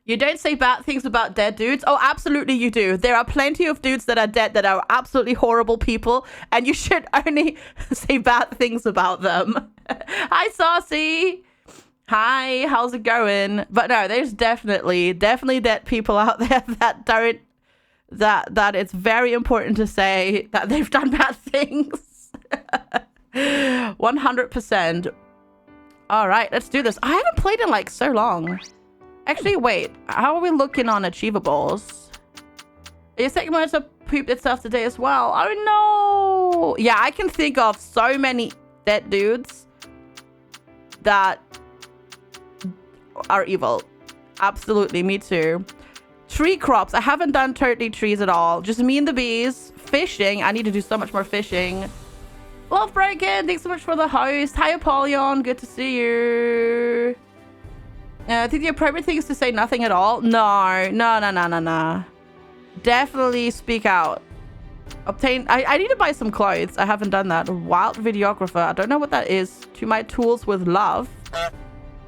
You don't say bad things about dead dudes? Oh, absolutely you do. There are plenty of dudes that are dead that are absolutely horrible people, and you should only say bad things about them. Hi, Saucy. Hi, how's it going? But no, there's definitely dead people out there that don't, that it's very important to say that they've done bad things. 100%. All right, let's do this. I haven't played in like so long. Actually, wait. How are we looking on achievables? Your second one to poop itself today as well. Oh no! Yeah, I can think of so many dead dudes that are evil. Absolutely, me too. Tree crops. I haven't done totally trees at all. Just me and the bees. Fishing. I need to do so much more fishing. Love Breaking. Thanks so much for the host. Hi, Apollyon. Good to see you. I think the appropriate thing is to say nothing at all. No. Definitely speak out. Obtain. I need to buy some clothes. I haven't done that. Wild videographer. I don't know what that is. To my tools with love.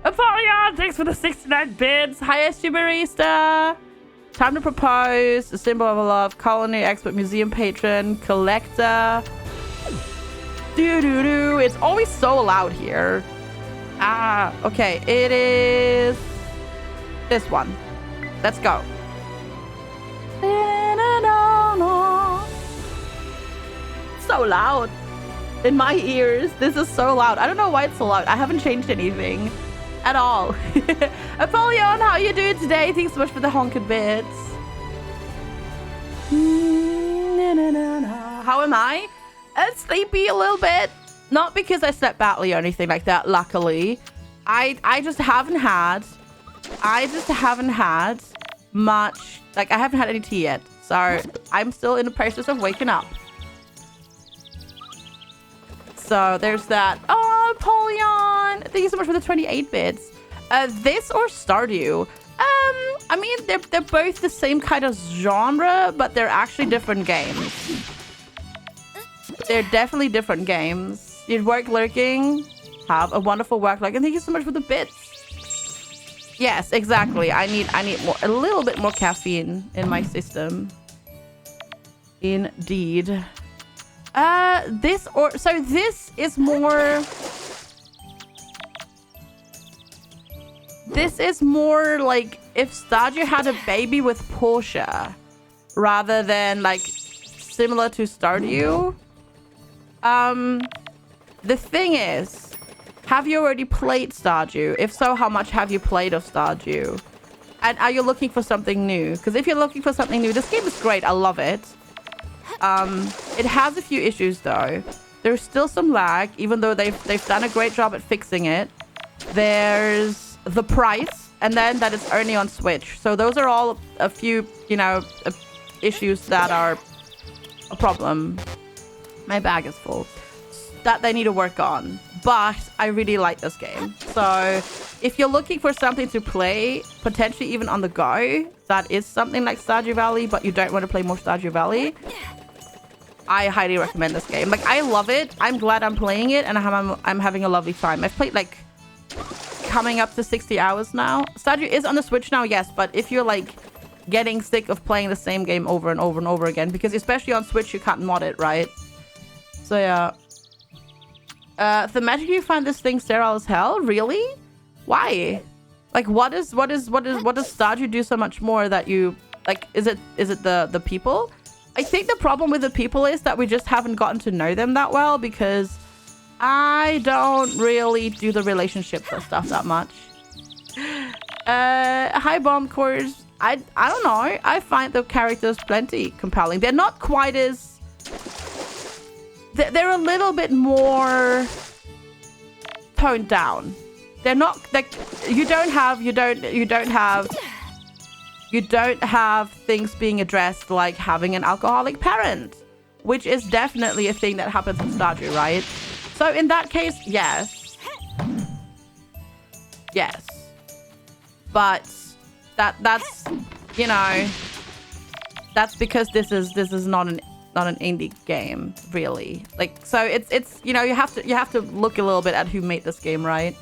Apollyon, thanks for the 69 bits. Hi, SG Barista. Time to propose. A symbol of a love. Colony expert. Museum patron. Collector. Doo-doo-doo. It's always so loud here. Ah, okay. It is this one. Let's go. So loud in my ears. This is so loud. I don't know why it's so loud. I haven't changed anything at all. Apollyon, how you doing today? Thanks so much for the honking bits. How am I? Sleepy a little bit. Not because I slept badly or anything like that, luckily. I just haven't had much, like I haven't had any tea yet. So I'm still in the process of waking up. So there's that. Oh, Apollyon. Thank you so much for the 28 bits. This or Stardew? I mean, they're both the same kind of genre, but they're actually different games. They're definitely different games. You'd work lurking. Have a wonderful work lurking. Thank you so much for the bits. Yes, exactly. I need more, a little bit more caffeine in my system. Indeed. This is more. This is more like if Stardew had a baby with Portia, rather than like similar to Stardew. The thing is, have you already played Stardew? If so, how much have you played of Stardew? And are you looking for something new? Because if you're looking for something new, this game is great. I love it. It has a few issues though. There's still some lag, even though they've done a great job at fixing it. There's the price, and then that it's only on Switch. So those are all a few, you know, issues that are a problem. My bag is full. That they need to work on. But I really like this game. So if you're looking for something to play, potentially even on the go, that is something like Stardew Valley, but you don't want to play more Stardew Valley, I highly recommend this game. Like, I love it. I'm glad I'm playing it, and I'm having a lovely time. I've played like coming up to 60 hours now. Stardew is on the Switch now, yes, but if you're like getting sick of playing the same game over and over and over again, because especially on Switch you can't mod it, right? So yeah. Thematically, you find this thing sterile as hell? Really? Why? Like, what does Stardew do so much more that you like? Is it the people? I think the problem with the people is that we just haven't gotten to know them that well, because I don't really do the relationships and stuff that much. Hi, Bomb Cores. I don't know. I find the characters plenty compelling. They're not quite as. They're a little bit more toned down. They're not like you don't have things being addressed like having an alcoholic parent, which is definitely a thing that happens in Stardew, right? So in that case, yes. But that's you know, that's because this is not an indie game, really. Like, so it's you know, you have to look a little bit at who made this game, right?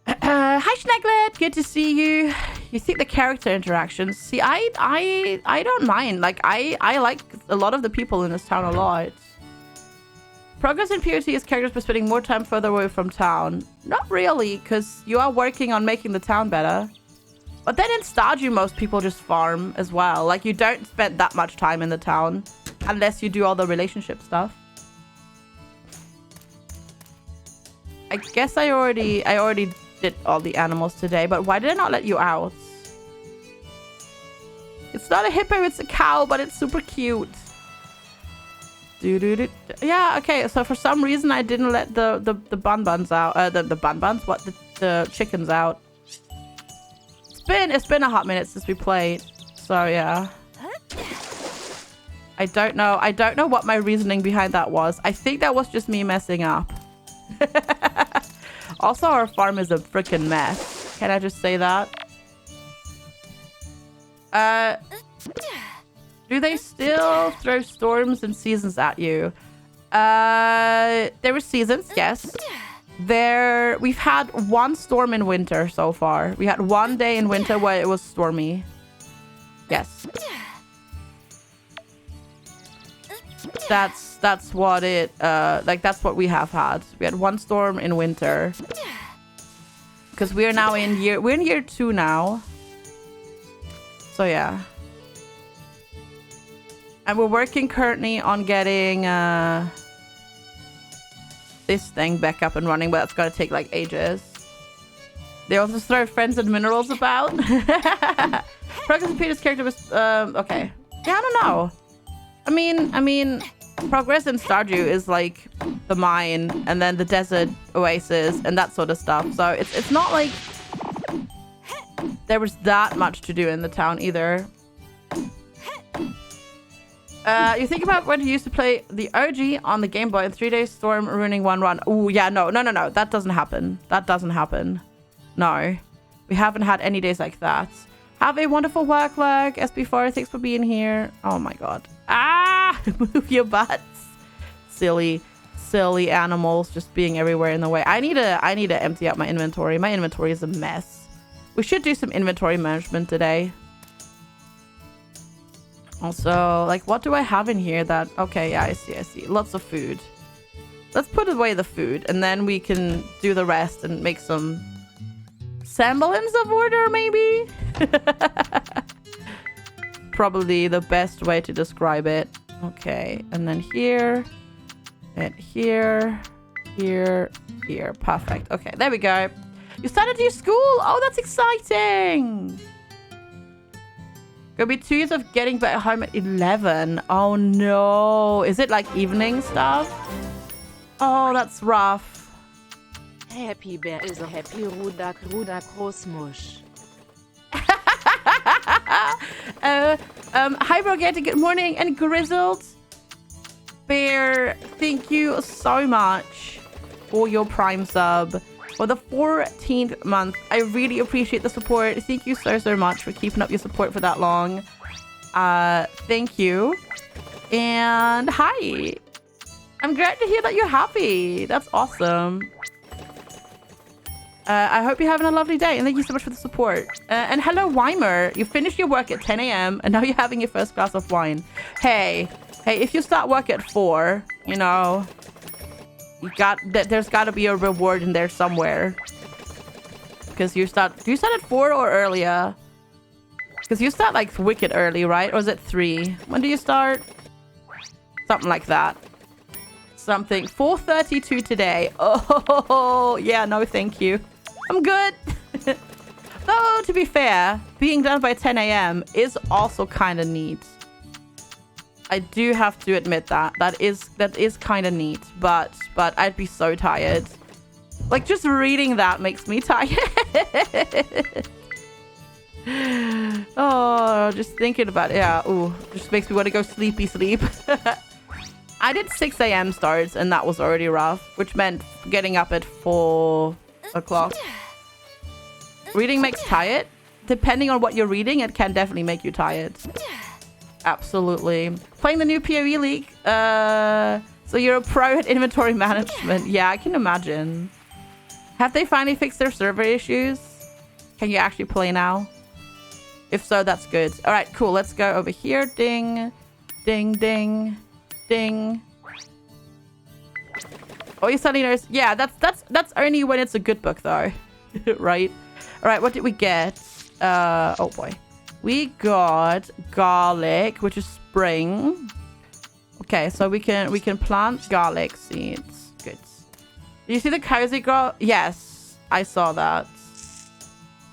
Hi Schnegglet, good to see you. You think the character interactions? See, I don't mind. Like, I like a lot of the people in this town a lot. Progress in purity is characters by spending more time further away from town. Not really, because you are working on making the town better. But then in Stardew, most people just farm as well. Like, you don't spend that much time in the town unless you do all the relationship stuff. I guess I already did all the animals today, but why did I not let you out? It's not a hippo, it's a cow, but it's super cute. Yeah, okay, so for some reason I didn't let the bun-buns out. The bun-buns? What? The chickens out. It's been a hot minute since we played. So yeah. I don't know what my reasoning behind that was. I think that was just me messing up. Also, our farm is a freaking mess. Can I just say that? Do they still throw storms and seasons at you? There were seasons, yes. We've had one storm in winter so far. We had one day in winter where it was stormy. Yes. That's what it that's what we have had. We had one storm in winter. Because we're now in year 2 now. So yeah. And we're working currently on getting this thing back up and running, but that's gonna take like ages. They also throw friends and minerals about. Progress in Peter's character was okay. Yeah, I don't know. I mean, progress in Stardew is like the mine and then the desert oasis and that sort of stuff. So it's not like there was that much to do in the town either. You think about when you used to play the OG on the Game Boy in 3 days storm ruining one run. Oh yeah, no. That doesn't happen. That doesn't happen. No. We haven't had any days like that. Have a wonderful work, SB4. Thanks for being here. Oh my god. Ah! Move your butts. Silly animals just being everywhere in the way. I need to empty out my inventory. My inventory is a mess. We should do some inventory management today. Also, like, what do I have in here that... Okay, yeah, I see. Lots of food. Let's put away the food, and then we can do the rest and make some semblance of order, maybe? Probably the best way to describe it. Okay, and then here, and here. Perfect. Okay, there we go. You started your school? Oh, that's exciting! Gonna be 2 years of getting back home at 11. Oh no. Is it like evening stuff? Oh, that's rough. Happy bear is a happy Ruda Großmusch. Hi Brogette, good morning. And Grizzled Bear, thank you so much for your Prime sub. For the 14th month. I really appreciate the support. Thank you so much for keeping up your support for that long. Thank you. And hi. I'm glad to hear that you're happy. That's awesome. I hope you're having a lovely day. And thank you so much for the support. And hello, Weimer. You finished your work at 10 a.m. and now you're having your first glass of wine. Hey, if you start work at 4, you know... There's got to be a reward in there somewhere. Because do you start at 4 or earlier? Because you start like wicked early, right? Or is it 3? When do you start? Something like that. 4:32 today. Oh yeah, no thank you. I'm good. Though to be fair, being done by 10 a.m. is also kind of neat. I do have to admit that is kind of neat, but I'd be so tired. Like, just reading that makes me tired. Oh, just thinking about it. Yeah, ooh, just makes me want to go sleep. I did 6 a.m. starts, and that was already rough, which meant getting up at 4 o'clock. Reading makes tired. Depending on what you're reading, it can definitely make you tired. Absolutely. Playing the new PoE League. So you're a pro at inventory management. Yeah, I can imagine. Have they finally fixed their server issues? Can you actually play now? If so, that's good. All right, cool. Let's go over here. Ding, ding, ding, ding. Oh, you suddenly notice. Yeah, that's only when it's a good book, though. Right? All right, what did we get? Oh boy. We got garlic, which is spring. Okay, so we can plant garlic seeds. Good. Do you see the cozy girl? Yes, I saw that.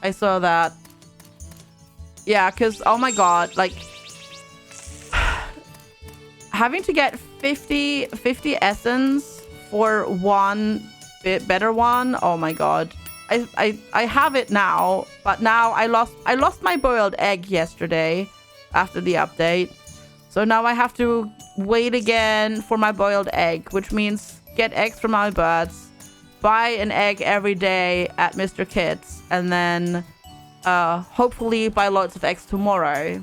I saw that. Yeah, because, oh my god, like, having to get 50 essence for one bit better one. Oh my god. I have it now, but now I lost my boiled egg yesterday after the update. So now I have to wait again for my boiled egg, which means get eggs from my birds, buy an egg every day at Mr. Kit's, and then hopefully buy loads of eggs tomorrow.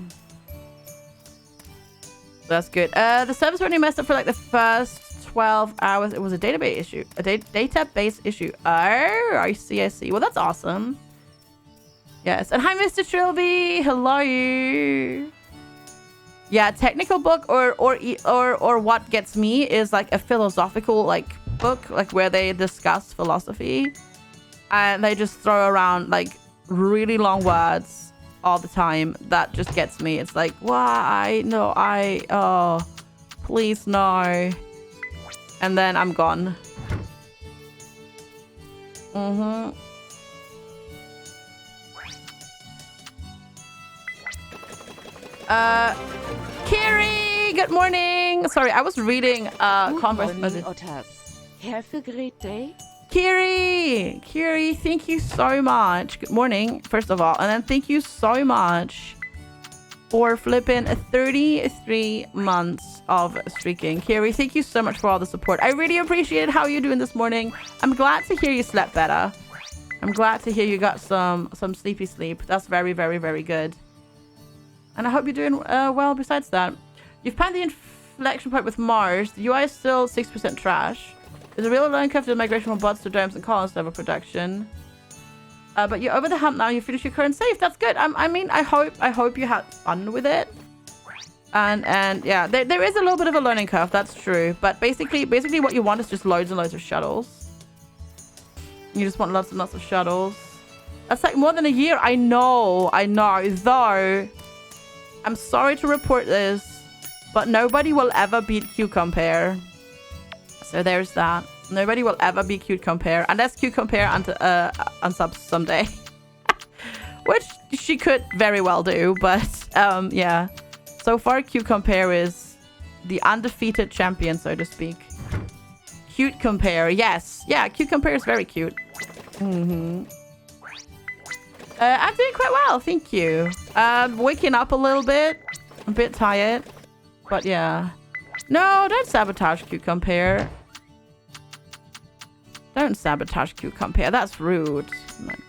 That's good. The server's already messed up for like the first 12 hours. It was a database issue. A database issue. Oh, I see. Well, that's awesome. Yes. And hi, Mr. Trilby. Hello. Yeah, technical book or what gets me is like a philosophical like book, like where they discuss philosophy and they just throw around like really long words all the time. That just gets me. It's like, why? No, oh, please no. And then I'm gone. Kiri, good morning. Sorry, I was reading Converse. Have a great day. Kiri, thank you so much. Good morning, first of all. And then thank you so much for flipping 33 months of streaking. Kiri, thank you so much for all the support. I really appreciate how you're doing this morning. I'm glad to hear you slept better. I'm glad to hear you got some sleepy sleep. That's very, very, very good. And I hope you're doing well besides that. You've passed the inflection point with Mars. The UI is still 6% trash. There's a real learning curve to the migration from bots to domes and columns server production. But you're over the hump now. You finished your current save. That's good. I mean, I hope you had fun with it. And yeah, there is a little bit of a learning curve. That's true. But basically what you want is just loads and loads of shuttles. You just want lots and lots of shuttles. That's like more than a year. I know. Though, I'm sorry to report this, but nobody will ever beat QCompare. So there's that. Nobody will ever be QCompare unless QCompare unsubs someday. Which she could very well do, but yeah. So far QCompare is the undefeated champion, so to speak. QCompare, yes. Yeah, QCompare is very cute. I'm doing quite well, thank you. Waking up a little bit. I'm a bit tired. But yeah. No, don't sabotage QCompare. Don't sabotage QCompare. That's rude.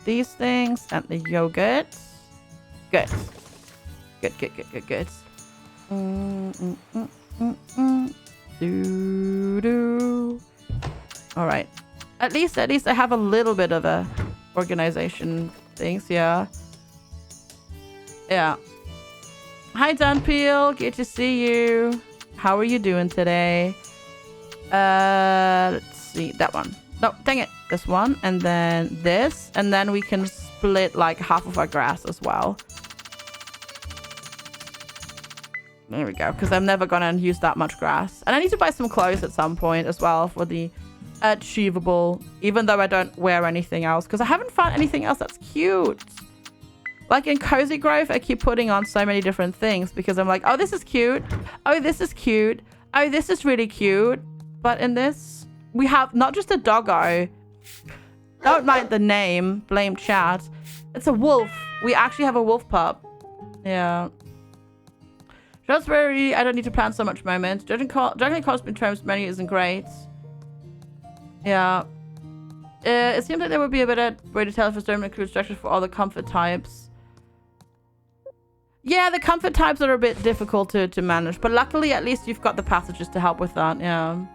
These things and the yogurt. Good. Good. All right. At least I have a little bit of a organization things. Yeah. Hi, Dunpeel. Good to see you. How are you doing today? Let's see that one. No, dang it. This one, and then this, and then we can split like half of our grass as well. There we go, because I'm never gonna use that much grass. And I need to buy some clothes at some point as well for the achievable, even though I don't wear anything else, because I haven't found anything else that's cute. Like in Cozy Grove, I keep putting on so many different things because I'm like, oh, this is cute. Oh, this is cute. Oh, this is really cute. But in this, we have not just a doggo. Don't mind the name. Blame chat. It's a wolf. We actually have a wolf pup. Yeah. Raspberry, I don't need to plan so much moments. Judging Cosmic Terms menu isn't great. Yeah. It seems like there would be a better way to tell if a sermon includes structures for all the comfort types. Yeah, the comfort types are a bit difficult to manage, but luckily at least you've got the passages to help with that. Yeah.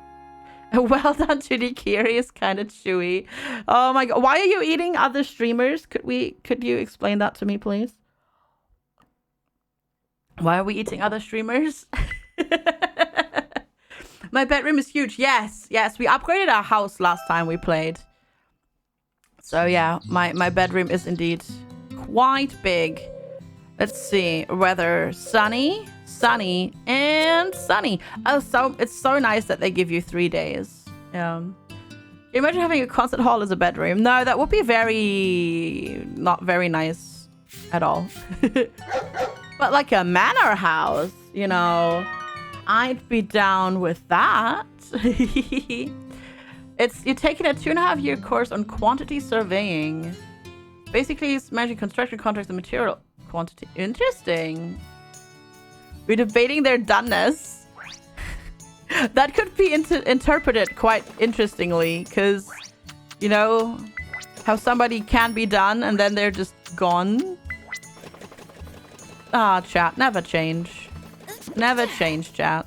Well done, Judy. Kiri is kind of chewy. Oh my god. Why are you eating other streamers? Could you explain that to me, please? Why are we eating other streamers? My bedroom is huge. Yes, yes. We upgraded our house last time we played. So yeah, my bedroom is indeed quite big. Let's see. Weather, sunny, sunny, and sunny. Oh, so it's so nice that they give you 3 days. Can you imagine having a concert hall as a bedroom? No, that would be not very nice at all. But like a manor house, you know, I'd be down with that. You're taking a 2.5-year course on quantity surveying. Basically, it's managing construction contracts and material quantity. Interesting. We're debating their doneness. That could be interpreted quite interestingly, because, you know, how somebody can be done and then they're just gone. Ah, chat, never change. Never change, chat.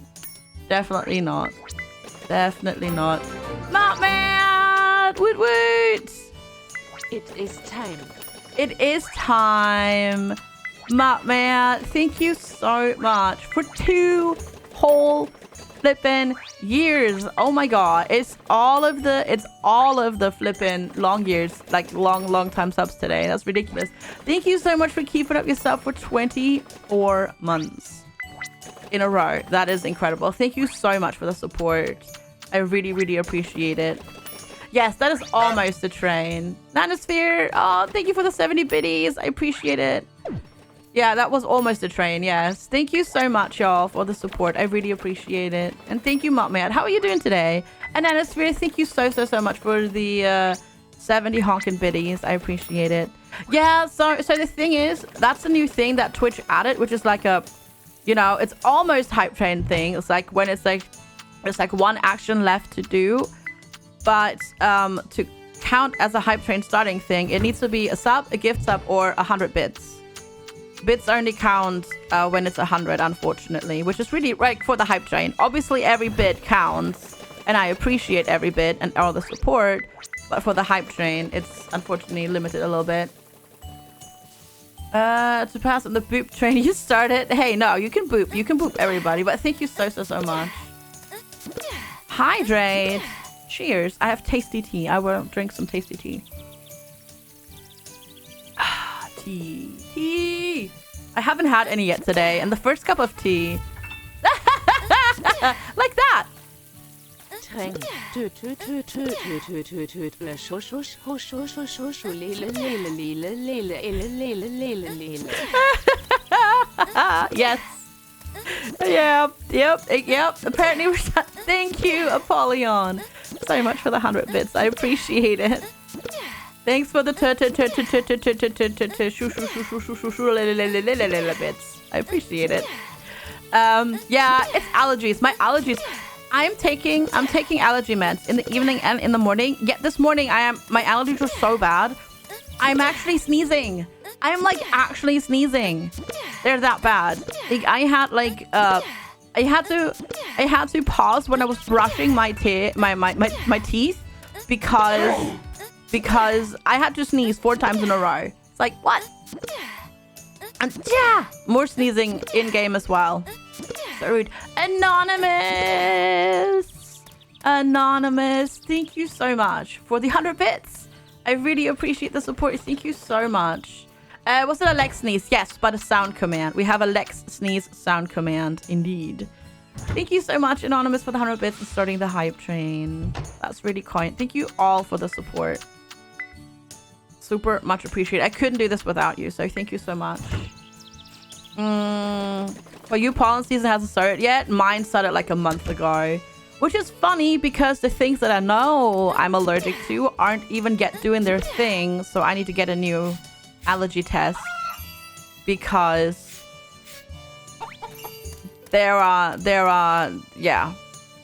Definitely not. Definitely not. Not mad! Woot woot! It is time. It is time. Man, thank you so much for 2 whole flippin' years. Oh my god. It's all of the flippin' long years, like long time subs today. That's ridiculous. Thank you so much for keeping up yourself for 24 months in a row. That is incredible. Thank you so much for the support. I really appreciate it. Yes, that is almost a train. Nanosphere, oh, thank you for the 70 biddies. I appreciate it. Yeah, that was almost a train, yes. Thank you so much, y'all, for the support. I really appreciate it. And thank you, Mopmad. How are you doing today? And Nanosphere, thank you so much for the 70 honkin' biddies. I appreciate it. Yeah, so the thing is, that's a new thing that Twitch added, which is like a, you know, it's almost hype train thing. It's like when it's like one action left to do. But to count as a hype train starting thing, it needs to be a sub, a gift sub, or 100 bits. Bits only count when it's 100, unfortunately, which is really like for the hype train. Obviously, every bit counts, and I appreciate every bit and all the support. But for the hype train, it's unfortunately limited a little bit. To pass on the boop train you started. Hey, no, you can boop. You can boop everybody. But thank you so much. Hydrate. Cheers. I have tasty tea. I will drink some tasty tea. Tea. Tea. I haven't had any yet today. And the first cup of tea. Like that. Yes. Yep. Apparently we're done. Thank you, Apollyon, so much for the 100 bits. I appreciate it. Thanks for the bits. I appreciate it. Yeah, it's allergies. My allergies. I'm taking allergy meds in the evening and in the morning. Yet this morning my allergies were so bad. I'm actually sneezing. I'm like actually sneezing. They're that bad. Like, I had to pause when I was brushing my teeth because I had to sneeze 4 times in a row. It's like, what? And yeah, more sneezing in game as well. So rude. Anonymous, thank you so much for the 100 bits. I really appreciate the support. Thank you so much. Was it a Lex sneeze? Yes, but a sound command. We have a Lex sneeze sound command, indeed. Thank you so much, Anonymous, for the 100 bits and starting the hype train. That's really kind. Thank you all for the support. Super much appreciated. I couldn't do this without you, so thank you so much. For you, pollen season hasn't started yet. Mine started like a month ago. Which is funny because the things that I know I'm allergic to aren't even doing their thing. So I need to get a new allergy test because there are yeah,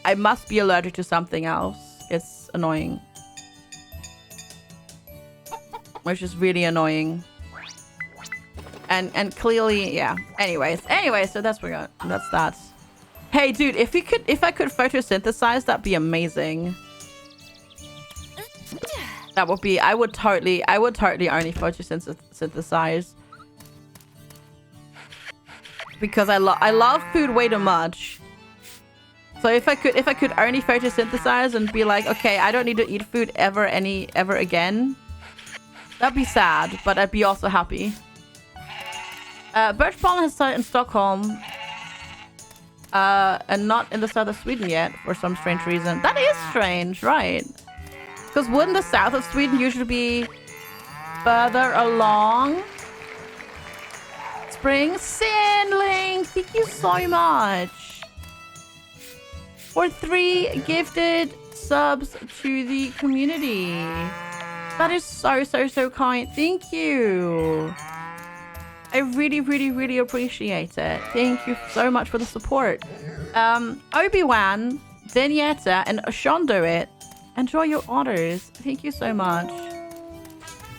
I must be allergic to something else. It's annoying, which is really annoying, and clearly, yeah. Anyway, so that's that. Hey dude, if I could photosynthesize, that'd be amazing. That would be, I would totally only photosynthesize. because I love food way too much. So if I could only photosynthesize and be like, okay, I don't need to eat food ever again, that'd be sad, but I'd be also happy. Birch pollen has started in Stockholm, and not in the south of Sweden yet for some strange reason. That is strange, right? Because wouldn't the south of Sweden usually be further along? Spring Sandling, thank you so much for 3 gifted subs to the community. That is so kind. Thank you. I really appreciate it. Thank you so much for the support. Obi-Wan, Danietta, and Shondoit, enjoy your orders. Thank you so much.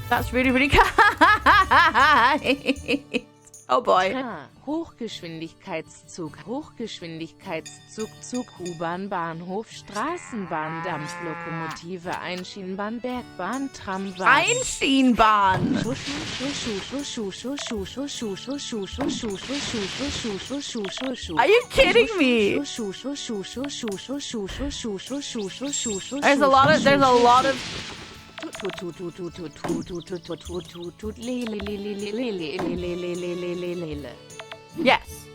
That's really kind. Oh boy. Hochgeschwindigkeitszug, Zug, U-Bahn, Bahnhof, Straßenbahn, Dampflokomotive, Einschienenbahn, Bergbahn, Tramwagen. Einschienenbahn. Are you kidding me? There's a lot of Yes.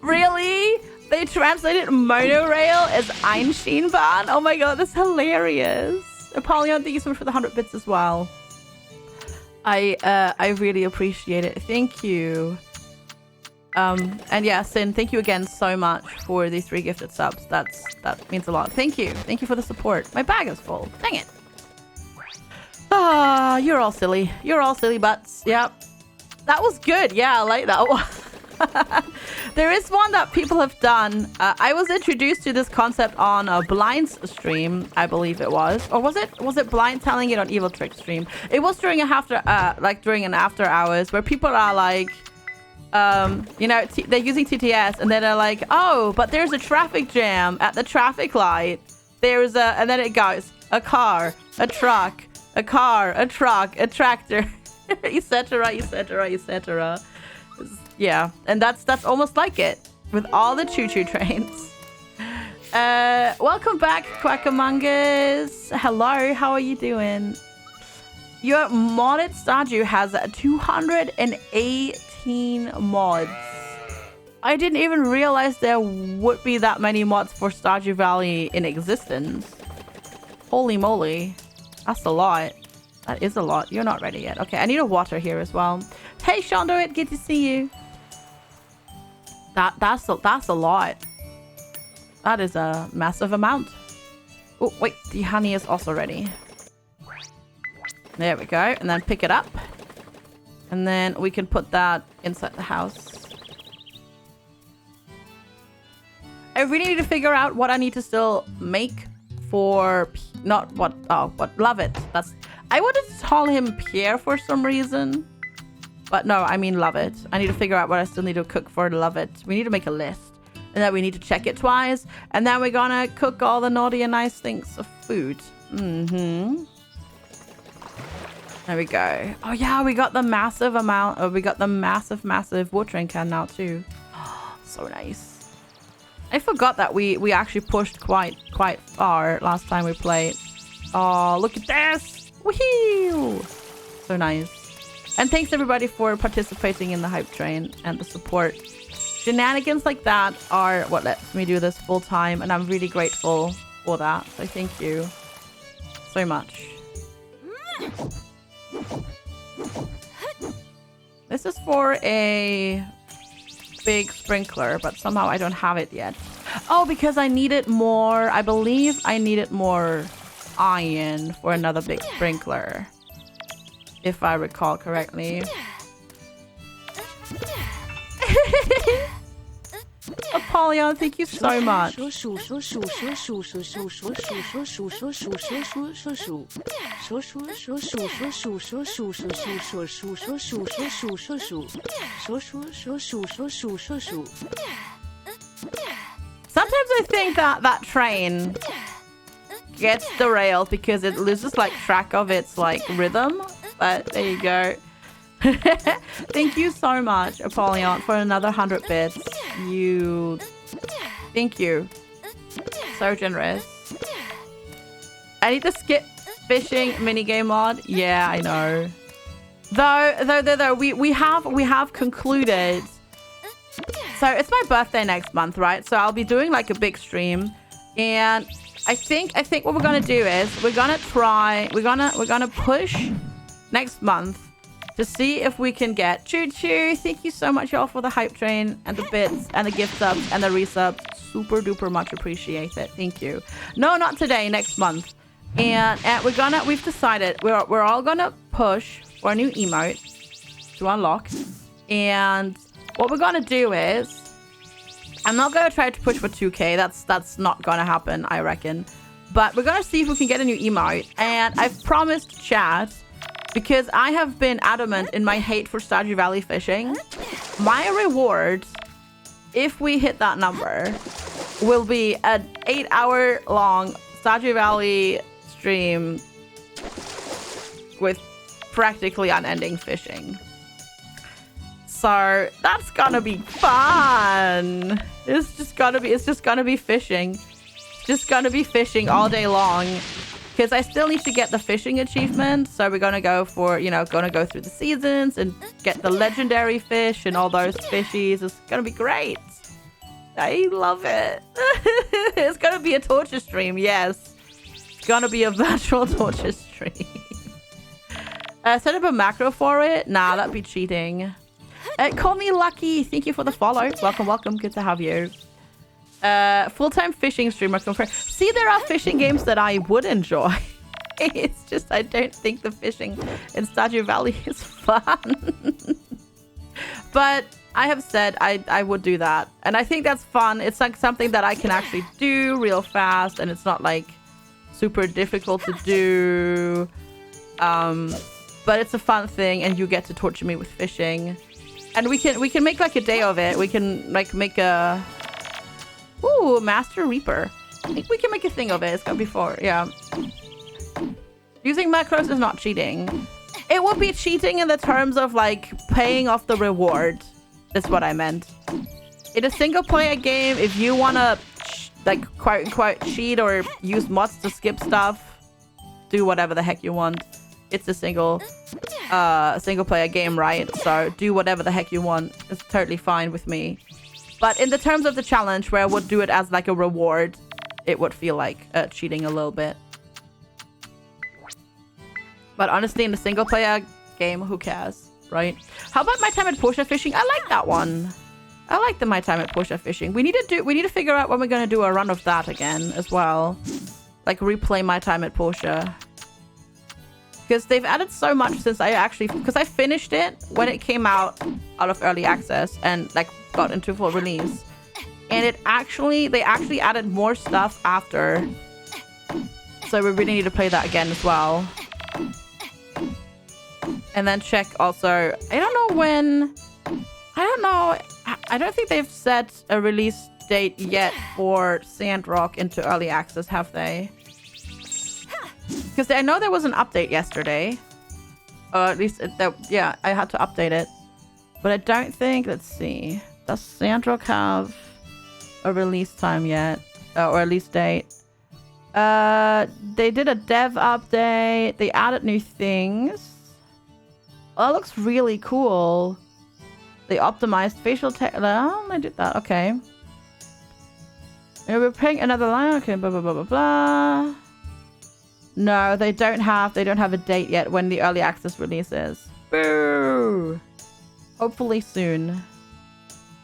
Really? They translated monorail as Einschienenbahn? Oh my god, that's hilarious. Apollyon, thank you so much for the 100 bits as well. I really appreciate it. Thank you. And yeah, Sin, thank you again so much for these 3 gifted subs. That means a lot. Thank you. Thank you for the support. My bag is full. Dang it. Ah, you're all silly. You're all silly butts. Yep. That was good. Yeah, I like that one. There is one that people have done. I was introduced to this concept on a Blind's stream, I believe it was. Or was it Blind telling it on Evil Trick stream? It was during during an after hours where people are like, you know, they're using TTS and then they're like, oh, but there's a traffic jam at the traffic light. There's and then it goes, a car, a truck, a car, a truck, a tractor, etc. Yeah, and that's almost like it with all the choo-choo trains. Welcome back, Quackamungus. Hello, how are you doing? Your modded Stardew has 218 mods. I didn't even realize there would be that many mods for Stardew Valley in existence. Holy moly. That's a lot. That is a lot. You're not ready yet. Okay, I need a water here as well. Hey, Shondoit, good to see you. That's a lot. That is a massive amount. Oh, wait, the honey is also ready. There we go. And then pick it up. And then we can put that inside the house. I really need to figure out what I need to still make for... Not what... Oh, what? Love it. That's... I wanted to call him Pierre for some reason. But no, I mean Love It. I need to figure out what I still need to cook for Love It. We need to make a list. And then we need to check it twice. And then we're gonna cook all the naughty and nice things of food. Mm-hmm. There we go. Oh yeah, we got the massive amount. Oh, we got the massive watering can now too. Oh, so nice. I forgot that we actually pushed quite far last time we played. Oh, look at this. Woohoo! So nice. And thanks everybody for participating in the hype train and the support. Shenanigans like that are what lets me do this full time, and I'm really grateful for that. So thank you so much. This is for a big sprinkler, but somehow I don't have it yet. Oh, because I needed more. I believe I needed more iron for another big sprinkler, if I recall correctly. Apollyon, thank you so much. Sometimes I think that train gets derailed because it loses like track of its like rhythm. But there you go. Thank you so much, Apollyon, for another 100 bits. Thank you. So generous. I need to skip fishing minigame mod. Yeah, I know. Though, we have concluded. So it's my birthday next month, right? So I'll be doing like a big stream, and I think what we're gonna do is we're gonna push next month to see if we can get Choo Choo. Thank you so much, y'all, for the hype train and the bits and the gift subs and the resubs. Super duper much appreciate it. Thank you. No, not today. Next month. And we've decided we're all gonna push for a new emote to unlock. And what we're gonna do is, I'm not gonna try to push for 2K. That's not gonna happen, I reckon. But we're gonna see if we can get a new emote. And I've promised chat, because I have been adamant in my hate for Stardew Valley fishing, my reward, if we hit that number, will be an 8-hour-long Stardew Valley stream with practically unending fishing. So that's gonna be fun. It's just gonna be fishing. It's just gonna be fishing all day long. Because I still need to get the fishing achievement. So we're gonna go for, gonna go through the seasons and get the legendary fish and all those fishies. It's gonna be great. I love it. It's gonna be a torture stream, yes. It's gonna be a virtual torture stream. Set up a macro for it? Nah, that'd be cheating. Call me Lucky. Thank you for the follow. Welcome. Good to have you. Full-time fishing streamer confirmed. See, there are fishing games that I would enjoy. It's just I don't think the fishing in Stardew Valley is fun. But I have said I would do that. And I think that's fun. It's like something that I can actually do real fast, and it's not like super difficult to do. But it's a fun thing, and you get to torture me with fishing. And we can make like a day of it. We can like make a... Ooh, Master Reaper. I think we can make a thing of it. It's gonna be for... Yeah. Using macros is not cheating. It would be cheating in the terms of like paying off the reward. That's what I meant. In a single player game, if you wanna like quote unquote cheat or use mods to skip stuff, do whatever the heck you want. It's a single player game, right? So do whatever the heck you want. It's totally fine with me. But in the terms of the challenge, where I would do it as like a reward, it would feel like cheating a little bit. But honestly, in the single player game, who cares, right? How about my time at Portia fishing? I like that one. I like the my time at Portia fishing. We need to figure out when we're gonna do a run of that again as well. Like replay my time at Portia. Because they've added so much since because I finished it when it came out of early access and like got into full release. And they actually added more stuff after. So we really need to play that again as well. And then check also, I don't think they've set a release date yet for Sandrock into early access, have they? Because I know there was an update yesterday. Or at least, yeah, I had to update it. But I don't think, let's see. Does Sandrock have a release time yet? Or a release date? They did a dev update. They added new things. Oh, it looks really cool. They optimized facial tech. Oh, they did that. Okay. We're paying another line. Okay, blah, blah, blah, blah, blah. No, they don't have a date yet when the early access release is. Boo! Hopefully soon.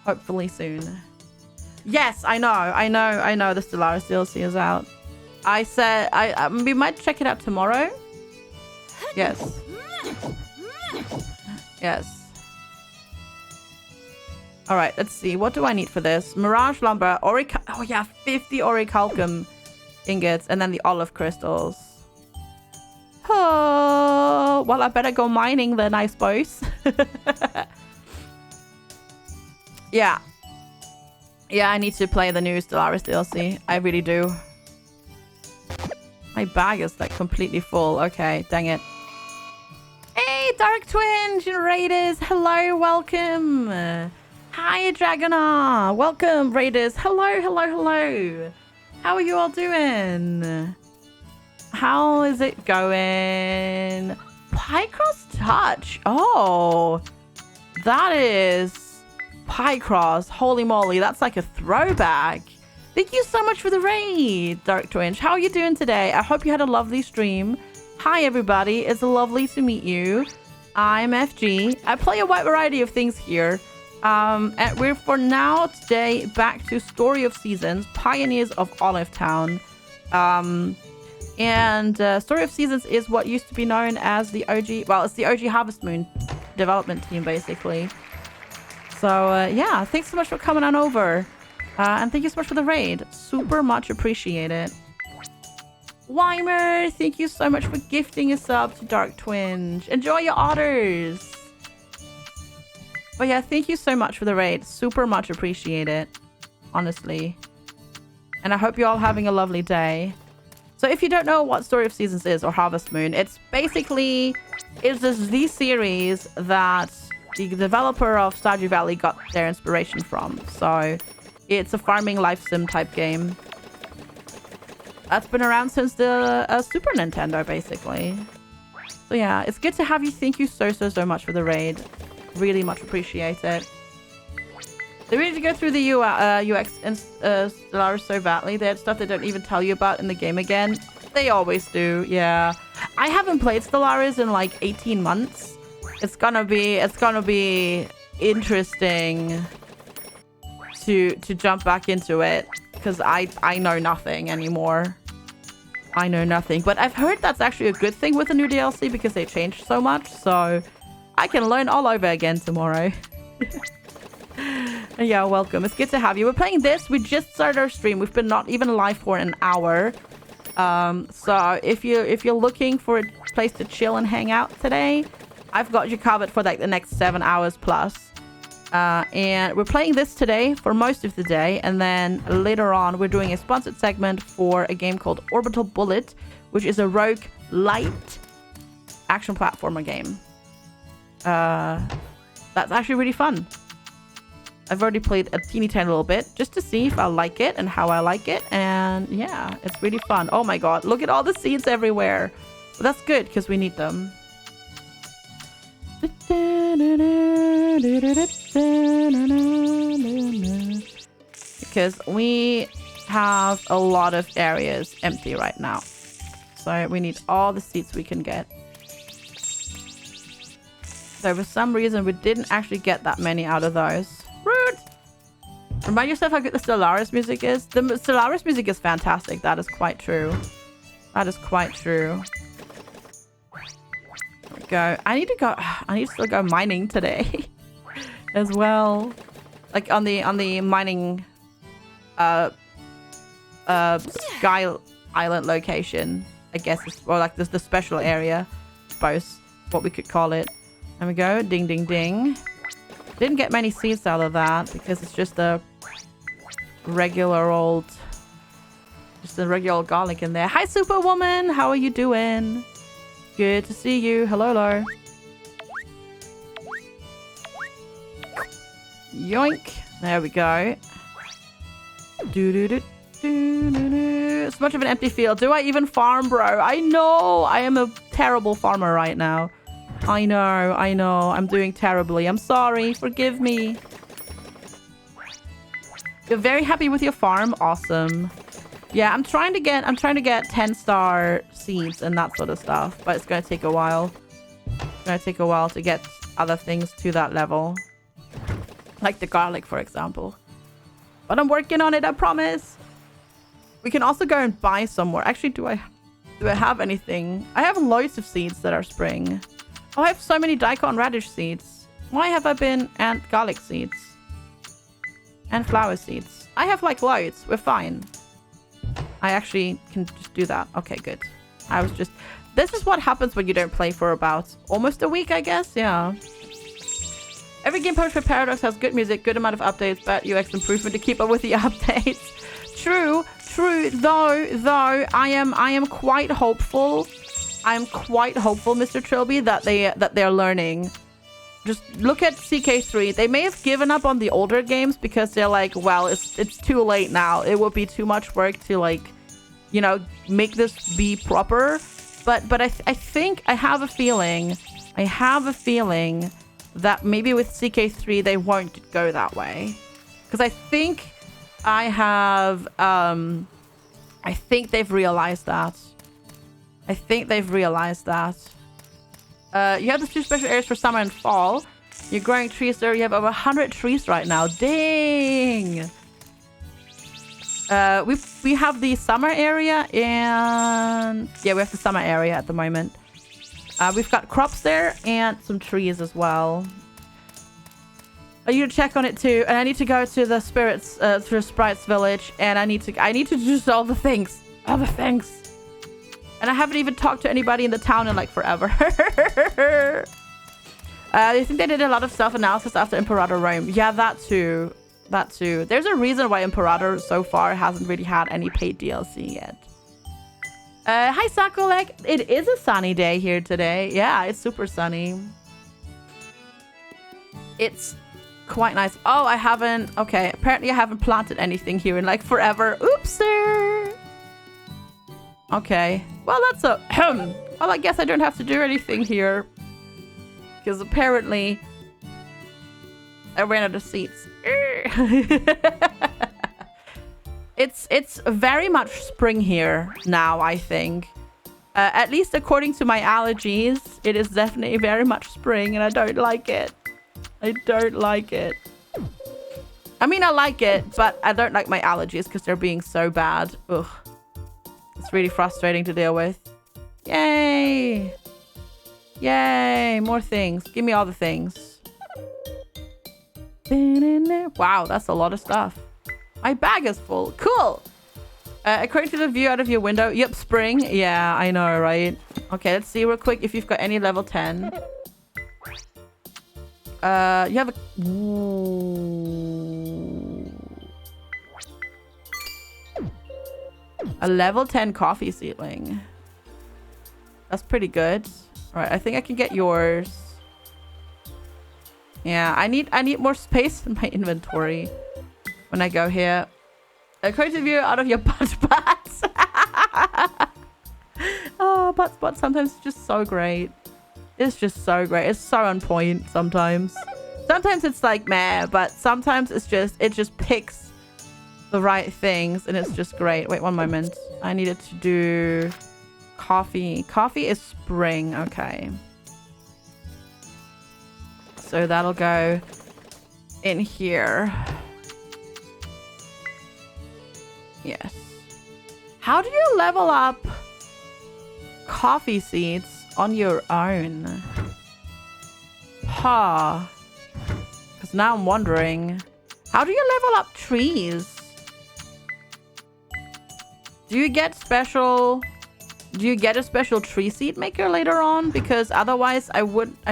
Hopefully soon. Yes, I know the Stellaris DLC is out. I said we might check it out tomorrow. Yes. Yes. All right, let's see. What do I need for this? Mirage lumber, oh yeah, 50 orichalcum ingots, and then the olive crystals. Oh, well, I better go mining then, I suppose. Yeah. Yeah, I need to play the new Stellaris DLC. I really do. My bag is like completely full. Okay, dang it. Hey, Dark Twinge and Raiders. Hello, welcome. Hi, Dragonar. Welcome, Raiders. Hello, hello, hello. How are you all doing? How is it going? Pycross Touch. Oh, that is Pycross. Holy moly, that's like a throwback. Thank you so much for the raid, Dark Twinge. How are you doing today? I hope you had a lovely stream. Hi, everybody. It's lovely to meet you. I'm FG. I play a wide variety of things here. And we're for now today back to Story of Seasons, Pioneers of Olive Town. Story of Seasons is what used to be known as the OG, well, it's the OG Harvest Moon development team, basically. So, yeah, thanks so much for coming on over. And thank you so much for the raid. Super much appreciated. Weimer, thank you so much for gifting a sub to Dark Twinge. Enjoy your otters. But yeah, thank you so much for the raid. Super much appreciated. Honestly. And I hope you're all having a lovely day. So if you don't know what Story of Seasons is or Harvest Moon, it's basically the series that the developer of Stardew Valley got their inspiration from. So it's a farming life sim type game. That's been around since the Super Nintendo, basically. So yeah, it's good to have you. Thank you so much for the raid. Really much appreciate it. They really go through the UX and Stellaris so badly. They had stuff they don't even tell you about in the game again. They always do, yeah. I haven't played Stellaris in like 18 months. It's gonna be interesting to jump back into it because I know nothing anymore. I know nothing, but I've heard that's actually a good thing with the new DLC because they changed so much. So I can learn all over again tomorrow. Yeah, welcome. It's good to have you. We're playing this. We just started our stream. We've been not even live for an hour. So if you're looking for a place to chill and hang out today, I've got you covered for like the next 7 hours plus. And we're playing this today for most of the day, and then later on we're doing a sponsored segment for a game called Orbital Bullet, which is a rogue light action platformer game. That's actually really fun. I've already played a teeny tiny little bit just to see if I like it and how I like it, and yeah, it's really fun. Oh my god, look at all the seeds everywhere. But that's good because we need them. Because we have a lot of areas empty right now, so we need all the seeds we can get. So for some reason we didn't actually get that many out of those. Rude! Remind yourself how good the Stellaris music is. The Stellaris music is fantastic. That is quite true. That is quite true. There we go. I need to still go mining today as well. Like on the mining Sky Island location, I guess, or like the special area, I suppose what we could call it. There we go. Ding ding ding. Didn't get many seeds out of that because it's just a regular old garlic in there. Hi, Superwoman. How are you doing? Good to see you. Hello, hello. Yoink. There we go. It's much of an empty field. Do I even farm, bro? I know. I am a terrible farmer right now. I know. I'm doing terribly. I'm sorry. Forgive me. You're very happy with your farm. Awesome. Yeah, I'm trying to get 10-star seeds and that sort of stuff, but it's going to take a while. It's going to take a while to get other things to that level. Like the garlic, for example. But I'm working on it, I promise. We can also go and buy somewhere. Actually, do I have anything? I have loads of seeds that are spring. Oh, I have so many daikon radish seeds. Why have I been... and garlic seeds? And flower seeds. I have like loads. We're fine. I actually can just do that. Okay, good. I was just... This is what happens when you don't play for about almost a week, I guess. Yeah. Every game published by Paradox has good music, good amount of updates, bad UX improvement to keep up with the updates. True. Though I am quite hopeful. I'm quite hopeful, Mr. Trilby, that they're learning. Just look at CK3. They may have given up on the older games because they're like, well, it's too late now. It would be too much work to, like, you know, make this be proper. But I think I have a feeling that maybe with CK3 they won't go that way. Because I think they've realized that. You have the two special areas for summer and fall. You're growing trees there. You have over 100 trees right now. Dang! We have the summer area and... yeah, we have the summer area at the moment. We've got crops there and some trees as well. I need to check on it too. And I need to go to the spirits, to Sprites Village. And I need to do all the things. All the things. And I haven't even talked to anybody in the town in like forever. I think they did a lot of self-analysis after Imperator Rome. Yeah, that too. There's a reason why Imperator so far hasn't really had any paid DLC yet. Hi, Sakolek. It is a sunny day here today. Yeah, it's super sunny. It's quite nice. Oh, I haven't... okay, apparently I haven't planted anything here in like forever. Oopsie. Okay. Well, that's a... well, I guess I don't have to do anything here. Because apparently... I ran out of seats. It's very much spring here now, I think. At least according to my allergies, it is definitely very much spring, and I don't like it. I don't like it. I mean, I like it, but I don't like my allergies because they're being so bad. Ugh. It's really frustrating to deal with. Yay! Yay! More things. Give me all the things. Wow, that's a lot of stuff. My bag is full. Cool! According to the view out of your window. Yep, spring. Yeah, I know, right? Okay, let's see real quick if you've got any level 10. You have a... ooh. A level 10 coffee seedling. That's pretty good. Alright, I think I can get yours. Yeah, I need more space in my inventory when I go here. According to the view out of your butt spots. Oh, butt spots sometimes it's just so great. It's just so great. It's so on point sometimes. Sometimes it's like meh, but sometimes it just picks the right things and it's just great. Wait, one moment. I needed to do coffee. Coffee is spring. Okay. So that'll go in here. Yes. How do you level up coffee seeds on your own? Huh. Because now I'm wondering, how do you level up trees? Do you get a special tree seed maker later on? Because otherwise I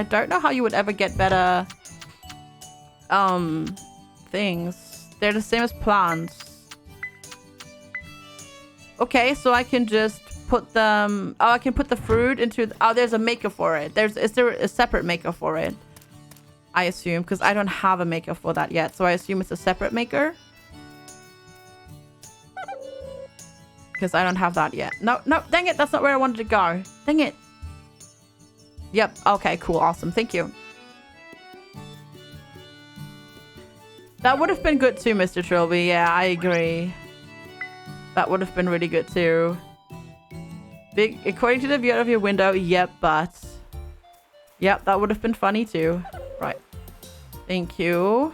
don't know how you would ever get better things. They're the same as plants. Okay, so I can just put them... oh, I can put the fruit into... oh, there's a maker for it. Is there a separate maker for it? I assume, because I don't have a maker for that yet. So I assume it's a separate maker. Because I don't have that yet. No, dang it. That's not where I wanted to go. Dang it. Yep. Okay, cool. Awesome. Thank you. That would have been good too, Mr. Trilby. Yeah, I agree. That would have been really good too. Big, according to the view out of your window. Yep, but... yep, that would have been funny too. Right. Thank you.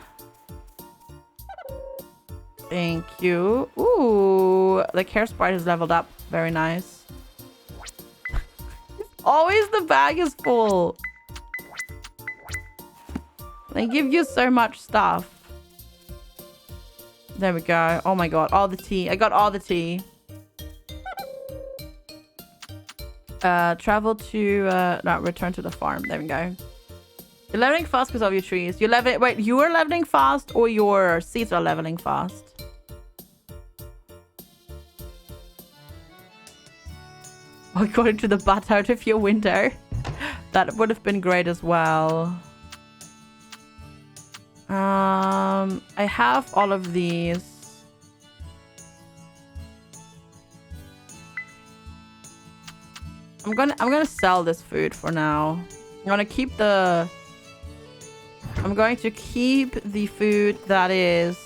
Thank you. Ooh, the care sprite has leveled up. Very nice. Always the bag is full. They give you so much stuff. There we go. Oh my god, all the tea. I got all the tea. Travel to... no, return to the farm. There we go. You're leveling fast because of your trees. You're leveling... wait, you are leveling fast or your seeds are leveling fast? according to the butt out of your window. That would have been great as well. I have all of these. I'm gonna sell this food for now. I'm going to keep the food that is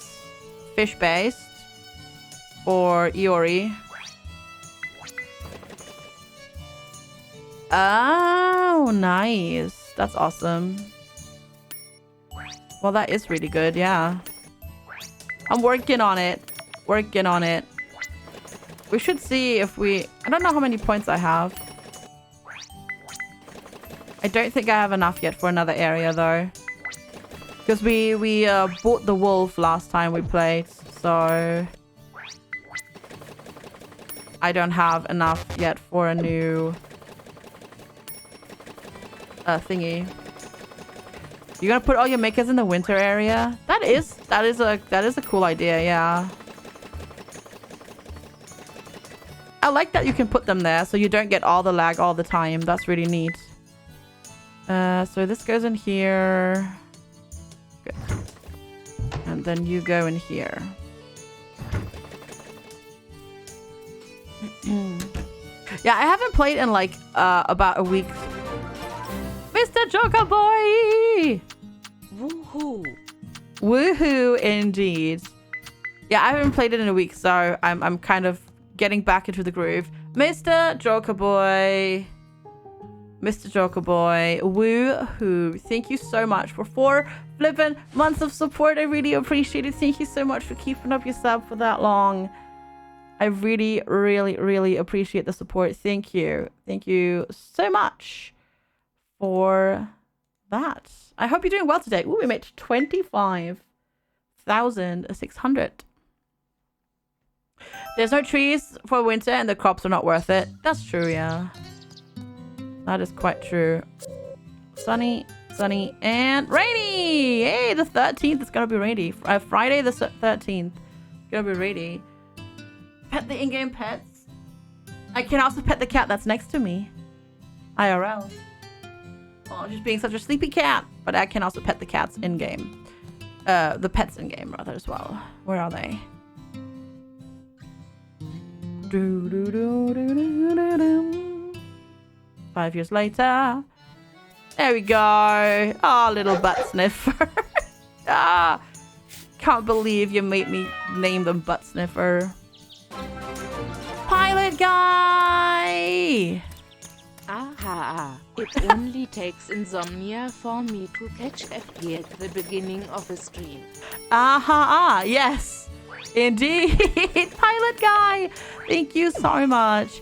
fish based for Iori. Oh, nice. That's awesome. Well, that is really good, yeah. I'm working on it. Working on it. We should see if we... I don't know how many points I have. I don't think I have enough yet for another area, though. Because we bought the wolf last time we played, so... I don't have enough yet for a new... thingy. You're gonna put all your makers in the winter area? That is a cool idea, yeah. I like that you can put them there so you don't get all the lag all the time. That's really neat. So this goes in here. Good. And then you go in here. Yeah, I haven't played in like about a week. Mr. Joker Boy! Woohoo! Woohoo, indeed. Yeah, I haven't played it in a week, so I'm kind of getting back into the groove. Mr. Joker Boy. Mr. Joker Boy. Woohoo. Thank you so much for 4 flippin' months of support. I really appreciate it. Thank you so much for keeping up your sub for that long. I really, really, really appreciate the support. Thank you. Thank you so much for that. I hope you're doing well today. Ooh, we made 25,600. There's no trees for winter and the crops are not worth it. That's true, yeah. That is quite true. Sunny, sunny, and rainy! Hey, the 13th is gonna be rainy. Friday the 13th. It's gonna be rainy. Pet the in-game pets. I can also pet the cat that's next to me. IRL. Oh, she's being such a sleepy cat. But I can also pet the cats in-game. The pets in-game, rather, as well. Where are they? 5 years later. There we go. Oh, little butt sniffer. Ah, can't believe you made me name them butt sniffer. Pilot guy. Aha, it only takes insomnia for me to catch FG at the beginning of a stream. Aha, yes. Indeed. Pilot guy. Thank you so much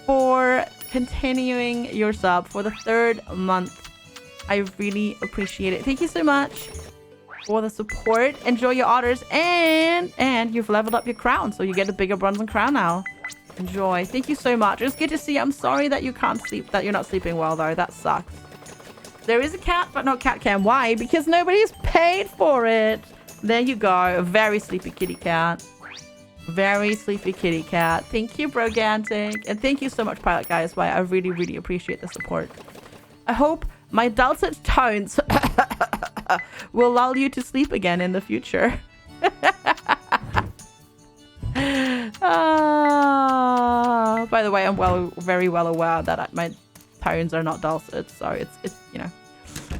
for continuing your sub for the 3rd month. I really appreciate it. Thank you so much for the support. Enjoy your otters, and you've leveled up your crown, so you get a bigger bronze and crown now. Enjoy. Thank you so much. It's good to see you. I'm sorry that you can't sleep, that you're not sleeping well, though. That sucks. There is a cat, but no cat cam. Why? Because nobody's paid for it. There you go. A very sleepy kitty cat. Very sleepy kitty cat. Thank you, Brogantic. And thank you so much, Pilot Guy, as well. I really, really appreciate the support. I hope my dulcet tones will lull you to sleep again in the future. By the way, I'm very well aware that my tones are not dulcet, so it's you know,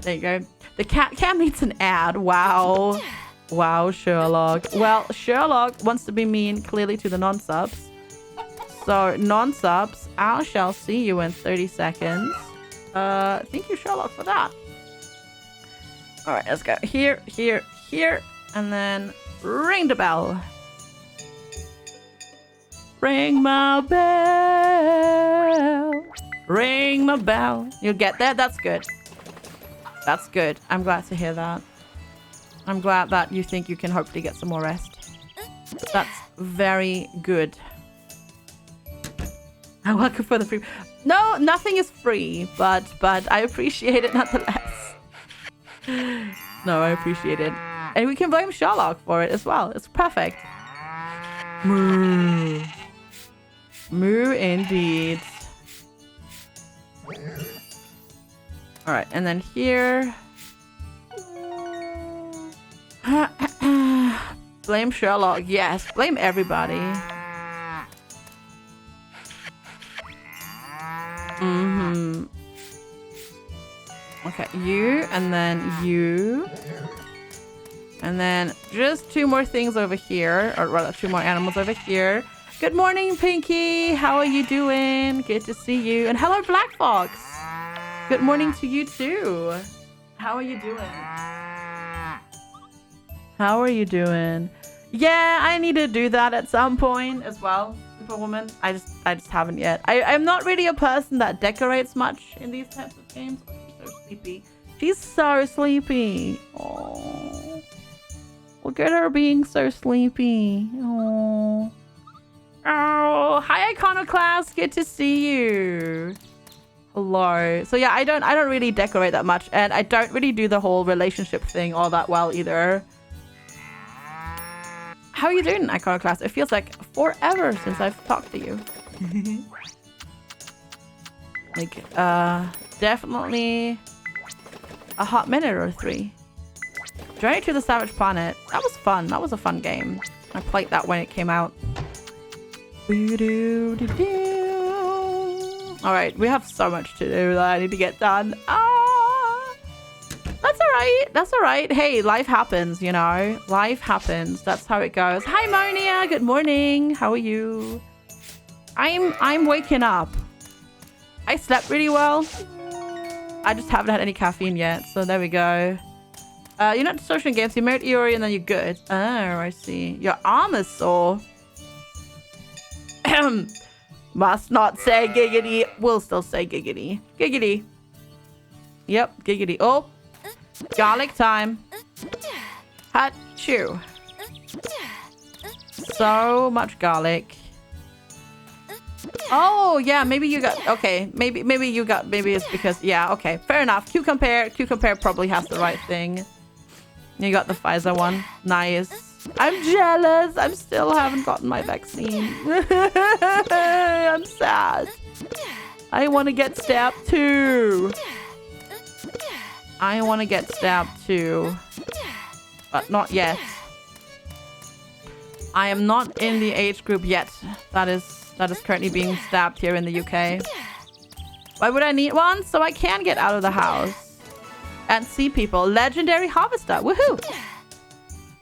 there you go. The cat cam needs an ad. Wow. Wow, Sherlock. Well, Sherlock wants to be mean clearly to the non-subs. So, non-subs, I shall see you in 30 seconds. Thank you, Sherlock, for that. Alright, let's go. Here, here, here. And then ring the bell. Ring my bell. Ring my bell. You'll get there? That's good. That's good. I'm glad to hear that. I'm glad that you think you can hopefully get some more rest. That's very good. I'm welcome for the free... No, nothing is free, but I appreciate it nonetheless. No, I appreciate it. And we can blame Sherlock for it as well. It's perfect. Moo. Moo indeed. All right, and then here. Blame Sherlock. Yes, blame everybody. Okay, you, and then you. And then just 2 more things over here, or rather 2 more animals over here. Good morning, Pinky. How are you doing? Good to see you. And hello, Black Fox. Good morning to you too. How are you doing? How are you doing? Yeah, I need to do that at some point as well, Superwoman. I just haven't yet. I'm not really a person that decorates much in these types of games. Oh, she's so sleepy. She's so sleepy. Oh, look at her being so sleepy. Oh. Oh, hi Iconoclast, good to see you. Hello. So yeah, I don't really decorate that much, and I don't really do the whole relationship thing all that well either. How are you doing, Iconoclast? It feels like forever since I've talked to you. Like, definitely a hot minute or 3. Journey to the Savage Planet. That was fun. That was a fun game. I played that when it came out. Alright, we have so much to do that I need to get done. Ah, that's alright. That's alright. Hey, life happens, you know. Life happens. That's how it goes. Hi, Monia. Good morning. How are you? I'm waking up. I slept really well. I just haven't had any caffeine yet, so there we go. You're not social in games. You married Iori and then you're good. Oh, I see. Your arm is sore. Must not say giggity. We'll still say giggity. Giggity. Yep, giggity. Oh, garlic time. Hot chew. So much garlic. Oh, yeah, maybe you got... Okay, maybe you got... Maybe it's because... Yeah, okay. Fair enough. Q-Compare probably has the right thing. You got the Pfizer one. Nice. I'm jealous. I still haven't gotten my vaccine. I'm sad. I want to get stabbed too. I want to get stabbed too. But not yet. I am not in the age group yet. That is currently being stabbed here in the UK. Why would I need one? So I can get out of the house and see people. Legendary Harvester. Woohoo!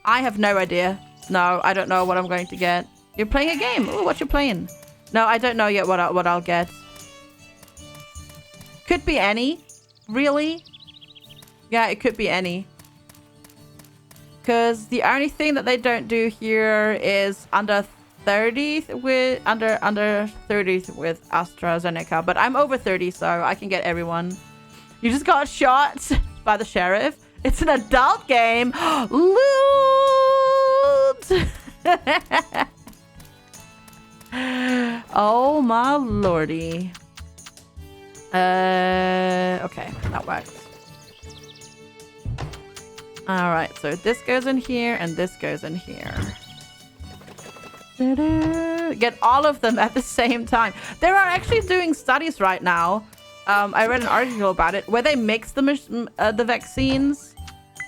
I have no idea. No, I don't know what I'm going to get. You're playing a game. Ooh, what you playing? No, I don't know yet what I'll get. Could be any. Really? Yeah, it could be any. Because the only thing that they don't do here is under 30 with under 30 with AstraZeneca. But I'm over 30, so I can get everyone. You just got shot by the sheriff. It's an adult game. Loot! Oh my lordy. Okay, that works. Alright, so this goes in here and this goes in here. Get all of them at the same time. They are actually doing studies right now. I read an article about it where they mix the vaccines,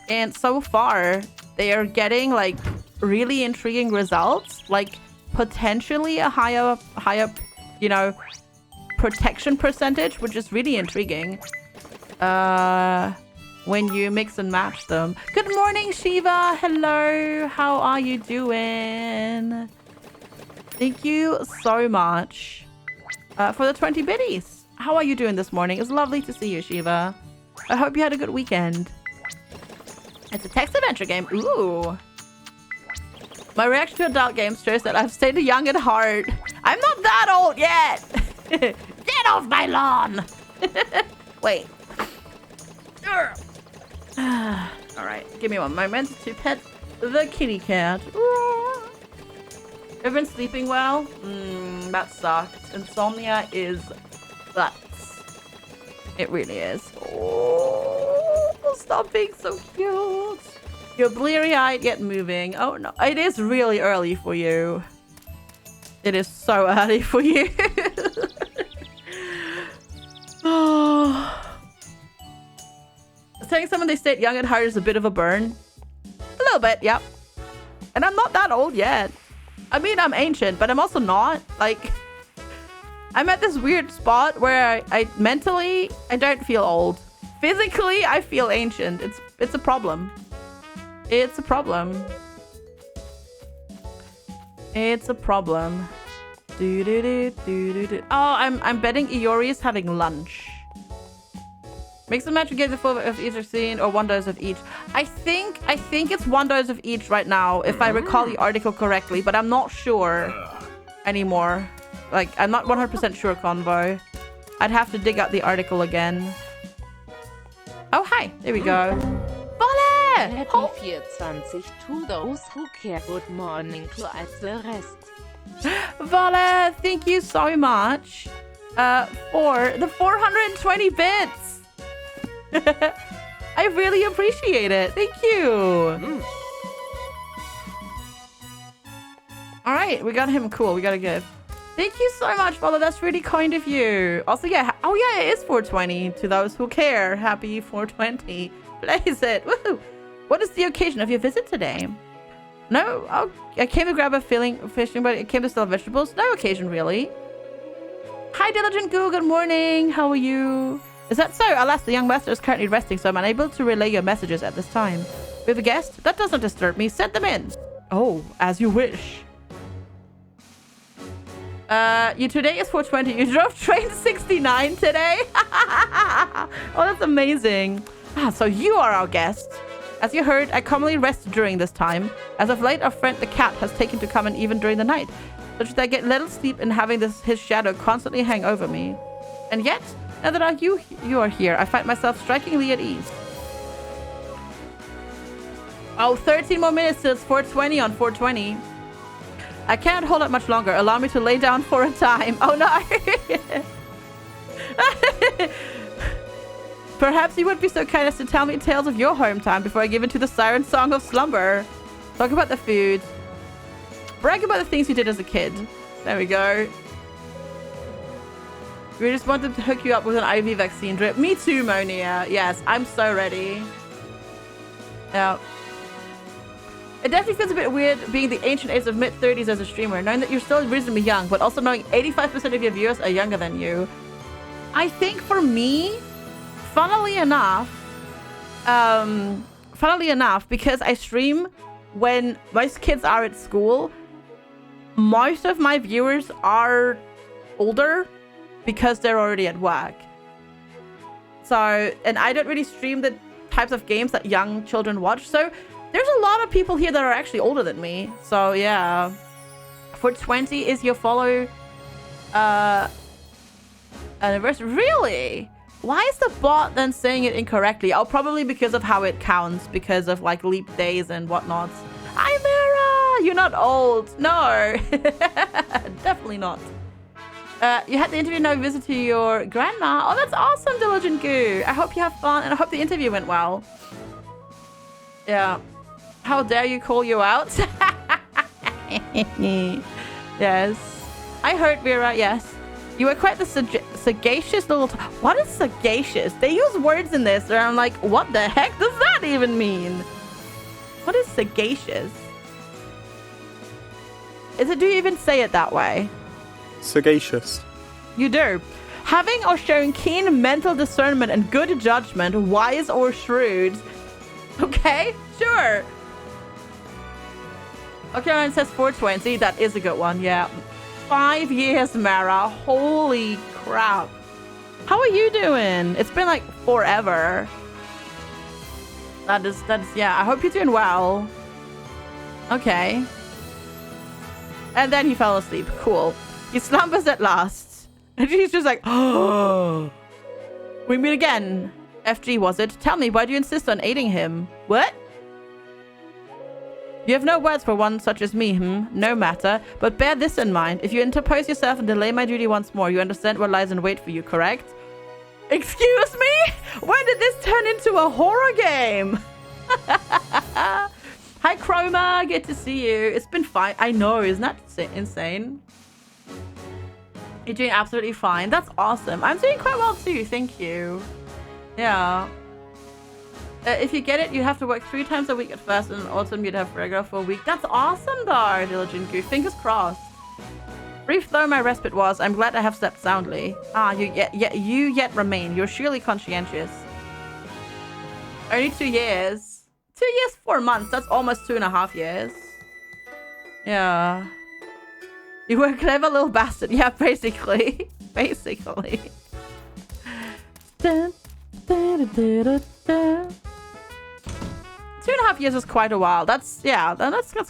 and so far they are getting like really intriguing results, like potentially a higher, you know, protection percentage, which is really intriguing. When you mix and match them. Good morning, Shiva. Hello. How are you doing? Thank you so much for the 20 biddies. How are you doing this morning? It's lovely to see you, Shiva. I hope you had a good weekend. It's a text adventure game. Ooh. My reaction to adult games shows that I've stayed young at heart. I'm not that old yet. Get off my lawn. Wait. Alright, give me one moment to pet the kitty cat. Everyone sleeping well? That sucks. Insomnia is nuts. It really is. Oh, stop being so cute. You're bleary-eyed yet moving. Oh no, it is really early for you. It is so early for you. Oh. Saying someone they stayed young at heart is a bit of a burn. A little bit, yep. And I'm not that old yet. I mean, I'm ancient, but I'm also not. Like, I'm at this weird spot where I mentally, I don't feel old. Physically, I feel ancient. It's a problem. It's a problem. It's a problem. Oh, I'm betting Iori is having lunch. Mix and match, we get the full of each scene or 1 dose of each. I think it's 1 dose of each right now, if I recall the article correctly, but I'm not sure anymore. Like, I'm not 100% sure, Convo. I'd have to dig out the article again. Oh, hi. There we go. Volle! Happy 420 to those who care. Good morning to all the rest. Volle, thank you so much for the 420 bits. I really appreciate it. Thank you. All right, we got him. Cool. We got a gift. Thank you so much, Volle. That's really kind of you. Also, yeah. Oh, yeah, it is 420 to those who care. Happy 420. Blaze it. Woohoo. What is the occasion of your visit today? No, oh, I came to grab a fishing, but it came to sell vegetables. No occasion, really. Hi, Diligent Goo. Good morning. How are you? Is that so? Alas, the young master is currently resting, so I'm unable to relay your messages at this time. We have a guest? That doesn't disturb me. Send them in. Oh, as you wish. Today is 420. You drove train 69 today? Oh, that's amazing. Ah, so you are our guest. As you heard, I commonly rest during this time. As of late, our friend the cat has taken to come in even during the night, such that I get little sleep in having his shadow constantly hang over me. And yet, now that you are here, I find myself strikingly at ease. Oh, 13 more minutes till it's 420 on 420. I can't hold it much longer. Allow me to lay down for a time. Oh, no. Perhaps you would be so kind as to tell me tales of your home time before I give in to the siren song of slumber. Talk about the food. Brag about the things you did as a kid. There we go. We just wanted to hook you up with an IV vaccine drip. Me too, Monia. Yes, I'm so ready. Yeah. It definitely feels a bit weird being the ancient age of mid-30s as a streamer, knowing that you're still reasonably young, but also knowing 85% of your viewers are younger than you. I think for me, funnily enough, because I stream when most kids are at school, most of my viewers are older because they're already at work. So, and I don't really stream the types of games that young children watch. So there's a lot of people here that are actually older than me. So yeah. 420 is your follow anniversary. Really? Why is the bot then saying it incorrectly? Oh, probably because of how it counts, because of like leap days and whatnot. Hi, Mara! You're not old. No. Definitely not. You had the interview, no visit to your grandma. Oh, that's awesome, Diligent Goo. I hope you have fun, and I hope the interview went well. Yeah. How dare you call you out? Yes. I heard, Vera, yes. You were quite the sagacious little... What is sagacious? They use words in this, and I'm like, what the heck does that even mean? What is sagacious? Do you even say it that way? Sagacious. You do. Having or showing keen mental discernment and good judgment, wise or shrewd. Okay, sure. Okay, and it says 420. That is a good one, yeah. 5 years, Mara. Holy crap. How are you doing? It's been like forever. That is, yeah. I hope you're doing well. Okay. And then he fell asleep. Cool. He slumbers at last. And she's just like, oh. We meet again. FG, was it? Tell me, why do you insist on aiding him? What? You have no words for one such as me, No matter. But bear this in mind. If you interpose yourself and delay my duty once more, you understand what lies in wait for you, correct? Excuse me? When did this turn into a horror game? Hi, Chroma. Good to see you. It's been fine. I know. Isn't that insane? You're doing absolutely fine. That's awesome. I'm doing quite well too. Thank you. Yeah. If you get it, you have to work 3 times a week at first, and in autumn you'd have regular for a week. That's awesome, though, Diligent Goof. Fingers crossed. Brief though my respite was, I'm glad I have slept soundly. Ah, you yet remain. You're surely conscientious. Only 2 years. 2 years, 4 months. That's almost 2.5 years. Yeah. You were a clever little bastard. Yeah, basically. Basically. Dun, dun, dun, dun, dun. 2.5 years is quite a while. That's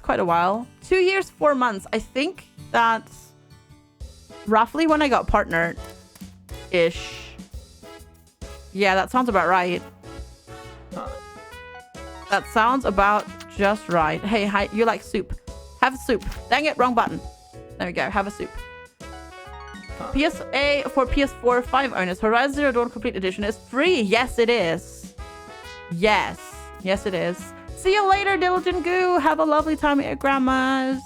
quite a while. 2 years, 4 months. I think that's roughly when I got partnered ish. Yeah, that sounds about right. That sounds about just right. Hey, hi, you like soup? Have a soup. Dang it, wrong button. There we go. Have a soup. PSA for PS4 5 owners. Horizon Zero Dawn Complete Edition is free. Yes, it is. Yes. Yes, it is. See you later, Diligent Goo. Have a lovely time at your grandma's.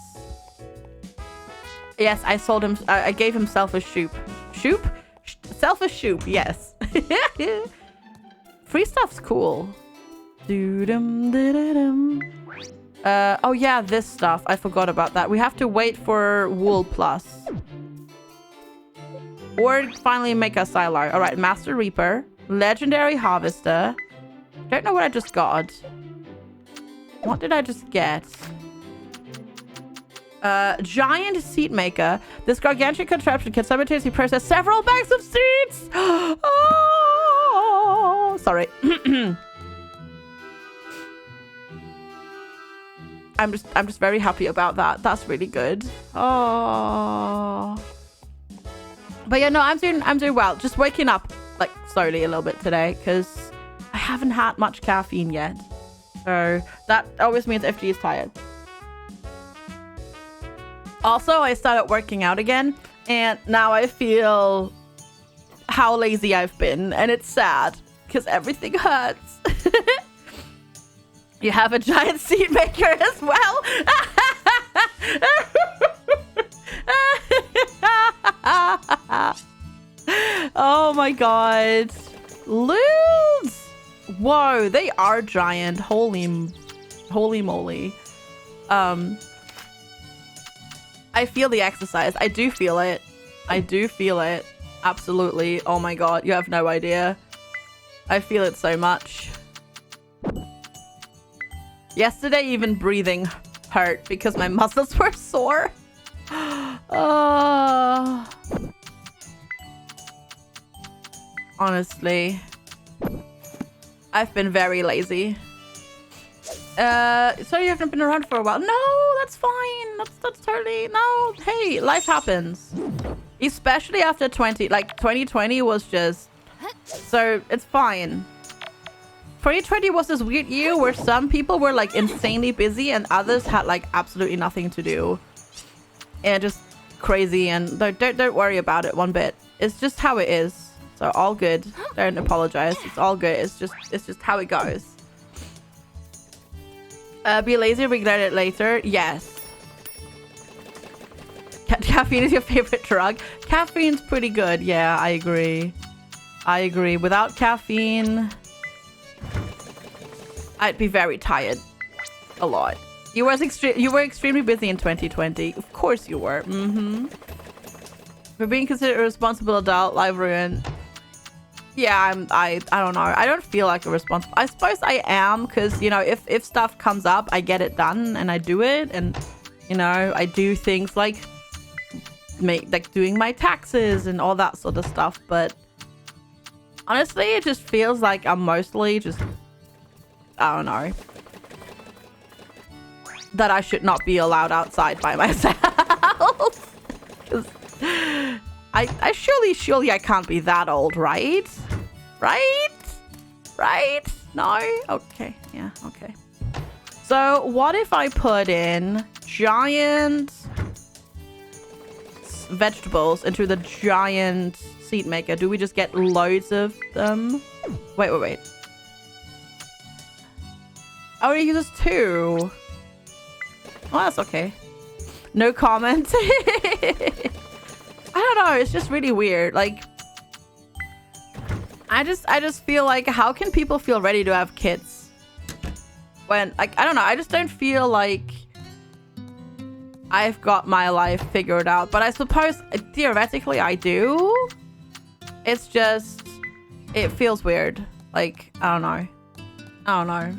Yes, I sold him. I gave him selfish shoop. Shoop? Selfish shoop. Yes. Free stuff's cool. Oh yeah, this stuff. I forgot about that. We have to wait for Wool Plus. Or finally make a Sylar. Alright, Master Reaper. Legendary Harvester. Don't know what I just got. What did I just get? Giant Seed Maker. This gargantuan contraption can simultaneously process several bags of seeds! Oh, sorry. I'm just very happy about that. That's really good. Oh. But yeah, no, I'm doing well. Just waking up like slowly a little bit today because I haven't had much caffeine yet. So that always means FG is tired. Also, I started working out again and now I feel how lazy I've been and it's sad because everything hurts. You have a giant seed maker as well. Oh my god. Loons! Whoa, they are giant. Holy moly. I feel the exercise. I do feel it. I do feel it. Absolutely. Oh my god, you have no idea. I feel it so much. Yesterday, even breathing hurt because my muscles were sore. Honestly, I've been very lazy. So you haven't been around for a while? No, that's fine. That's totally no. Hey, life happens. Especially after 2020 was just so it's fine. 2020 was this weird year where some people were like insanely busy and others had like absolutely nothing to do. And just crazy and don't worry about it one bit. It's just how it is. So all good. Don't apologize. It's all good. It's just how it goes. Be lazy, regret it later. Yes. Caffeine is your favorite drug? Caffeine's pretty good. Yeah, I agree. I agree. Without caffeine, I'd be very tired. A lot. You were extremely busy in 2020. Of course you were. For being considered a responsible adult, life ruined. Yeah, I don't know. I don't feel like a responsible. I suppose I am because, you know, if stuff comes up, I get it done and I do it. And, you know, I do things like doing my taxes and all that sort of stuff. But honestly, it just feels like I'm mostly just, I don't know, that I should not be allowed outside by myself. I surely I can't be that old, right? Right? No? Okay. Yeah, okay. So what if I put in giant vegetables into the giant seed maker? Do we just get loads of them? Wait. Oh, it uses 2. Well, that's okay. No comment. I don't know. It's just really weird. Like, I just feel like, how can people feel ready to have kids when, like, I don't know. I just don't feel like I've got my life figured out. But I suppose theoretically I do. It's just, it feels weird. Like, I don't know. I don't know.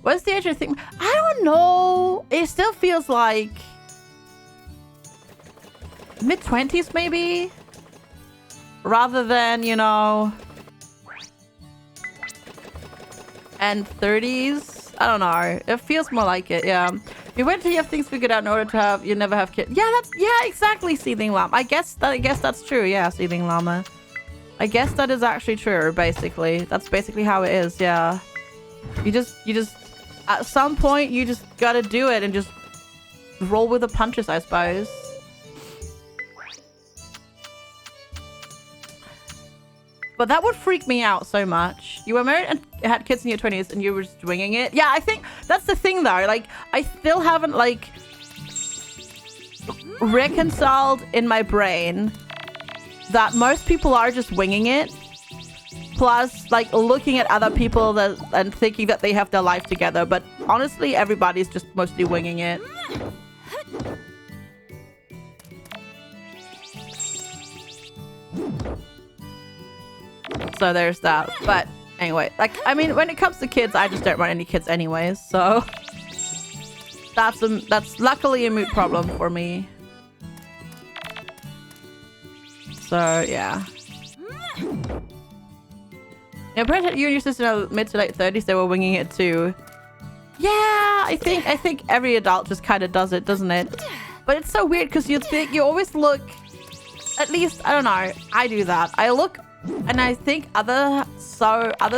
What's the age of the thing? I don't know. It still feels like mid-20s maybe, rather than, you know, and 30s. I don't know. It feels more like it. Yeah. You wait till you have things figured out in order to have, you never have kids. Yeah, exactly. Seething llama. I guess that's true. Yeah, seething llama. I guess that is actually true. Basically, that's basically how it is. Yeah. You just at some point you just gotta do it and just roll with the punches, I suppose. But that would freak me out so much. You were married and had kids in your 20s and you were just winging it. Yeah, I think that's the thing though. Like, I still haven't like reconciled in my brain that most people are just winging it. Plus, like, looking at other people and thinking that they have their life together. But honestly, everybody's just mostly winging it. So there's that. But anyway, like, I mean, when it comes to kids, I just don't want any kids anyways. So that's luckily a moot problem for me. So yeah. Yeah, apparently you and your sister are mid to late 30s. They were winging it too. Yeah, I think every adult just kind of does it, doesn't it? But it's so weird because you always look. At least I don't know. I do that. I look, and I think others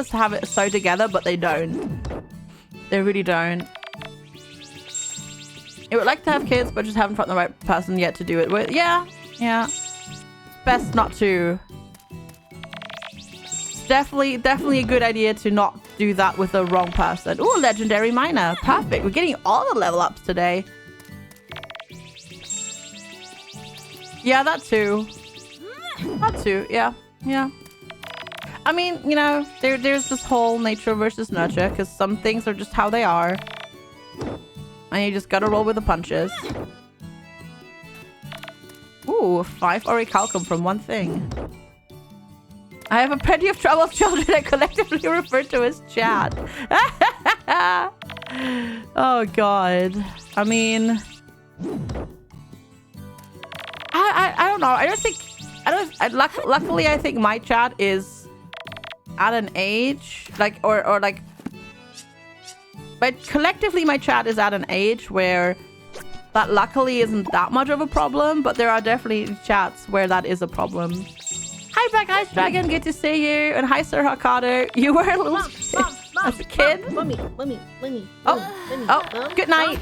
have it so together, but they don't. They really don't. You would like to have kids, but just haven't found the right person yet to do it with. Yeah. Best not to. Definitely a good idea to not do that with the wrong person. Ooh, legendary miner. Perfect. We're getting all the level ups today. Yeah, that too. That too. Yeah. I mean, you know, there's this whole nature versus nurture, because some things are just how they are. And you just gotta roll with the punches. Ooh, 5 orichalcum from one thing. I have a plenty of trouble with children I collectively refer to as chat. Oh god. I mean, I don't know. Luckily I think my chat is at an age but collectively my chat is at an age where that luckily isn't that much of a problem, but there are definitely chats where that is a problem. Hi, Black Ice Dragon. Good to see you. And hi, Sir Hakado. You were a little as a kid. Let me. Oh, good night.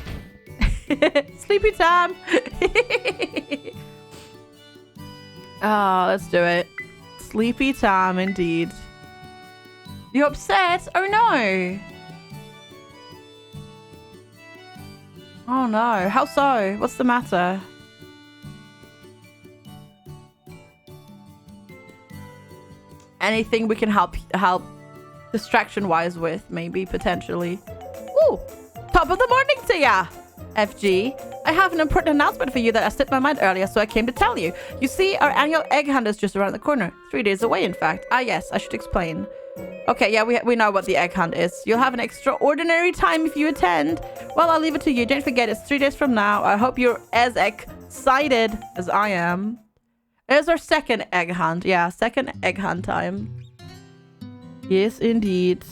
Sleepy time. Oh, let's do it. Sleepy time, indeed. You upset? Oh, no. Oh, no. How so? What's the matter? Anything we can help distraction-wise with, maybe, potentially. Ooh! Top of the morning to ya! FG, I have an important announcement for you that I slipped my mind earlier, so I came to tell you. You see, our annual egg hunt is just around the corner. 3 days away, in fact. Ah, yes, I should explain. Okay, yeah, we know what the egg hunt is. You'll have an extraordinary time if you attend. Well, I'll leave it to you. Don't forget, it's 3 days from now. I hope you're as excited as I am. It's our second egg hunt. Yeah, second egg hunt time. Yes, indeed.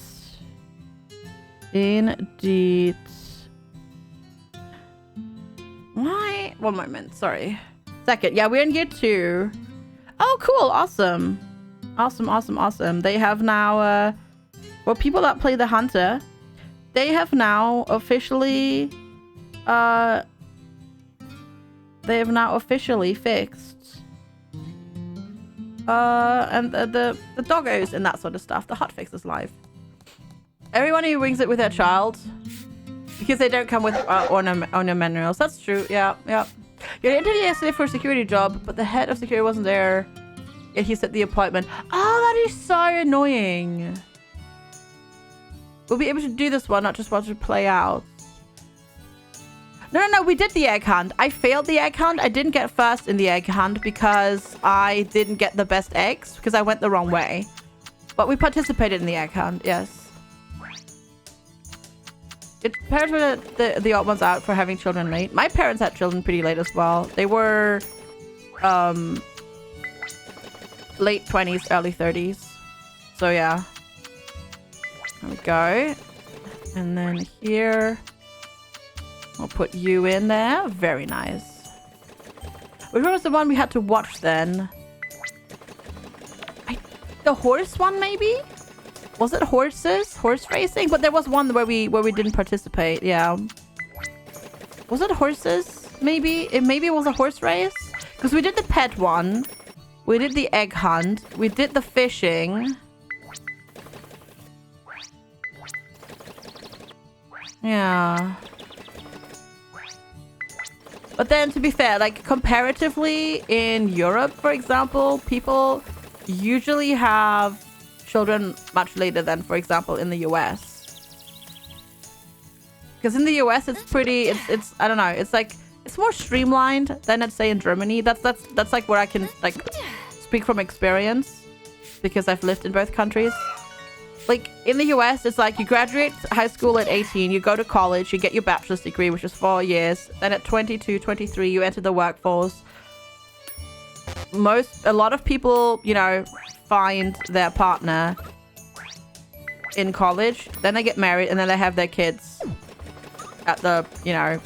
Indeed. Why? One moment. Sorry. Second. Yeah, we're in year 2. Oh, cool. Awesome. Awesome. They have now, well, people that play the hunter, they have now officially, fixed and the doggos and that sort of stuff. The hotfix is live. Everyone who wings it with their child, because they don't come with ornamental. That's true. Yeah. You had an interview yesterday for a security job, but the head of security wasn't there. Yet he set the appointment. Oh, that is so annoying. We'll be able to do this one, not just watch it play out. No, we did the egg hunt. I failed the egg hunt. I didn't get first in the egg hunt because I didn't get the best eggs because I went the wrong way. But we participated in the egg hunt, yes. Its parents were the odd ones out for having children late. My parents had children pretty late as well. They were late 20s, early 30s. So yeah. There we go. And then here... I'll put you in there. Very nice. Which one was the one we had to watch then? The horse one, maybe? Was it horses? Horse racing? But there was one where we didn't participate. Yeah. Was it horses? Maybe? Maybe it was a horse race? Because we did the pet one. We did the egg hunt. We did the fishing. Yeah. But then, to be fair, like, comparatively in Europe, for example, people usually have children much later than, for example, in the US. Because in the US, it's pretty, it's I don't know, it's like, it's more streamlined than, let's say, in Germany. That's like where I can, like, speak from experience. Because I've lived in both countries. Like, in the US, it's like you graduate high school at 18, you go to college, you get your bachelor's degree, which is 4 years. Then at 22, 23, you enter the workforce. A lot of people, you know, find their partner in college. Then they get married, and then they have their kids at the, you know,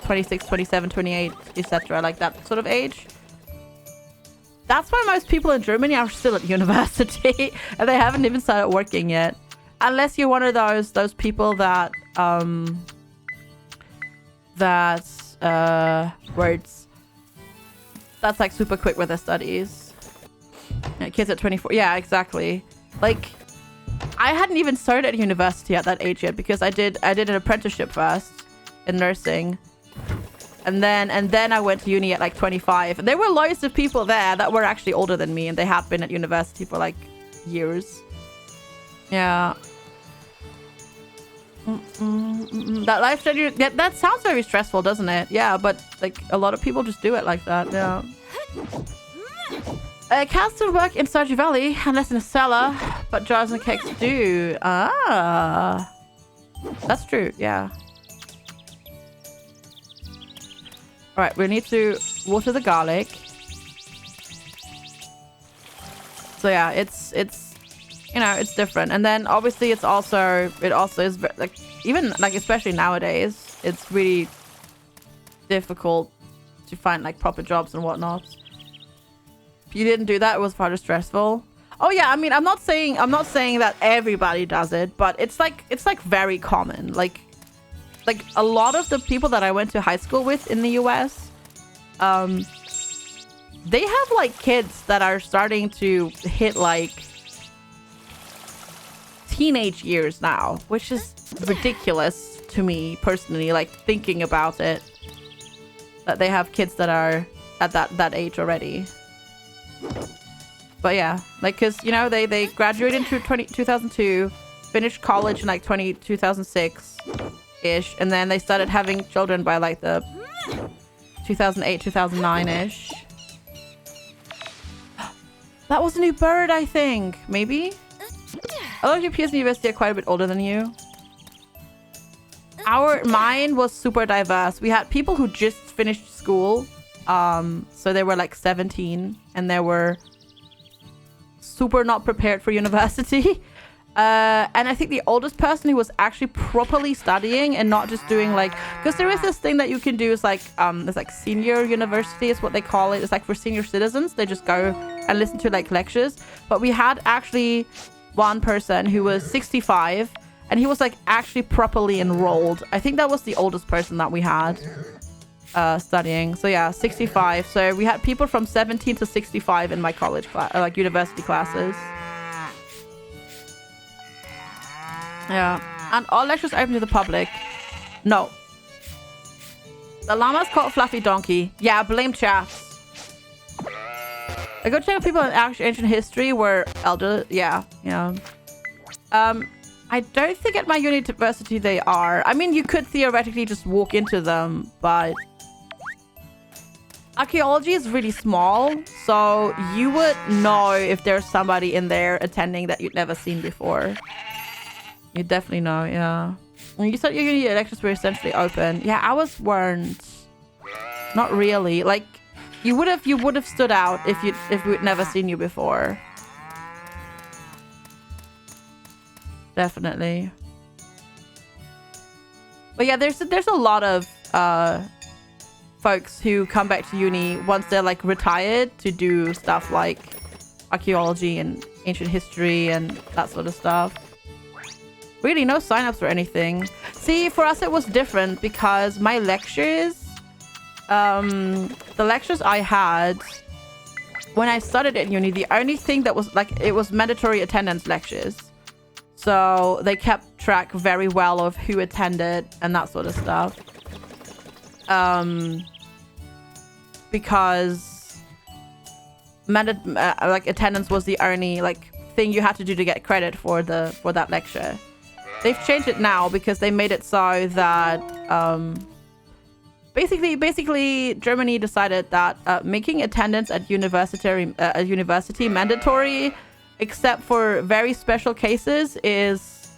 26, 27, 28, etc. Like that sort of age. That's why most people in Germany are still at university and they haven't even started working yet. Unless you're one of those people that that's like super quick with their studies. Yeah, kids at 24. Yeah, exactly. Like, I hadn't even started at university at that age yet because I did an apprenticeship first in nursing. And then I went to uni at like 25. And there were loads of people there that were actually older than me. And they had been at university for like years. Yeah. That life study, that sounds very stressful, doesn't it? Yeah, but like a lot of people just do it like that. Yeah. Cats still work in Stardew Valley unless in a cellar, but jars and cakes do. Ah. That's true, yeah. Alright, we need to water the garlic. So yeah, it's you know, it's different. And then obviously it also is like, even like, especially nowadays, it's really difficult to find like proper jobs and whatnot. If you didn't do that, it was far stressful. Oh yeah, I mean, I'm not saying that everybody does it, but it's like very common. Like a lot of the people that I went to high school with in the US, they have like kids that are starting to hit like teenage years now, which is ridiculous to me personally, like thinking about it, that they have kids that are at that age already. But yeah, like, because, you know, they graduated in 2002, finished college in like 2006 ish, and then they started having children by like the 2008 2009 ish. That was a new bird, I think. Maybe a lot of your peers in university are quite a bit older than you. Mine was super diverse. We had people who just finished school, so they were like 17 and they were super not prepared for university. And I think the oldest person who was actually properly studying and not just doing like, because there is this thing that you can do is like, it's like senior university is what they call it. It's like for senior citizens. They just go and listen to like lectures. But we had actually one person who was 65 and he was like actually properly enrolled. I think that was the oldest person that we had studying. So yeah, 65. So we had people from 17 to 65 in my college class, like university classes. Yeah, and all lectures are open to the public. No. The llama's called Fluffy Donkey. Yeah, blame chaps. A good chunk of people in ancient history were elder. Yeah. I don't think at my university they are. I mean, you could theoretically just walk into them, but archaeology is really small, so you would know if there's somebody in there attending that you'd never seen before. You definitely know, yeah. And you said your uni lectures were essentially open. Yeah, ours weren't. Not really. Like, you would have stood out if we'd never seen you before. Definitely. But yeah, there's a lot of folks who come back to uni once they're like retired to do stuff like archaeology and ancient history and that sort of stuff. Really, no sign-ups or anything. See, for us it was different because my lectures, the lectures I had when I started at uni, the only thing that was like, it was mandatory attendance lectures. So they kept track very well of who attended and that sort of stuff. Because like attendance was the only like thing you had to do to get credit for that lecture. They've changed it now because they made it so that basically Germany decided that making attendance at university mandatory, except for very special cases, is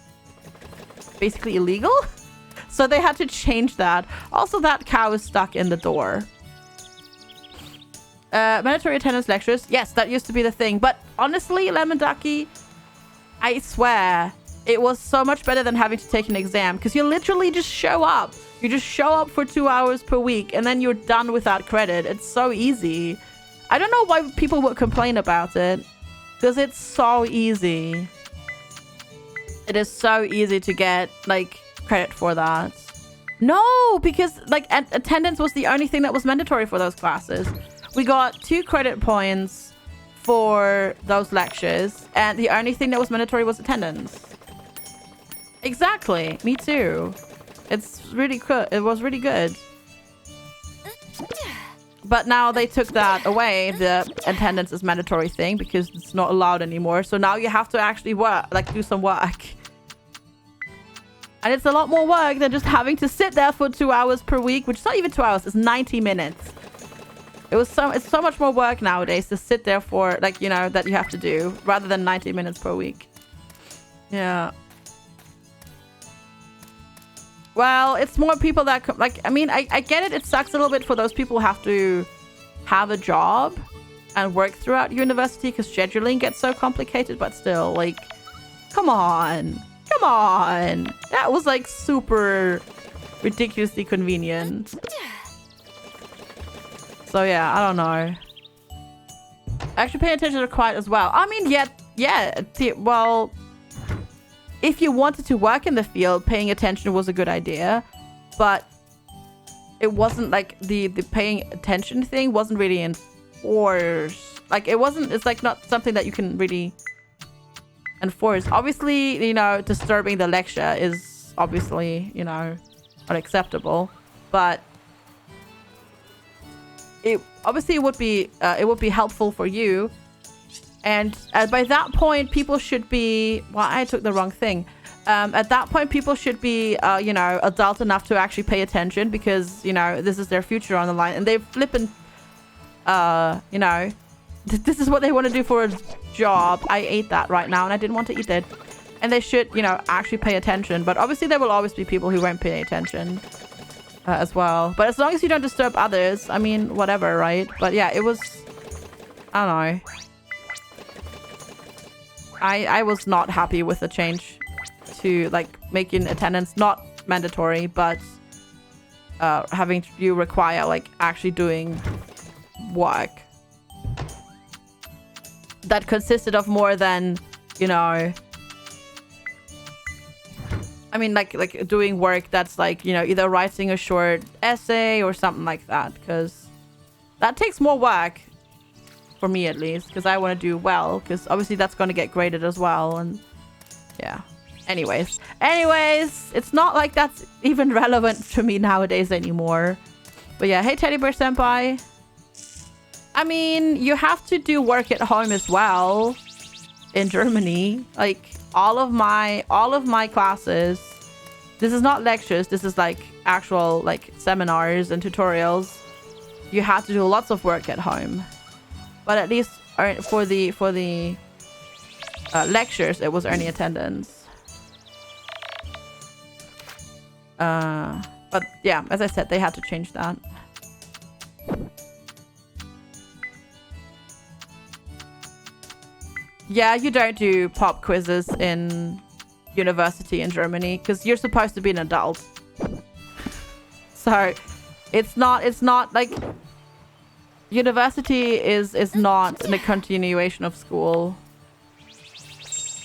basically illegal. So they had to change that. Also, that cow is stuck in the door. Mandatory attendance lectures. Yes, that used to be the thing. But honestly, Lemon Ducky, I swear, it was so much better than having to take an exam. Because you literally just show up. You just show up for 2 hours per week. And then you're done with that credit. It's so easy. I don't know why people would complain about it. Because it's so easy. It is so easy to get, like, credit for that. No, because, like, attendance was the only thing that was mandatory for those classes. We got 2 credit points for those lectures. And the only thing that was mandatory was attendance. Exactly. Me too. It's really good. It was really good. But now they took that away, the attendance is mandatory thing, because it's not allowed anymore. So now you have to actually work, like do some work. And it's a lot more work than just having to sit there for 2 hours per week, which is not even 2 hours, it's 90 minutes. It's so much more work nowadays to sit there for, like, you know, that you have to do, rather than 90 minutes per week. Yeah. Well, it's more people that, like, I mean, I get it. It sucks a little bit for those people who have to have a job and work throughout university because scheduling gets so complicated. But still, like, come on. Come on. That was, like, super ridiculously convenient. So, yeah, I don't know. Actually, pay attention to quiet as well. I mean, yeah. Well, if you wanted to work in the field, paying attention was a good idea, but it wasn't like the paying attention thing wasn't really enforced. Like, it's like not something that you can really enforce. Obviously, you know, disturbing the lecture is obviously, you know, unacceptable, but it would be helpful for you. And by that point, people should be... Well, I took the wrong thing. At that point, people should be, you know, adult enough to actually pay attention because, you know, this is their future on the line. And they flippin', you know, this is what they want to do for a job. I ate that right now and I didn't want to eat it. And they should, you know, actually pay attention. But obviously, there will always be people who won't pay attention as well. But as long as you don't disturb others, I mean, whatever, right? But yeah, it was... I don't know. I was not happy with the change to, like, making attendance not mandatory, but having you require, like, actually doing work that consisted of more than, you know, I mean, like doing work that's, like, you know, either writing a short essay or something like that, because that takes more work. For me, at least, because I want to do well, because obviously that's going to get graded as well. And yeah, anyways, it's not like that's even relevant to me nowadays anymore. But yeah, hey Teddy Bear Senpai. I mean, you have to do work at home as well in Germany. Like all of my classes, this is not lectures, this is like actual like seminars and tutorials. You have to do lots of work at home. But at least for the lectures, it was earning attendance. But yeah, as I said, they had to change that. Yeah, you don't do pop quizzes in university in Germany because you're supposed to be an adult. So it's not like university is not a continuation of school.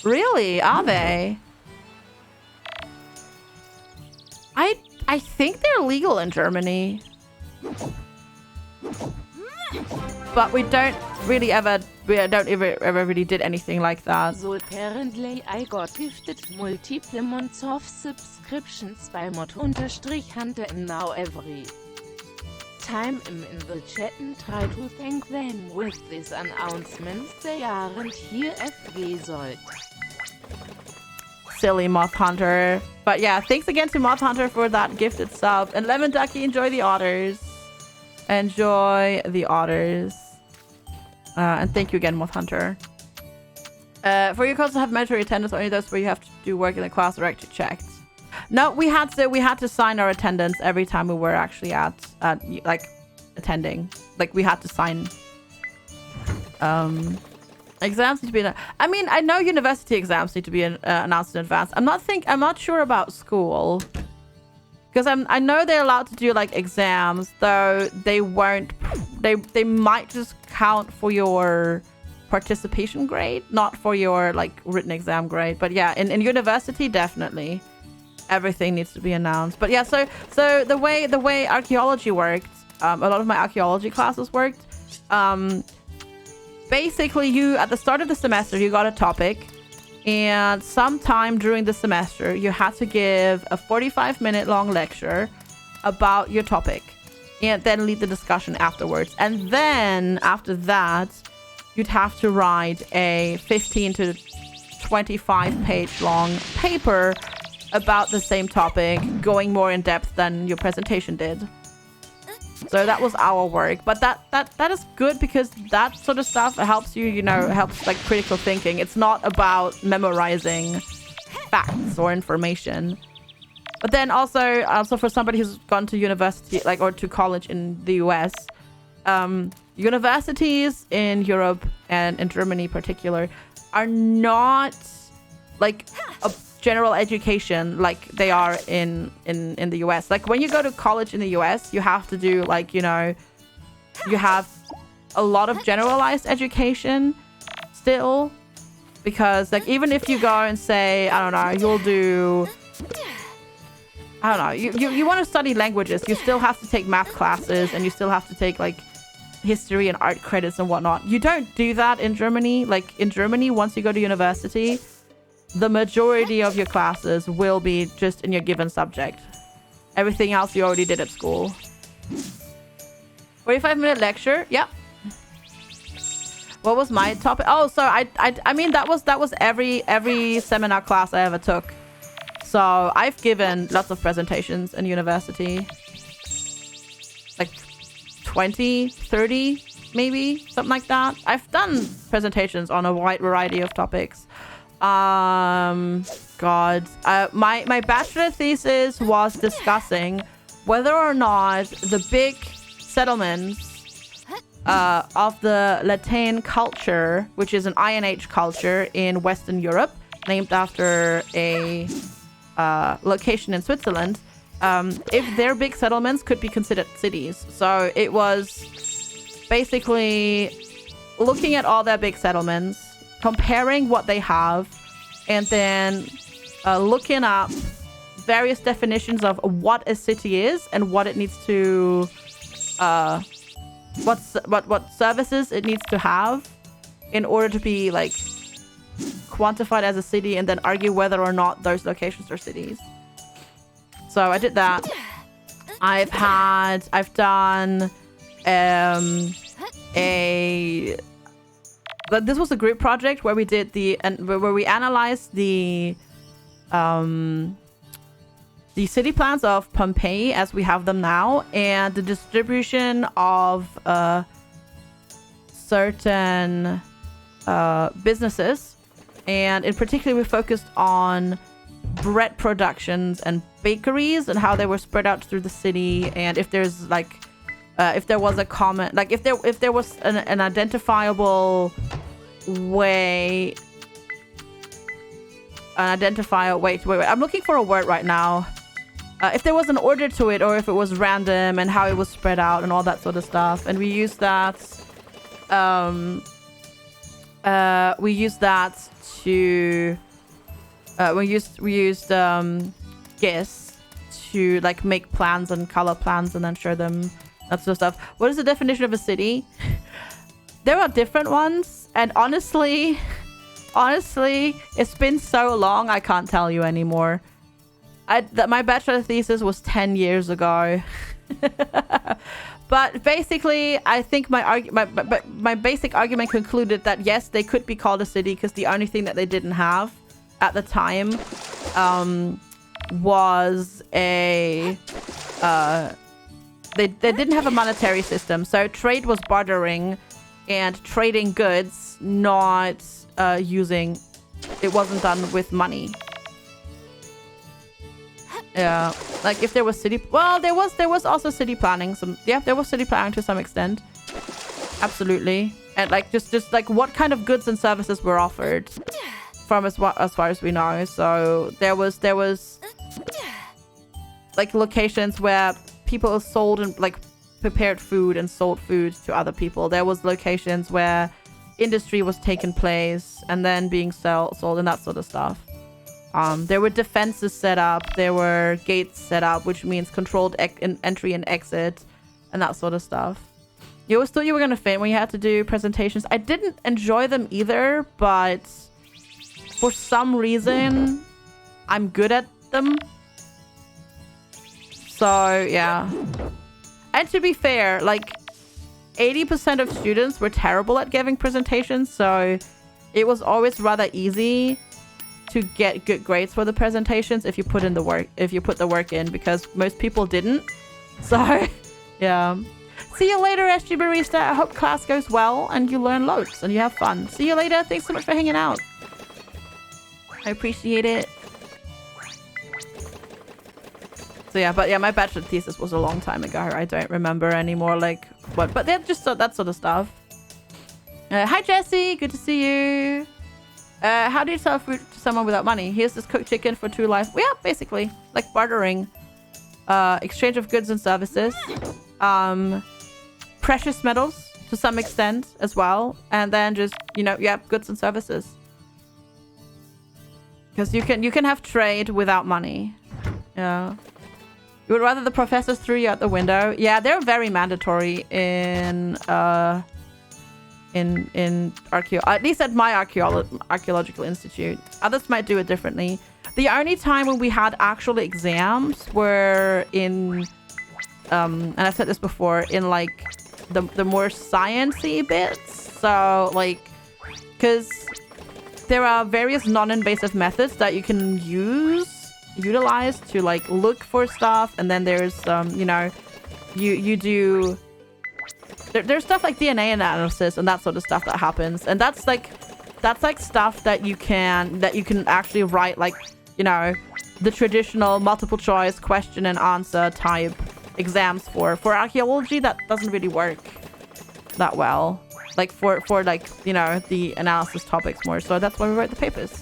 Really? Are they? I think they're legal in Germany. But we don't ever really did anything like that. So apparently I got gifted multiple months of subscriptions by mod_hunter and now every time I'm in the chat and try to thank them with this announcement they aren't here FG Silly Moth Hunter. But yeah, thanks again to Moth Hunter for that gifted sub. And Lemon Ducky, enjoy the otters. Enjoy the otters. And thank you again, Moth Hunter. For your courses to have mandatory attendance, only those where you have to do work in the class are actually checked. No, we had to sign our attendance every time we were actually at like attending. Like we had to sign. Exams need to be. I mean, I know university exams need to be announced in advance. I'm not sure about school. Because I know they're allowed to do like exams, though they won't. They might just count for your participation grade, not for your like written exam grade. But yeah, in university, definitely everything needs to be announced. But yeah, so the way archaeology worked, a lot of my archaeology classes worked. Basically, you at the start of the semester you got a topic. And sometime during the semester, you had to give a 45-minute long lecture about your topic and then lead the discussion afterwards. And then after that, you'd have to write a 15 to 25 page long paper about the same topic, going more in depth than your presentation did. So that was our work, but that is good because that sort of stuff helps you, helps like critical thinking. It's not about memorizing facts or information. But then also for somebody who's gone to university, like, or to college in the US, universities in Europe and in Germany in particular are not like a general education like they are in the US. Like when you go to college in the US, you have to do like, you have a lot of generalized education still, because like even if you go and say, I don't know, you want to study languages, you still have to take math classes and you still have to take like history and art credits and whatnot. You don't do that in Germany. Like in Germany, once you go to university, the majority of your classes will be just in your given subject. Everything else you already did at school. 45-minute lecture. Yep. What was my topic? Oh, so I mean that was every seminar class I ever took. So I've given lots of presentations in university. Like 20, 30, maybe something like that. I've done presentations on a wide variety of topics. My bachelor thesis was discussing whether or not the big settlements of the Latine culture, which is an Iron Age culture in Western Europe, named after a location in Switzerland, if their big settlements could be considered cities. So it was basically looking at all their big settlements, comparing what they have, and then looking up various definitions of what a city is and what it needs to, what services it needs to have in order to be like quantified as a city, and then argue whether or not those locations are cities. So I did that. I've done this was a group project where we did where we analyzed the city plans of Pompeii as we have them now, and the distribution of certain businesses. And in particular, we focused on bread productions and bakeries and how they were spread out through the city, and if there's like if there was a common, like if there was an identifiable way, wait, I'm looking for a word right now. If there was an order to it, or if it was random, and how it was spread out and all that sort of stuff. And we used that to we used GIS to like make plans and color plans and then share them, that sort of stuff. What is the definition of a city? There are different ones, and honestly, it's been so long I can't tell you anymore. My bachelor thesis was 10 years ago. But basically, I think my basic argument concluded that yes, they could be called a city, because the only thing that they didn't have at the time was a they didn't have a monetary system, so trade was bartering and trading goods, not using, it wasn't done with money. Yeah, like if there was city, well, there was also city planning. There was city planning to some extent, absolutely. And like just like what kind of goods and services were offered, from as far as we know. So there was like locations where people sold and like prepared food and sold food to other people. There was locations where industry was taking place and then being sold and that sort of stuff. There were defenses set up. There were gates set up, which means controlled entry and exit and that sort of stuff. You always thought you were going to faint when you had to do presentations. I didn't enjoy them either, but for some reason, I'm good at them. So, yeah. And to be fair, like 80% of students were terrible at giving presentations, so it was always rather easy to get good grades for the presentations if you put the work in, because most people didn't. So, yeah. See you later, SG Barista. I hope class goes well and you learn loads and you have fun. See you later. Thanks so much for hanging out. I appreciate it. So yeah, but yeah, my bachelor thesis was a long time ago. I don't remember anymore, like what, but they're just that sort of stuff. Hi Jesse, good to see you. How do you sell food to someone without money? Here's this cooked chicken for 2 life. Yeah, basically like bartering, exchange of goods and services, precious metals to some extent as well, and then just, you know, yeah, goods and services. Because you can have trade without money. Yeah. You would rather the professors threw you out the window? Yeah, they're very mandatory in at least at my archaeological institute. Others might do it differently. The only time when we had actual exams were in and I've said this before, in like the more science-y bits. So like, because there are various non-invasive methods that you can utilize to like look for stuff, and then there's you know, you do there's stuff like DNA analysis and that sort of stuff that happens, and that's like stuff that you can actually write, like, you know, the traditional multiple choice question and answer type exams for archaeology. That doesn't really work that well, like for like, you know, the analysis topics more. So that's why we wrote the papers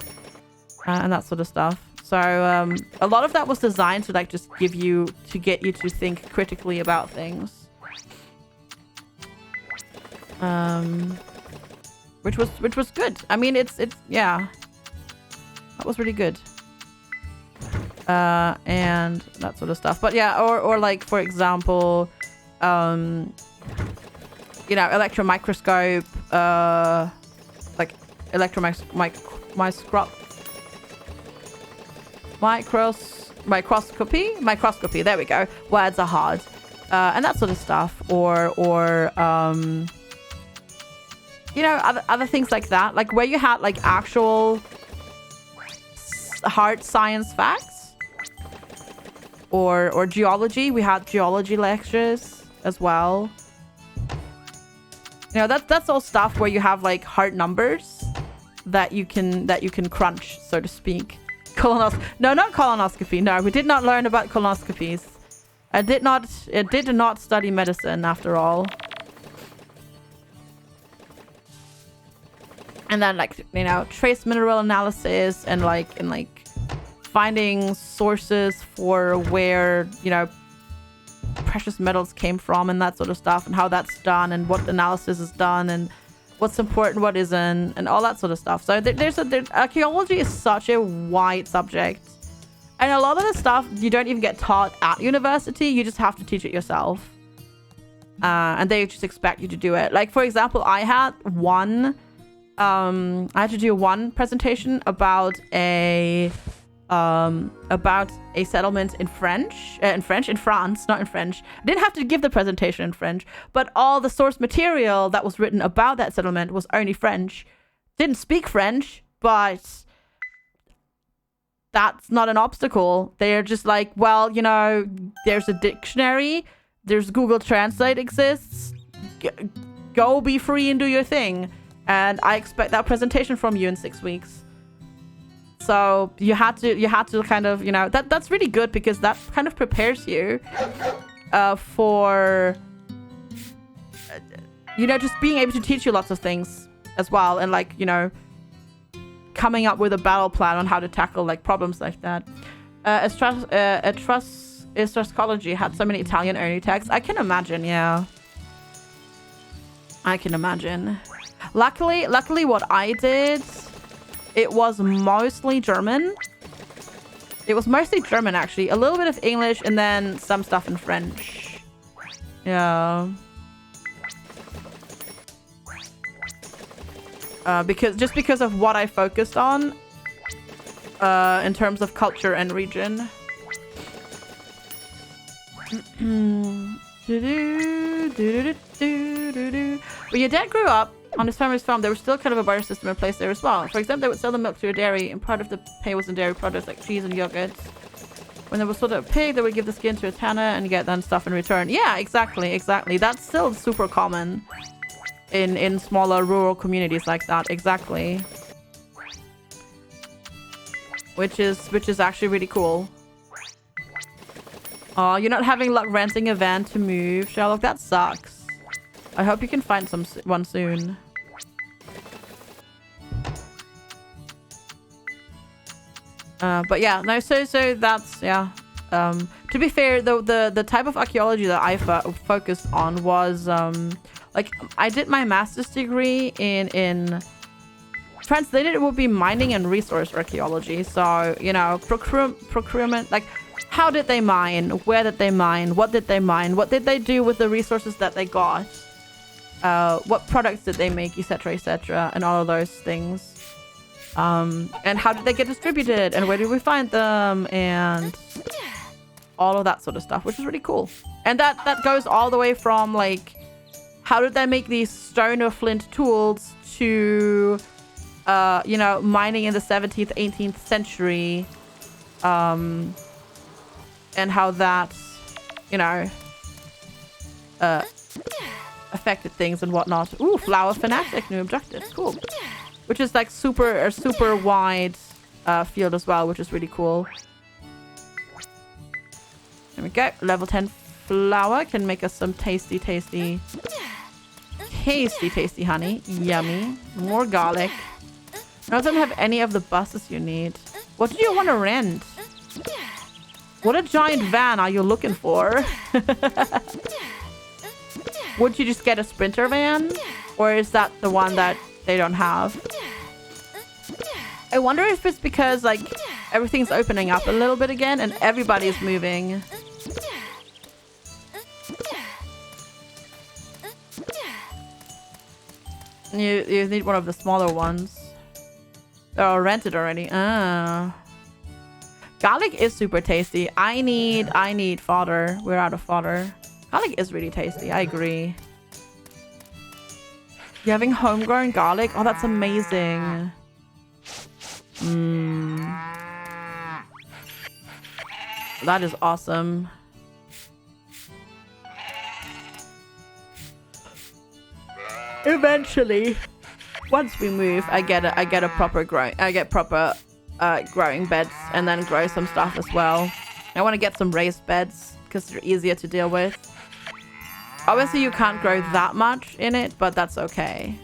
and that sort of stuff. So a lot of that was designed to like just get you to think critically about things. Which was good. I mean, it's yeah, that was really good. And that sort of stuff. But yeah, or like, for example, you know, electron microscope, like microscopy, there we go. Words are hard. And that sort of stuff. Or you know, other things like that. Like where you had like actual hard science facts. Or geology. We had geology lectures as well. You know, that's all stuff where you have like hard numbers that you can crunch, so to speak. No, not colonoscopy. No, we did not learn about colonoscopies. I did not study medicine after all. And then like, you know, trace mineral analysis and like finding sources for where, you know, precious metals came from and that sort of stuff, and how that's done and what analysis is done and what's important, what isn't, and all that sort of stuff. So archaeology is such a wide subject, and a lot of the stuff you don't even get taught at university. You just have to teach it yourself, and they just expect you to do it. Like for example, I had to do one presentation about a settlement in France, not in French. I didn't have to give the presentation in French, but all the source material that was written about that settlement was only French. Didn't speak French, but that's not an obstacle. They're just like, well, you know, there's a dictionary, there's Google Translate exists. Go be free and do your thing. And I expect that presentation from you in 6 weeks. So you had to kind of, you know, that's really good, because that kind of prepares you for, you know, just being able to teach you lots of things as well. And like, you know, coming up with a battle plan on how to tackle like problems like that. Etruscology had so many Italian only texts. I can imagine, yeah. I can imagine. Luckily what I did, it was mostly German. It was mostly German, actually. A little bit of English and then some stuff in French. Yeah. Because of what I focused on in terms of culture and region. When your dad grew up on his family's farm, there was still kind of a barter system in place there as well. For example, they would sell the milk to a dairy, and part of the pay was in dairy products like cheese and yogurt. When there was sold a pig, they would give the skin to a tanner and get then stuff in return. Yeah, exactly. That's still super common in smaller rural communities like that. Exactly. Which is actually really cool. Oh, you're not having luck renting a van to move, Sherlock. That sucks. I hope you can find one soon. But yeah, no, so that's, yeah. To be fair, though, the type of archaeology that I focused on was, like, I did my master's degree in translated, it would be mining and resource archaeology. So, you know, procurement, like, how did they mine? Where did they mine? What did they mine? What did they do with the resources that they got? What products did they make, etc., and all of those things. And how did they get distributed? And where did we find them? And all of that sort of stuff, which is really cool. And that goes all the way from, like, how did they make these stone or flint tools to, you know, mining in the 17th, 18th century. And how that, you know, affected things and whatnot. Ooh, flower fanatic, new objectives, cool. Which is like super wide field as well, which is really cool. There we go. Level 10 flour can make us some tasty honey. Yummy. More garlic. I don't have any of the buses you need. What do you want to rent? What a giant van are you looking for? Would you just get a sprinter van? Or is that the one that they don't have? I wonder if it's because, like, everything's opening up a little bit again and everybody's moving. You need one of the smaller ones. They're all rented already. Ah. Garlic is super tasty. I need fodder. We're out of fodder. Garlic is really tasty. I agree. You're having homegrown garlic? Oh, that's amazing. That is awesome. Eventually, once we move, I get a proper growing. I get proper growing beds and then grow some stuff as well. I want to get some raised beds because they're easier to deal with. Obviously, you can't grow that much in it, but that's okay.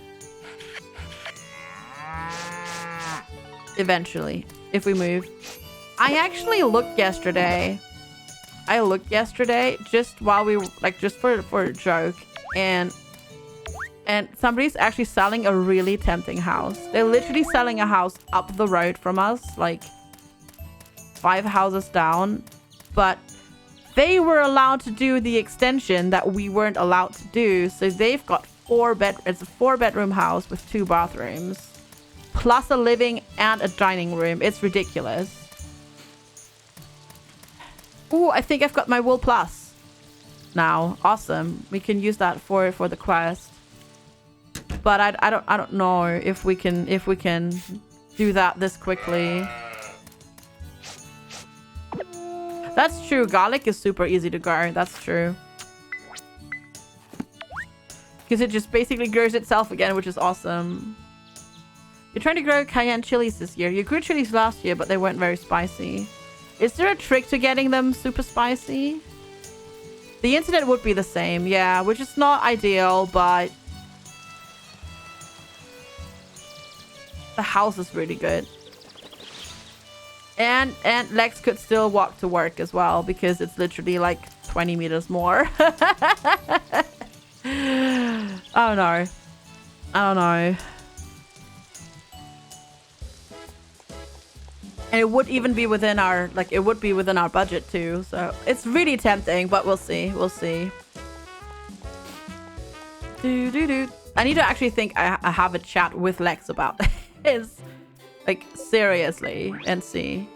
Eventually, if we move. I actually looked yesterday. I looked yesterday just while we like just for a joke, and somebody's actually selling a really tempting house. They're literally selling a house up the road from us, like 5 houses down, but they were allowed to do the extension that we weren't allowed to do. So they've got it's a 4-bedroom house with 2 bathrooms, plus a living and a dining room. It's ridiculous. Ooh, I think I've got my wool plus now. Awesome. We can use that for the quest. But I don't know if we can do that this quickly. That's true. Garlic is super easy to grow. That's true. Because it just basically grows itself again, which is awesome. You're trying to grow cayenne chilies this year. You grew chilies last year, but they weren't very spicy. Is there a trick to getting them super spicy? The internet would be the same, yeah, which is not ideal, but the house is really good. And Lex could still walk to work as well because it's literally like 20 meters more. Oh no. Oh no. And it would even be within our, like, it would be within our budget too. So it's really tempting, but we'll see. We'll see. I need to actually think I have a chat with Lex about this. Like, seriously. And see.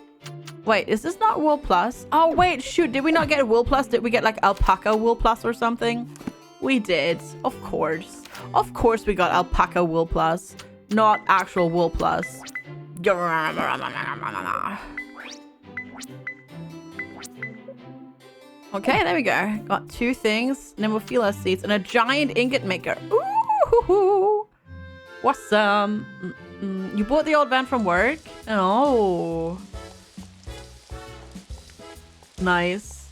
Wait, is this not wool plus? Oh, wait, shoot. Did we not get wool plus? Did we get, like, alpaca wool plus or something? We did. Of course. Of course we got alpaca wool plus. Not actual wool plus. Okay, there we go. Got 2 things. Nemophila seeds and a giant ingot maker. Ooh! Awesome. You bought the old van from work? Oh. Nice.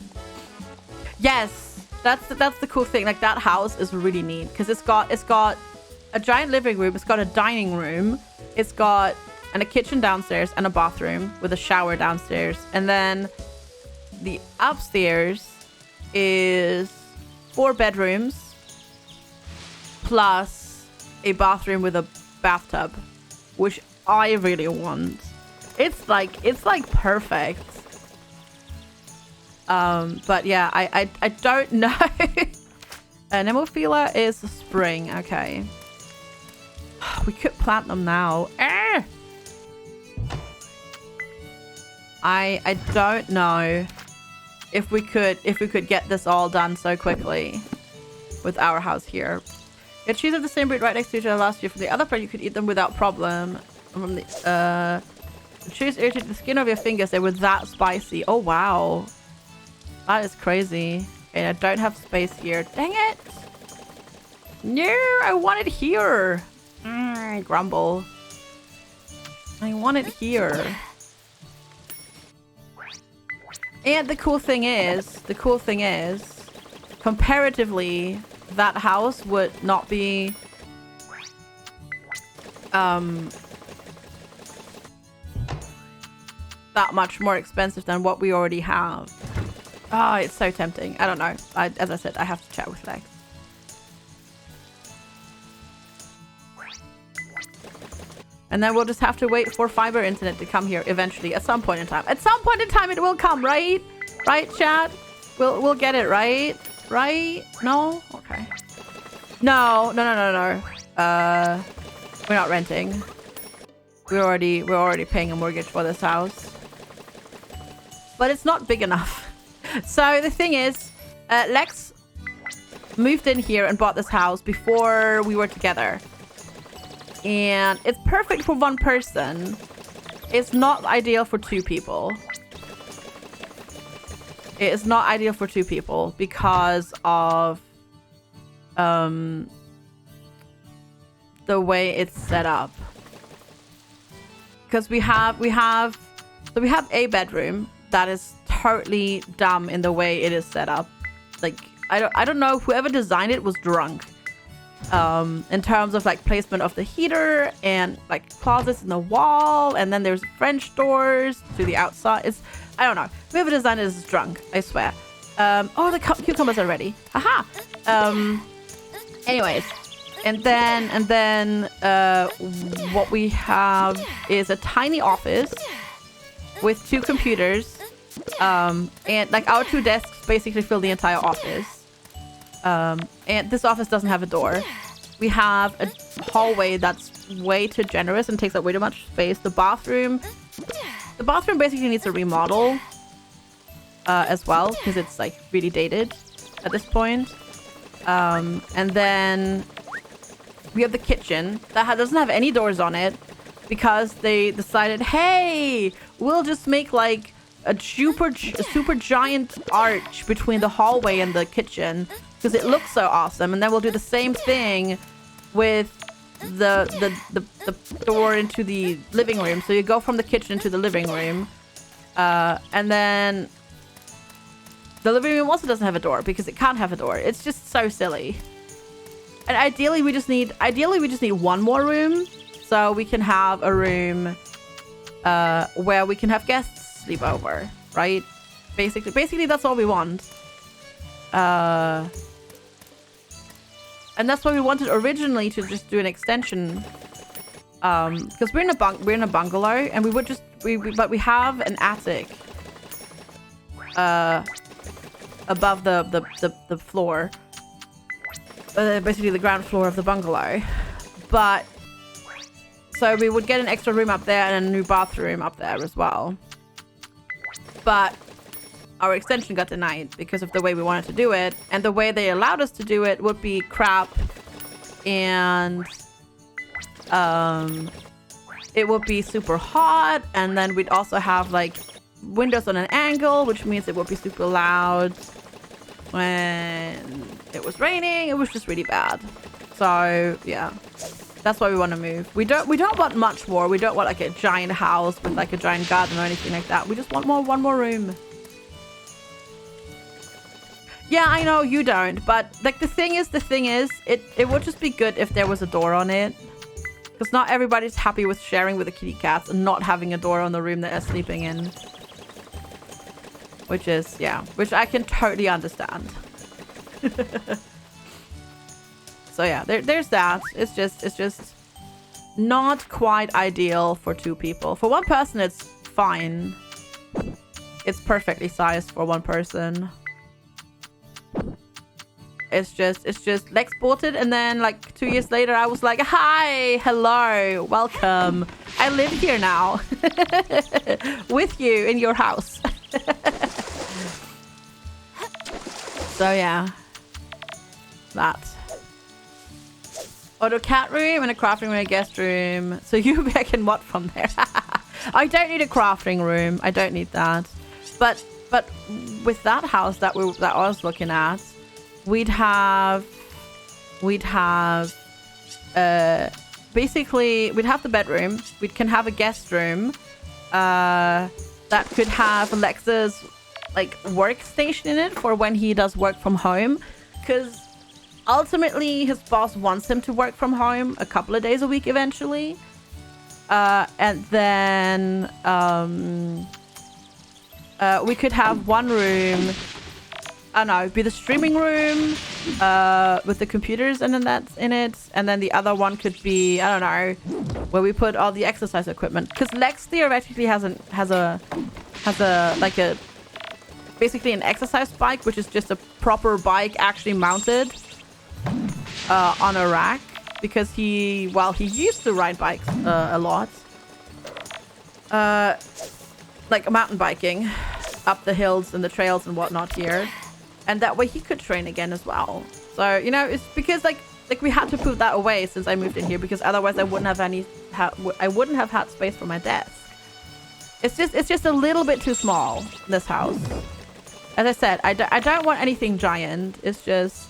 Yes. That's the cool thing. Like, that house is really neat because it's got a giant living room. It's got a dining room. It's got a kitchen downstairs and a bathroom with a shower downstairs. And then the upstairs is 4 bedrooms plus a bathroom with a bathtub, which I really want. It's like perfect. But yeah, I don't know. Nemophila is spring. Okay. We could plant them now. I don't know if we could get this all done so quickly with our house here. Your cheese of the same breed right next to each other last year. From the other part, you could eat them without problem. From the cheese irritated the skin of your fingers. They were that spicy. Oh wow, that is crazy. And I don't have space here. Dang it! No, I want it here. Grumble. I want it here. And the cool thing is, comparatively, that house would not be that much more expensive than what we already have. Oh, it's so tempting. I don't know. As I said, I have to chat with Lex. And then we'll just have to wait for fiber internet to come here eventually at some point in time. At some point in time it will come, right? Right, chat? We'll get it, right? Right? No? Okay. No. We're not renting. We're already paying a mortgage for this house. but it's not big enough. So the thing is, Lex moved in here and bought this house before we were together. And it's perfect for one person. It's not ideal for two people. It is not ideal for two people because of the way it's set up. Because we have a bedroom that is totally dumb in the way it is set up. Like I don't know, whoever designed it was drunk. In terms of like placement of the heater and like closets in the wall, and then there's French doors to the outside. I don't know. Whoever designed it is drunk, I swear. Oh, the cucumbers are ready. Haha. Anyways, and then what we have is a tiny office with 2 computers, and like our 2 desks basically fill the entire office. And this office doesn't have a door. We have a hallway that's way too generous and takes up way too much space. The bathroom basically needs a remodel as well, because it's like really dated at this point. And then we have the kitchen that doesn't have any doors on it because they decided, hey, we'll just make like a super giant arch between the hallway and the kitchen because it looks so awesome. And then we'll do the same thing with the door into the living room. So you go from the kitchen to the living room, and then the living room also doesn't have a door because it can't have a door. It's just so silly. And ideally we just need one more room so we can have a room where we can have guests sleep over, right? Basically that's all we want. And that's why we wanted originally to just do an extension, because we're in a bungalow, and but we have an attic above the floor, basically the ground floor of the bungalow. But so we would get an extra room up there and a new bathroom up there as well. But our extension got denied because of the way we wanted to do it, and the way they allowed us to do it would be crap, and it would be super hot, and then we'd also have like windows on an angle, which means it would be super loud when it was raining. It was just really bad. So yeah, that's why we want to move. We don't want much more. We don't want like a giant house with like a giant garden or anything like that. We just want one more room. Yeah, I know you don't, but like the thing is, it would just be good if there was a door on it, because not everybody's happy with sharing with the kitty cats and not having a door on the room that they're sleeping in. Which I can totally understand. So yeah, there's that. It's just not quite ideal for 2 people. For 1 person, it's fine. It's perfectly sized for 1 person. It's just Lex bought it, and then like 2 years later I was like, hi, hello, welcome, I live here now with you in your house. So yeah, that. Auto cat room and a crafting room and a guest room. So you back and what from there? I don't need a crafting room. I don't need that. But with that house that I was looking at, we'd have basically we'd have the bedroom. We can have a guest room that could have Alexa's like workstation in it for when he does work from home, because ultimately his boss wants him to work from home a couple of days a week eventually. And then we could have one room, I don't know, be the streaming room with the computers, and then that's in it. And then the other one could be, I don't know, where we put all the exercise equipment. Because Lex theoretically has basically an exercise bike, which is just a proper bike actually mounted on a rack. Because he used to ride bikes a lot. Like mountain biking. up the hills and the trails and whatnot here. And that way he could train again as well. So, you know, it's because like we had to put that away since I moved in here, because otherwise I wouldn't have had space for my desk. It's just a little bit too small, this house. As I said, I don't want anything giant. It's just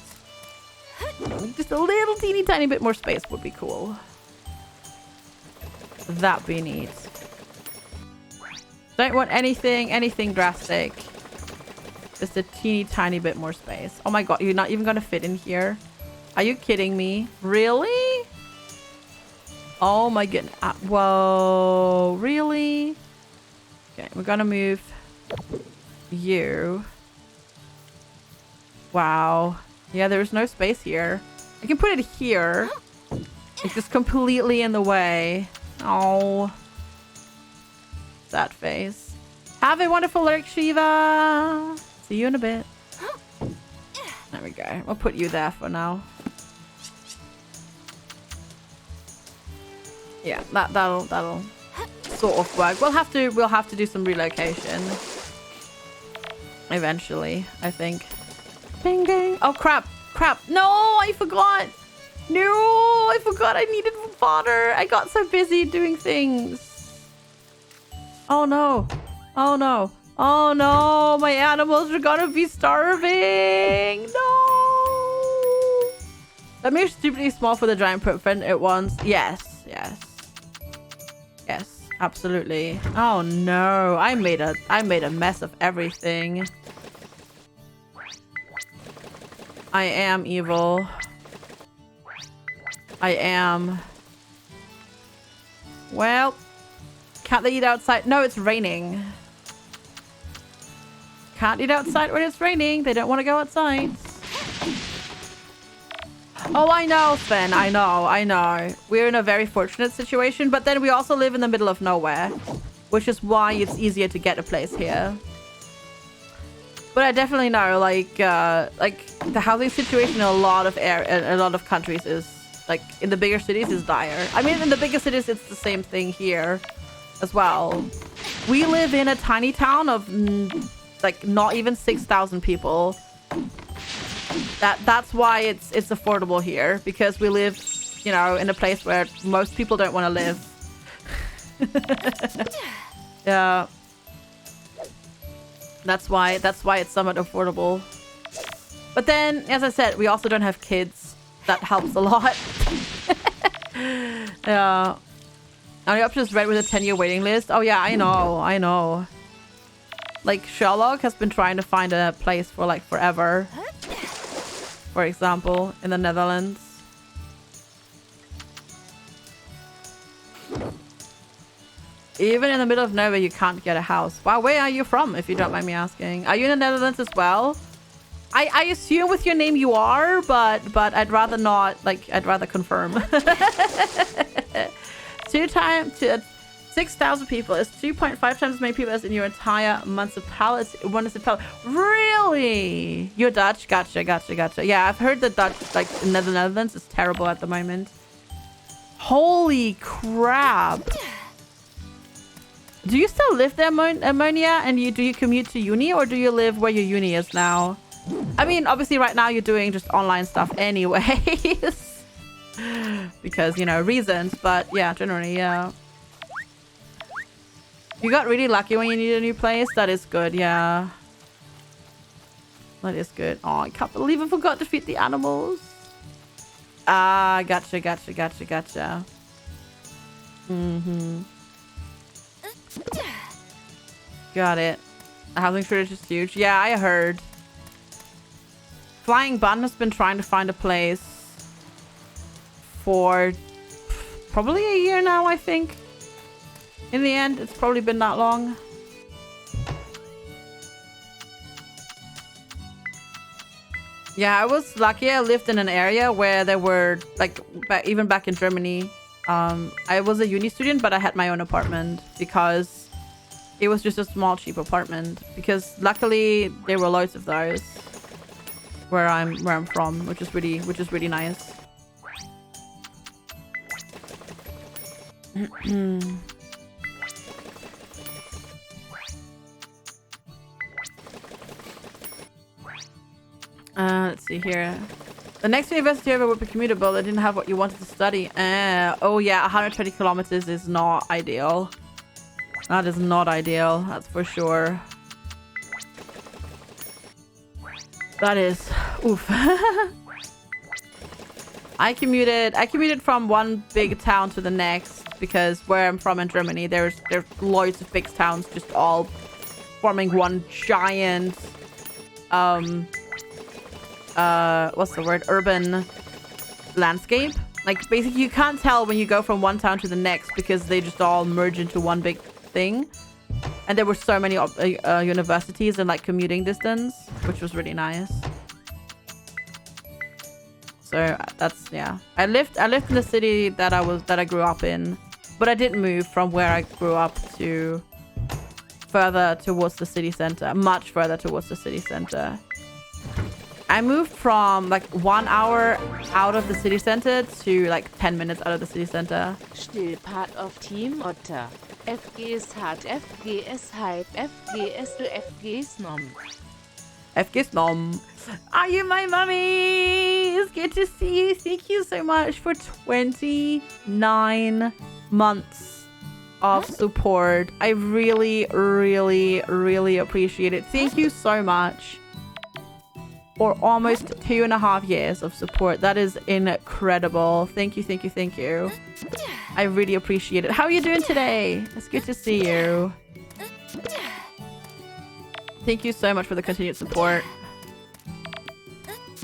a little teeny tiny bit more space would be cool. That'd be neat. Don't want anything drastic. Just a teeny tiny bit more space. Oh my god, you're not even gonna fit in here? Are you kidding me? Really? Oh my goodness. Whoa, really? Okay, we're gonna move you. Wow. Yeah, there's no space here. I can put it here. It's just completely in the way. Oh. Sad face. Have a wonderful lurk, Shiva. See you in a bit. There we go. We'll put you there for now. Yeah, that'll sort of work. We'll have to do some relocation eventually, I think. Ding ding. Oh crap. No, I forgot. No, I forgot I needed fodder. I got so busy doing things. Oh no. Oh no. Oh no, my animals are gonna be starving. No. That made stupidly small for the giant footprint it wants. Yes. Yes, absolutely. Oh no, I made a mess of everything. I am evil. I am. Well, can't they eat outside? No, it's raining. Can't eat outside when it's raining. They don't want to go outside. Oh, I know, Sven. I know. We're in a very fortunate situation, but then we also live in the middle of nowhere, which is why it's easier to get a place here. But I definitely know, like the housing situation in a lot of countries is, like, in the bigger cities is dire. I mean, in the bigger cities, it's the same thing here as well. We live in a tiny town of, like, not even 6,000 people. That's why it's affordable here, because we live, you know, in a place where most people don't want to live. Yeah. That's why it's somewhat affordable. But then, as I said, we also don't have kids. That helps a lot. Yeah. Only option is red with a 10-year waiting list. Oh yeah, I know. Like, Sherlock has been trying to find a place for, like, forever. For example, in the Netherlands. Even in the middle of nowhere, you can't get a house. Wow, where are you from, if you don't mind me asking? Are you in the Netherlands as well? I assume with your name you are, but I'd rather not. Like, I'd rather confirm. 6,000 people is 2.5 times as many people as in your entire municipality. Really? You're Dutch? Gotcha. Yeah, I've heard that Dutch, like, in the Netherlands, is terrible at the moment. Holy crap. Do you still live there, Ammonia? And do you commute to uni, or do you live where your uni is now? I mean, obviously right now you're doing just online stuff anyways. Because, you know, reasons. But yeah, generally, yeah. You got really lucky when you need a new place. That is good, yeah. That is good. Oh, I can't believe I forgot to feed the animals. Ah, gotcha. Mm-hmm. Got it. The housing shortage is huge. Yeah, I heard. Flying Bun has been trying to find a place for probably a year now, I think. In the end, it's probably been that long. Yeah, I was lucky. I lived in an area where there were, like, even back in Germany, I was a uni student, but I had my own apartment because it was just a small, cheap apartment. Because luckily, there were loads of those where I'm from, which is really nice. Let's see here. The next university over would be commutable. They didn't have what you wanted to study. Oh yeah, 120 kilometers is not ideal. That is not ideal. That's for sure. That is oof. I commuted from one big town to the next because where I'm from in Germany, there's loads of big towns just all forming one giant what's the word? Urban landscape. Like basically you can't tell when you go from one town to the next because they just all merge into one big thing. And there were so many universities in like commuting distance, which was really nice. So that's yeah. I lived in the city that I grew up in, but I didn't move from where I grew up to further towards the city center, much further towards the city center. I moved from like 1 hour out of the city center to like 10 minutes out of the city center. Still part of Team Otter. FG ist hart, FG ist hype, FG ist du, FG ist nom. FG's mom. Are you my mummy? It's good to see you. Thank you so much for 29 months of support. I really, really, really appreciate it. Thank you so much for almost 2.5 years of support. That is incredible. Thank you, thank you, thank you. I really appreciate it. How are you doing today? It's good to see you. Thank you so much for the continued support.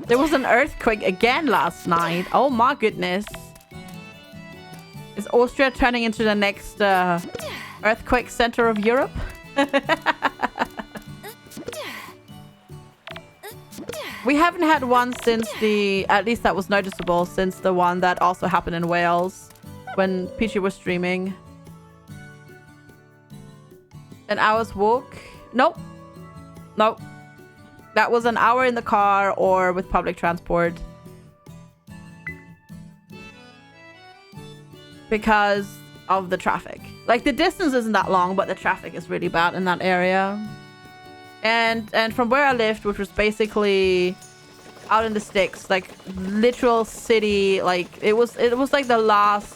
There was an earthquake again last night. Oh my goodness. Is Austria turning into the next earthquake center of Europe? We haven't had one since at least that was noticeable, since the one that also happened in Wales when Peachy was streaming. An hour's walk? Nope. Nope. That was an hour in the car or with public transport. Because of the traffic. Like the distance isn't that long, but the traffic is really bad in that area. And from where I lived, which was basically out in the sticks, like literal city, like it was like the last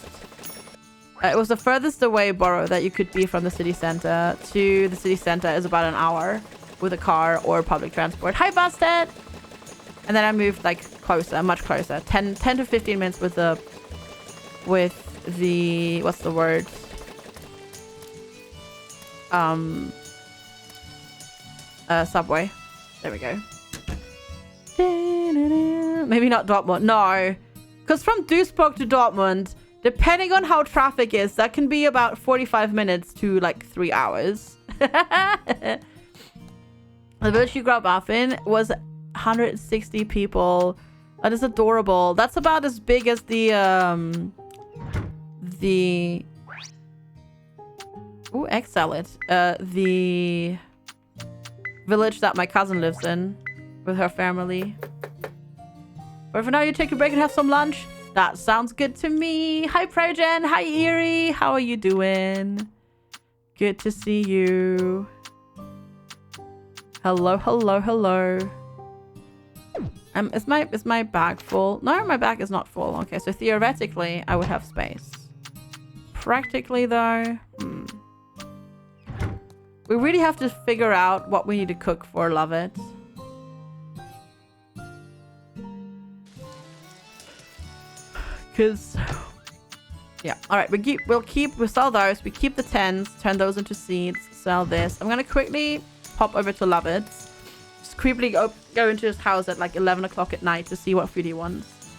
it was the furthest away borough that you could be from the city center to the city center is about an hour with a car or public transport. Hi, Busted! And then I moved like closer, much closer. 10 to 15 minutes with the what's the word? Subway. There we go. Maybe not Dortmund. No. Because from Duisburg to Dortmund, depending on how traffic is, that can be about 45 minutes to like 3 hours. The village you grew up in was 160 people. That is adorable. That's about as big as the ooh, excel it. The village that my cousin lives in with her family. But for now, you take a break and have some lunch. That sounds good to me. Hi, Progen. Hi, Eerie. How are you doing? Good to see you. Hello, hello, hello. Is my bag full? No, my bag is not full. Okay, so theoretically, I would have space. Practically, though, we really have to figure out what we need to cook for Love It. Because, yeah. All right, we'll sell those. We keep the 10s, turn those into seeds, sell this. I'm gonna quickly pop over to Love It. Just creepily go into his house at like 11 o'clock at night to see what food he wants.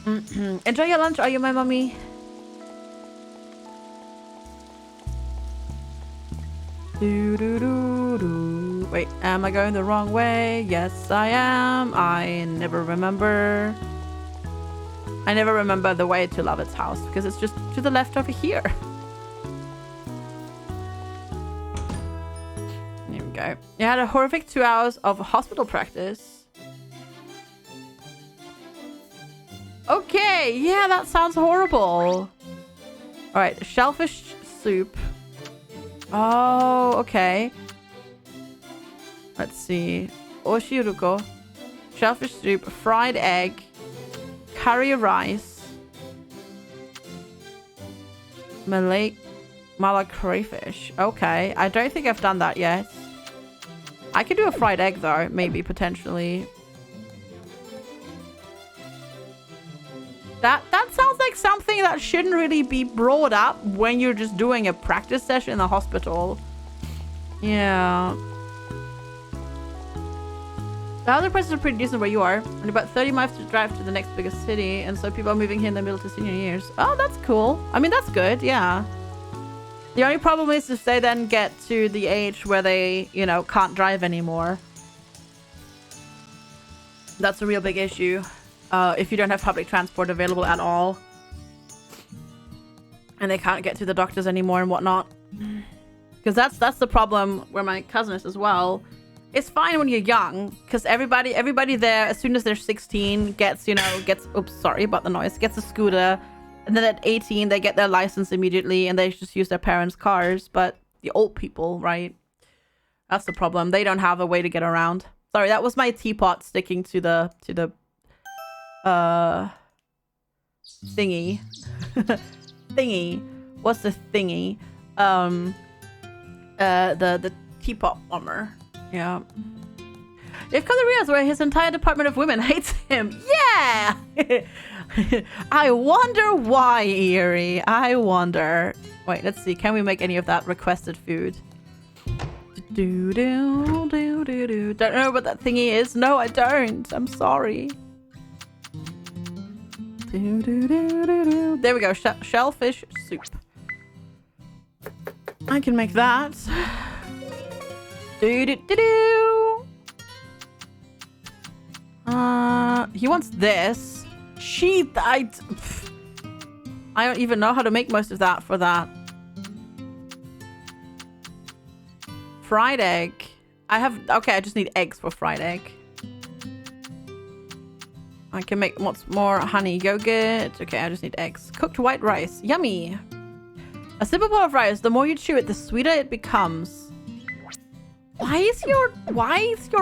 Enjoy your lunch, are you my mummy? Wait, am I going the wrong way? Yes, I am. I never remember the way to Love It's house because it's just to the left over here. There we go. You had a horrific 2 hours of hospital practice. Okay, yeah, that sounds horrible. All right, shellfish soup. Oh, okay. Let's see. Oshiruko, shellfish soup, fried egg, curry rice, Mala crayfish. Okay, I don't think I've done that yet. I could do a fried egg though, maybe, potentially. That sounds like something that shouldn't really be brought up when you're just doing a practice session in the hospital. Yeah. The housing prices are pretty decent where you are. And about 30 miles to drive to the next biggest city. And so people are moving here in the middle to senior years. Oh, that's cool. I mean, that's good. Yeah. The only problem is if they then get to the age where they, you know, can't drive anymore. That's a real big issue. If you don't have public transport available at all. And they can't get to the doctors anymore and whatnot. Because that's the problem where my cousin is as well. It's fine when you're young, because everybody there, as soon as they're 16, gets, oops, sorry about the noise, gets a scooter. And then at 18, they get their license immediately and they just use their parents' cars. But the old people, right? That's the problem. They don't have a way to get around. Sorry, that was my teapot sticking to the thingy. Thingy. What's the thingy? The teapot warmer. Yeah. If Kazaria's where his entire department of women hates him. Yeah! I wonder why, Eerie. I wonder. Wait, let's see. Can we make any of that requested food? Don't know what that thingy is. No, I don't. I'm sorry. There we go. Shellfish soup. I can make that. He wants this. I don't even know how to make most of that for that. Fried egg. Okay, I just need eggs for fried egg. I can make what's more honey yogurt. Okay, I just need eggs. Cooked white rice. Yummy. A simple bowl of rice. The more you chew it, the sweeter it becomes. Why is your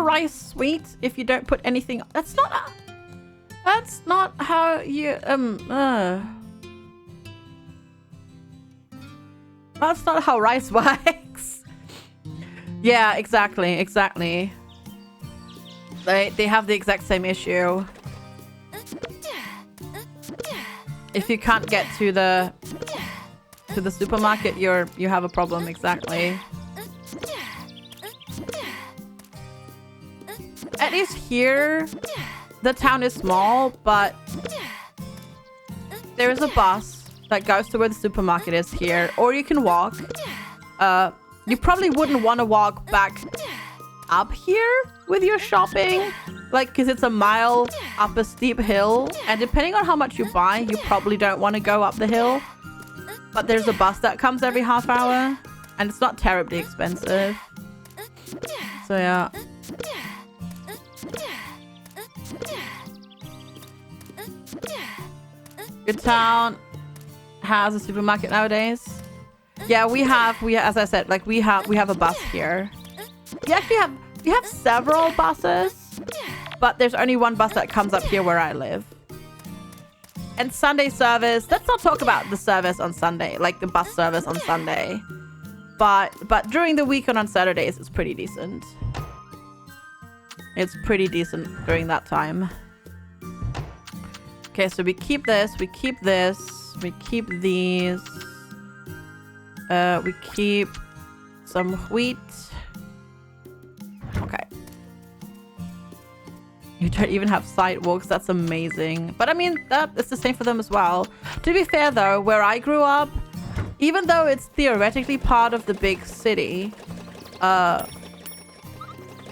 rice sweet if you don't put anything? That's not how you That's not how rice works. Yeah, exactly. They have the exact same issue. If you can't get to the supermarket, you have a problem. Exactly. At least here, the town is small, but there is a bus that goes to where the supermarket is here, or you can walk. You probably wouldn't want to walk back up here with your shopping, like, because it's a mile up a steep hill, and depending on how much you buy, you probably don't want to go up the hill. But there's a bus that comes every half hour, and it's not terribly expensive. So yeah. Your town has a supermarket nowadays. Yeah, we have, as I said, like we have a bus here. We have several buses, but there's only one bus that comes up here where I live. And Sunday service, let's not talk about the service on Sunday, like the bus service on Sunday. But during the week and on Saturdays, it's pretty decent. It's pretty decent during that time. Okay, so we keep this, we keep this, we keep these. We keep some wheat. Okay. You don't even have sidewalks. That's amazing. But I mean, it's the same for them as well. To be fair though, where I grew up, even though it's theoretically part of the big city,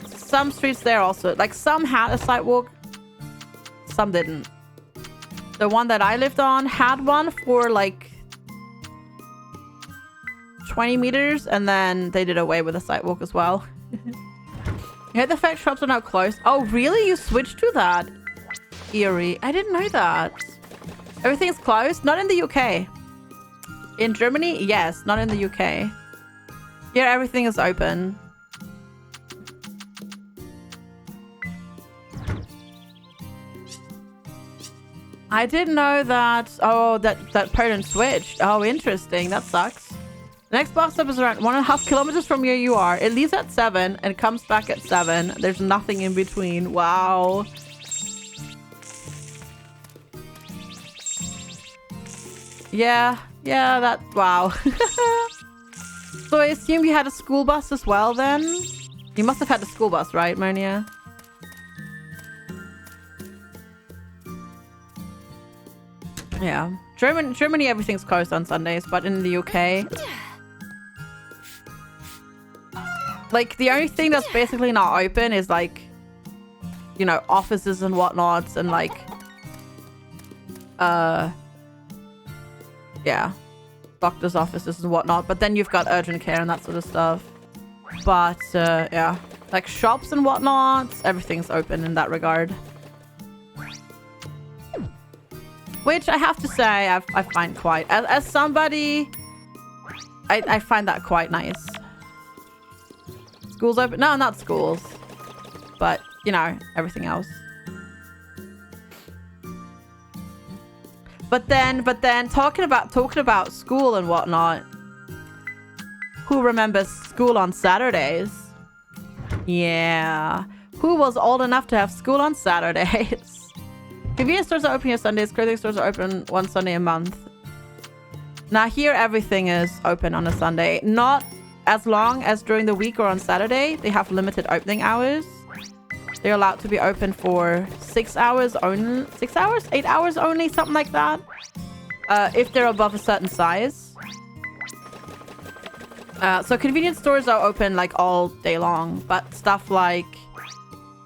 some streets there also, like some had a sidewalk, some didn't. The one that I lived on had one for like 20 meters, and then they did away with the sidewalk as well. Yeah, the fact shops are now closed. Oh, really? You switched to that? Eerie. I didn't know that. Everything is closed? Not in the UK. In Germany? Yes, not in the UK. Yeah, everything is open. I didn't know that. Oh, that parent switched. Oh, interesting. That sucks. The next bus stop is around 1.5 kilometers from where you are. It leaves at 7 and comes back at 7. There's nothing in between. Wow. Yeah, wow. So I assume you had a school bus as well then? You must have had a school bus, right, Monia? Yeah. Germany, everything's closed on Sundays, but in the UK... Like, the only thing that's basically not open is, like, you know, offices and whatnots and, like... Yeah. Doctor's offices and whatnot. But then you've got urgent care and that sort of stuff. But, yeah. Like, shops and whatnot, everything's open in that regard. Which I have to say, I find quite... As somebody... I find that quite nice. Schools open? No, not schools. But, you know, everything else. But then talking about school and whatnot. Who remembers school on Saturdays? Yeah. Who was old enough to have school on Saturdays? Convenience stores are open here Sundays. Clothing stores are open one Sunday a month. Now here everything is open on a Sunday. Not as long as during the week or on Saturday. They have limited opening hours. They're allowed to be open for 6 hours only. 6 hours? 8 hours only? Something like that. If they're above a certain size. So convenience stores are open like all day long. But stuff like...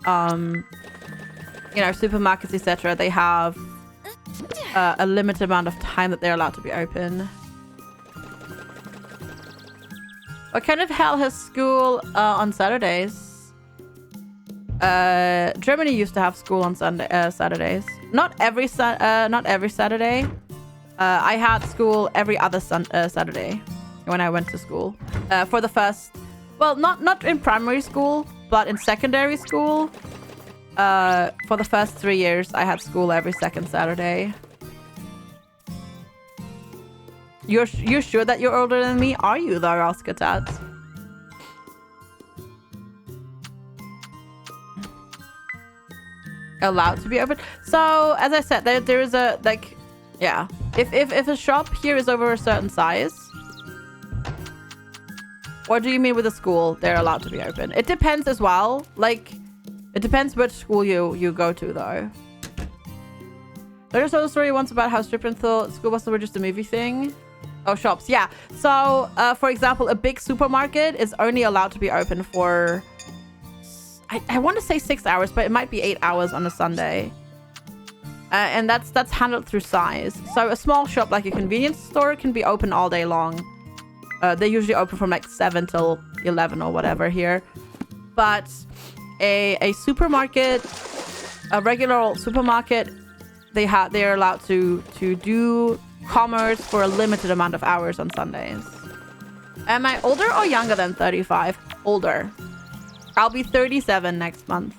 you know, supermarkets, etc. They have a limited amount of time that they're allowed to be open. What kind of hell has school on Saturdays? Germany used to have school on Saturdays. Not every Saturday. I had school every other Saturday when I went to school. For the first, well, not in primary school, but in secondary school. For the first 3 years, I had school every second Saturday. You're sure that you're older than me? Are you though, Oscatat? Allowed to be open. So, as I said, there is a, like, yeah. If a shop here is over a certain size, what do you mean with a school? They're allowed to be open. It depends as well. Like, it depends which school you go to, though. I just told a story once about how Strippin thought school buses were just a movie thing. Oh, shops. Yeah. So, for example, a big supermarket is only allowed to be open for... I want to say 6 hours, but it might be 8 hours on a Sunday. And that's handled through size. So a small shop like a convenience store can be open all day long. They usually open from like 7 till 11 or whatever here. But a supermarket, a regular old supermarket, they're allowed to do commerce for a limited amount of hours on Sundays. Am I older or younger than 35? Older. I'll be 37 next month.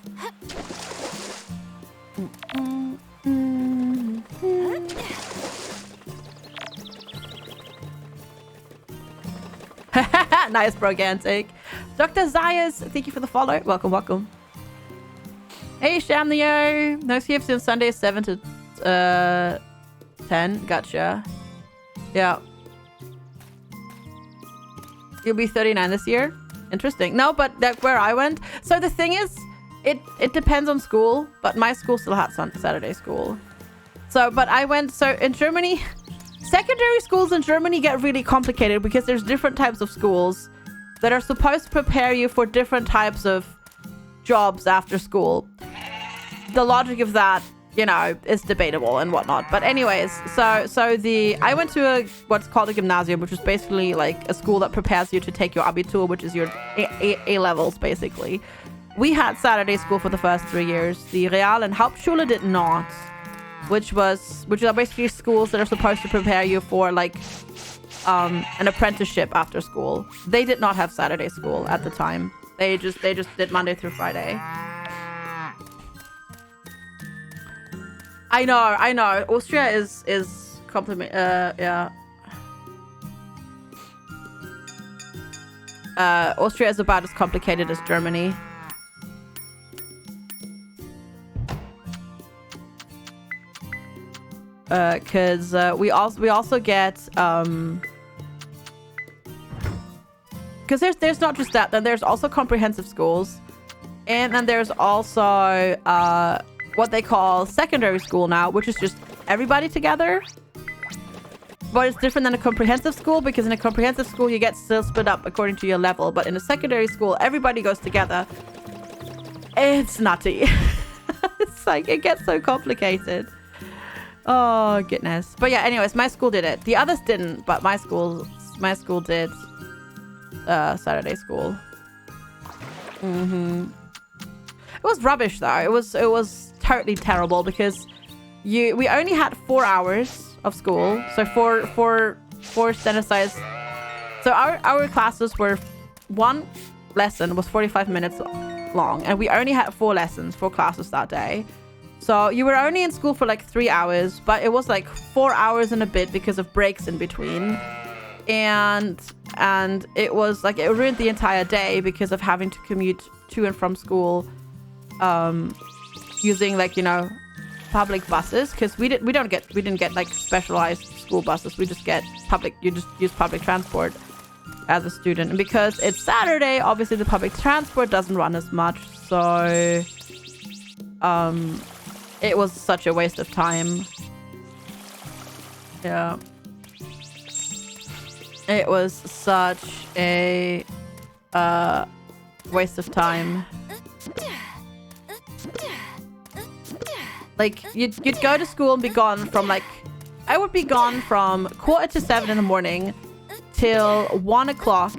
Nice, Brogantic. Dr. Zayas, thank you for the follow. Welcome, welcome. Hey, Shamnio. No CFC on Sunday, 7 to 10. Gotcha. Yeah. You'll be 39 this year? Interesting. No, but that's where I went. So the thing is, it depends on school, but my school still had Saturday school. So, but I went, so in Germany, secondary schools in Germany get really complicated because there's different types of schools that are supposed to prepare you for different types of jobs after school. The logic of that, you know, is debatable and whatnot. But anyways, so I went to what's called a gymnasium, which is basically like a school that prepares you to take your Abitur, which is your A levels, basically. We had Saturday school for the first 3 years. The Real and Hauptschule did not, which are basically schools that are supposed to prepare you for like an apprenticeship after school. They did not have Saturday school at the time. They just did Monday through Friday. I know. Austria is compliment. Yeah. Austria is about as complicated as Germany. Because we also get because there's not just that. Then there's also comprehensive schools, and then there's also what they call secondary school now, which is just everybody together. But it's different than a comprehensive school, because in a comprehensive school you get still split up according to your level, but in a secondary school everybody goes together. It's nutty. It's like it gets so complicated. Oh goodness. But yeah, anyways, my school did it. The others didn't, but my school did Saturday school. It was rubbish though. It was totally terrible, because we only had 4 hours of school, so four standardized. So our classes were, one lesson was 45 minutes long, and we only had 4 classes that day. So you were only in school for like 3 hours, but it was like 4 hours and a bit because of breaks in between, and it was like it ruined the entire day because of having to commute to and from school using, like, you know, public buses, because we didn't get like specialized school buses. We just get you just use public transport as a student, and because it's Saturday, obviously the public transport doesn't run as much, so it was such a waste of time. Yeah, it was such a waste of time. Like, you'd go to school and be gone from, like, I would be gone from 6:45 in the morning till 1 o'clock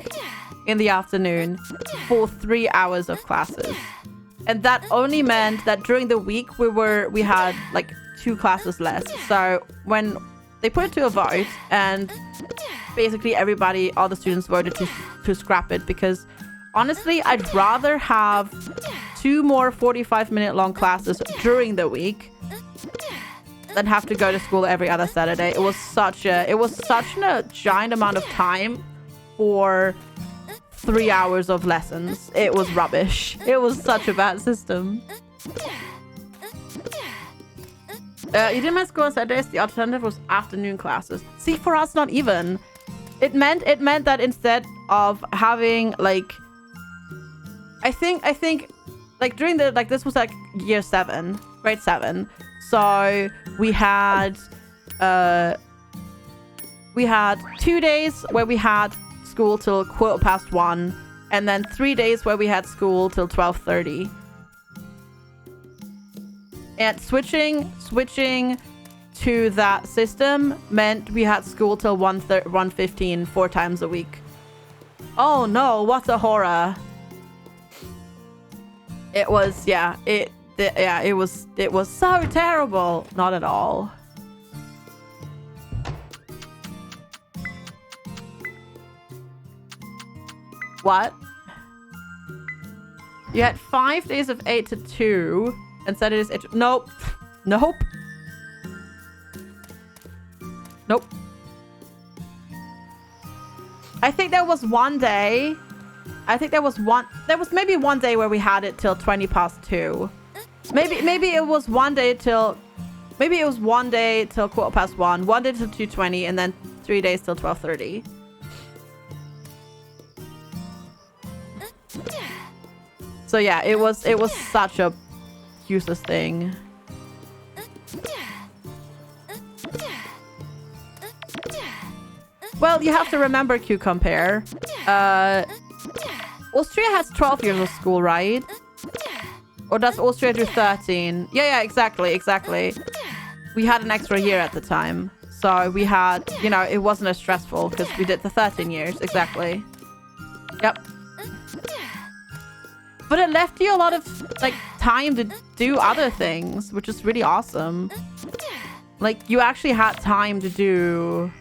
in the afternoon for 3 hours of classes. And that only meant that during the week we had like 2 classes less. So when they put it to a vote, and basically all the students voted to scrap it, because honestly, I'd rather have 2 more 45-minute long classes during the week than have to go to school every other Saturday. It was such a giant amount of time for 3 hours of lessons. It was rubbish. It was such a bad system. You did my school on Saturdays. The alternative was afternoon classes. See, for us, not even. It meant that instead of having, like, I think like during the, like, this was like grade 7. So we had 2 days where we had school till 1:15, and then 3 days where we had school till 12:30. And switching to that system meant we had school till 1:15 4 times a week. Oh no, what a horror. It was, it was so terrible. Not at all. What? You had 5 days of 8 to 2 and Saturdays 8 to... Nope. Nope. Nope. I think there was one day... there was maybe one day where we had it till 2:20. Maybe it was one day till 1:15, one day till 2:20, and then 3 days till 12:30. So yeah, it was such a useless thing. Well, you have to remember, Q-Compare. Austria has 12 years of school, right? Or does Austria do 13? Yeah, exactly. We had an extra year at the time. So we had, you know, it wasn't as stressful because we did the 13 years. Exactly. Yep. But it left you a lot of, like, time to do other things, which is really awesome. Like, you actually had time to do...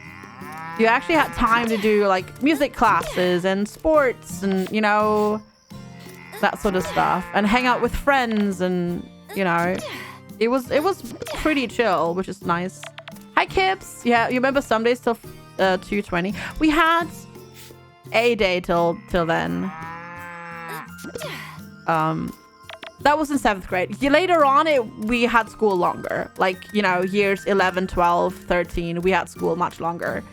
like, music classes and sports and, you know, that sort of stuff. And hang out with friends and, you know, It was pretty chill, which is nice. Hi, Kips. Yeah, you remember some days till 2:20? We had a day till then. That was in 7th grade. Later on, we had school longer. Like, you know, years 11, 12, 13, we had school much longer.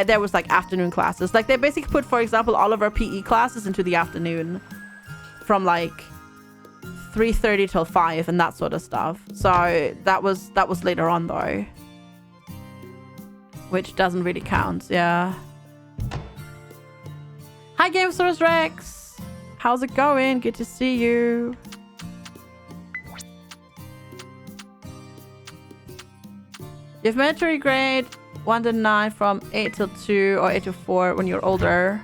There was like afternoon classes. Like they basically put, for example, all of our PE classes into the afternoon from like 3:30 till 5 and that sort of stuff. So that was later on though. Which doesn't really count, yeah. Hi, Gamesaurus Rex. How's it going? Good to see you. You have military grade 1 to 9 from 8 till 2 or 8 to 4 when you're older.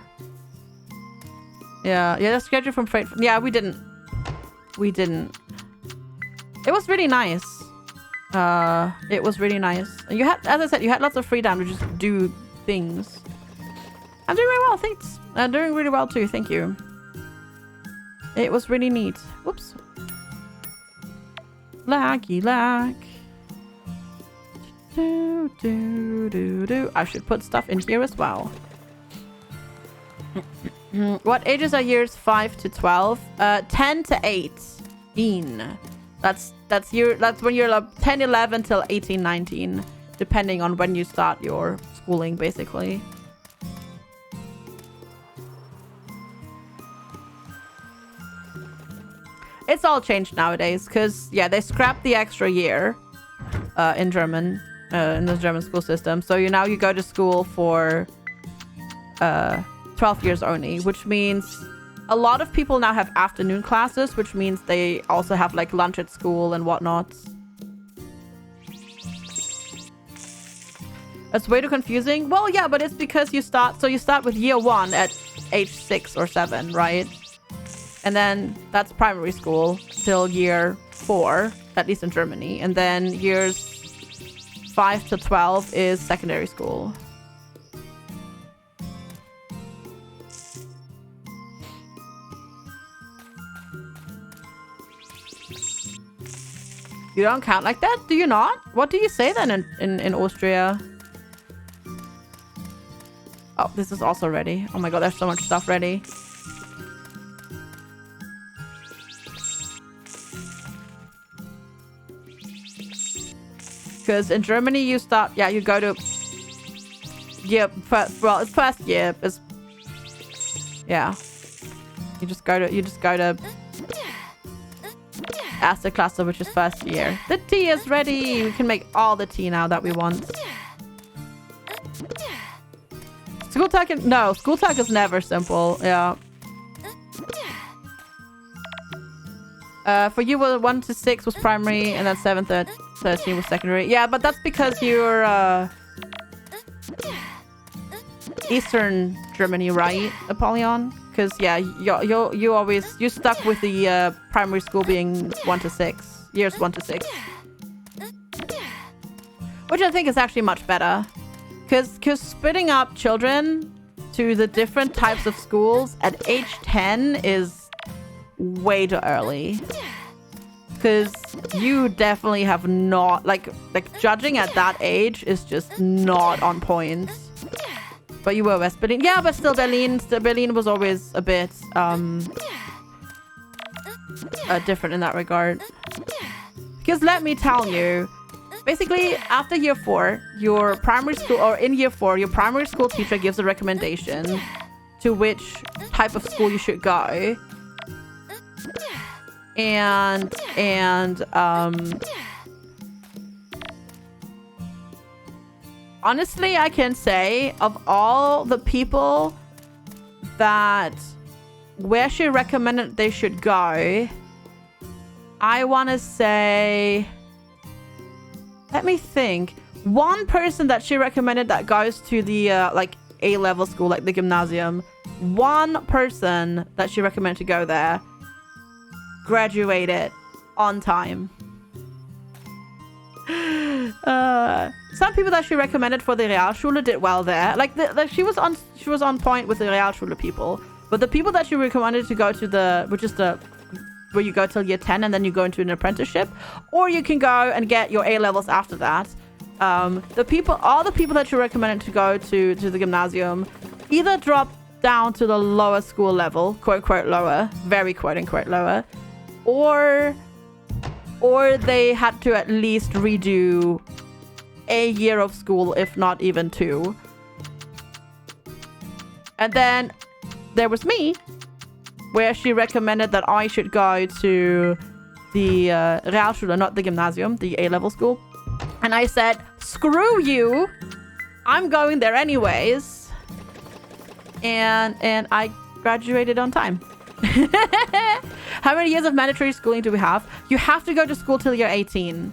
Yeah, that's scheduled from freight. Yeah, we didn't. It was really nice. It was really nice. You had, as I said, you had lots of freedom to just do things. I'm doing really well, thanks. I'm doing really well too, thank you. It was really neat. Whoops. Laggy lag. I should put stuff in here as well. What ages are years 5 to 12? 10 to 18. That's when you're like 10, 11 till 18, 19, depending on when you start your schooling, basically. It's all changed nowadays because yeah, they scrapped the extra year in German. In the German school system. So you go to school for 12 years only, which means a lot of people now have afternoon classes, which means they also have like lunch at school and whatnot. It's way too confusing. Well, yeah, but it's because you start with year 1 at age 6 or 7, right? And then that's primary school till year 4, at least in Germany. And then years 5 to 12 is secondary school. You don't count like that? Do you not? What do you say then in Austria? Oh, this is also ready. Oh my god, there's so much stuff ready. Because in Germany you start, yeah, you go to year, well, it's first year. It's, yeah. You just go to Erste, which is first year. The tea is ready. We can make all the tea now that we want. School talk is never simple. Yeah. For you, 1 to 6 was primary, and then 7 to 13 was secondary. Yeah, but that's because you're Eastern Germany, right, Apollyon? Because yeah, you stuck with the primary school being 1 to 6, years 1 to 6, which I think is actually much better. Because splitting up children to the different types of schools at age 10 is way too early. Because you definitely have not, like judging at that age is just not on point. But you were West Berlin. Yeah, but still Berlin was always a bit different in that regard. Because let me tell you, basically after year 4, your primary school, or in year 4, your primary school teacher gives a recommendation to which type of school you should go. And honestly, I can say of all the people that where she recommended they should go, I want to say, let me think. One person that she recommended that goes to the like A-level school, like the gymnasium, one person that she recommended to go there graduated on time. Some people that she recommended for the Realschule did well there. Like she was on point with the Realschule people. But the people that she recommended to go to the, which is the where you go till year 10 and then you go into an apprenticeship, or you can go and get your A levels after that. All the people that you recommended to go to the gymnasium either drop down to the lower school level, quote unquote lower, very quote unquote lower, or they had to at least redo a year of school, if not even 2. And then there was me, where she recommended that I should go to the Realschule, not the gymnasium, the A-level school. And I said, screw you, I'm going there anyways. And I graduated on time. How many years of mandatory schooling do we have? You have to go to school till you're 18.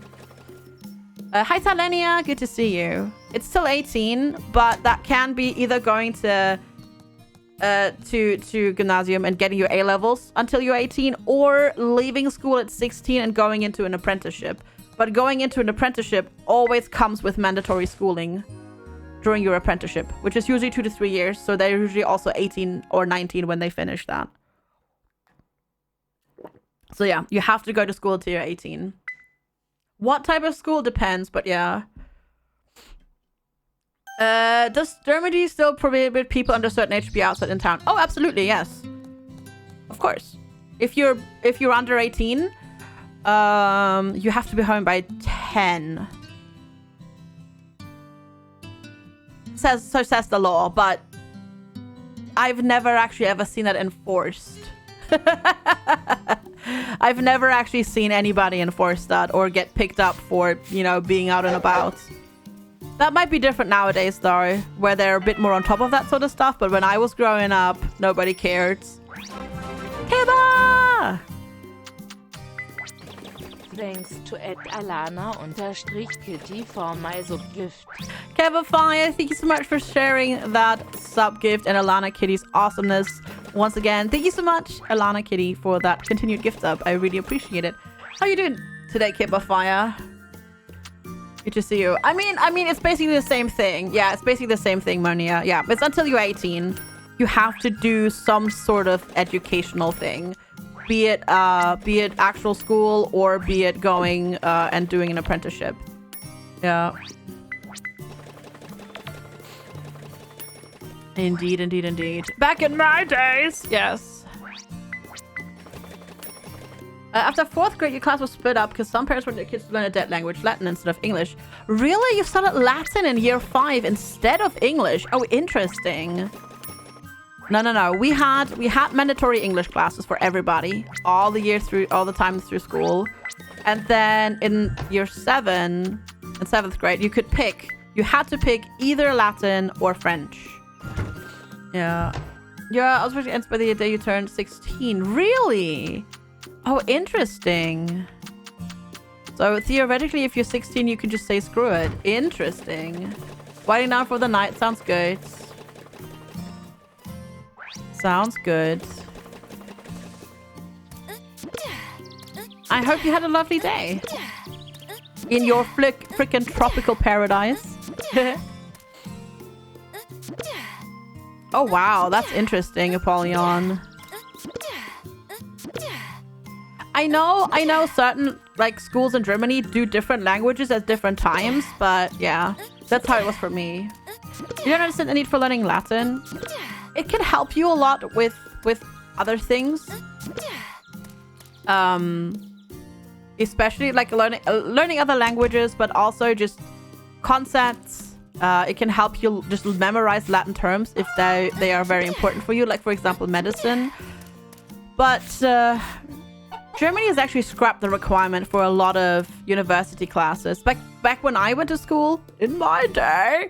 Hi Talenia, good to see you. It's still 18, but that can be either going to gymnasium and getting your A levels until you're 18, or leaving school at 16 and going into an apprenticeship. But going into an apprenticeship always comes with mandatory schooling during your apprenticeship, which is usually 2 to 3 years. So they're usually also 18 or 19 when they finish that. So yeah, you have to go to school till you're 18. What type of school depends, but yeah. Does Germany still prohibit people under a certain age to be outside in town? Oh, absolutely, yes. Of course. If you're under 18, you have to be home by 10. Says the law, but I've never actually ever seen that enforced. I've never actually seen anybody enforce that or get picked up for, you know, being out and about. That might be different nowadays, though, where they're a bit more on top of that sort of stuff. But when I was growing up, nobody cared. Keba! Thanks to @Alana_Kitty for my sub-gift. Keva Fire, thank you so much for sharing that sub-gift and Alana Kitty's awesomeness. Once again, thank you so much, Alana Kitty, for that continued gift sub. I really appreciate it. How you doing today, Keba Fire? Good to see you. I mean, it's basically the same thing. Yeah, it's basically the same thing, Monia. Yeah, it's until you're 18. You have to do some sort of educational thing. Be it actual school or be it going and doing an apprenticeship. Yeah. Indeed, indeed, indeed. Back in my days, yes. After 4th grade, your class was split up because some parents want their kids to learn a dead language, Latin instead of English. Really? You started Latin in year 5 instead of English? Oh, interesting. No. We had mandatory English classes for everybody all the time through school. And then in year 7, in 7th grade, you had to pick either Latin or French. Yeah. Yeah, I was actually ends by the day you turned 16. Really? Oh, interesting. So theoretically, if you're 16, you can just say screw it. Interesting. Waiting down for the night sounds good. Sounds good. I hope you had a lovely day in your frickin' tropical paradise. Oh wow, that's interesting, Apollyon. I know certain like schools in Germany do different languages at different times, but yeah, that's how it was for me. You don't understand the need for learning Latin? It can help you a lot with other things. Especially like learning other languages, but also just concepts. It can help you just memorize Latin terms if they are very important for you, like for example medicine. But Germany has actually scrapped the requirement for a lot of university classes. Back when I went to school, in my day,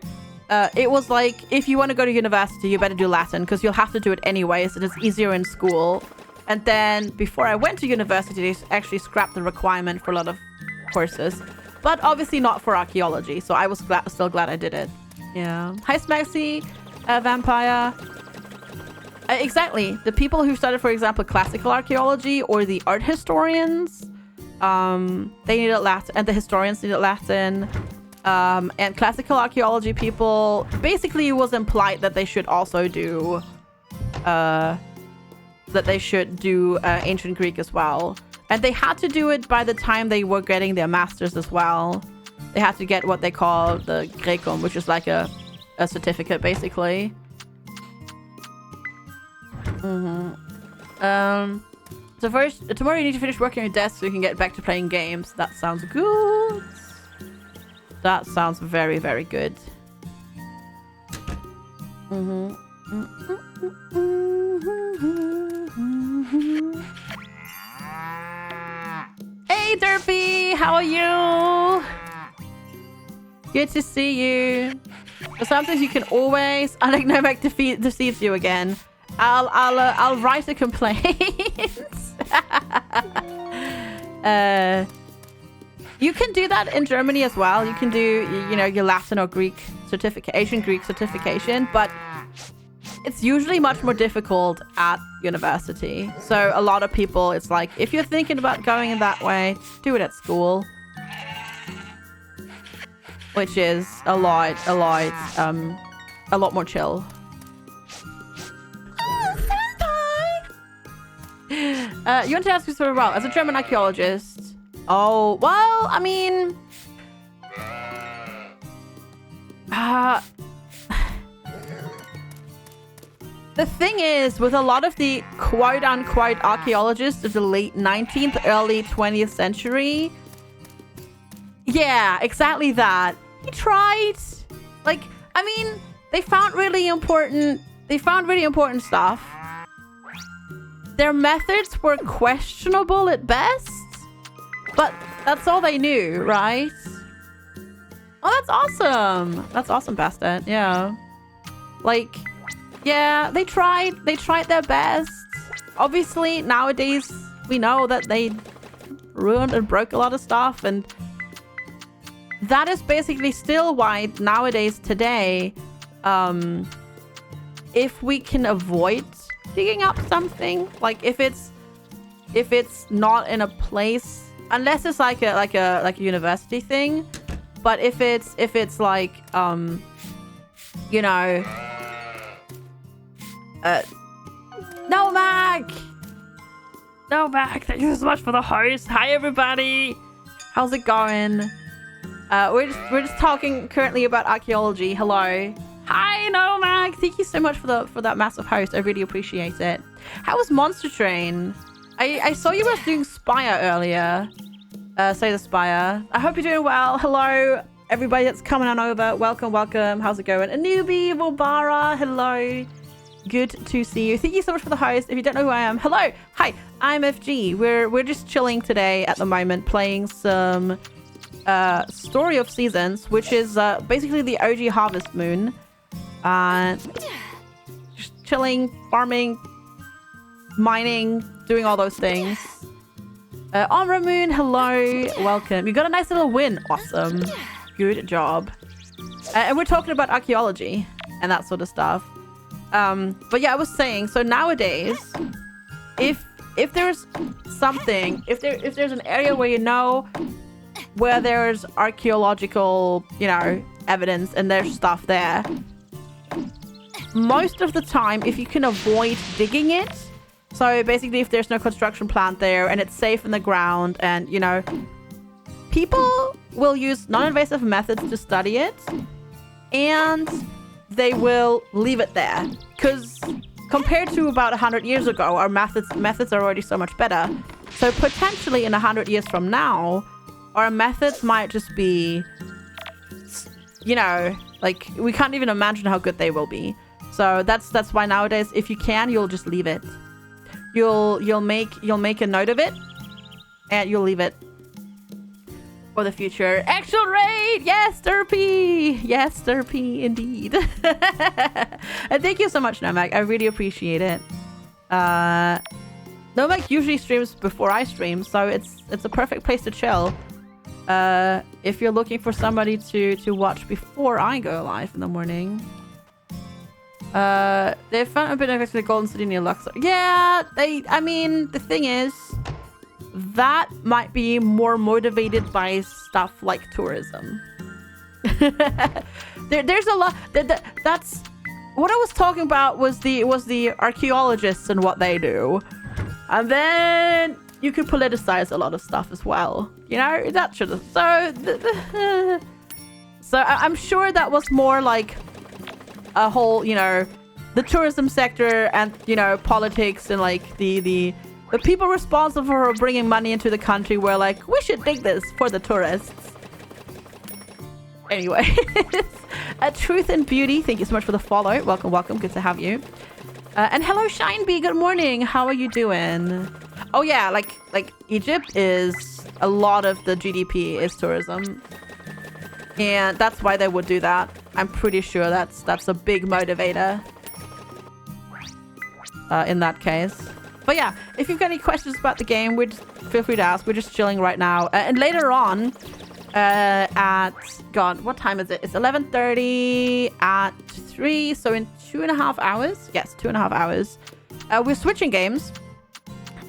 it was like, if you want to go to university, you better do Latin because you'll have to do it anyways, and it's easier in school. And then before I went to university, they actually scrapped the requirement for a lot of courses. But obviously not for archaeology, so I was still glad I did it. Yeah. Hi, Smaxy, Vampire. Exactly. The people who studied, for example, classical archaeology or the art historians, they needed Latin, and the historians needed Latin. And classical archaeology people, basically it was implied that they should also do that they should do ancient Greek as well. And they had to do it by the time they were getting their masters as well. They had to get what they call the Grecum, which is like a certificate, basically. So first, tomorrow you need to finish working on your desk so you can get back to playing games. That sounds good. That sounds very, very good. Hey, Derpy! How are you? Good to see you. But sometimes you can always... I think Novak deceives you again. I'll write a complaint. You can do that in Germany as well. You can do, you know, your Latin or Greek certificate, Asian Greek certification, but it's usually much more difficult at university. So a lot of people, it's like, if you're thinking about going in that way, do it at school. Which is a lot more chill. You want to ask me sort of well, as a German archaeologist. Oh, well, I mean... the thing is, with a lot of the quote-unquote archaeologists of the late 19th, early 20th century... Yeah, exactly that. He tried. Like, I mean, they found really important stuff. Their methods were questionable at best, but that's all they knew, right? Oh, that's awesome. That's awesome, Bastet. Yeah. Like, yeah, they tried their best. Obviously, nowadays, we know that they ruined and broke a lot of stuff, and that is basically still why nowadays, today, if we can avoid digging up something, like if it's not in a place, unless it's like a university thing, but if it's like you know, Novak, thank you so much for the host. Hi everybody, how's it going? We're just talking currently about archaeology. Hello. Hi, Nomag. Thank you so much for that massive host. I really appreciate it. How was Monster Train? I saw you were doing Spire earlier. Say the Spire. I hope you're doing well. Hello, everybody that's coming on over. Welcome, welcome. How's it going? Anubi, Volbara. Hello. Good to see you. Thank you so much for the host. If you don't know who I am, hello. Hi, I'm FG. We're just chilling today at the moment, playing some Story of Seasons, which is basically the OG Harvest Moon. Just chilling, farming, mining, doing all those things. Omra Moon, hello, welcome. You got a nice little win. Awesome. Good job. And we're talking about archaeology and that sort of stuff. But yeah, I was saying, so nowadays, if there's something, if there's an area where you know where there's archaeological, you know, evidence and there's stuff there, most of the time, if you can avoid digging it, so basically if there's no construction plant there and it's safe in the ground, and you know, people will use non-invasive methods to study it, and they will leave it there, because compared to about 100 years ago, our methods are already so much better. So potentially in 100 years from now, our methods might just be, you know, like, we can't even imagine how good they will be. So that's why nowadays, if you can, you'll just leave it. You'll make a note of it, and you'll leave it for the future. Actual raid! Yes, Derpy! Yes, Derpy, indeed. And thank you so much, Nomak. I really appreciate it. Nomak usually streams before I stream, so it's a perfect place to chill. If you're looking for somebody to watch before I go live in the morning. They found a bit of the Golden City near Luxor. Yeah, I mean, the thing is, that might be more motivated by stuff like tourism. There's a lot. That's what I was talking about was the archaeologists and what they do. And then you could politicize a lot of stuff as well. You know, that should have... So I'm sure that was more like a whole, you know, the tourism sector and, you know, politics and like the people responsible for bringing money into the country were like, we should dig this for the tourists. Anyway, Truth and Beauty, thank you so much for the follow. Welcome, welcome. Good to have you. And hello, Shinebee. Good morning. How are you doing? Oh yeah, like Egypt is a lot of the GDP is tourism, and that's why they would do that. I'm pretty sure that's a big motivator. In that case. But yeah, if you've got any questions about the game, feel free to ask. We're just chilling right now, and later on. God, what time is it? It's 11:30 at 3, so in 2.5 hours. Yes, 2.5 hours. We're switching games,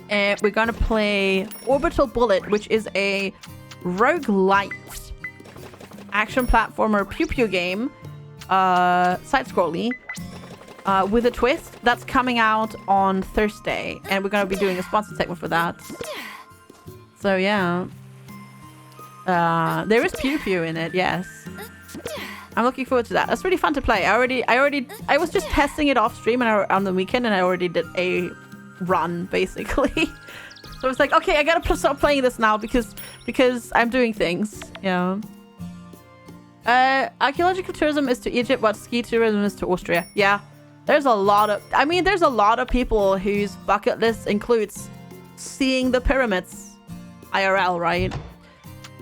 and we're gonna play Orbital Bullet, which is a roguelite action platformer pew pew game, side-scrolly, with a twist. That's coming out on Thursday, and we're gonna be doing a sponsored segment for that. So yeah. There is pew pew in it, yes. I'm looking forward to that. That's really fun to play. I was just testing it off stream and on the weekend, and I already did a run basically. So it's like, okay, I gotta stop playing this now because I'm doing things. Yeah. Archaeological tourism is to Egypt, what ski tourism is to Austria. Yeah. There's a lot of people whose bucket list includes seeing the pyramids IRL, right?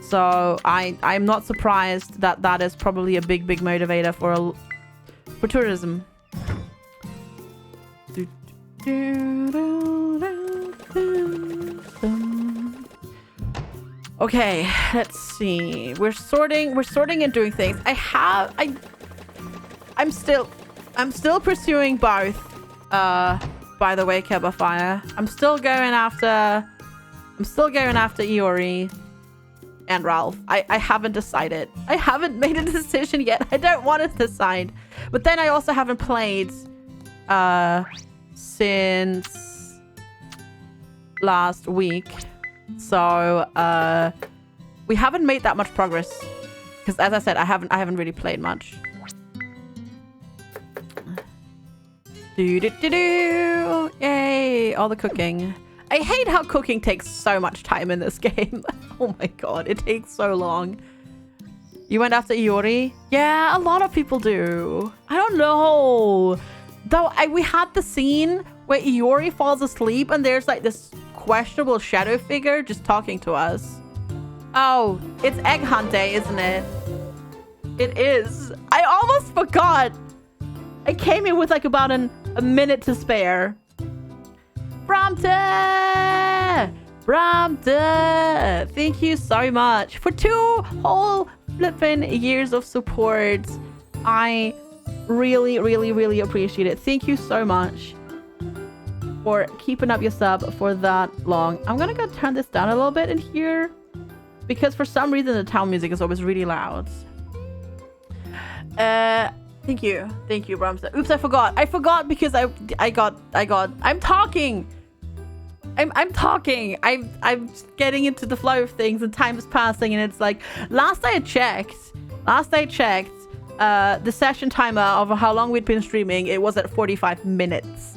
So I'm not surprised that is probably a big motivator for tourism. Okay, let's see. We're sorting and doing things. I'm still pursuing both. By the way, Kebafire. I'm still going after Iori and Ralph. I haven't decided. I haven't made a decision yet. I don't want to decide. But then I also haven't played since last week. So we haven't made that much progress. Because as I said, I haven't really played much. Yay! All the cooking. I hate how cooking takes so much time in this game. Oh my god, it takes so long. You went after Iori? Yeah, a lot of people do. I don't know. Though we had the scene where Iori falls asleep and there's like this questionable shadow figure just talking to us. Oh, it's Egg Hunt Day, isn't it? It is. I almost forgot. I came in with like about a minute to spare. Bramta! Thank you so much for 2 whole flippin' years of support. I really appreciate it. Thank you so much for keeping up your sub for that long. I'm gonna go turn this down a little bit in here because for some reason the town music is always really loud. Thank you, Bramsta. Oops, I forgot because I'm talking. I'm talking. I'm getting into the flow of things and time is passing and it's like last I checked, the session timer of how long we'd been streaming, it was at 45 minutes.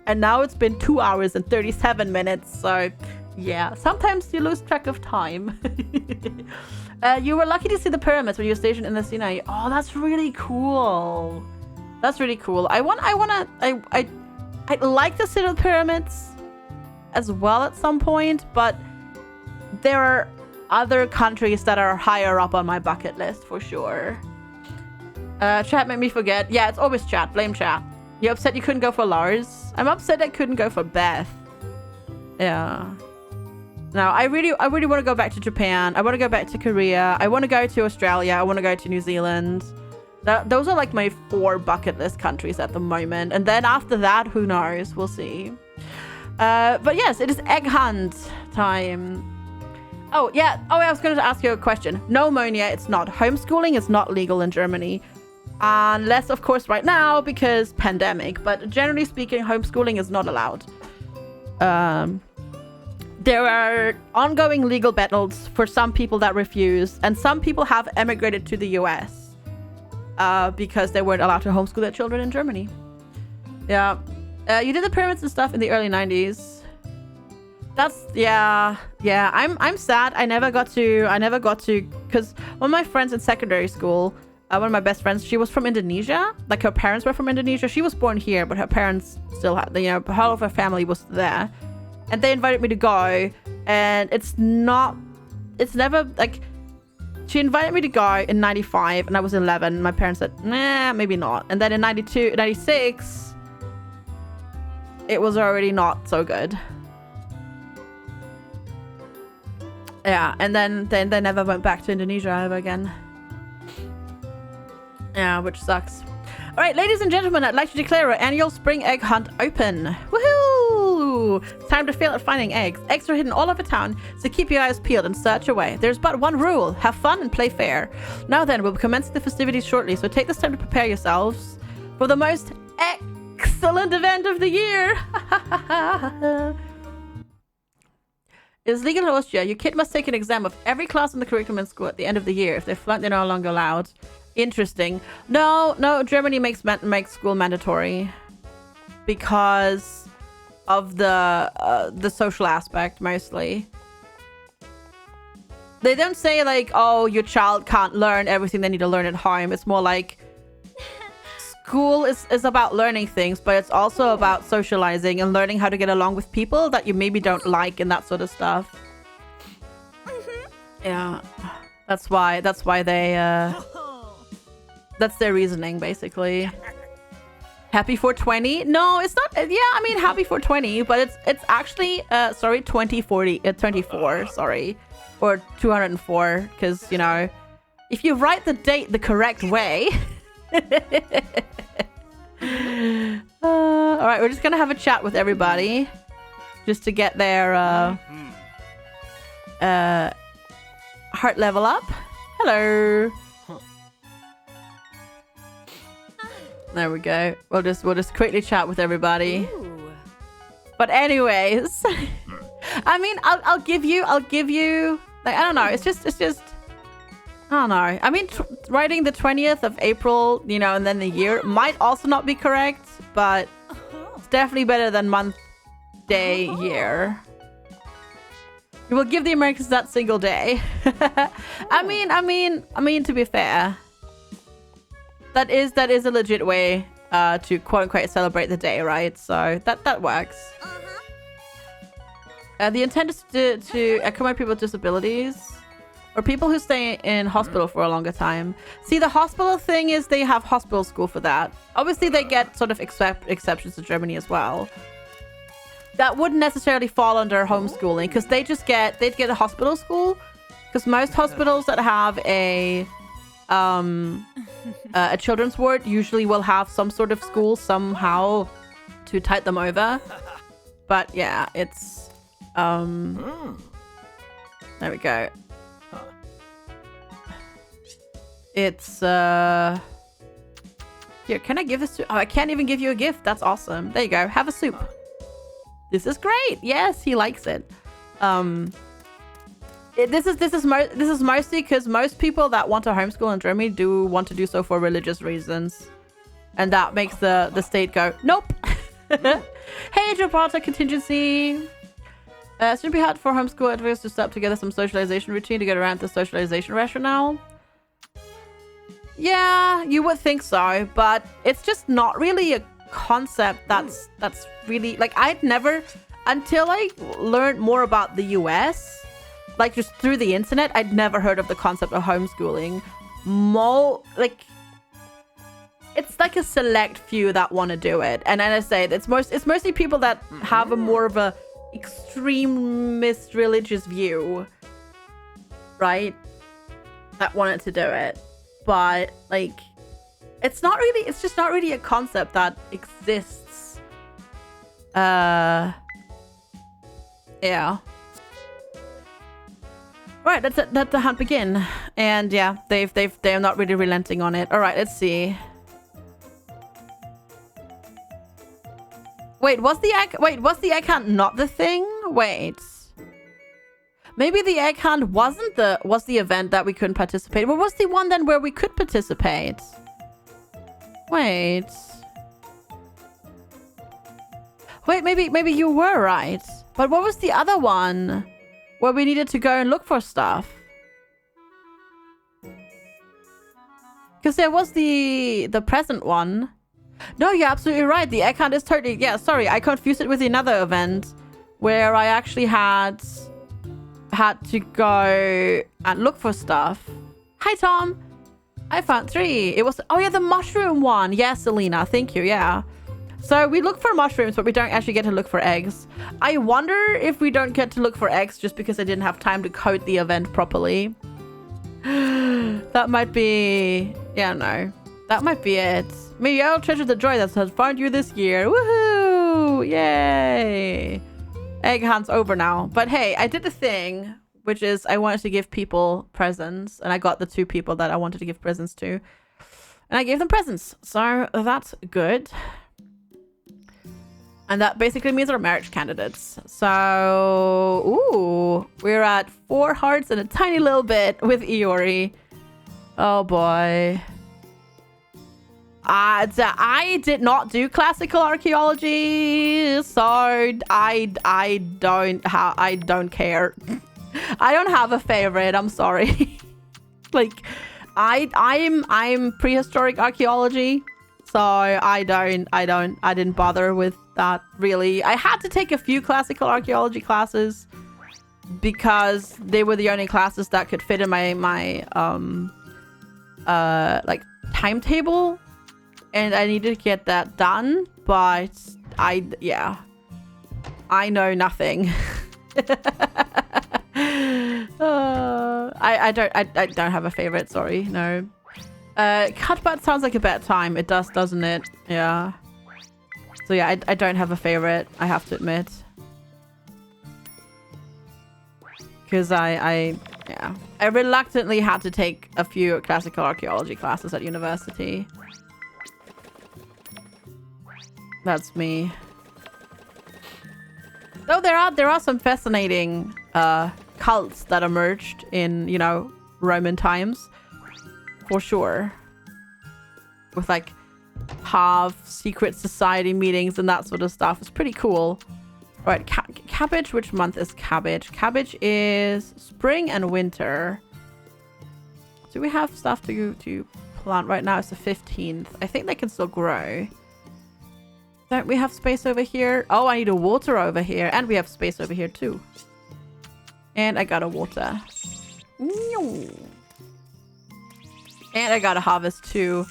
And now it's been 2 hours and 37 minutes. So yeah, sometimes you lose track of time. You were lucky to see the pyramids when you were stationed in the Sinai. Oh, that's really cool. I'd like to see the pyramids as well at some point, but there are other countries that are higher up on my bucket list for sure. Chat made me forget. Yeah, it's always chat. Blame chat. You upset you couldn't go for Lars? I'm upset I couldn't go for Beth. Yeah. No, I really want to go back to Japan. I want to go back to Korea. I want to go to Australia. I want to go to New Zealand. Those are like my 4 bucket list countries at the moment. And then after that, who knows? We'll see. But yes, it is egg hunt time. Oh, yeah. Oh, I was going to ask you a question. No, Monia, it's not. Homeschooling is not legal in Germany. Unless, of course, right now because pandemic. But generally speaking, homeschooling is not allowed. There are ongoing legal battles for some people that refuse, and some people have emigrated to the US because they weren't allowed to homeschool their children in Germany. Yeah. You did the pyramids and stuff in the early 90s. That's yeah. I'm sad. I never got to because one of my friends in secondary school, one of my best friends, she was from Indonesia. Like her parents were from Indonesia. She was born here, but her parents still had, half of her family was there. And they invited me to go, and it's never like, she invited me to go in 95 and I was 11. My parents said, nah, maybe not. And then in 96, it was already not so good. Yeah, and then they never went back to Indonesia ever again. Yeah, which sucks. All right, ladies and gentlemen, I'd like to declare our annual spring egg hunt open. Woohoo! It's time to fail at finding eggs. Eggs are hidden all over town, so keep your eyes peeled and search away. There's but one rule: have fun and play fair. Now then, we'll commence the festivities shortly, so take this time to prepare yourselves for the most excellent event of the year. It is legal in Austria. Your kid must take an exam of every class in the curriculum in school at the end of the year. If they flunk, they're no longer allowed. Interesting. No, Germany makes school mandatory because of the social aspect mostly. They don't say like, oh, your child can't learn everything they need to learn at home. It's more like school is about learning things, but it's also about socializing and learning how to get along with people that you maybe don't like and that sort of stuff. Yeah, that's why they that's their reasoning, basically. Happy 420? No, it's not. Yeah, I mean, happy 420, but it's actually, sorry, 24, sorry. Or 204, because, if you write the date the correct way. All right, we're just going to have a chat with everybody. Just to get their heart level up. Hello. There we go. We'll just quickly chat with everybody. Ooh. But anyways, I mean, I'll give you. Like, I don't know. It's just. I don't know. I mean, writing the 20th of April, and then the year might also not be correct, but it's definitely better than month, day, year. You will give the Americans that single day. I mean, to be fair. That is a legit way to quote unquote celebrate the day, right? So that works. The intent is to accommodate people with disabilities or people who stay in hospital for a longer time. See, the hospital thing is they have hospital school for that. Obviously, they get sort of exceptions to Germany as well. That wouldn't necessarily fall under homeschooling because they'd get a hospital school, because most hospitals that have a children's ward usually will have some sort of school somehow to tide them over. But yeah, it's there we go. It's here, can I give this to, oh, I can't even give you a gift. That's awesome. There you go. Have a soup. This is great. Yes, he likes it. This is mostly because most people that want to homeschool in Germany do want to do so for religious reasons, and that makes the state go nope. Hey, Gibraltar contingency. It's gonna be hard for homeschool advocates to start together some socialization routine to get around the socialization rationale. Yeah, you would think so, but it's just not really a concept that's really, like, I'd never, until I learned more about the US, like just through the internet, I'd never heard of the concept of homeschooling. It's like a select few that want to do it, and as I say, it's mostly people that have a more of a extremist religious view, right? That wanted to do it, but like, it's just not really a concept that exists. Yeah. Right, let the hunt begin. And yeah, they're not really relenting on it. All right, let's see. Wait, was the egg hunt not the thing? Wait. Maybe the egg hunt was the event that we couldn't participate. What was the one then where we could participate? Wait. Wait, maybe you were right. But what was the other one where we needed to go and look for stuff? Because there was the present one. No, you're absolutely right. The egg hunt is totally... Yeah, sorry. I confused it with another event where I actually had to go and look for stuff. Hi, Tom. I found 3. It was... Oh, yeah, the mushroom one. Yes, Selena. Thank you. Yeah. So we look for mushrooms, but we don't actually get to look for eggs. I wonder if we don't get to look for eggs just because I didn't have time to code the event properly. That might be... Yeah, no. That might be it. Maybe I'll treasure the joy that has found you this year. Woohoo! Yay! Egg hunt's over now. But hey, I did the thing, which is I wanted to give people presents. And I got the 2 people that I wanted to give presents to. And I gave them presents. So that's good. And that basically means we're marriage candidates. So, ooh, we're at 4 hearts and a tiny little bit with Iori. Oh boy. I did not do classical archaeology, so I don't care. I don't have a favorite. I'm sorry. Like, I'm prehistoric archaeology, so I didn't bother with that really. I had to take a few classical archaeology classes because they were the only classes that could fit in my like timetable. And I needed to get that done, but I know nothing. I don't have a favorite, sorry, no. Cutbutt sounds like a bad time. It does, doesn't it? Yeah. So yeah, I don't have a favorite, I have to admit. Because I reluctantly had to take a few classical archaeology classes at university. That's me. Though there are some fascinating cults that emerged in, you know, Roman times. For sure. With like half secret society meetings and that sort of stuff. It's pretty cool. Right, cabbage. Which month is cabbage? Cabbage is spring and winter. Do we have stuff to plant right now? It's the 15th. I think they can still grow. Don't we have space over here? Oh, I need a water over here. And we have space over here too. And I got a water. And I got a harvest too.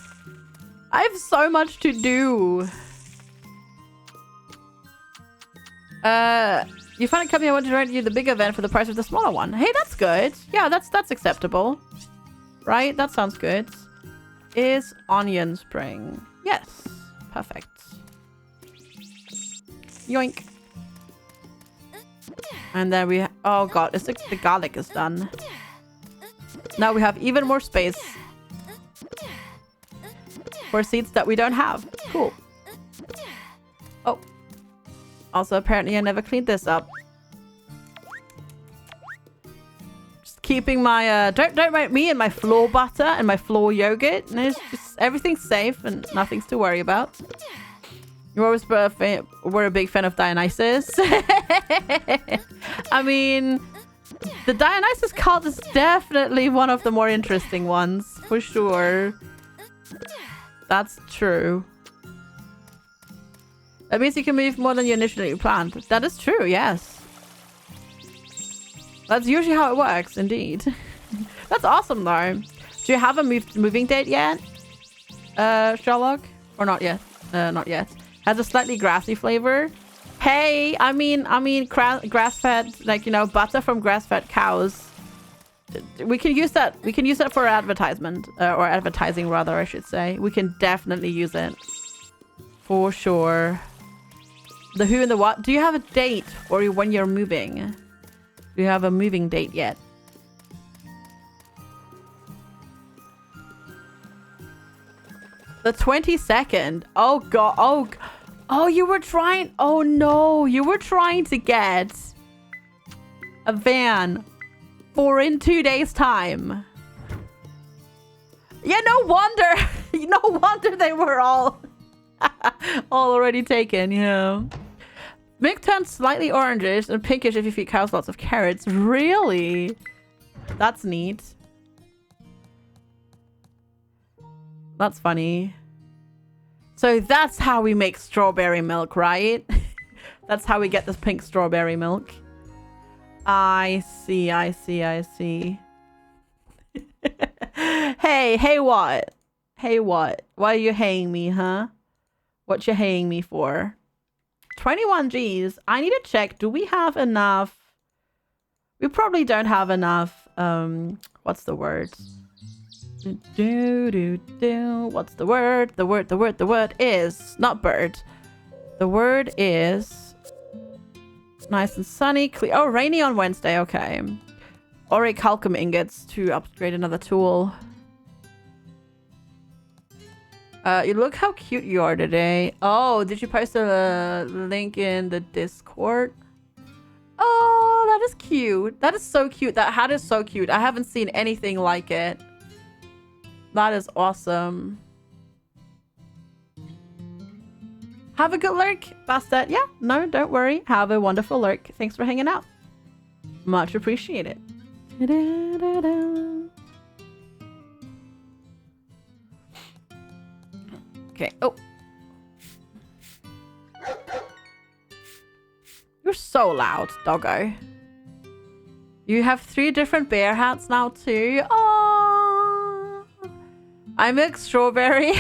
I have so much to do. You find a company I want to rent you the big event for the price of the smaller one. Hey, that's good. Yeah, that's acceptable. Right? That sounds good. Is onion spring. Yes. Perfect. Yoink. And then we... Oh god, it's like the garlic is done. Now we have even more space for seeds that we don't have. Cool. Oh. Also, apparently I never cleaned this up. Just keeping my... Don't mind me and my floor butter and my floor yogurt. And it's just... Everything's safe and nothing's to worry about. You always were a big fan of Dionysus. I mean, the Dionysus cult is definitely one of the more interesting ones, for sure. That's true. That means you can move more than you initially planned. That is true, yes. That's usually how it works, indeed. That's awesome, though. Do you have a moving date yet, Sherlock? Or not yet? Not yet. Has a slightly grassy flavor. Hey, I mean, grass-fed, like, you know, butter from grass-fed cows. We can use that. We can use that for advertisement, or advertising, rather, I should say. We can definitely use it. For sure. The who and the what. Do you have a date for when you're moving? Do you have a moving date yet? The 22nd. Oh god. Oh, you were trying. Oh, no. You were trying to get a van for in 2 days' time. Yeah, no wonder. No wonder they were all already taken, yeah. Milk turns slightly orangish and pinkish if you feed cows lots of carrots. Really? That's neat. That's funny. So that's how we make strawberry milk, right? That's how we get this pink strawberry milk. I see, I see, I see. Hey, what? Hey, what? Why are you haying me, huh? What you haying me for? 21 Gs. I need to check. Do we have enough? We probably don't have enough. What's the word? What's the word? The word is not bird. The word is nice and sunny, clear. Oh, rainy on Wednesday. Okay. Orichalcum ingots to upgrade another tool. You look how cute you are today. Oh, did you post a link in the Discord? Oh, that is cute. That is so cute. That hat is so cute. I haven't seen anything like it. That is awesome. Have a good lurk, Bastet. Yeah, no, don't worry. Have a wonderful lurk. Thanks for hanging out. Much appreciated. Okay. Oh. You're so loud, doggo. You have 3 different bear hats now too. Oh. I make strawberry.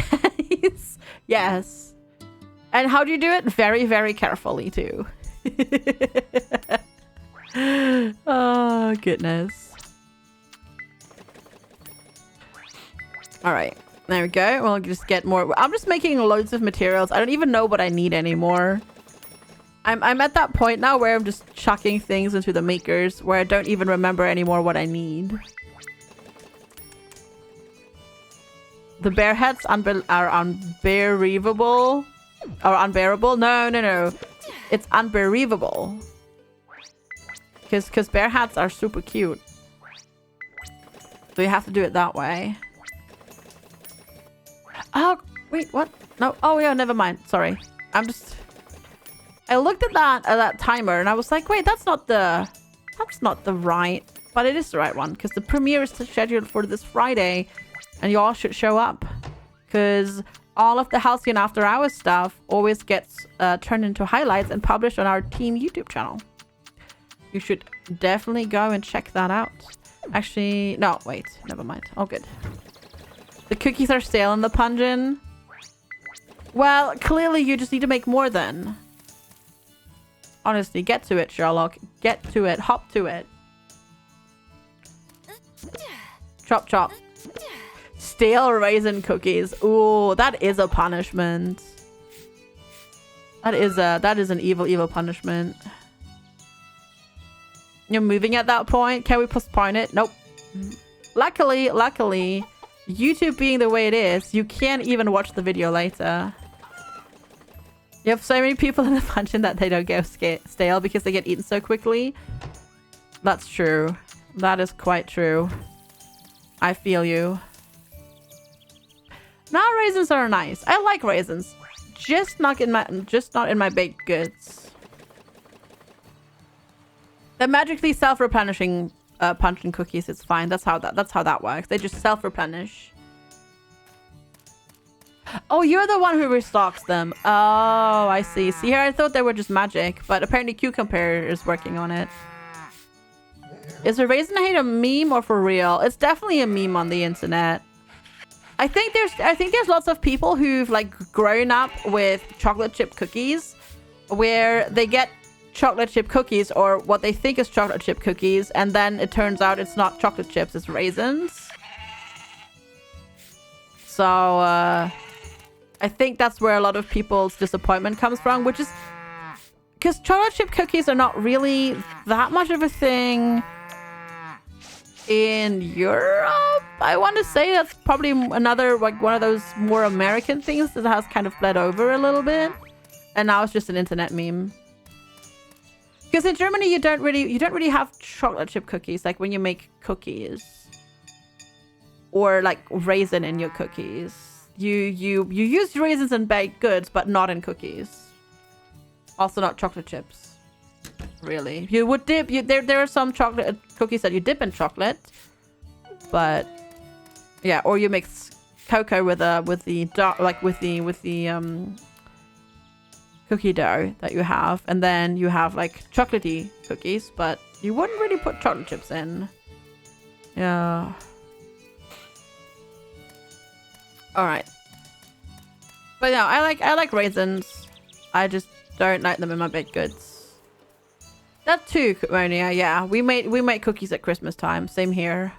Yes. And how do you do it? Very, very carefully too. Oh, goodness. All right. There we go. We'll just get more. I'm just making loads of materials. I don't even know what I need anymore. I'm at that point now where I'm just chucking things into the makers where I don't even remember anymore what I need. The bear heads are unbearable. Or unbearable? No. It's unbearable. Because bear hats are super cute. So you have to do it that way. Oh, wait, what? No. Oh, yeah, never mind. Sorry. I looked at that timer and I was like, wait, that's not the right, but it is the right one because the premiere is scheduled for this Friday and you all should show up because all of the Halcyon After Hours stuff always gets turned into highlights and published on our team YouTube channel. You should definitely go and check that out. Actually, no, wait, never mind. Oh, good. The cookies are stale in the pungeon. Well, clearly you just need to make more then. Honestly, get to it, Sherlock. Get to it. Hop to it. Chop, chop. Stale raisin cookies. Ooh, that is a punishment. That is an evil, evil punishment. You're moving at that point. Can we postpone it? Nope. Luckily, YouTube being the way it is, you can't even watch the video later. You have so many people in the function that they don't go stale because they get eaten so quickly. That's true. That is quite true. I feel you. Now raisins are nice. I like raisins. Just not in my baked goods. They're magically self-replenishing puncheon cookies. It's fine. That's how that works. They just self-replenish. Oh, you're the one who restocks them. Oh, I see. See here, I thought they were just magic, but apparently Cucumber is working on it. Is the raisin hate a meme or for real? It's definitely a meme on the internet. I think there's lots of people who've like grown up with chocolate chip cookies, where they get chocolate chip cookies or what they think is chocolate chip cookies, and then it turns out it's not chocolate chips, it's raisins. So I think that's where a lot of people's disappointment comes from, which is because chocolate chip cookies are not really that much of a thing in Europe. I want to say that's probably another, like, one of those more American things that has kind of bled over a little bit. And now it's just an internet meme. Because in Germany, you don't really have chocolate chip cookies, like when you make cookies. Or like raisin in your cookies. You use raisins in baked goods, but not in cookies. Also not chocolate chips. Really. You would dip, there are some chocolate cookies that you dip in chocolate. But yeah, or you mix cocoa with the cookie dough that you have, and then you have like chocolatey cookies, but you wouldn't really put chocolate chips in. Yeah. All right. But yeah, I like raisins. I just don't like them in my baked goods. That too, Monia. Yeah, we make cookies at Christmas time. Same here.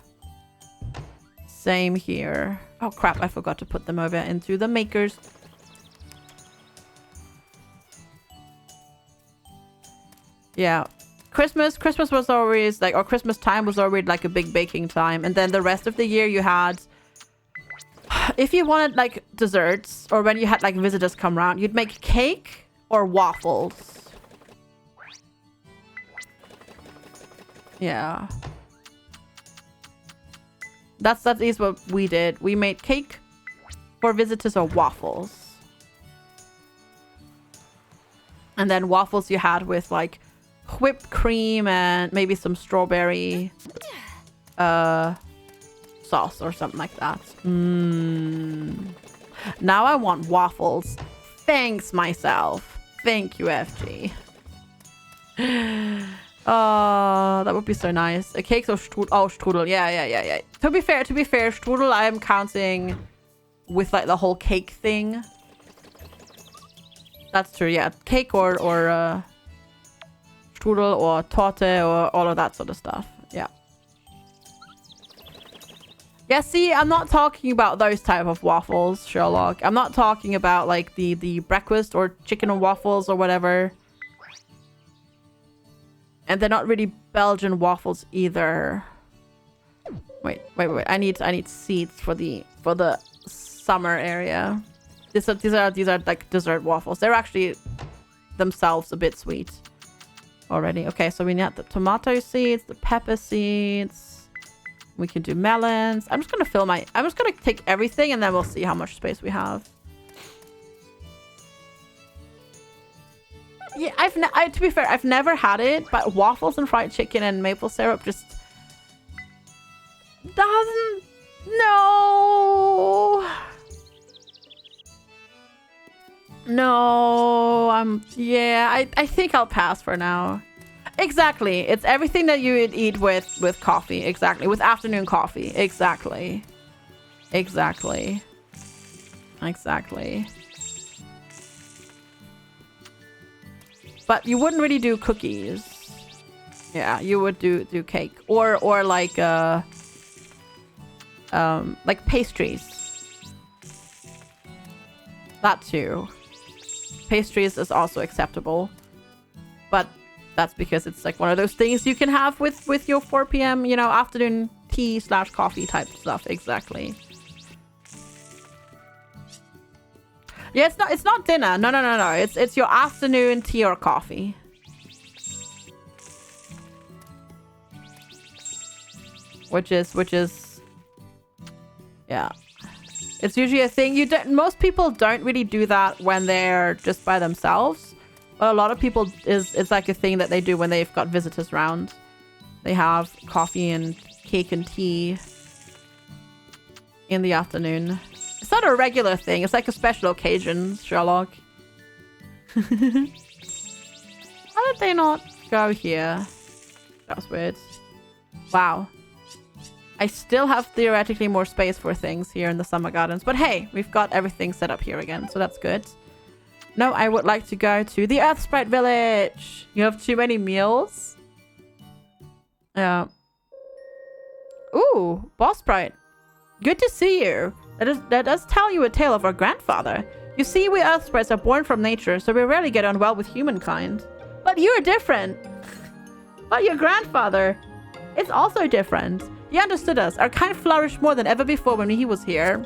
Same here. Oh crap! I forgot to put them over into the makers. Yeah, Christmas was always like, or Christmas time was already like a big baking time, and then the rest of the year you had, if you wanted like desserts or when you had like visitors come around, you'd make cake or waffles. Yeah, that is what we did. We made cake for visitors or waffles, and then waffles you had with like whipped cream and maybe some strawberry sauce or something like that. Now I want waffles. Thanks myself. Thank you, FG. Oh, that would be so nice. A cake or strudel? Oh, strudel. Yeah. To be fair, strudel I am counting with like the whole cake thing. That's true. Yeah, cake or strudel or torte or all of that sort of stuff. Yeah. Yeah, see, I'm not talking about those type of waffles, Sherlock. I'm not talking about like the breakfast or chicken and waffles or whatever. And they're not really Belgian waffles either. Wait. I need seeds for the summer area. These are like dessert waffles. They're actually themselves a bit sweet already. Okay, so we need the tomato seeds, the pepper seeds. We can do melons. I'm just gonna take everything and then we'll see how much space we have. Yeah, to be fair, I've never had it, but waffles and fried chicken and maple syrup just doesn't. No. I think I'll pass for now. Exactly. It's everything that you would eat with coffee. Exactly. With afternoon coffee. Exactly. But you wouldn't really do cookies. Yeah, you would do cake or like pastries. That too. Pastries is also acceptable, but that's because it's like one of those things you can have with your 4 p.m. Afternoon tea / coffee type stuff. Exactly. Yeah, it's not dinner. No. It's your afternoon tea or coffee. Which is yeah. It's usually a thing most people don't really do that when they're just by themselves. But a lot of people it's like a thing that they do when they've got visitors around. They have coffee and cake and tea in the afternoon. It's not a regular thing. It's like a special occasion, Sherlock. How did they not go here? That was weird. Wow. I still have theoretically more space for things here in the summer gardens. But hey, we've got everything set up here again. So that's good. No, I would like to go to the Earth Sprite Village. You have too many meals? Yeah. Ooh, Boss Sprite. Good to see you. That does tell you a tale of our grandfather. You see, we Earth Sprites are born from nature, so we rarely get on well with humankind. But you're different. But your grandfather is also different. He understood us. Our kind flourished more than ever before when he was here.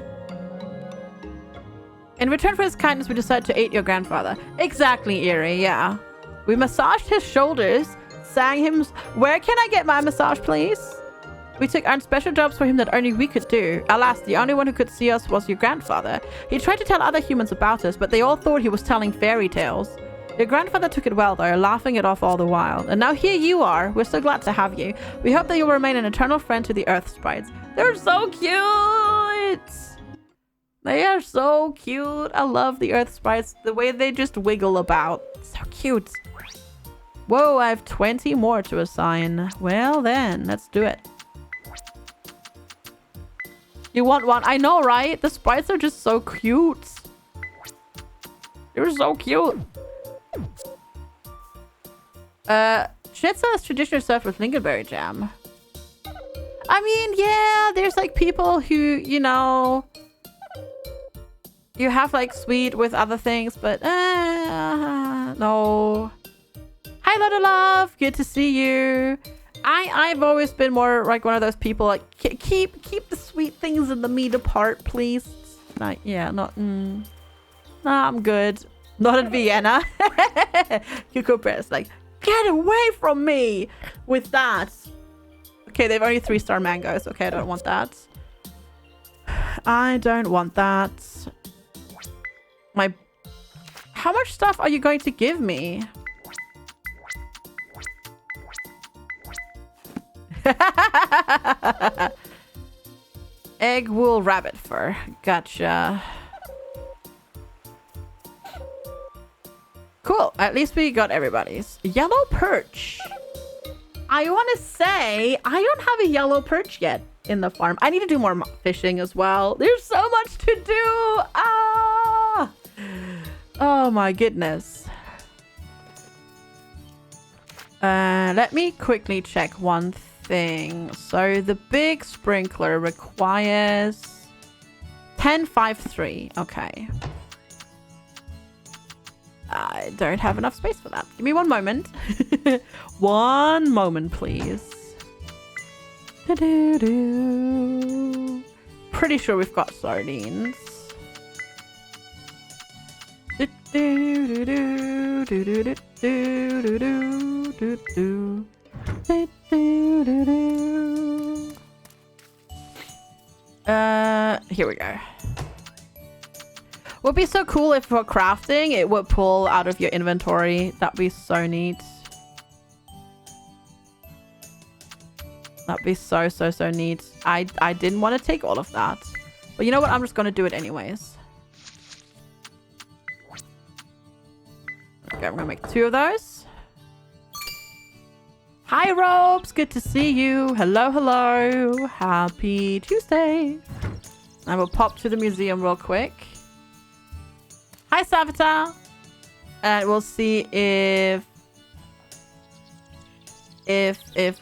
In return for his kindness, we decided to eat your grandfather. Exactly, Eerie, yeah. We massaged his shoulders, sang him, where can I get my massage, please? We took on special jobs for him that only we could do. Alas, the only one who could see us was your grandfather. He tried to tell other humans about us, but they all thought he was telling fairy tales. Your grandfather took it well, though, laughing it off all the while. And now here you are. We're so glad to have you. We hope that you'll remain an eternal friend to the Earth Sprites. They're so cute! They are so cute. I love the Earth Sprites. The way they just wiggle about. So cute. Whoa, I have 20 more to assign. Well then, let's do it. You want one? I know, right? The sprites are just so cute. They're so cute. Schnitzel is traditionally served with lingonberry jam. I mean, yeah, there's like people who, you know, you have like sweet with other things, but no. Hi, Lotta Love. Good to see you. I've always been more like one of those people like keep the sweet things and the meat apart, please. Not nah, I'm good. Not in Vienna. Cuckoo Press like, get away from me with that. Okay, they've only 3-star mangoes. Okay, I don't want that. I don't want that. How much stuff are you going to give me? Egg, wool, rabbit fur. Gotcha. Cool. At least we got everybody's. Yellow perch. I want to say I don't have a yellow perch yet in the farm. I need to do more fishing as well. There's so much to do. Ah! Oh my goodness. Let me quickly check one thing. So the big sprinkler requires 1053. Okay. I don't have enough space for that. Give me one moment. One moment, please. Pretty sure we've got sardines. Here we go. Would be so cool if for crafting it would pull out of your inventory. That'd be so neat. That'd be so neat. I didn't want to take all of that, but you know what? I'm just gonna do it anyways. Okay, I'm gonna make 2 of those. Hi, Robes. Good to see you. Hello, hello. Happy Tuesday. I will pop to the museum real quick. Hi, Savita. And we'll see if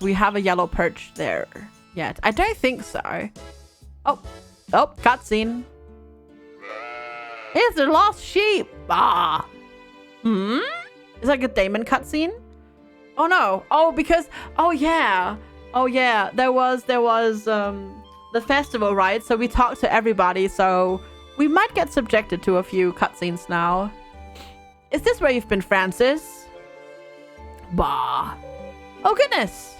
we have a yellow perch there yet. I don't think so. Oh, cutscene. It's the lost sheep. Ah. Is that a Damon cutscene? Oh no. Oh, because yeah. There was the festival, right? So we talked to everybody, so we might get subjected to a few cutscenes now. Is this where you've been, Francis? Bah. Oh goodness.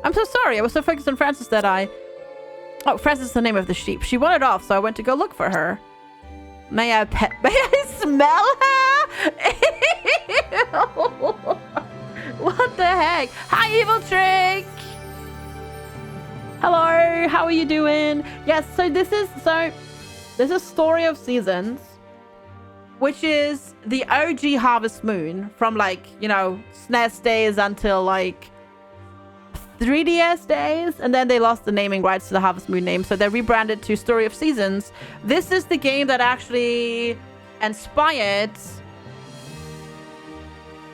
I'm so sorry. I was so focused on Francis that Oh, Francis is the name of the sheep. She wandered off, so I went to go look for her. May I smell her? Ew. What the heck? Hi, Evil Trick. Hello, how are you doing? Yes, so this is Story of Seasons, which is the OG Harvest Moon from like, you know, SNES days until like 3DS days, and then they lost the naming rights to the Harvest Moon name, so they rebranded to Story of Seasons. This is the game that actually inspired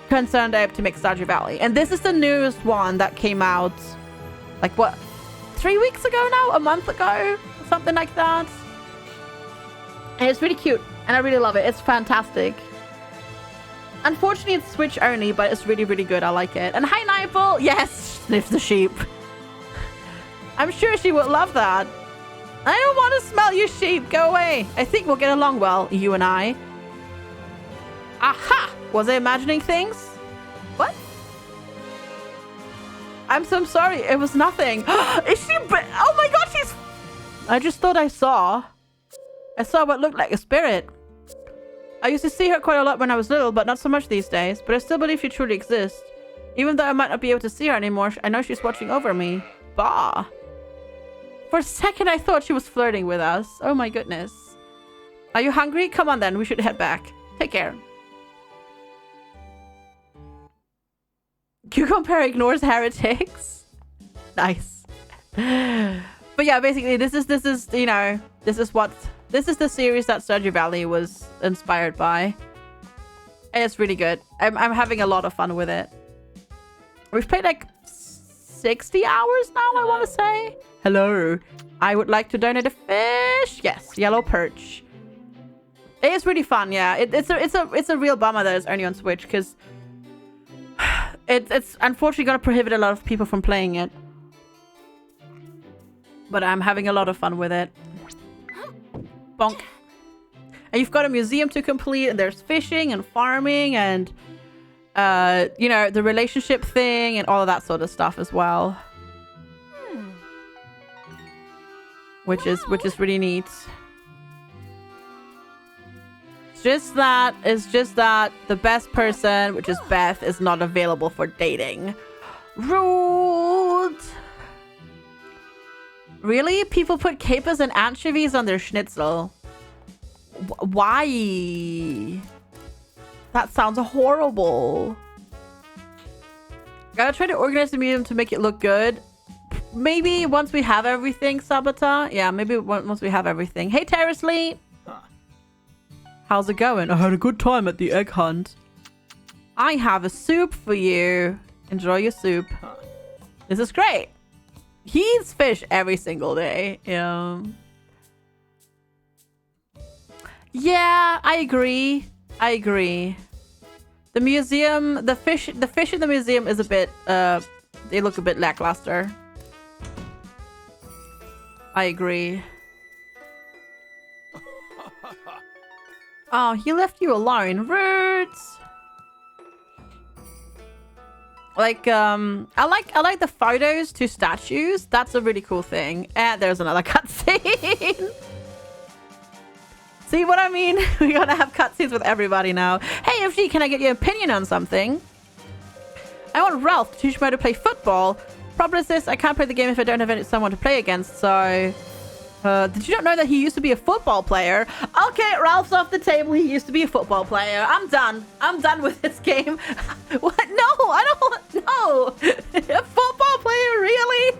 Concerned Ape to make Stardew Valley, and this is the newest one that came out like what, 3 weeks ago now, a month ago, something like that. And it's really cute, and I really love it. It's fantastic. Unfortunately, it's Switch only, but it's really, really good. I like it. And hi, Nigel. Yes, sniff the sheep. I'm sure she would love that. I don't want to smell you, sheep. Go away. I think we'll get along well, you and I. Aha! Was I imagining things? What? I'm so sorry. It was nothing. Is she... Oh my god, she's... I just thought I saw what looked like a spirit. I used to see her quite a lot when I was little, but not so much these days. But I still believe she truly exists. Even though I might not be able to see her anymore, I know she's watching over me. Bah. For a second, I thought she was flirting with us. Oh my goodness. Are you hungry? Come on then, we should head back. Take care. Cucumber ignores heretics. Nice. But yeah, basically, this is you know, this is the series that Stardew Valley was inspired by. And it's really good. I'm having a lot of fun with it. We've played like 60 hours now, I want to say. Hello. I would like to donate a fish. Yes, yellow perch. It is really fun, yeah. It's a real bummer that it's only on Switch because it's unfortunately going to prohibit a lot of people from playing it. But I'm having a lot of fun with it. Bonk. And you've got a museum to complete, and there's fishing and farming and you know, the relationship thing and all of that sort of stuff as well. Which is really neat. It's just that the best person, which is Beth, is not available for dating. Rude. Really? People put capers and anchovies on their schnitzel. Why? That sounds horrible. Gotta try to organize the museum to make it look good. Maybe once we have everything, Sabata. Yeah, maybe once we have everything. Hey, Terrace Lee. How's it going? I had a good time at the egg hunt. I have a soup for you. Enjoy your soup. This is great. He eats fish every single day. Yeah. Yeah, I agree. I agree. The museum, the fish in the museum is a bit, they look a bit lackluster. I agree. Oh, he left you alone. Rude. Like, I like the photos to statues. That's a really cool thing. And there's another cutscene. See what I mean? We're gonna have cutscenes with everybody now. Hey, FG, can I get your opinion on something? I want Ralph to teach me how to play football. Problem is this, I can't play the game if I don't have someone to play against, so... did you not know that he used to be a football player? Okay, Ralph's off the table. He used to be a football player. I'm done. I'm done with this game. What? No, I don't want... No! A football player, really?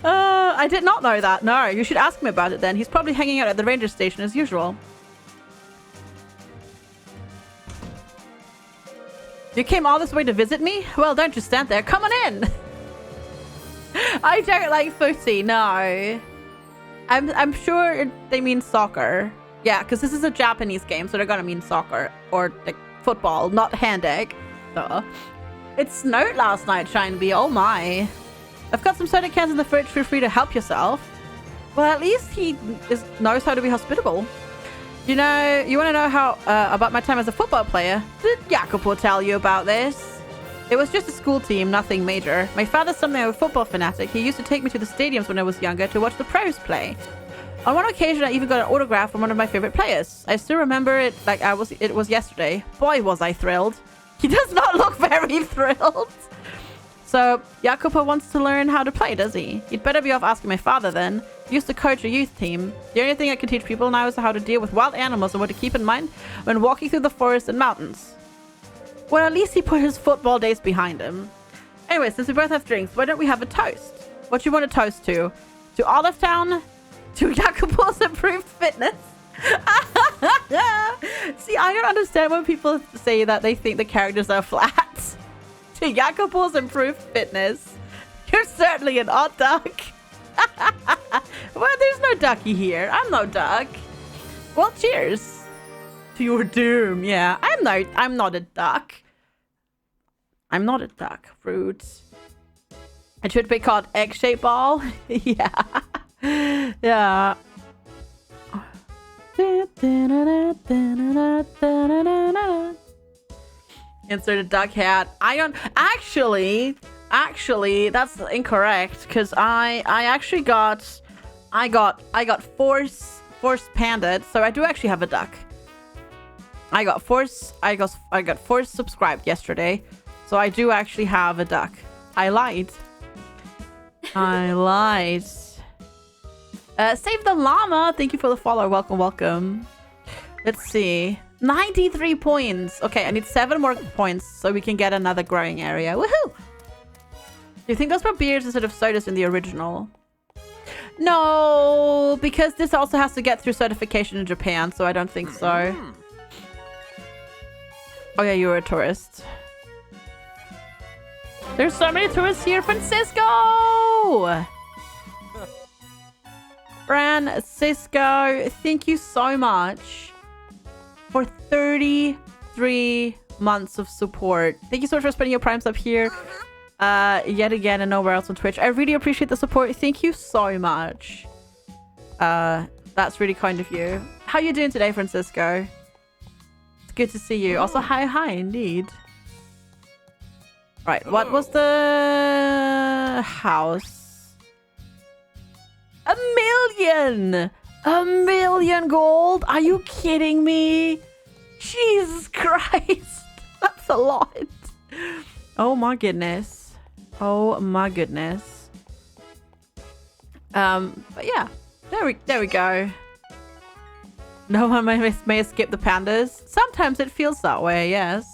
I did not know that. No, you should ask him about it then. He's probably hanging out at the ranger station as usual. You came all this way to visit me? Well, don't just stand there. Come on in. I don't like footy, no. I'm sure they mean soccer. Yeah, because this is a Japanese game, so they're gonna mean soccer. Or like football, not hand egg. Duh. It snowed last night, Shineby. Oh my. I've got some soda cans in the fridge. Feel free to help yourself. Well, at least he knows how to be hospitable. You know, you want to know how about my time as a football player? Did Jacopo tell you about this? It was just a school team, nothing major. My father's something of a football fanatic. He used to take me to the stadiums when I was younger to watch the pros play. On one occasion, I even got an autograph from one of my favorite players. I still remember it like it was yesterday. Boy, was I thrilled. He does not look very thrilled. So, Jacopo wants to learn how to play, does he? You'd better be off asking my father then. He used to coach a youth team. The only thing I can teach people now is how to deal with wild animals and what to keep in mind when walking through the forest and mountains. Well, at least he put his football days behind him. Anyway, since we both have drinks, why don't we have a toast? What do you want to toast to? To Olive Town? To Jacopo's improved fitness? See, I don't understand when people say that they think the characters are flat. To Jacopo's improved fitness. You're certainly an odd duck. Well, there's no ducky here. I'm no duck. Well, cheers. To your doom, yeah. I'm not a duck. I'm not a duck. Rude. It should be called egg-shaped ball. Yeah. Yeah. Insert a duck hat. I don't actually that's incorrect because I actually got force panded, so I do actually have a duck. I got force subscribed yesterday, so I do actually have a duck. I lied. Save the llama. Thank you for the follow. Welcome. Let's see. 93 points. Okay, I need 7 more points so we can get another growing area. Woohoo! Do you think those were beers instead of sodas in the original? No, because this also has to get through certification in Japan, so I don't think so. Oh yeah, you were a tourist. There's so many tourists here, Francisco! Francisco, thank you so much for 33 months of support. Thank you so much for spending your primes up here yet again and nowhere else on Twitch. I really appreciate the support. Thank you so much. That's really kind of you. How you doing today, Francisco? It's good to see you. Also, hi indeed. Right, what was the house? $1 million! $1 million gold? Are you kidding me? Jesus Christ. That's a lot. Oh my goodness. Oh my goodness. But yeah. There we go. No one may skip the pandas. Sometimes it feels that way, yes.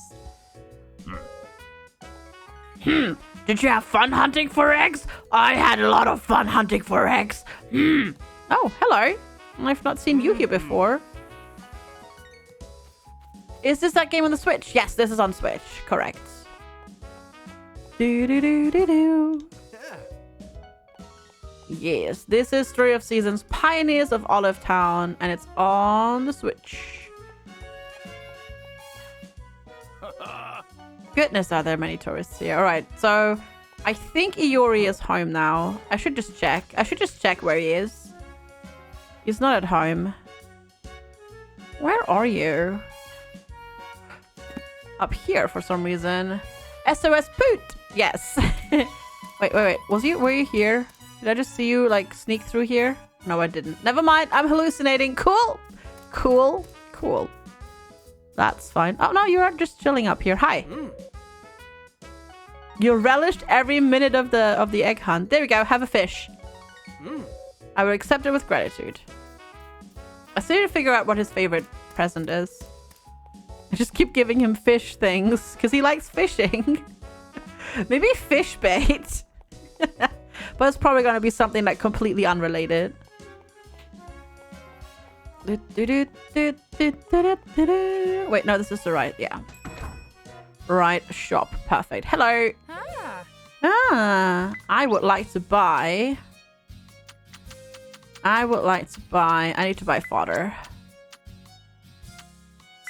Did you have fun hunting for eggs? I had a lot of fun hunting for eggs. Oh, hello. I've not seen you here before. Is this that game on the Switch? Yes, this is on Switch. Correct. Do. Yes, this is Story of Seasons, Pioneers of Olive Town, and it's on the Switch. Goodness, are there many tourists here? All right, so I think Iori is home now. I should just check. Where he is. He's not at home. Where are you? Up here for some reason. SOS Poot! Yes. Wait. Were you here? Did I just see you like sneak through here? No, I didn't. Never mind. I'm hallucinating. Cool. That's fine. Oh no, you are just chilling up here. Hi. You relished every minute of the egg hunt. There we go. Have a fish. I will accept it with gratitude. I still need to figure out what his favorite present is. I just keep giving him fish things because he likes fishing. Maybe fish bait. But it's probably going to be something like completely unrelated. Wait, no, this is the right, yeah. Right shop. Perfect. Hello. I would like to buy. I need to buy fodder.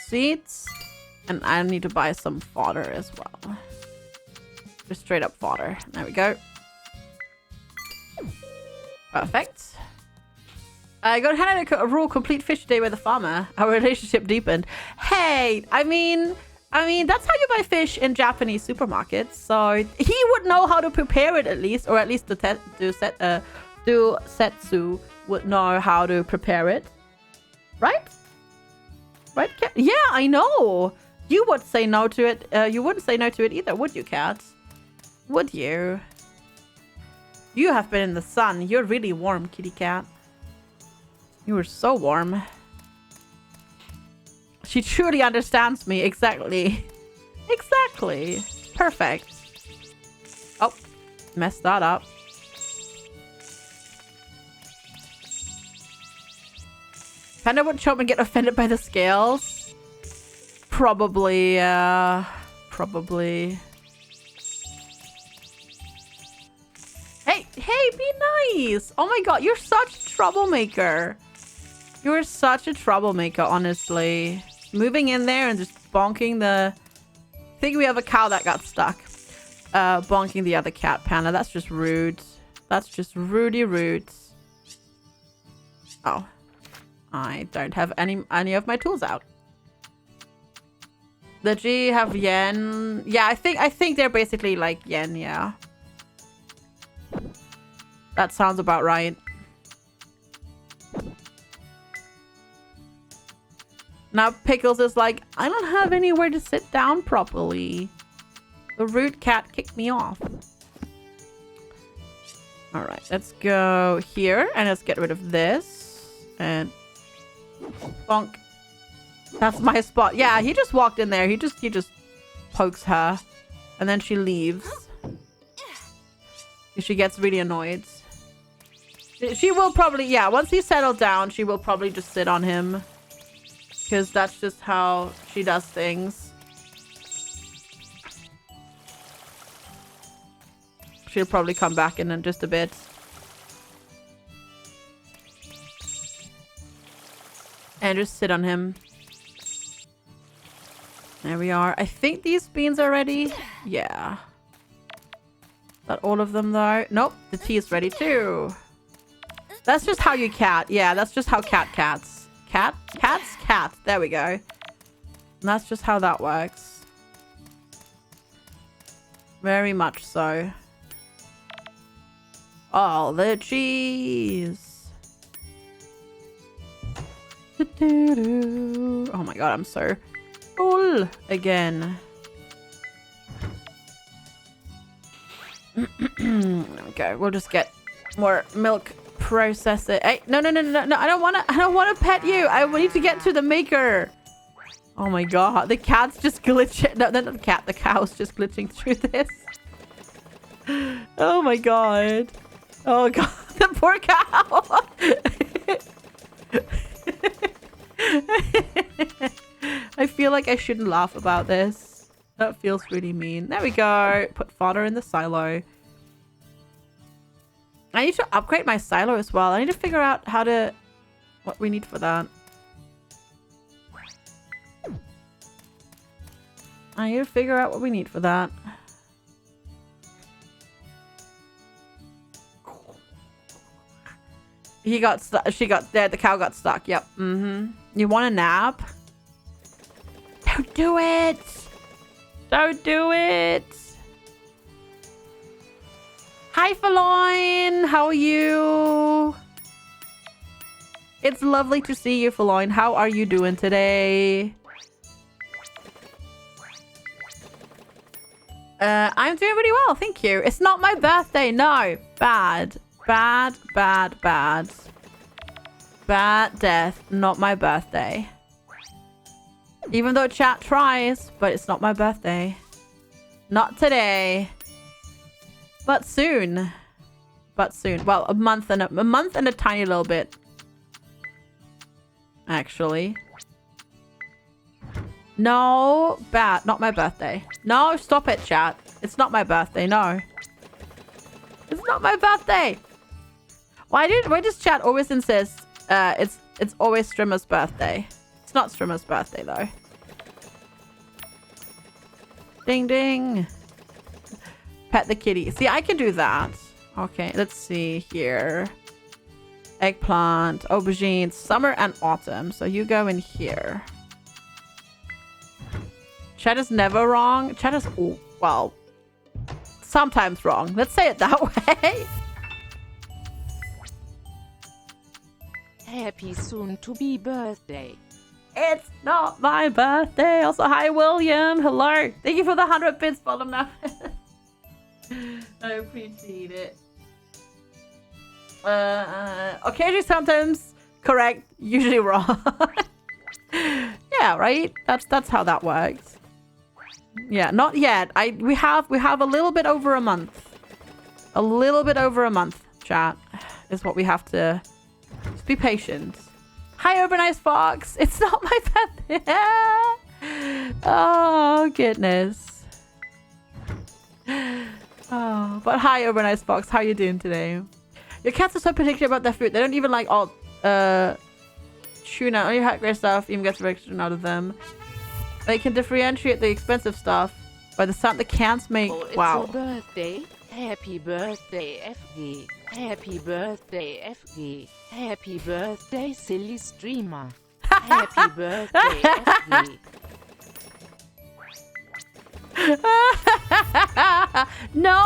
Seeds. And I need to buy some fodder as well. Just straight up fodder. There we go. Perfect. I got handed a raw complete fish today with a farmer. Our relationship deepened. Hey, I mean, that's how you buy fish in Japanese supermarkets. So he would know how to prepare it at least, or at least Setsu would know how to prepare it. Right? Right, Cat? Yeah, I know. You would say no to it. You wouldn't say no to it either, would you, Cat? Would you? You have been in the sun. You're really warm, kitty cat. You were so warm. She truly understands me. Exactly. Exactly. Perfect. Oh, messed that up. Panda would show up and get offended by the scales. Probably, probably. Hey, be nice. Oh my god, you're such a troublemaker. You're such a troublemaker, honestly. Moving in there and just bonking the... I think we have a cow that got stuck. bonking the other cat, Panda. That's just rude. That's just rudy rude. Oh. I don't have any of my tools out. The G have yen. Yeah, I think they're basically like yen, yeah. That sounds about right. Now Pickles is like, I don't have anywhere to sit down properly. The rude cat kicked me off. Alright, let's go here and let's get rid of this. And bonk. That's my spot. Yeah, he just walked in there. He just pokes her. And then she leaves. She gets really annoyed. She will probably, yeah, once he's settled down, she will probably just sit on him. Because that's just how she does things. She'll probably come back in just a bit. And just sit on him. There we are. I think these beans are ready. Yeah. Not all of them though. Nope. The tea is ready too. That's just how you cat. Yeah, that's just how cats. Cat. There we go. And that's just how that works. Very much so. All the cheese. Oh my god, I'm so full again. Okay, we'll just get more milk. Process it. Hey, no! I don't want to pet you. I need to get to the maker. Oh my god, the cat's just glitching. No, not the cat. The cow's just glitching through this. Oh my god. Oh god, the poor cow. I feel like I shouldn't laugh about this. That feels really mean. There we go. Put fodder in the silo. I need to upgrade my silo as well. I need to figure out what we need for that. I need to figure out what we need for that. He got stuck. The cow got stuck. Yep. You want a nap? Don't do it. Don't do it. Hi, Feloin. How are you? It's lovely to see you, Feloin. How are you doing today? I'm doing really well, thank you. It's not my birthday, no. Bad. Bad death, not my birthday. Even though chat tries, but it's not my birthday. Not today. But soon. Well, a month and a tiny little bit. Actually. No, bad. Not my birthday. No, stop it, chat. It's not my birthday. No. It's not my birthday. Why does chat always insist it's always Strimmer's birthday? It's not Strimmer's birthday though. Ding ding. Pet the kitty. See, I can do that. Okay, let's see here. Eggplant, aubergines, summer and autumn. So you go in here. Chat is never wrong. Chat is, well, sometimes wrong. Let's say it that way. Happy soon-to-be birthday. It's not my birthday. Also, hi, William. Hello. Thank you for the 100 bits, bottom now. I appreciate it. Occasionally, sometimes correct, usually wrong. Yeah, right. That's how that works. Yeah, not yet. We have a little bit over a month. A little bit over a month. Chat is what we have to. Just be patient. Hi, Urbanized Fox. It's not my birthday. Oh goodness. Oh, but hi, Urbanized Fox. How are you doing today? Your cats are so particular about their food. They don't even like all tuna. Only hot great stuff. Even gets reaction out of them. They can differentiate the expensive stuff, By the sound the cans make. Oh, it's Wow. your birthday. Happy birthday, FG. Happy birthday, FG. Happy birthday, silly streamer. Happy birthday, FG. No!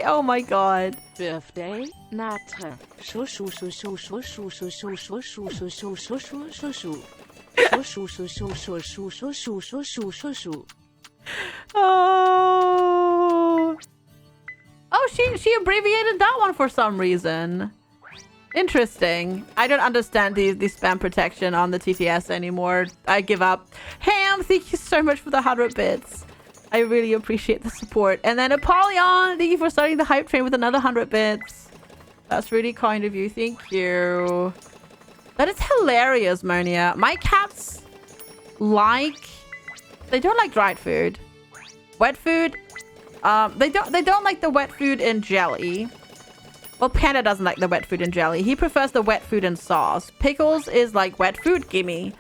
Oh my god. Birthday, Natre. Shu shu shu shu shu shu shu shu shu shu shu shu shu shu shu shu. Shu shu shu shu shu shu shu shu shu shu shu. Oh. Oh, she abbreviated that one for some reason. Interesting. I don't understand the spam protection on the TTS anymore. I give up. Ham, thank you so much for the 100 bits. I really appreciate the support. And then Apollyon, thank you for starting the hype train with another 100 bits. That's really kind of you. Thank you. That is hilarious, Monia. My cats they don't like dried food. Wet food, they don't like the wet food in jelly. Well, Panda doesn't like the wet food in jelly. He prefers the wet food in sauce. Pickles is like wet food, gimme.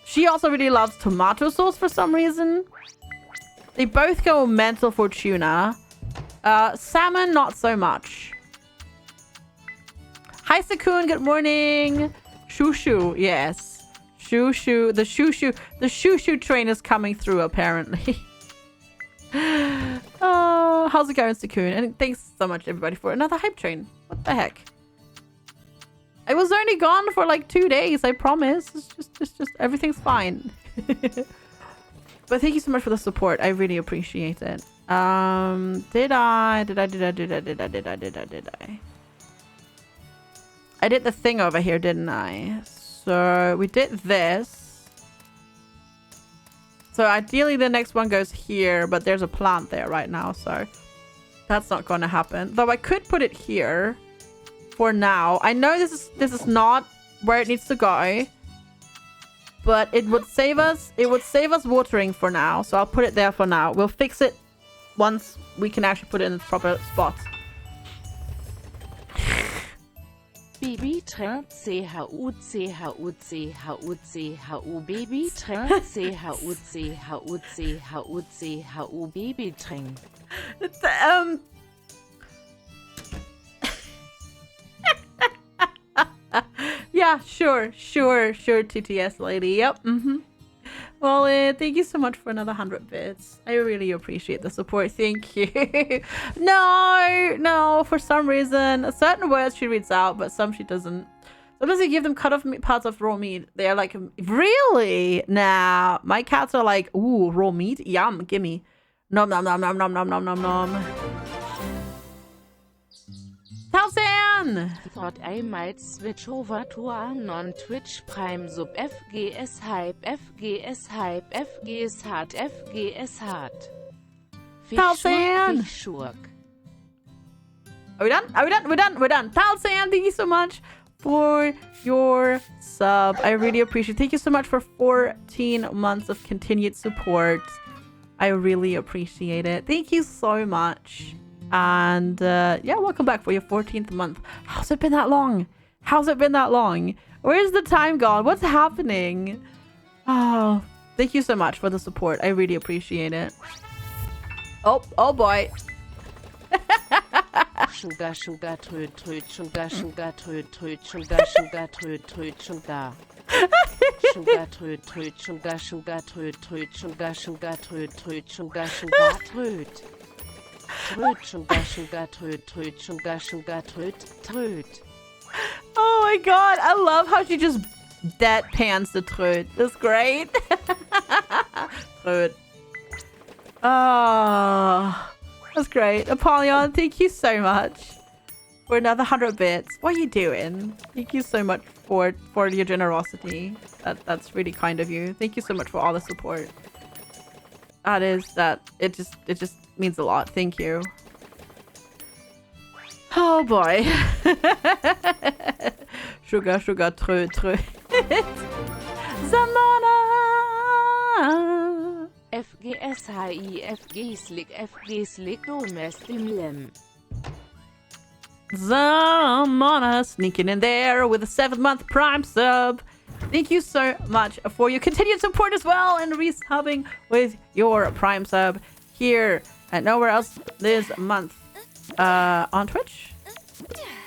She also really loves tomato sauce for some reason. They both go mental for tuna. Salmon, not so much. Hi, Sakun, good morning. Shoo-shoo, yes. Shoo-shoo, the shoo-shoo train is coming through, apparently. Oh, how's it going, Sakun? And thanks so much, everybody, for another hype train. What the heck? I was only gone for like 2 days, I promise. It's just everything's fine. But thank you so much for the support. I really appreciate it. Did I? I did the thing over here, didn't I? So we did this. So ideally the next one goes here, but there's a plant there right now, so that's not going to happen. Though I could put it here for now. I know this is not where it needs to go, but it would save us watering for now. So I'll put it there for now. We'll fix it once we can actually put it in its proper spot. Baby train CHU baby train CHU baby train. Yeah, sure, TTS lady. Yep. Well, thank you so much for another 100 bits. I really appreciate the support. Thank you. No, for some reason, certain words she reads out, but some she doesn't. Sometimes you give them cut off parts of raw meat. They are like, really? Nah, my cats are like, ooh, raw meat? Yum, gimme. Nom nom nom nom nom nom nom nom nom. Talsan! Thought I might switch over to a non-Twitch Prime sub FGS Hype, FGS Hype, FGS Hard, FGS Hard. Talsan! Fischurk. Are we done? We're done. Talsan, thank you so much for your sub. I really appreciate it. Thank you so much for 14 months of continued support. I really appreciate it. Thank you so much. And yeah, welcome back for your 14th month. How's it been that long? Where's the time gone? What's happening? Oh, thank you so much for the support. I really appreciate it. Oh boy. Sugar, tröd, sugar, tröd, sugar, tröd, sugar. Sugar, tröd, sugar, tröd, sugar, tröd, sugar, tröd. Tröd, sugar, tröd. Oh my god, I love how she just deadpans the tröd. That's great. Tröd. Oh, that's great. Apollyon, thank you so much for another 100 bits. What are you doing? Thank you so much for your generosity. That's really kind of you. Thank you so much for all the support. It just means a lot. Thank you. Oh boy. Sugar, tröd. Zamana. FGSHI, FG-Slick, Domestimlem. Zamana sneaking in there with a 7th month Prime sub. Thank you so much for your continued support as well and resubbing with your Prime sub here and nowhere else this month on Twitch.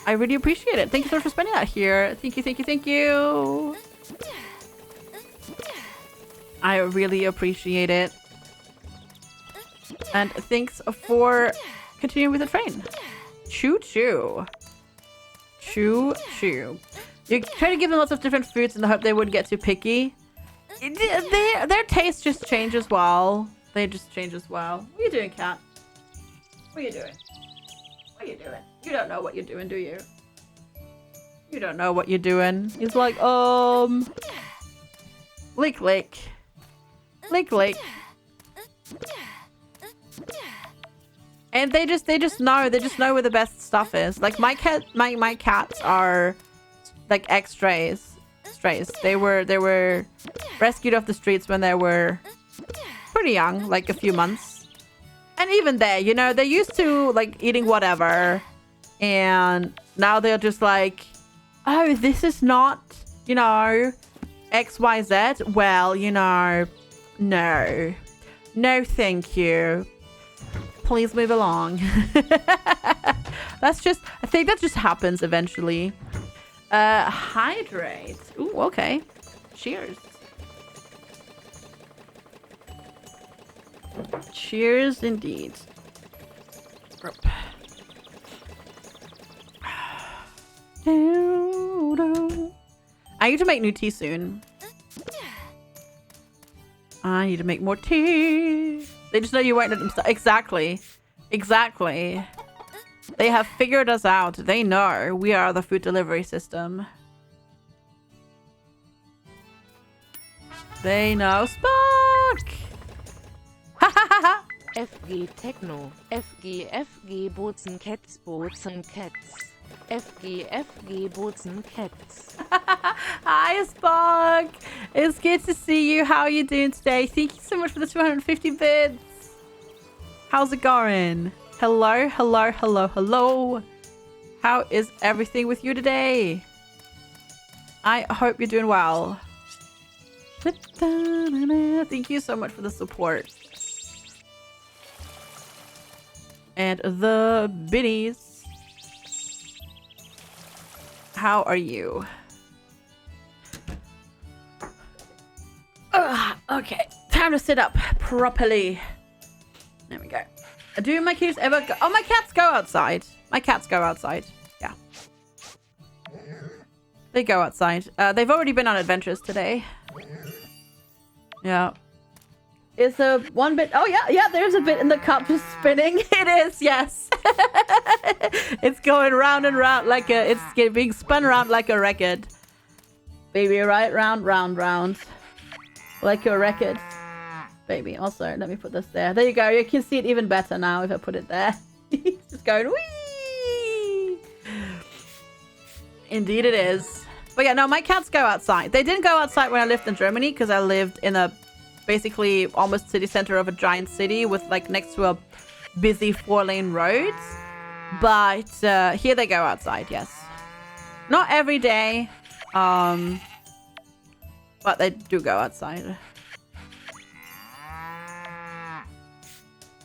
I really appreciate it. Thank you so much for spending that here. Thank you, thank you, thank you. I really appreciate it. And thanks for continuing with the train. Choo choo. Choo choo. You try to give them lots of different foods in the hope they wouldn't get too picky. Their taste just changes well. They just change as well. What are you doing, cat? What are you doing? What are you doing? You don't know what you're doing, do you? You don't know what you're doing. He's like, lick, lick. Lick, lick. And they just know where the best stuff is. Like my cats are like ex-strays. They were rescued off the streets when they were pretty young, like a few months. And even there, you know, they're used to like eating whatever. And now they're just like, oh, this is not, you know, XYZ. Well, you know, no, thank you. Please move along. I think that just happens eventually. Hydrate. Ooh, okay. Cheers. Cheers indeed. I need to make new tea soon. I need to make more tea. They just know you won't let them stop. Exactly. Exactly. They have figured us out. They know we are the food delivery system. They know. Spark! Ha ha ha ha! FG Techno. FG Bozen Cats. FG Bozen Cats. Hi, Spark! It's good to see you. How are you doing today? Thank you so much for the 250 bits. How's it going? Hello, hello, hello, hello. How is everything with you today? I hope you're doing well. Thank you so much for the support. And the biddies. How are you? Okay, time to sit up properly. There we go. Do my cats ever go? Oh, my cats go outside. My cats go outside. Yeah. They go outside. They've already been on adventures today. Yeah. Is there one bit? Oh, yeah, there's a bit in the cup just spinning. It is, yes. It's going round and round like it's being spun around like a record. Baby, right? Round, round, round. Like a record. Baby, also, let me put this there. There you go. You can see it even better now if I put it there. It's just going, whee! Indeed it is. But yeah, no, my cats go outside. They didn't go outside when I lived in Germany because I lived in a basically almost city center of a giant city with like next to a busy 4-lane road. But here they go outside, yes. Not every day, but they do go outside.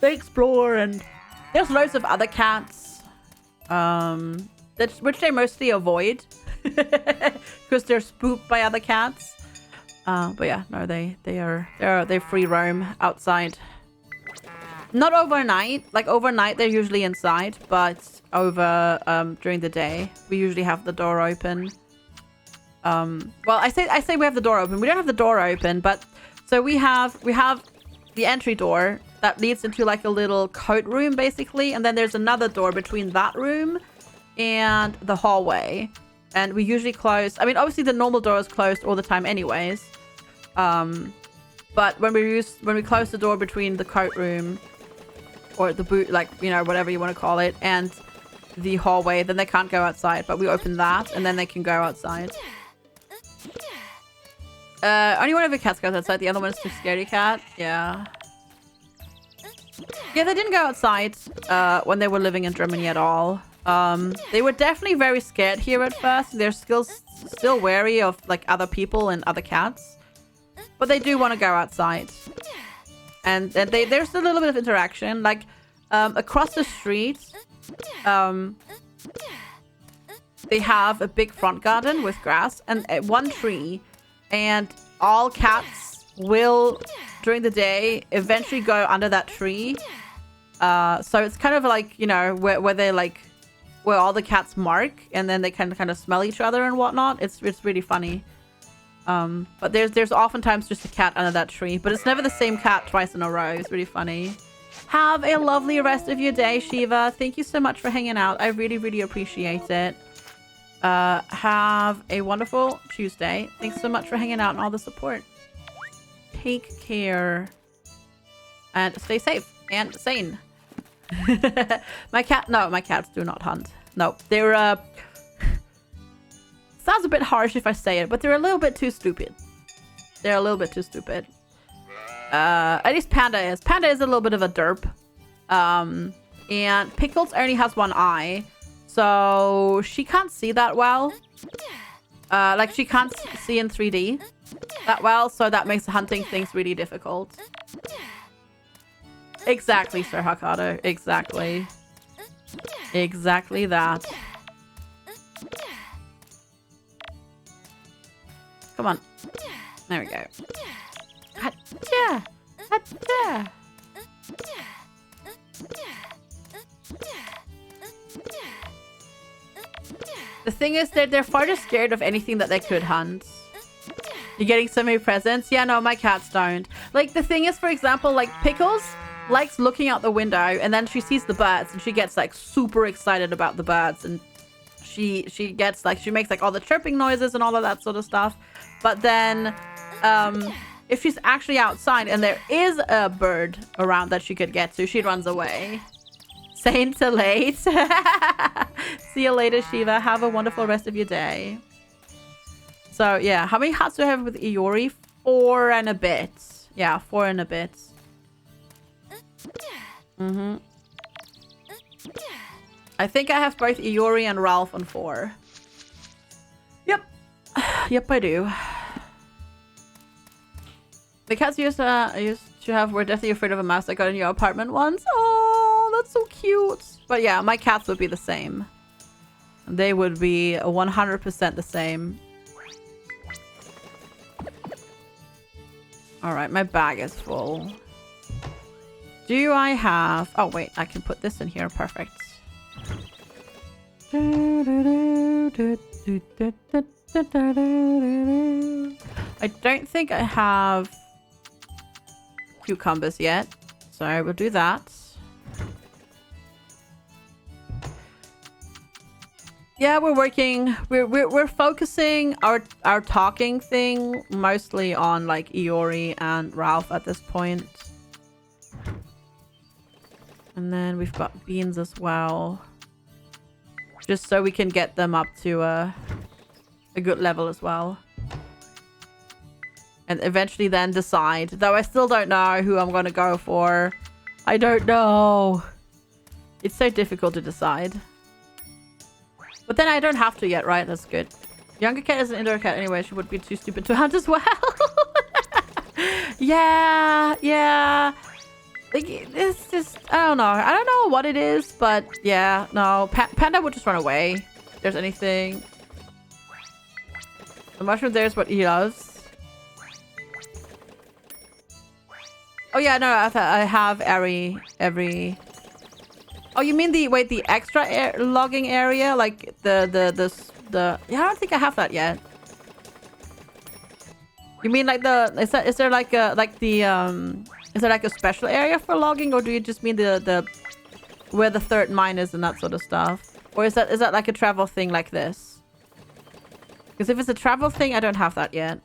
They explore, and there's loads of other cats, which they mostly avoid because they're spooked by other cats. But yeah, no, they free roam outside. Not overnight. Like overnight, they're usually inside, but over during the day, we usually have the door open. Well, I say we have the door open. We don't have the door open, but so we have the entry door that leads into like a little coat room basically, and then there's another door between that room and the hallway, and we usually close. I mean, obviously the normal door is closed all the time anyways, but when we close the door between the coat room or the boot, like, you know, whatever you want to call it, and the hallway, then they can't go outside, but we open that and then they can go outside. Only one of the cats goes outside. The other one is the scaredy cat. Yeah. Yeah, they didn't go outside when they were living in Germany at all. They were definitely very scared here at first. They're still still wary of like other people and other cats, but they do want to go outside. And there's a little bit of interaction. Like across the street, they have a big front garden with grass and one tree, and all cats will during the day eventually go under that tree. So it's kind of like, you know, where they like where all the cats mark, and then they kind of smell each other and whatnot. It's really funny. But there's oftentimes just a cat under that tree, but it's never the same cat twice in a row. It's really funny. Have a lovely rest of your day, Shiva. Thank you so much for hanging out. I really appreciate it. Have a wonderful Tuesday. Thanks so much for hanging out and all the support. Take care and stay safe and sane. My cats do not hunt. No, they're sounds a bit harsh if I say it, but they're a little bit too stupid. They're a little bit too stupid. At least Panda is. Panda is a little bit of a derp. And Pickles only has one eye, so she can't see that well. Like she can't see in 3D that well, so that makes hunting things really difficult. Exactly, Sir Hakado. Exactly. Exactly that. Come on. There we go. Hacha! Hacha! The thing is that they're far too scared of anything that they could hunt. You're getting so many presents? Yeah, no, my cats don't. Like, the thing is, for example, like, Pickles likes looking out the window, and then she sees the birds, and she gets, like, super excited about the birds, and she gets, like, she makes, like, all the chirping noises and all of that sort of stuff. But then, if she's actually outside and there is a bird around that she could get to, she runs away. Saying to late. See you later, Shiva. Have a wonderful rest of your day. So, yeah. How many hearts do I have with Iori? 4 and a bit. Yeah, 4 and a bit. I think I have both Iori and Ralph on 4. Yep. Yep, I do. The cats I used to have were definitely afraid of a mouse that got in your apartment once. Oh, that's so cute. But yeah, my cats would be the same. They would be 100% the same. Alright, my bag is full. Do I have... Oh, wait. I can put this in here. Perfect. I don't think I have cucumbers yet, so I will do that. Yeah, we're working. We're focusing our talking thing mostly on like Iori and Ralph at this point. And then we've got beans as well, just so we can get them up to a good level as well. And eventually then decide. Though I still don't know who I'm going to go for. I don't know. It's so difficult to decide. But then I don't have to yet, right? That's good. Younger cat is an indoor cat anyway. She would be too stupid to hunt as well. Yeah. Like, it's just... I don't know. I don't know what it is, but yeah. No. Panda would just run away. If there's anything. The mushroom there is what he loves. Oh yeah, no, I have every... Oh, you mean the extra logging area, like the yeah, I don't think I have that yet. You mean like is there like is there like a special area for logging, or do you just mean the where the third mine is and that sort of stuff, or is that like a travel thing like this? Because if it's a travel thing, I don't have that yet.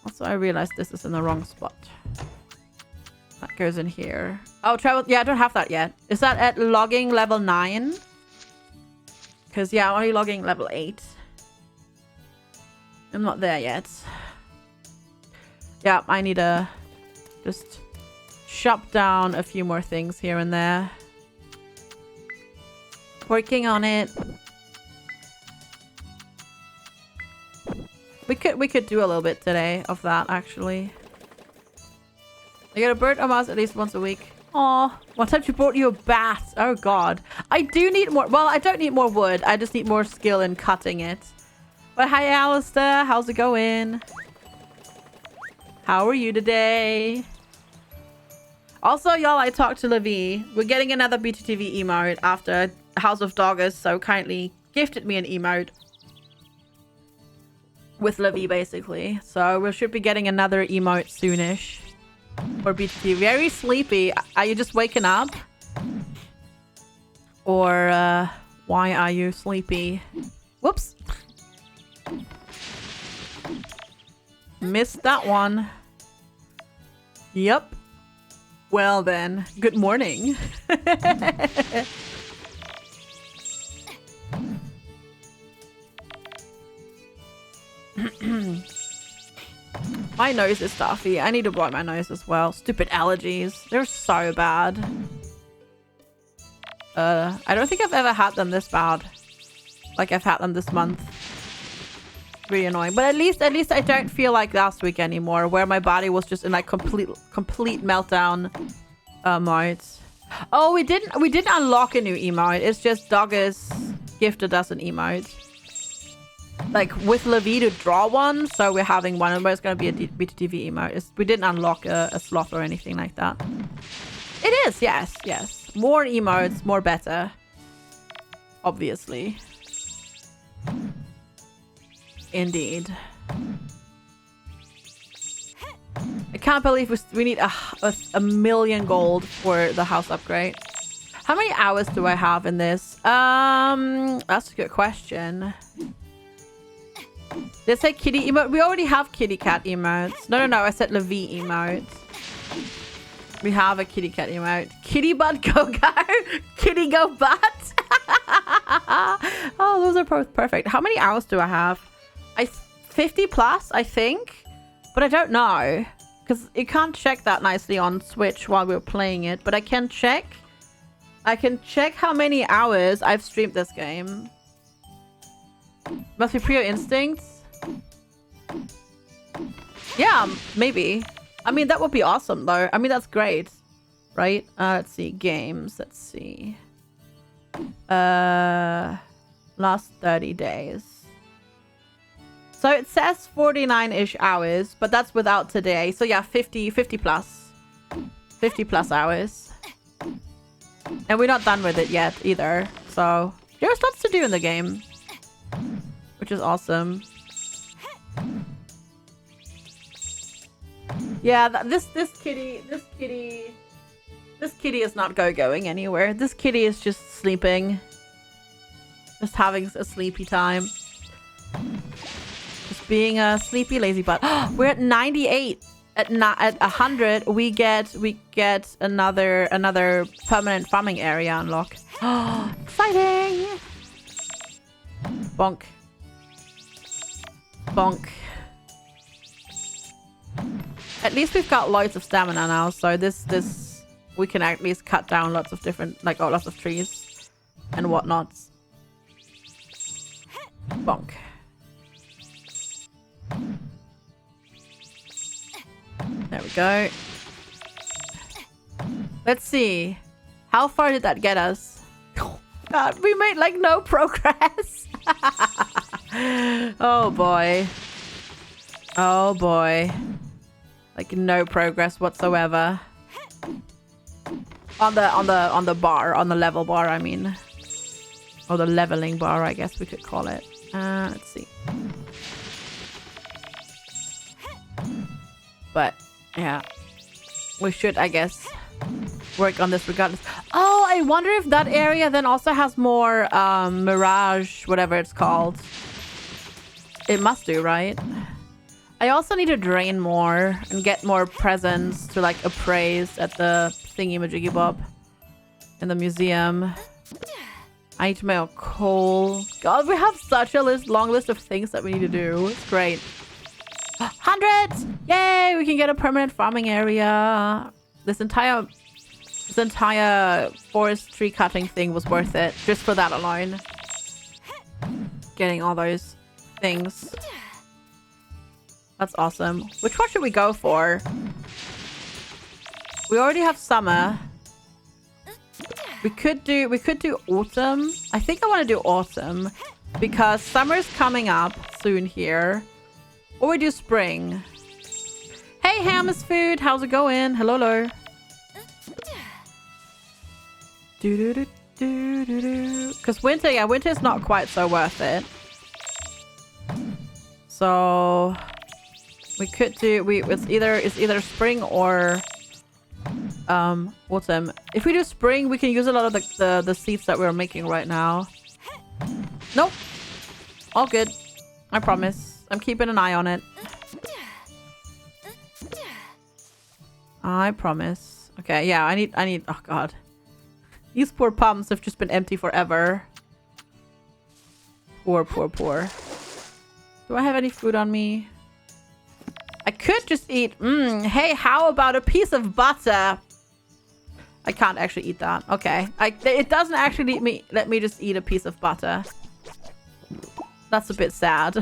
Also, I realized this is in the wrong spot. That goes in here. Oh, travel. Yeah, I don't have that yet. Is that at logging level 9? Because, yeah, I'm only logging level 8. I'm not there yet. Yeah, I need to just chop down a few more things here and there. Working on it. We could do a little bit today of that, actually. I get a bird or mouse at least once a week. Aw. One time she brought you a bat. Oh, God. I do need more... Well, I don't need more wood. I just need more skill in cutting it. But hi, Alistair. How's it going? How are you today? Also, y'all, I talked to Levi. We're getting another BTTV emote after House of Doggers so kindly gifted me an emote. With Levi, basically. So we should be getting another emote soonish. For BTTV. Very sleepy. Are you just waking up? Or, why are you sleepy? Whoops. Missed that one. Yep. Well then, good morning. My nose is stuffy. I need to blow my nose as well. Stupid allergies. They're so bad. I don't think I've ever had them this bad. Like I've had them this month. Really annoying. But at least I don't feel like last week anymore, where my body was just in like complete meltdown mode. Oh, we didn't unlock a new emote. It's just Doggers gifted us an emote. Like with Levi to draw one, so we're having one, but it's going to be a BTTV emote. We didn't unlock a slot or anything like that. It is, yes. More emotes, more better. Obviously. Indeed. I can't believe we need a million gold for the house upgrade. How many hours do I have in this? That's a good question. Did I say kitty emote? We already have kitty cat emotes. No. I said Levi emote. We have a kitty cat emote. Kitty butt go go. Kitty go butt. Oh, those are both perfect. How many hours do I have? 50 plus, I think. But I don't know. Because you can't check that nicely on Switch while we're playing it. But I can check. I can check how many hours I've streamed this game. Must be Pure Instincts. Yeah, maybe. I mean, that would be awesome, though. I mean, that's great. Right? Let's see. Games. Let's see. Last 30 days. So it says 49-ish hours, but that's without today. So yeah, 50 plus. 50 plus hours. And we're not done with it yet, either. So there's lots to do in the game. Which is awesome. Yeah, this kitty is not going anywhere. This kitty is just sleeping. Just having a sleepy time. Just being a sleepy lazy butt. We're at 98. At 100, we get another permanent farming area unlocked. Exciting! Bonk. Bonk. At least we've got loads of stamina now, so this we can at least cut down lots of different, like, lots of trees and whatnot. Bonk. There we go. Let's see. How far did that get us? God, we made like no progress. Oh boy. Oh boy. Like no progress whatsoever. On the bar, on the level bar, I mean. Or the leveling bar, I guess we could call it. Let's see. But yeah, we should, I guess, work on this regardless. Oh, I wonder if that area then also has more mirage, whatever it's called. It must do, right? I also need to drain more and get more presents to like appraise at the thingy-majiggy-bob in the museum. I need to make coal. God, we have such a long list of things that we need to do. It's great. 100! Yay! We can get a permanent farming area. This entire This entire forest tree cutting thing was worth it. Just for that alone. Getting all those things. That's awesome. Which one should we go for? We already have summer. We could do autumn. I think I want to do autumn. Because summer's coming up soon here. Or we do spring. Hey, Hammer's Food. How's it going? Hello, hello. Because winter, yeah, winter's not quite so worth it. So we could do it's either spring or autumn. If we do spring, we can use a lot of the seeds that we're making right now. Nope. All good. I promise. I'm keeping an eye on it. I promise. Okay, yeah, I need oh god. These poor pumps have just been empty forever. Poor. Do I have any food on me? I could just eat... hey, how about a piece of butter? I can't actually eat that. Okay. It doesn't actually let me just eat a piece of butter. That's a bit sad.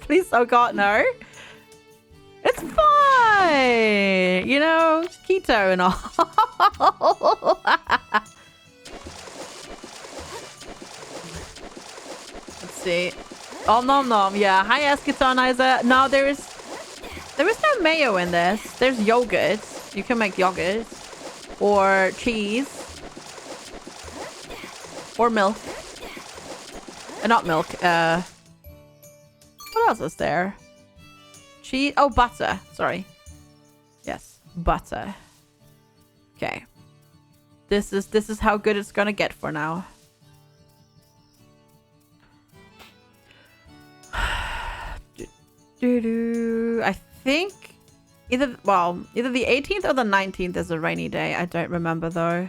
Please, oh god, no. It's fine! You know, keto and all. Let's see. Oh, nom nom. Yeah. Hi, Eskitonizer. No, there is no mayo in this. There's yogurt. You can make yogurt. Or cheese. Or milk. Not milk. What else is there? Cheese. Oh, butter. Sorry. Yes, butter. Okay. This is how good it's gonna get for now. I think either the 18th or the 19th is a rainy day. I don't remember though.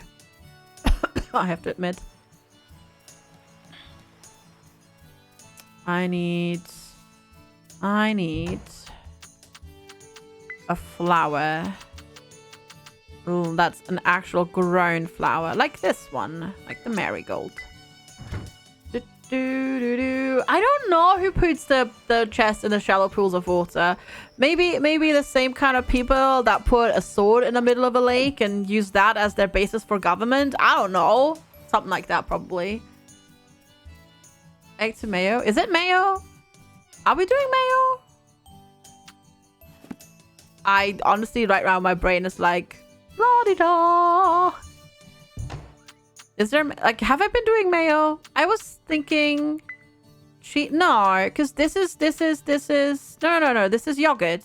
I have to admit. I need a flower. Ooh, that's an actual grown flower. Like this one. Like the marigold. I don't know who puts the chest in the shallow pools of water. Maybe the same kind of people that put a sword in the middle of a lake and use that as their basis for government. I don't know. Something like that, probably. Egg to mayo. Is it mayo? Are we doing mayo? I honestly, right now, my brain is like, la-di-da. Is there, like, have I been doing mayo? I was thinking, no, because this is, no, this is yogurt.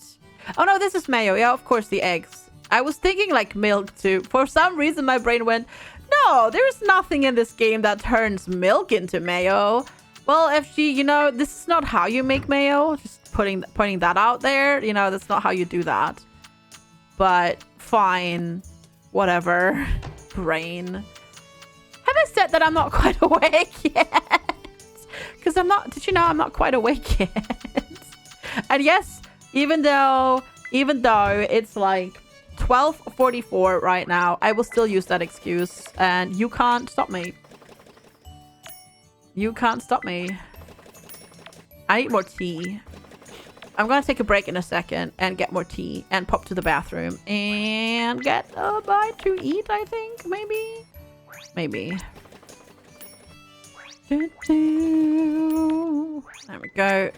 Oh no, this is mayo. Yeah, of course, the eggs. I was thinking like milk too. For some reason, my brain went, no, there's nothing in this game that turns milk into mayo. Well, FG, you know, this is not how you make mayo. Just pointing that out there. You know, that's not how you do that. But fine. Whatever. Brain. Have I said that I'm not quite awake yet? Because I'm not... Did you know I'm not quite awake yet? And yes, even though it's like 12:44 right now, I will still use that excuse. And you can't stop me. You can't stop me. I need more tea. I'm gonna take a break in a second and get more tea and pop to the bathroom and get a bite to eat, I think. Maybe. There we go.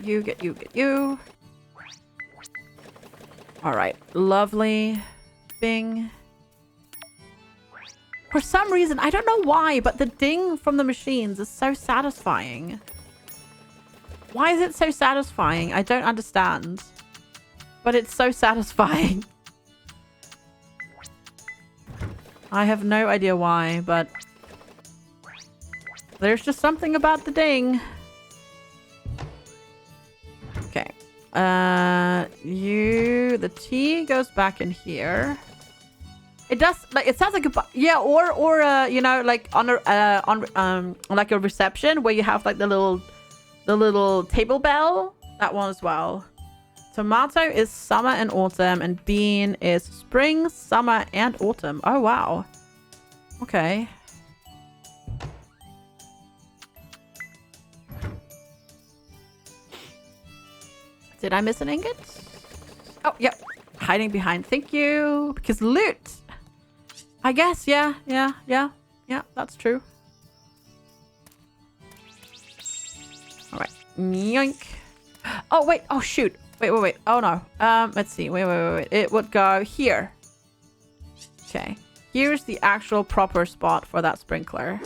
Get you. Alright. Lovely. Bing. For some reason, I don't know why, but the ding from the machines is so satisfying. Why is it so satisfying? I don't understand. But it's so satisfying. I have no idea why, but... there's just something about the ding. Okay. The tea goes back in here. It does, like, it sounds like a, yeah, or you know, like on like a reception where you have like the little table bell. That one as well. Tomato is summer and autumn, and bean is spring, summer, and autumn. Oh, wow. Okay. Did I miss an ingot? Oh, yep. Hiding behind. Thank you. Because loot. I guess, yeah. Yeah, that's true. All right. Yoink. Oh, wait. Oh, shoot. Wait. Oh, no. Let's see. Wait. It would go here. Okay. Here's the actual proper spot for that sprinkler.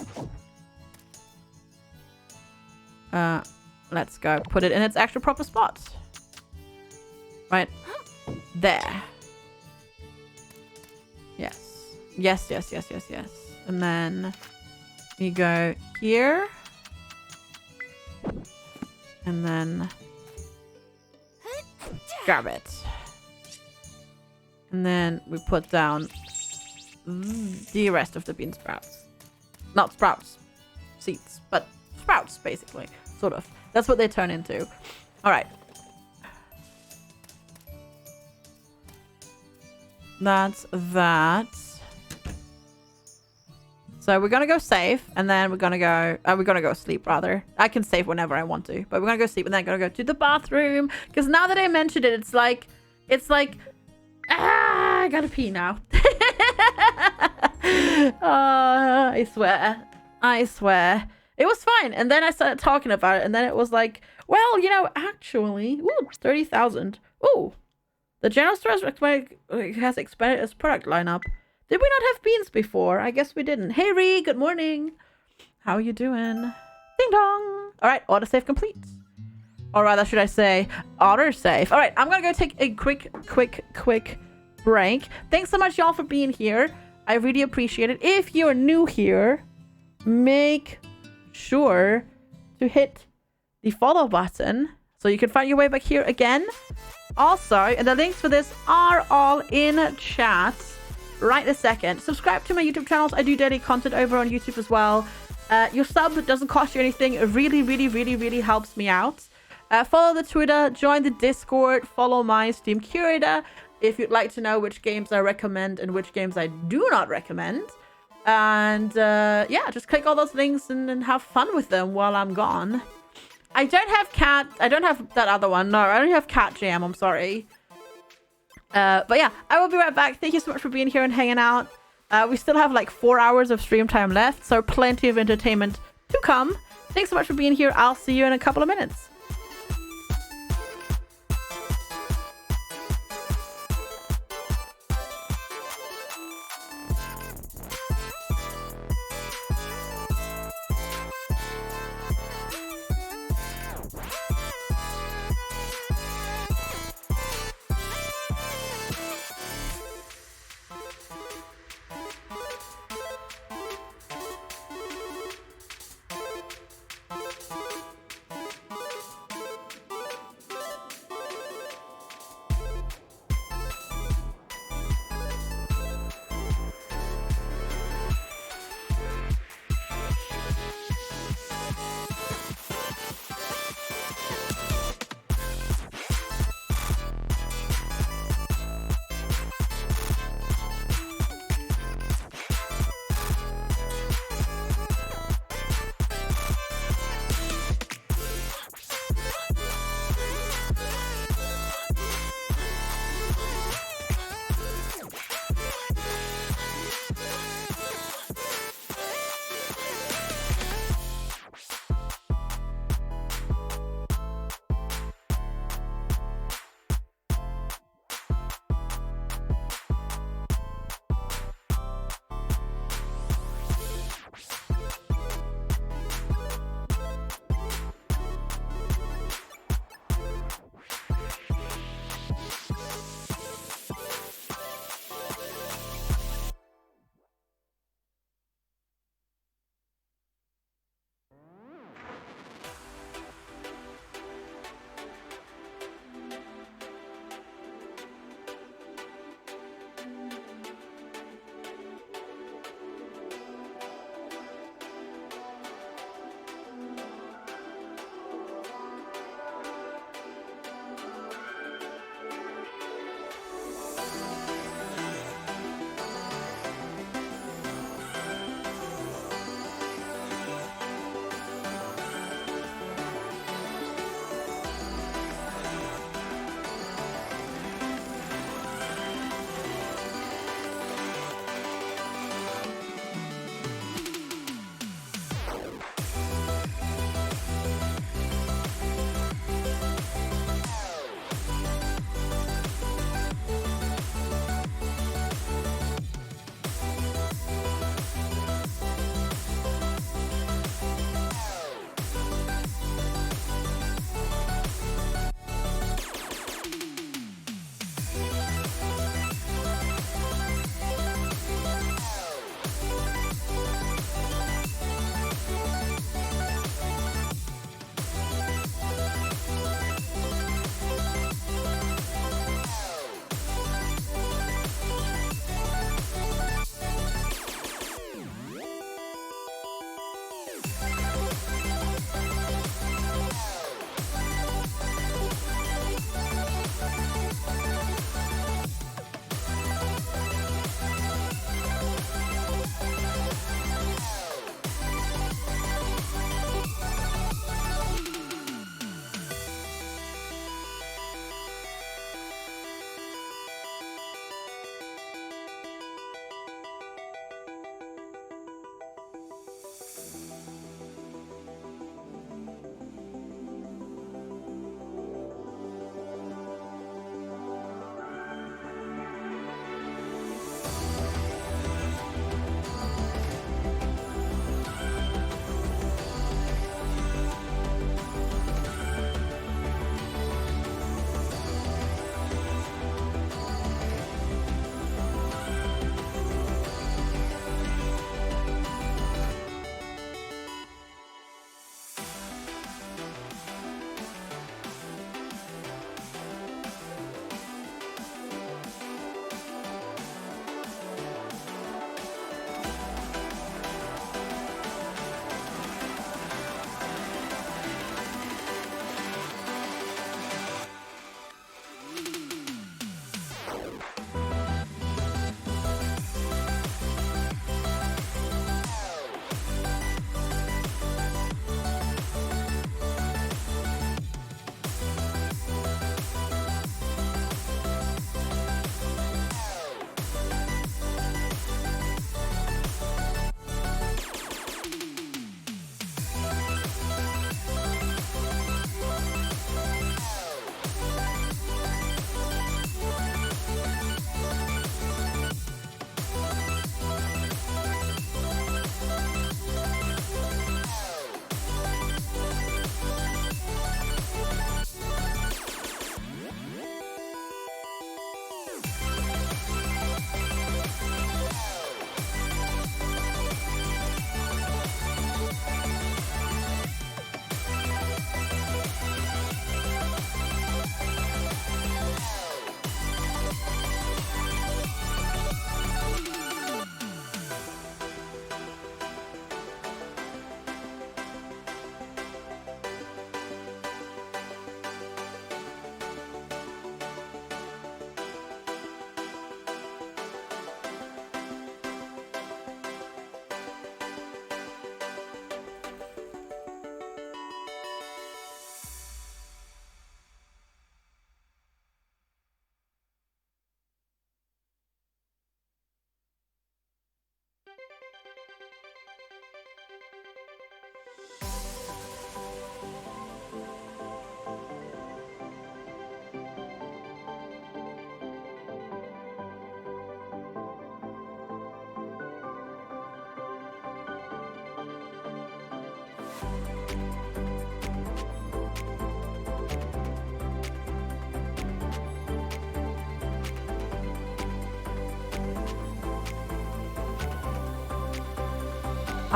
Let's go put it in its actual proper spot. Right there. Yes. And then we go here. And then grab it. And then we put down the rest of the bean sprouts. Not sprouts. Seeds. But sprouts, basically. Sort of. That's what they turn into. Alright. That's that. So we're gonna go save, and then we're gonna go sleep, rather. I can save whenever I want to, but we're gonna go sleep, and then gonna go to the bathroom, because now that I mentioned it, it's like, I gotta pee now. I swear. It was fine, and then I started talking about it, and then it was like, well, you know, actually, ooh, 30,000. Ooh, the general store has expanded its product lineup. Did we not have beans before? I guess we didn't. Hey, Ree, good morning. How are you doing? Ding dong. All right, autosave complete. Or rather, should I say autosave? All right, I'm going to go take a quick break. Thanks so much, y'all, for being here. I really appreciate it. If you're new here, make sure to hit the follow button so you can find your way back here again. Also, and the links for this are all in chat right this second. Subscribe to my YouTube channels. I do daily content over on YouTube as well. Your sub doesn't cost you anything. It really helps me out. Follow the Twitter, join the Discord, follow my Steam Curator if you'd like to know which games I recommend and which games I do not recommend. And yeah, just click all those links and have fun with them while I'm gone. I don't have that other one. No, I don't have Cat Jam. I'm sorry. But yeah, I will be right back. Thank you so much for being here and hanging out. We still have like 4 hours of stream time left, so plenty of entertainment to come. Thanks so much for being here. I'll see you in a couple of minutes.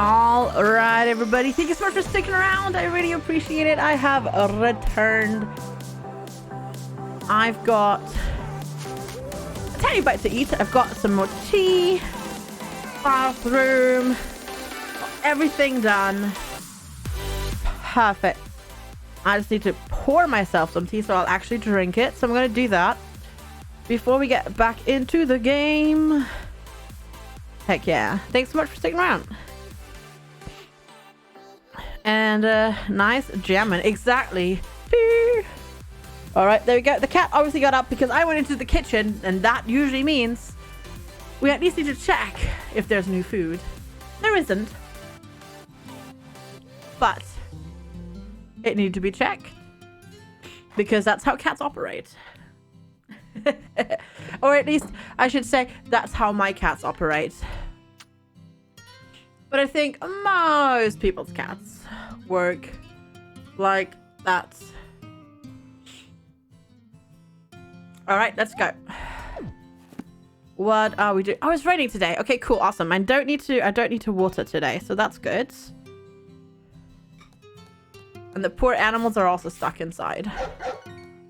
All right, everybody. Thank you so much for sticking around. I really appreciate it. I have returned. I've got a tiny bite to eat. I've got some more tea. Bathroom. Everything done. Perfect. I just need to pour myself some tea so I'll actually drink it. So I'm going to do that before we get back into the game. Heck yeah. Thanks so much for sticking around. And nice jamming. Exactly. All right, there we go. The cat obviously got up because I went into the kitchen, and that usually means we at least need to check if there's new food. There isn't. But it needed to be checked because that's how cats operate. Or at least I should say that's how my cats operate. But I think most people's cats work like that. All right, let's go. What are we doing? Oh, it's raining today. Okay, cool, awesome. I don't need to water today, so that's good. And the poor animals are also stuck inside.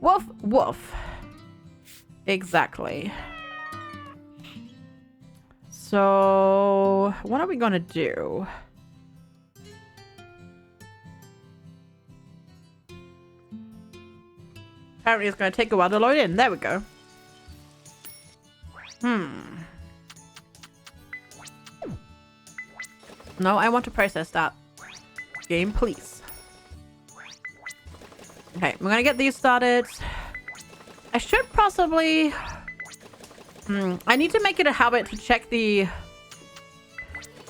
Woof, woof. Exactly. So, what are we gonna do? Apparently it's gonna take a while to load in. There we go. No, I want to process that. Game, please. Okay, we're gonna get these started. I should possibly... I need to make it a habit to check the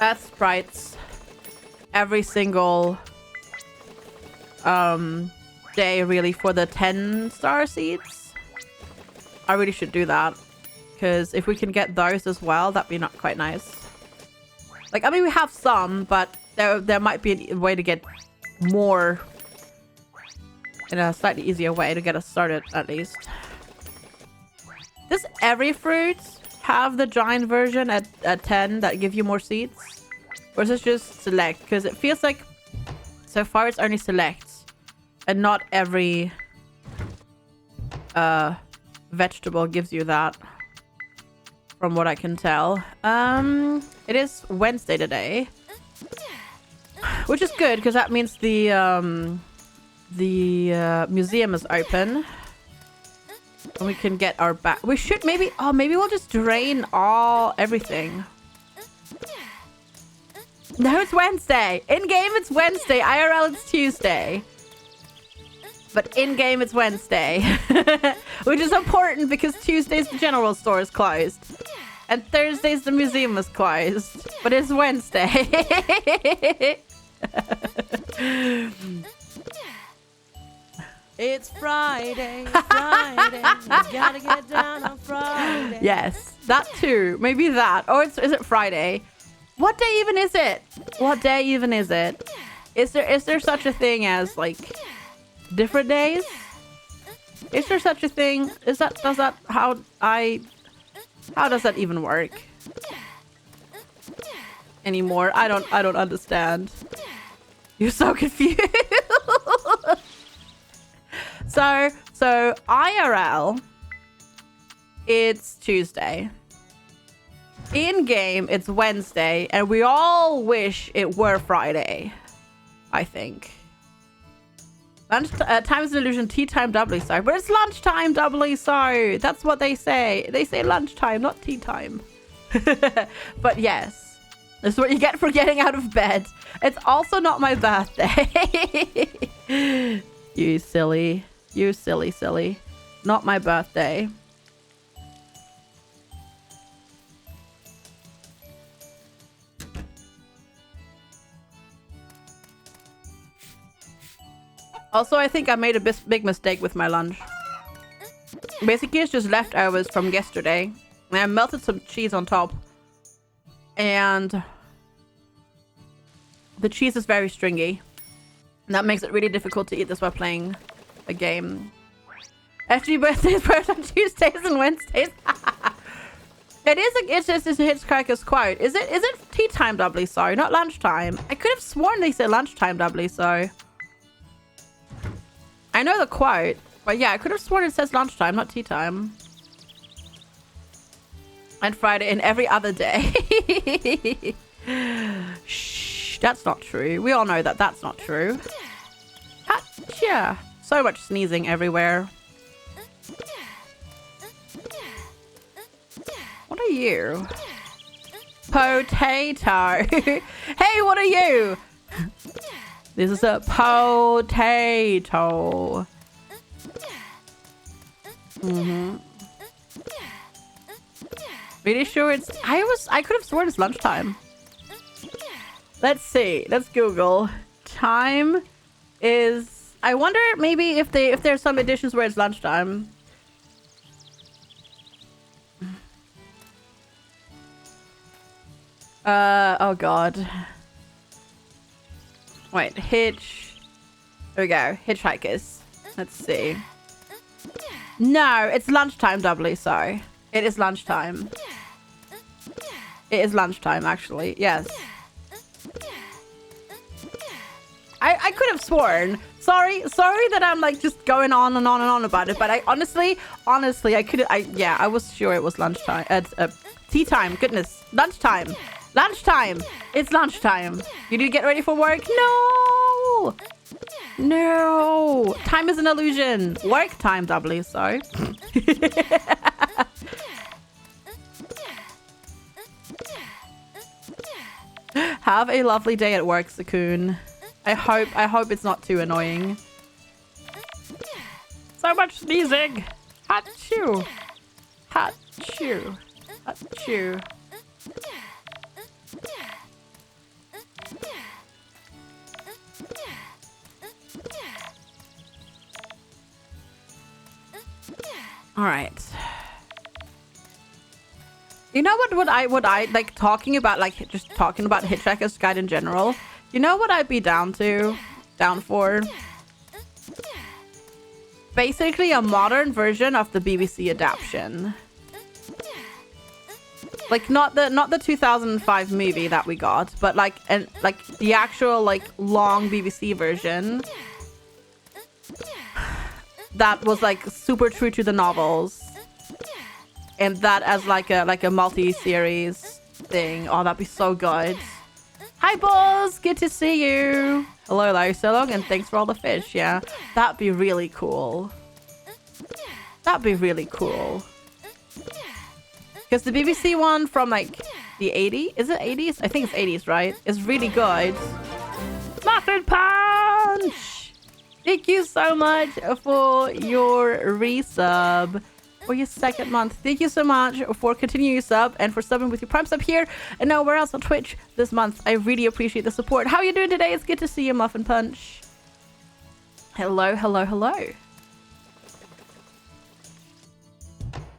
Earth sprites every single day, really, for the 10-star seeds. I really should do that. Because if we can get those as well, that'd be not quite nice. Like, I mean, we have some, but there might be a way to get more in a slightly easier way to get us started, at least. Does every fruit have the giant version at 10 that give you more seeds? Or is it just select? Because it feels like so far it's only select and not every vegetable gives you that, from what I can tell. It is Wednesday today, which is good because that means the museum is open. And we can get our back. We should maybe... Oh, maybe we'll just drain everything. No, it's Wednesday. In-game, it's Wednesday. IRL, it's Tuesday. But in-game, it's Wednesday. Which is important because Tuesdays, the general store is closed. And Thursdays, the museum is closed. But it's Wednesday. It's Friday, Friday. We gotta get down on Friday. Yes, that too. Maybe that. Or is it Friday? What day even is it? What day even is it? Is there such a thing as like different days? Is there such a thing? How does that even work anymore? I don't understand. You're so confused. So IRL, it's Tuesday. In-game, it's Wednesday, and we all wish it were Friday, I think. Lunch time is an illusion, tea time doubly so. But it's lunchtime doubly so. That's what they say. They say lunchtime, not tea time. But yes, that's what you get for getting out of bed. It's also not my birthday. You silly. You silly. Not my birthday. Also, I think I made a big mistake with my lunch. Basically, it's just leftovers from yesterday. And I melted some cheese on top. And the cheese is very stringy. And that makes it really difficult to eat this while playing a game. FG birthdays, birth on Tuesdays and Wednesdays. It is it's a Hitchhiker's quote. Is it tea time doubly so, not lunchtime? I could have sworn they said lunchtime doubly so. I know the quote, but yeah, I could have sworn it says lunchtime, not tea time. And Friday and every other day. Shh, that's not true. We all know that that's not true. Achia. So much sneezing everywhere. What are you? Potato. Hey, what are you? This is a potato. Really sure it's... I could have sworn it's lunchtime. Let's see. Let's Google. Time is... I wonder maybe if there's some editions where it's lunchtime. Oh god. Wait, Here we go. Hitchhikers. Let's see. No, it's lunchtime doubly so. It is lunchtime. It is lunchtime, actually. Yes. I could have sworn. Sorry that I'm like just going on and on and on about it, but I honestly, I was sure it was lunchtime. Tea time. Goodness. Lunchtime. Lunchtime. It's lunchtime. You need to get ready for work? No. No. Time is an illusion. Work time doubly, so. Have a lovely day at work, Sakun. I hope it's not too annoying. So much sneezing. Achoo. Achoo. Achoo. All right. You know what I like talking about, like just talking about Hitchhiker's Guide in general. You know what I'd be down for? Basically a modern version of the BBC adaptation. Like not the 2005 movie that we got, but like the actual like long BBC version that was like super true to the novels. And that as like a multi-series thing. Oh, that'd be so good. Hi, Balls. Good to see you. Hello, so long, and thanks for all the fish. Yeah, that'd be really cool. That'd be really cool. Because the BBC one from like the 80s, is it 80s? I think it's 80s, right? It's really good. Muffin Punch! Thank you so much for your resub. For your second month. Thank you so much for continuing your sub and for subbing with your prime sub here and nowhere else on Twitch this month. I really appreciate the support. How are you doing today? It's good to see you, Muffin Punch. Hello, hello, hello.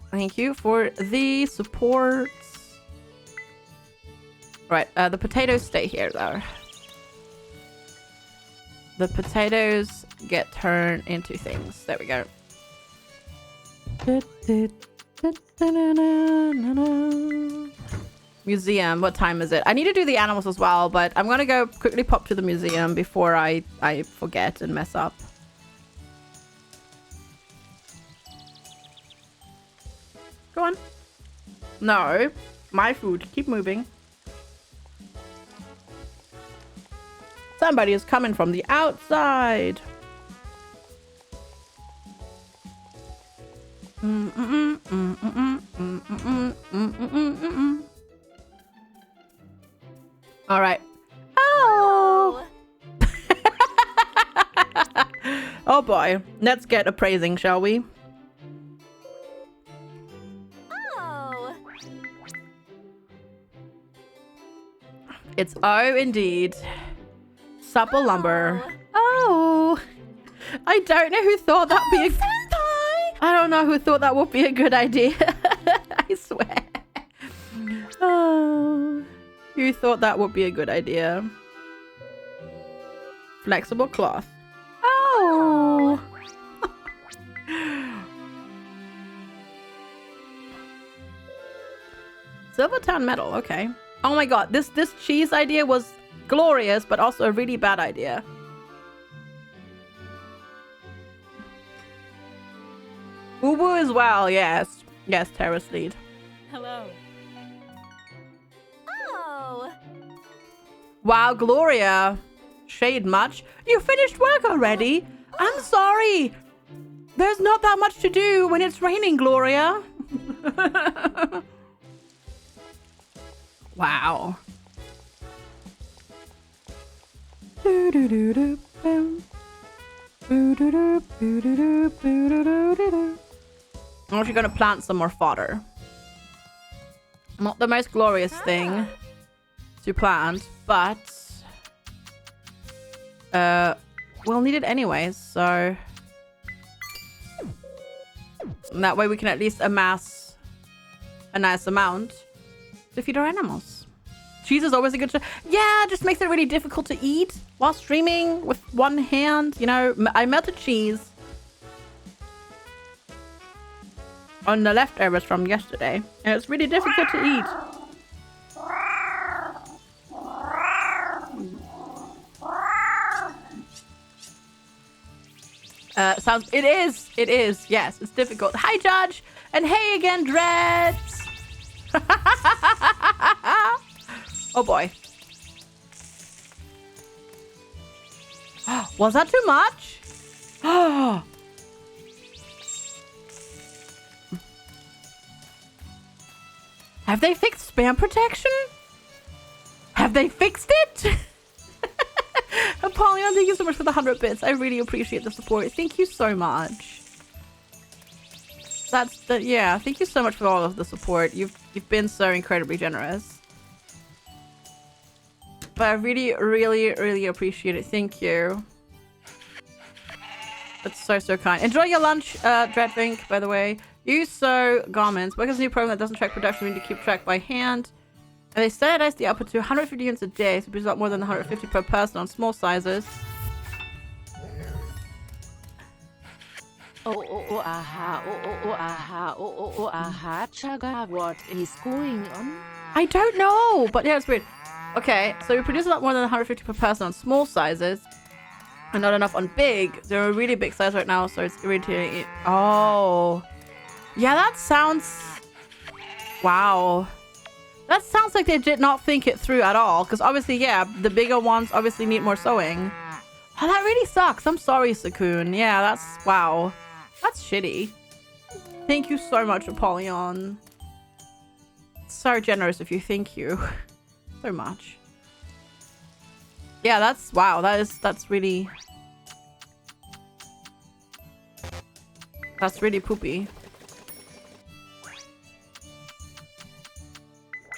Thank you for the support. Right, the potatoes stay here though. The potatoes get turned into things. There we go. Museum, what time is it? I need to do the animals as well, but I'm gonna go quickly pop to the museum before I forget and mess up. Go on. No, my food. Keep moving. Somebody is coming from the outside. All right. Oh. Oh boy. Let's get appraising, shall we? Oh. It's indeed. Supple lumber. Oh. I don't know who thought that'd be a... I don't know who thought that would be a good idea. I swear. Oh, who thought that would be a good idea? Flexible cloth. Oh. Silver tan metal. Okay. Oh my god. This cheese idea was glorious, but also a really bad idea. Ubu as well. Yes. Yes, Terrace lead. Hello. Oh. Wow, Gloria. Shade much? You finished work already? I'm sorry. There's not that much to do when it's raining, Gloria. Wow. I'm actually gonna plant some more fodder. Not the most glorious thing to plant, but we'll need it anyways, so and that way we can at least amass a nice amount to feed our animals. Cheese is always a good yeah, it just makes it really difficult to eat while streaming with one hand. You know, I melted cheese on the leftovers from yesterday, and it's really difficult to eat. It is, yes, it's difficult. Hi, Judge, and hey again, Dreads. Oh boy. Was that too much? Have they fixed spam protection? Have they fixed it? Apollyon, thank you so much for the 100 bits. I really appreciate the support. Thank you so much. Yeah, thank you so much for all of the support. You've been so incredibly generous. But I really, really, really appreciate it. Thank you. That's so kind. Enjoy your lunch, Dreadvink, by the way. Use sew garments. Work as a new program that doesn't track production. We need to keep track by hand. And they standardize the output to 150 units a day, so it produces a lot more than 150 per person on small sizes. Aha, Chaga, what is going on? I don't know, but yeah, it's weird. Okay, so we produce a lot more than 150 per person on small sizes, and not enough on big. They're a really big size right now, so it's irritating. Oh. Yeah, that sounds... Wow. That sounds like they did not think it through at all. Because obviously, yeah, the bigger ones obviously need more sewing. Oh, that really sucks. I'm sorry, Sakun. Yeah, that's... Wow. That's shitty. Thank you so much, Apollyon. So generous of you. Thank you. So much. Yeah, that's... Wow, that's really... That's really poopy.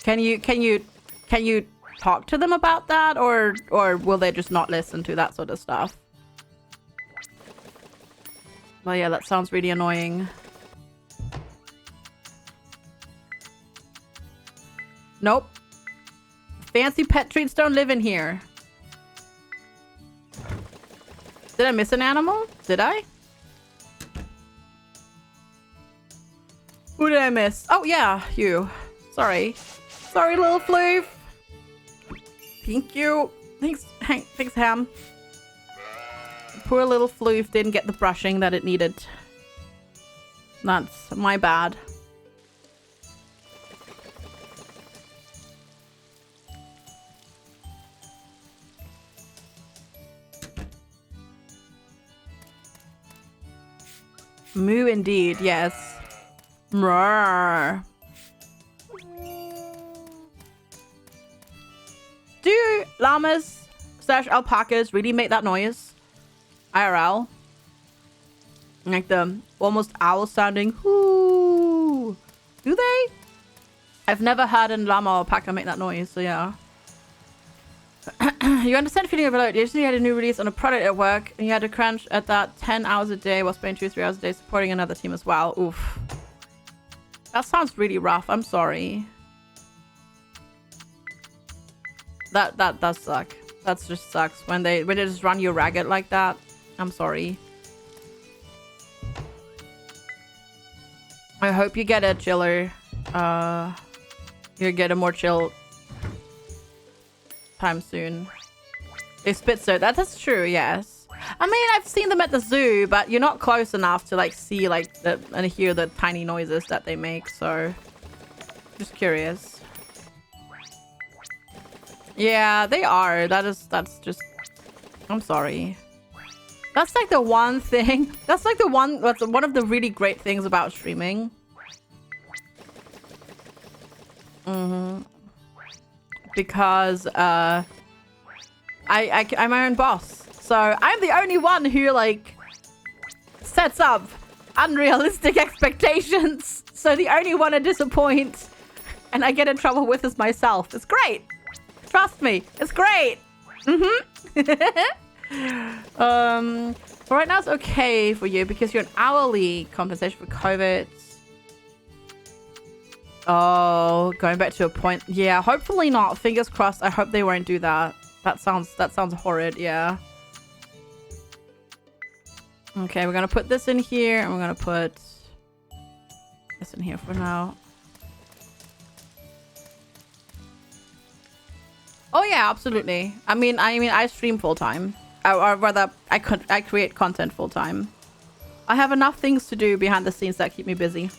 Can you talk to them about that, or will they just not listen to that sort of stuff? Well, yeah, that sounds really annoying. Nope. Fancy pet treats don't live in here. Did I miss an animal? Did I? Who did I miss? Oh, yeah, you. Sorry. Sorry, little floof. Thank you. Thanks, Hank. Thanks, Ham. Poor little floof didn't get the brushing that it needed. That's my bad. Moo indeed, yes. Roar. Do llamas / alpacas really make that noise? IRL? Like the almost owl sounding whoo. Do they? I've never heard a llama or alpaca make that noise, so yeah. You understand feeling overloaded. Yesterday you had a new release on a product at work, and you had to crunch at that 10 hours a day while spending 2 or 3 hours a day supporting another team as well. Oof. That sounds really rough. I'm sorry. That does suck. That just sucks when they just run you ragged like that. I'm sorry. I hope you get a chiller. Yeah, You'll get a more chill time soon. They spit so that's true, yes. I mean, I've seen them at the zoo, but you're not close enough to like see like and hear the tiny noises that they make, so just curious. Yeah, they are. That's just I'm sorry. That's like the one thing. That's like one of the really great things about streaming. Because I'm my own boss. So I'm the only one who like sets up unrealistic expectations. So the only one I disappoint and I get in trouble with is myself. It's great. Trust me, it's great. Right now it's okay for you because you're an hourly compensation for COVID. Oh, going back to a point. Yeah, hopefully not. Fingers crossed. I hope they won't do that. That sounds horrid. Yeah. Okay, we're gonna put this in here, and we're gonna put this in here for now. Oh yeah, absolutely. I mean, I stream full time, or rather, I create content full time. I have enough things to do behind the scenes that keep me busy.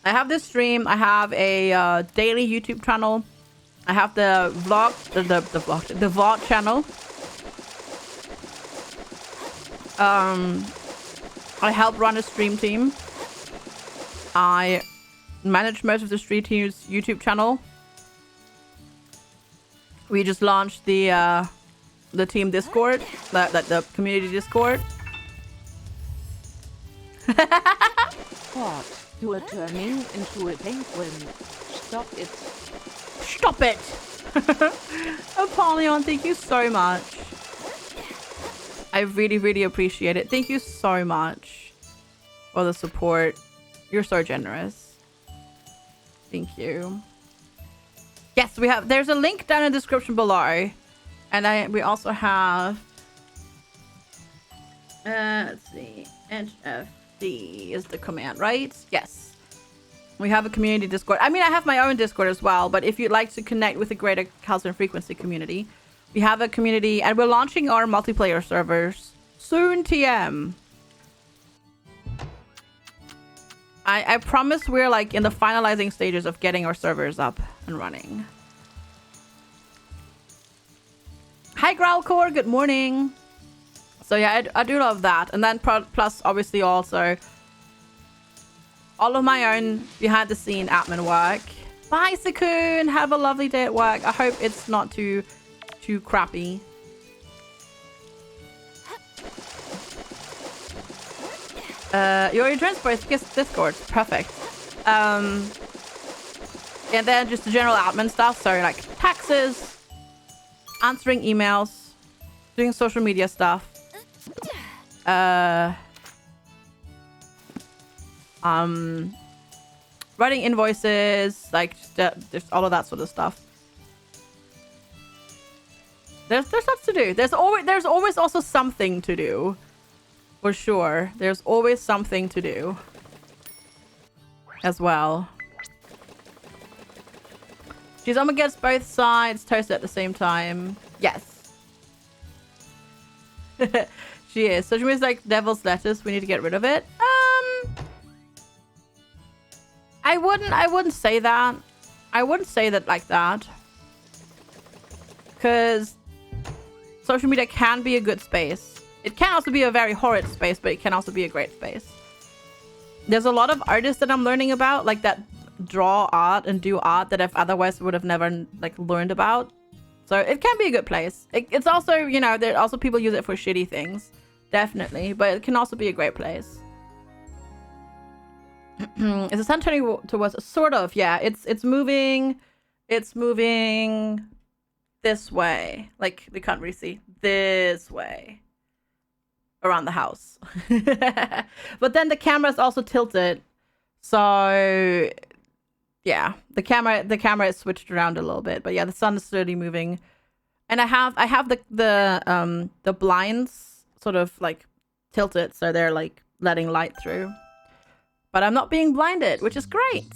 I have this stream. I have a daily YouTube channel. I have the vlog, the VOD channel. I help run a stream team. I manage most of the stream team's YouTube channel. We just launched the team Discord, the community Discord. What? You are turning into a penguin. Stop it. Stop it! Apollyon, thank you so much. I really, really appreciate it. Thank you so much for the support. You're so generous. Thank you. Yes, there's a link down in the description below. And we also have let's see. HFD is the command, right? Yes. We have a community Discord. I mean, I have my own Discord as well, but if you'd like to connect with the Greater Calcium Frequency community, we have a community and we're launching our multiplayer servers soon, TM. I promise we're like in the finalizing stages of getting our servers up and running. Hi, Growlcore. Good morning. So yeah, I do love that. And then plus obviously also all of my own behind the scene admin work. Bye, Sakun. Have a lovely day at work. I hope it's not too crappy. You already joined both Discord. Perfect. And then just the general admin stuff. So like taxes, answering emails, doing social media stuff. Writing invoices, like just all of that sort of stuff. There's lots to do. There's always also something to do. For sure. There's always something to do. As well. She's on against both sides, toasted at the same time. Yes. She is. So she means like devil's lettuce. We need to get rid of it. I wouldn't say that. I wouldn't say that like that. Because social media can be a good space. It can also be a very horrid space, but it can also be a great space. There's a lot of artists that I'm learning about, like that draw art and do art that I've otherwise would have never like learned about. So it can be a good place. It's also, you know, there also people use it for shitty things. Definitely. But it can also be a great place. Is the sun turning towards sort of? Yeah, it's moving. It's moving this way. Like we can't really see this way around the house. But then the camera is also tilted, so yeah, the camera is switched around a little bit. But yeah, the sun is slowly moving, and I have the blinds sort of like tilted, so they're like letting light through. But I'm not being blinded, which is great.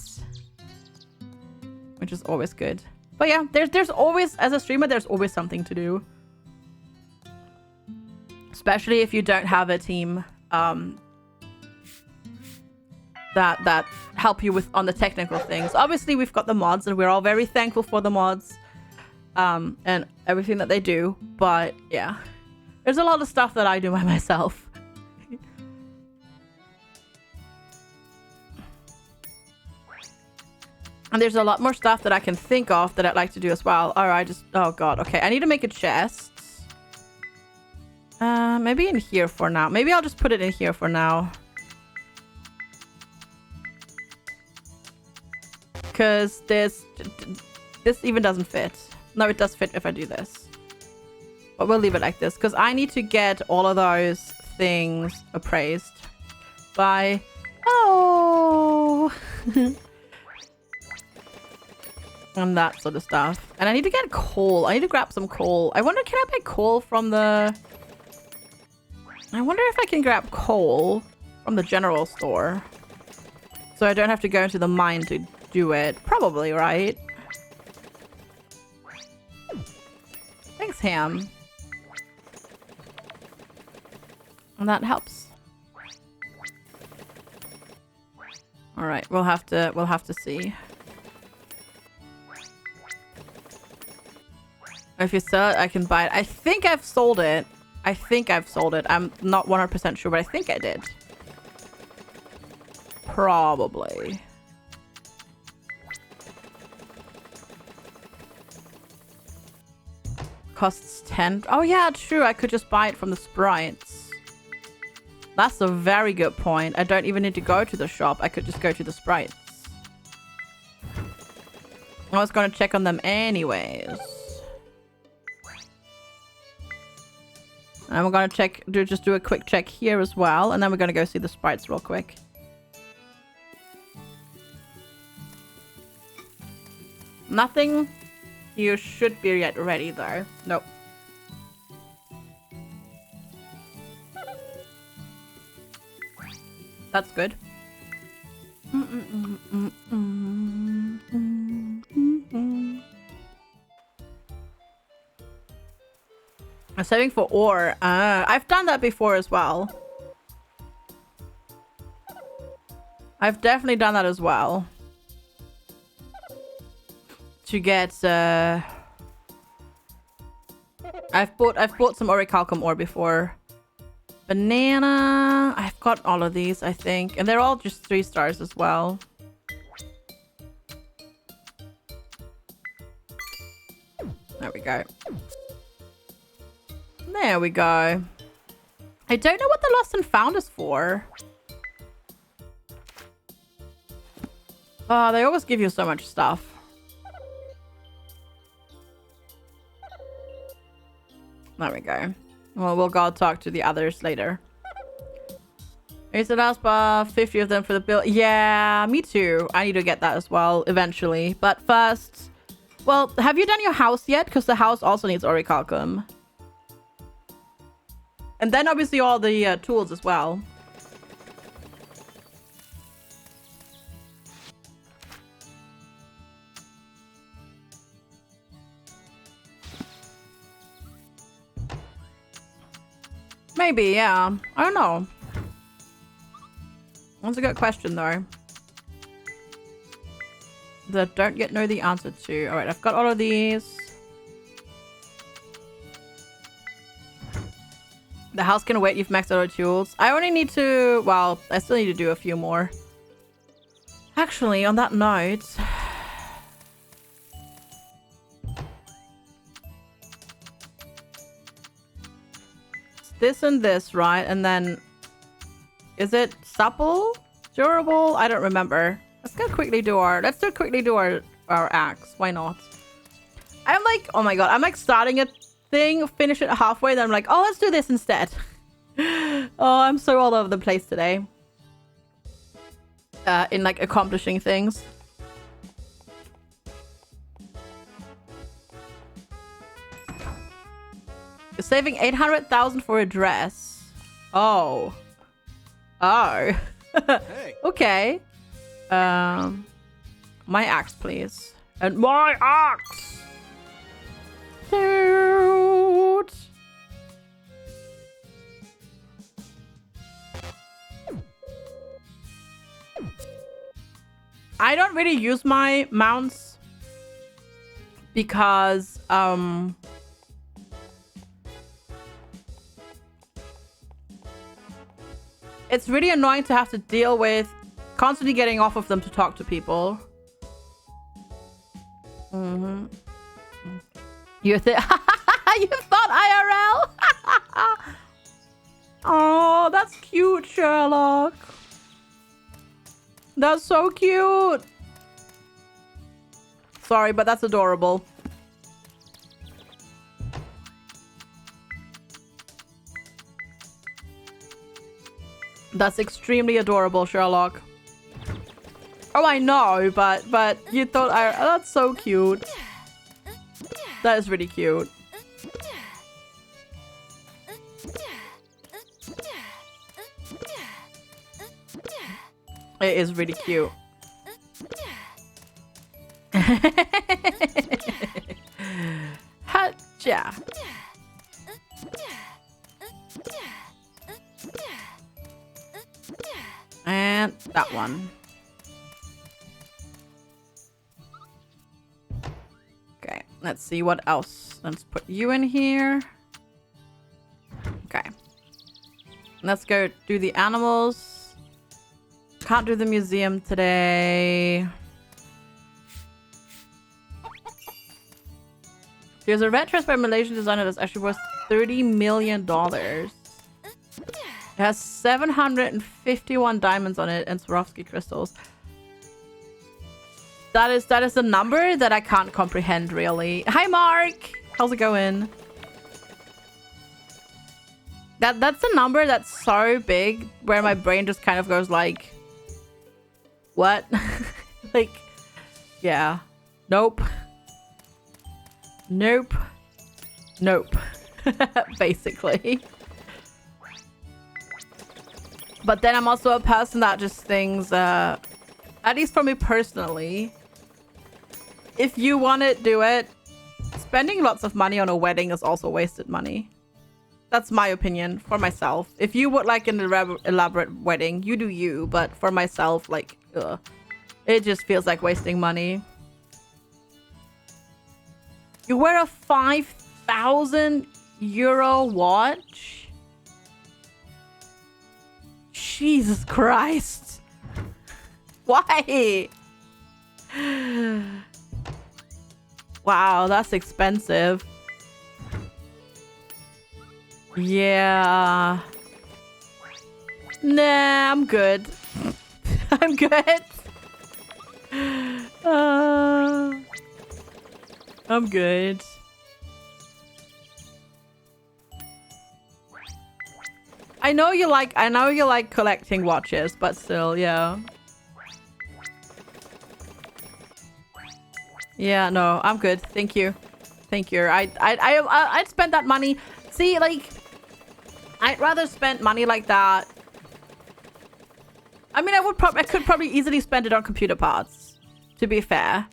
Which is always good. But yeah, there's always, as a streamer, there's always something to do. Especially if you don't have a team that help you with on the technical things. Obviously, we've got the mods, and we're all very thankful for the mods and everything that they do. But yeah, there's a lot of stuff that I do by myself. And there's a lot more stuff that I can think of that I'd like to do as well. Oh god, okay. I need to make a chest. Maybe in here for now. Maybe I'll just put it in here for now. Because this even doesn't fit. No, it does fit if I do this. But we'll leave it like this. Because I need to get all of those things appraised by... Oh! And that sort of stuff. And I need to get coal. I need to grab some coal. I wonder, can I buy coal from the... I wonder if I can grab coal from the general store. So I don't have to go into the mine to do it. Probably, right? Thanks, Ham. And that helps. Alright, we'll have to see. If you sell it, I can buy it. I think I've sold it. I'm not 100% sure, but I think I did. Probably. Costs 10. Oh yeah, true. I could just buy it from the sprites. That's a very good point. I don't even need to go to the shop. I could just go to the sprites. I was going to check on them anyways. And we're going to just do a quick check here as well. And then we're going to go see the sprites real quick. Nothing. You should be yet ready though. Nope. That's good. I'm saving for ore. I've done that before as well. I've definitely done that as well. To get I've bought some orichalcum ore before. Banana. I've got all of these, I think. And they're all just 3 stars as well. There we go. There we go. I don't know what the lost and found is for. Oh, they always give you so much stuff. There we go. Well, we'll go talk to the others later. Here's the last bar. 50 of them for the bill. Yeah, me too. I need to get that as well eventually. But first... Well, have you done your house yet? Because the house also needs orichalcum. And then obviously all the tools as well. Maybe, yeah. I don't know. That's a good question, though. That I don't yet know the answer to. Alright, I've got all of these. The house can wait. You've maxed out all tools. I only need to... Well, I still need to do a few more. Actually, on that note... This and this, right? And then... Is it supple? Durable? I don't remember. Let's quickly do our axe. Why not? I'm like, oh my god. I'm like starting a thing, finish it halfway, then I'm like, oh, let's do this instead. Oh, I'm so all over the place today. In like accomplishing things. You're saving 800,000 for a dress. Oh. Oh. Hey. Okay. My axe, please. And my axe! Dude! I don't really use my mounts because it's really annoying to have to deal with constantly getting off of them to talk to people. Mm-hmm. You thought IRL? Oh, that's cute, Sherlock. That's so cute. Sorry, but that's adorable. That's extremely adorable, Sherlock. Oh, I know, but you thought that's so cute. That is really cute. It is really cute. Hatcha. And that one. Okay, let's see what else. Let's put you in here. Okay. Let's go do the animals. Can't do the museum today. There's a retro Malaysian designer that's actually worth $30 million. It has 751 diamonds on it and Swarovski crystals. That is a number that I can't comprehend, really. Hi, Mark! How's it going? That's a number that's so big where my brain just kind of goes like... What? Like... Yeah. Nope. Nope. Nope. Basically. But then I'm also a person that just thinks, at least for me personally, if you want it, do it. Spending lots of money on a wedding is also wasted money. That's my opinion for myself. If you would like an elaborate wedding, you do you. But for myself, like, ugh, it just feels like wasting money. You wear a 5,000 euro watch? Jesus Christ. Why? Wow, that's expensive. Yeah. Nah, I'm good. I'm good. I'm good. I know you like collecting watches, but still, yeah. Yeah, no, I'm good. Thank you. Thank you. I'd spend that money. See, like, I'd rather spend money like that. I mean, I could probably easily spend it on computer parts, to be fair.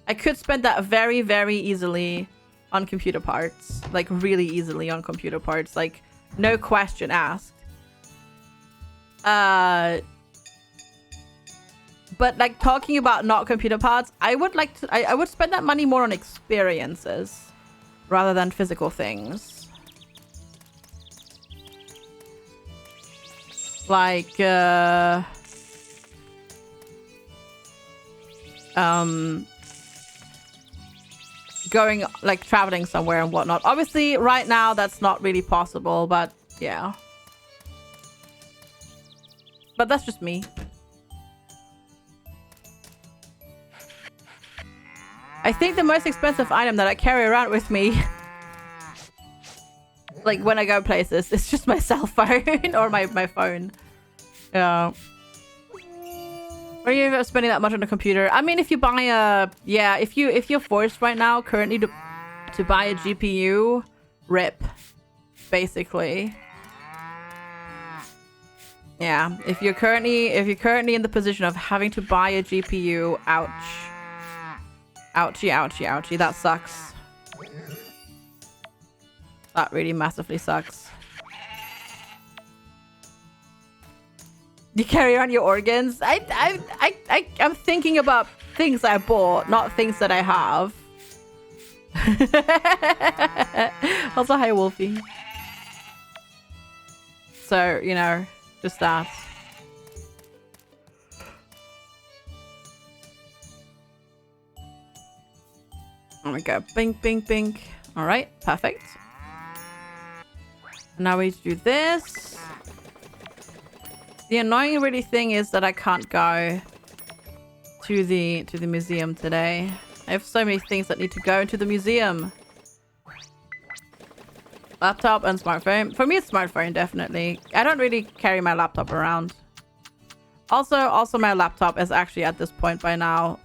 I could spend that very, very easily on computer parts. Like, really easily on computer parts. Like, no question asked. But, like, talking about not computer parts, I would like to... I would spend that money more on experiences rather than physical things. Like, going, like, traveling somewhere and whatnot. Obviously, right now, that's not really possible, but yeah. But that's just me. I think the most expensive item that I carry around with me, like when I go places, is just my cell phone or my phone. Yeah. Are you ever spending that much on a computer? I mean, if you buy a... Yeah, if you're forced right now currently to buy a GPU, rip. Basically. Yeah, if you're currently in the position of having to buy a GPU, ouch. Ouchie, ouchie, ouchie. That sucks. That really massively sucks. You carry on your organs? I'm thinking about things I bought, not things that I have. Also, hi, Wolfie. So, you know, just that. There we go. Bink, bink, bink. All right, perfect. Now we do this. The annoying really thing is that I can't go to the museum today. I have so many things that need to go into the museum. Laptop and smartphone. For me, it's smartphone, definitely. I don't really carry my laptop around. Also, my laptop is actually at this point by now.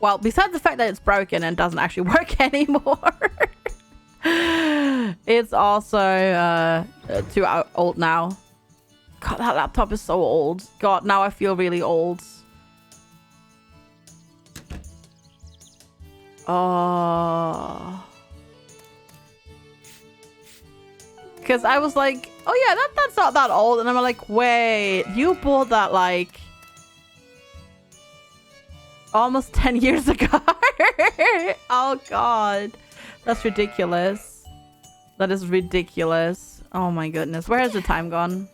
Well, besides the fact that it's broken and doesn't actually work anymore. It's also too old now. God, that laptop is so old. God, now I feel really old. Oh. Because I was like, oh yeah, that's not that old. And I'm like, wait, you bought that like almost 10 years ago. Oh God. That's ridiculous. That is ridiculous. Oh my goodness. Where has the time gone?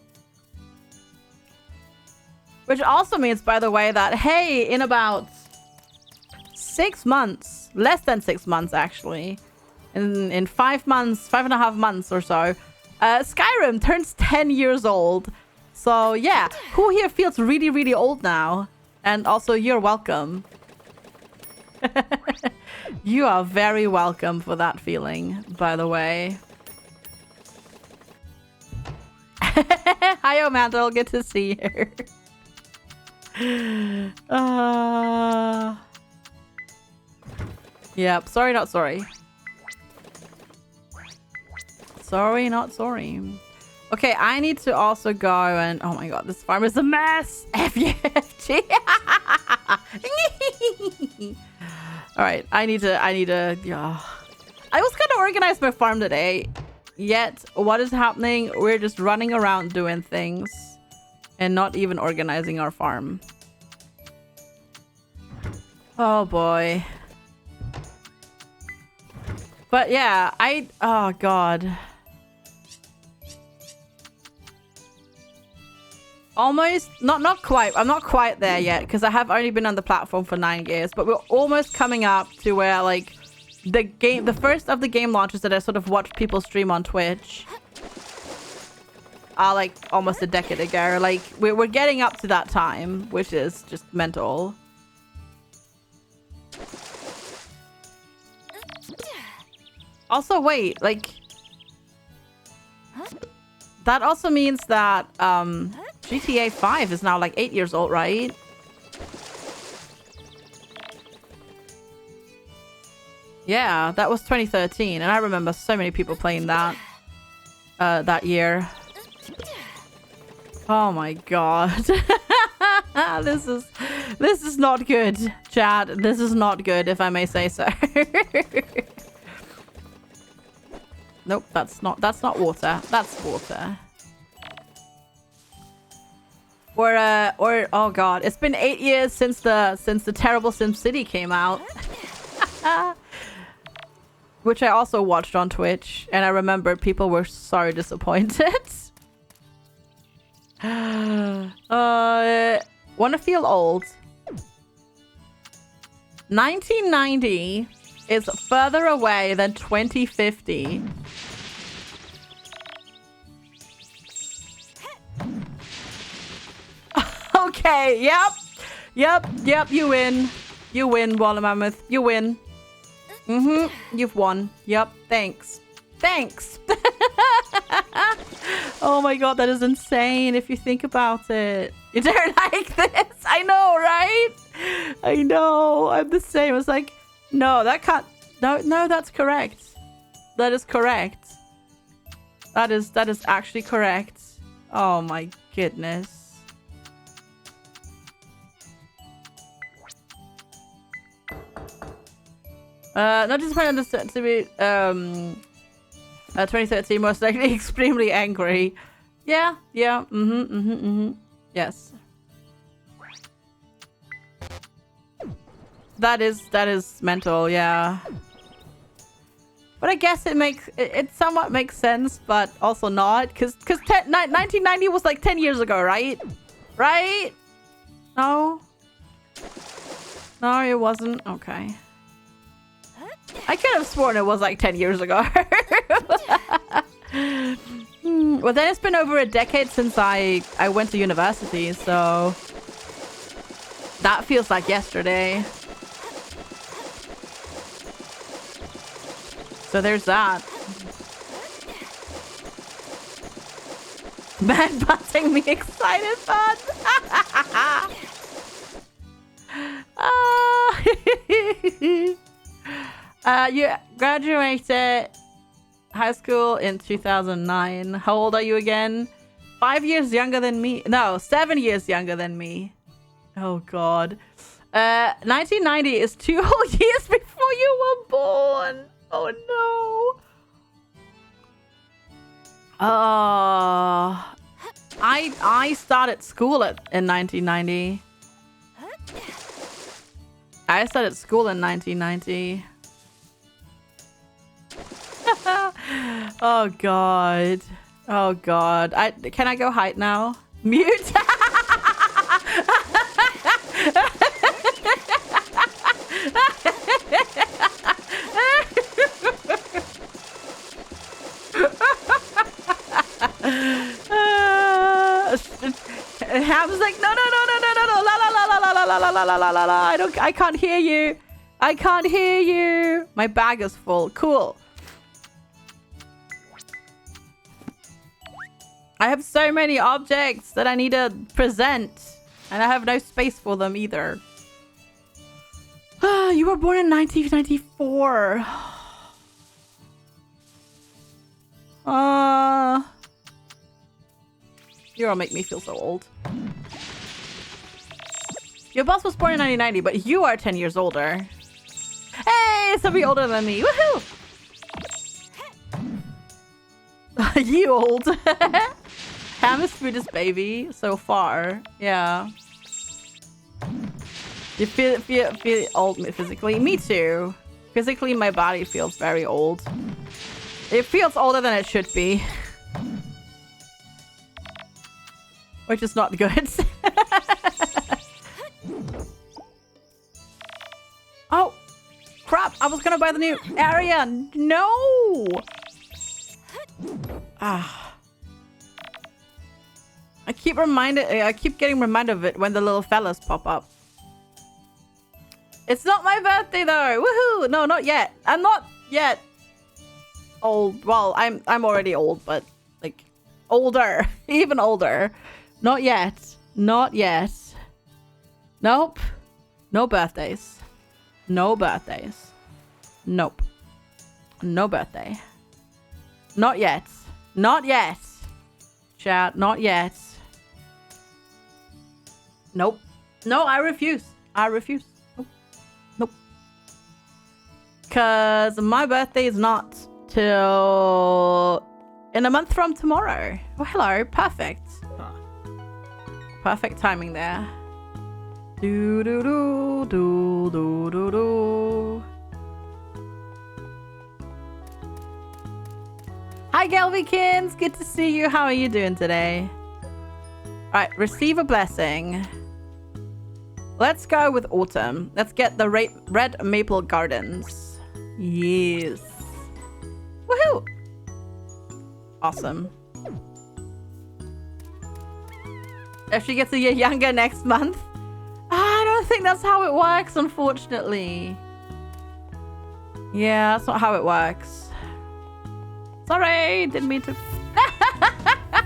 Which also means, by the way, that, hey, in about 6 months, less than 6 months, actually, in 5 months, 5.5 months or so, Skyrim turns 10 years old. So, yeah, who here feels really, really old now? And also, you're welcome. You are very welcome for that feeling, by the way. Hi, Omandel. Good to see you. Yep. Sorry, not sorry. Sorry, not sorry. Okay, I need to also go and... Oh my god, this farm is a mess! FUFG! Alright, I need to... Yeah. I was gonna organize my farm today. Yet, what is happening? We're just running around doing things. And not even organizing our farm. Oh boy. But yeah, oh god. Almost, not quite. I'm not quite there yet because I have only been on the platform for 9 years, but we're almost coming up to where like the first of the game launches that I sort of watched people stream on Twitch are like almost a decade ago. Like we're getting up to that time, which is just mental. Also, wait, like that also means that GTA 5 is now like 8 years old, right? Yeah, that was 2013, and I remember so many people playing that that year. Oh my god. This is not good, Chad. This is not good, if I may say so. Nope, that's not water. That's water. Or oh god, it's been 8 years since the terrible SimCity came out. Which I also watched on Twitch, and I remember people were so disappointed. Wanna feel old? 1990 is further away than 2050. Okay, yep, you win. You win, Walla Mammoth. You win. You've won. Yep, thanks. Oh my god, that is insane if you think about it. You don't like this? I know, right? I know. I'm the same. It's like, no, that can't... No, that's correct. That is correct. That is actually correct. Oh my goodness. Not disappointed to be 2013, most likely extremely angry. Yeah, yeah, yes. That is mental, yeah. But I guess it somewhat makes sense, but also not, because 1990 was like 10 years ago, right? Right? No? No, it wasn't? Okay. I could have sworn it was like 10 years ago. Well, then it's been over a decade since I went to university, so that feels like yesterday. So there's that. Man butting me excited fun. You graduated high school in 2009. How old are you again? 5 years younger than me. No, 7 years younger than me. Oh, God. 1990 is 2 whole years before you were born. Oh, no. I started school in 1990. I started school in 1990. Oh, God. Oh, God. Can I go hide now? Mute? Ham's like, no, la la la la la la la la la la la la. I can't hear you. I can't hear you. My bag is full. Cool. I have so many objects that I need to present, and I have no space for them either. You were born in 1994. You're gonna make me feel so old. Your boss was born in 1990, but you are 10 years older. Hey, somebody older than me. Woohoo! You old. Ham is foodest baby so far. Yeah. You feel old physically? Me too. Physically, my body feels very old. It feels older than it should be. Which is not good. Oh, crap. I was gonna buy the new area. No. I keep getting reminded of it when the little fellas pop up. It's not my birthday though. Woohoo! No, not yet. I'm not yet old. Well, I'm already old, but like older, even older. Not yet. Not yet. Nope. No birthdays. No birthdays. Nope. No birthday. Not yet. Not yet. Chat, not yet. Nope. No, I refuse. I refuse. Nope. Nope. Because my birthday is not till in a month from tomorrow. Oh, hello. Perfect. Perfect timing there. Do do do do do do do. Hi, Gelvikins. Good to see you. How are you doing today? Right, receive a blessing. Let's go with autumn. Let's get the red maple gardens. Yes. Woohoo! Awesome. If she gets a year younger next month. I don't think that's how it works, unfortunately. Yeah, that's not how it works. Sorry, didn't mean to.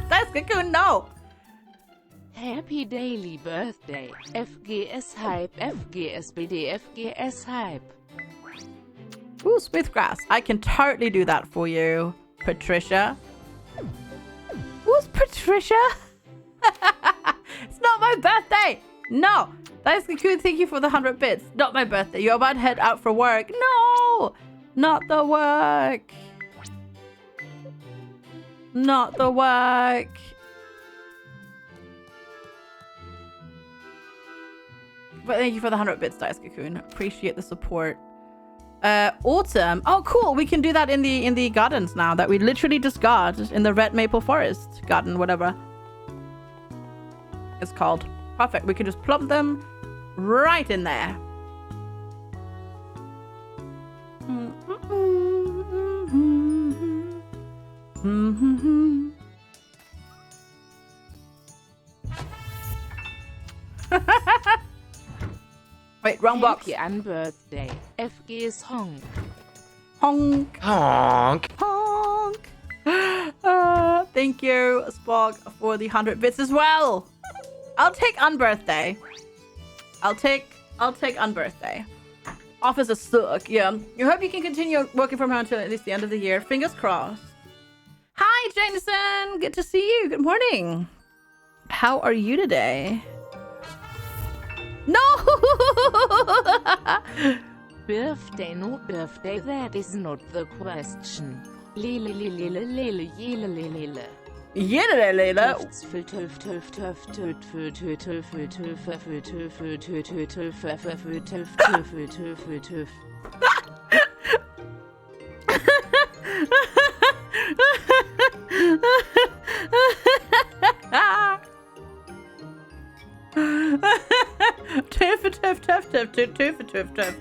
That's Cocoon, no. Happy daily birthday. FGS Hype, FGSBD, FGS Hype. Ooh, smooth grass. I can totally do that for you, Patricia. Who's Patricia? It's not my birthday. No. That's good. Thank you for the 100 bits. Not my birthday. You're about to head out for work. No. Not the work. Not the work. But thank you for the 100 bits, Dice Cocoon. Appreciate the support. Autumn. Oh, cool. We can do that in the gardens now that we literally just got in the Red Maple Forest garden, whatever it's called. Perfect. We can just plump them right in there. Wait, wrong box. Happy on birthday. FG's honk. Honk. Honk. Honk. Thank you, Spog, for the 100 bits as well. I'll take unbirthday. I'll take unbirthday. Offices suck, yeah. I hope you can continue working from home until at least the end of the year. Fingers crossed. Hi, Jameson. Good to see you. Good morning. How are you today? No! Birthday, no birthday, that is not the question. Lele, lele, lele, lele, lele, lele. Lele, lele.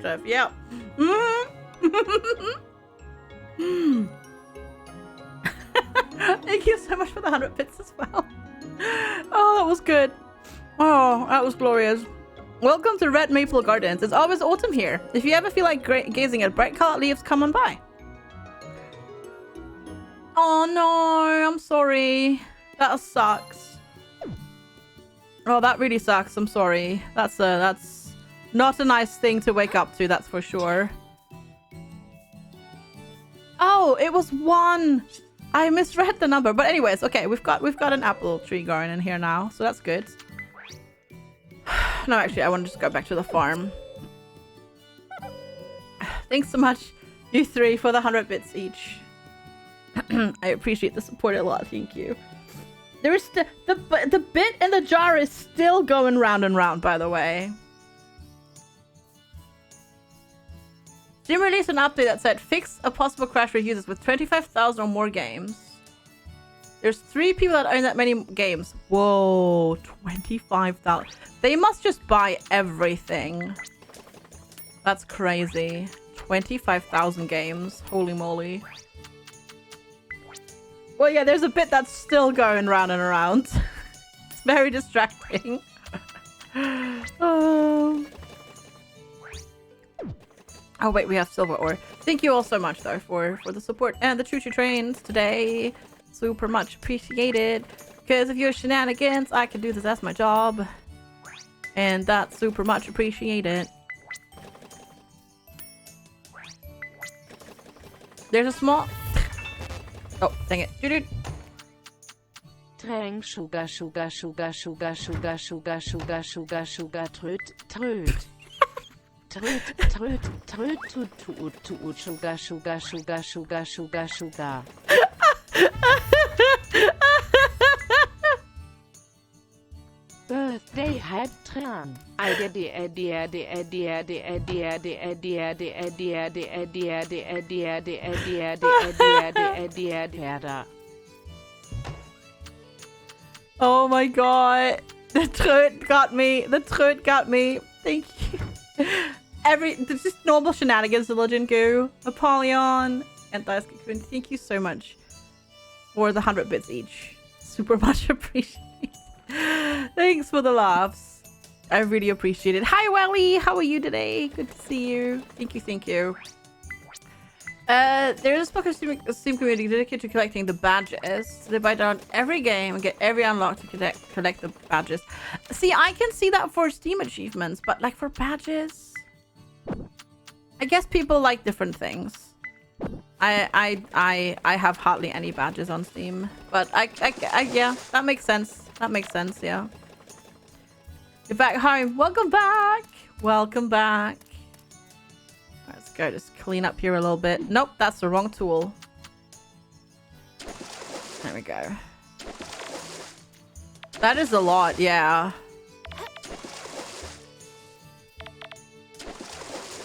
Tuff. Yeah. Thank you so much for the 100 bits as well. Oh, that was good. Oh, that was glorious. Welcome to Red Maple Gardens. It's always autumn here. If you ever feel like gazing at bright colored leaves, come on by. Oh no, I'm sorry. That sucks. Oh, that really sucks. I'm sorry. That's not a nice thing to wake up to, that's for sure. Oh, it was 1. I misread the number. But anyways, okay, we've got an apple tree growing in here now, so that's good. No, actually, I want to just go back to the farm. Thanks so much, you 3, for the 100 bits each. I appreciate the support a lot. Thank you. There is the bit in the jar is still going round and round, by the way. Steam released an update that said fix a possible crash for users with 25,000 or more games. There's 3 people that own that many games. Whoa, 25,000. They must just buy everything. That's crazy. 25,000 games. Holy moly. Well, yeah, there's a bit that's still going round and around. It's very distracting. Oh, wait, we have silver ore. Thank you all so much, though, for the support and the choo-choo trains today. Super much appreciated. Because of your shenanigans, I can do this as my job. And that's super much appreciated. There's a small... Oh, dang it. Doo-doo. Tränk, sugar, tröd. Tröd, sugar. Birthday hype Tran. Oh my god. The tröd got me. The tröd got me. Thank you. There's just normal shenanigans, the Legend Goo, Apollyon, and Dice Cocoon. Thank you so much for the 100 bits each. Super much appreciated. Thanks for the laughs. I really appreciate it. Hi, Welly. How are you today? Good to see you. Thank you. There's a Spoken Steam community dedicated to collecting the badges. They buy down every game and get every unlock to collect the badges. See, I can see that for Steam achievements, but like for badges, I guess people like different things. I have hardly any badges on Steam, but I yeah, that makes sense. That makes sense. Yeah. You're back home. Welcome back. Welcome back. Let's go. Just clean up here a little bit. Nope, that's the wrong tool. There we go. That is a lot. Yeah.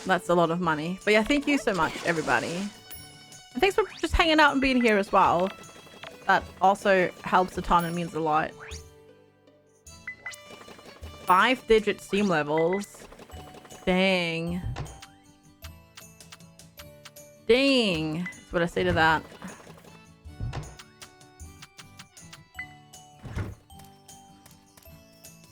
That's a lot of money. But yeah, thank you so much, everybody. And thanks for just hanging out and being here as well. That also helps a ton and means a lot. 5-digit Steam levels. Dang. Dang. That's what I say to that.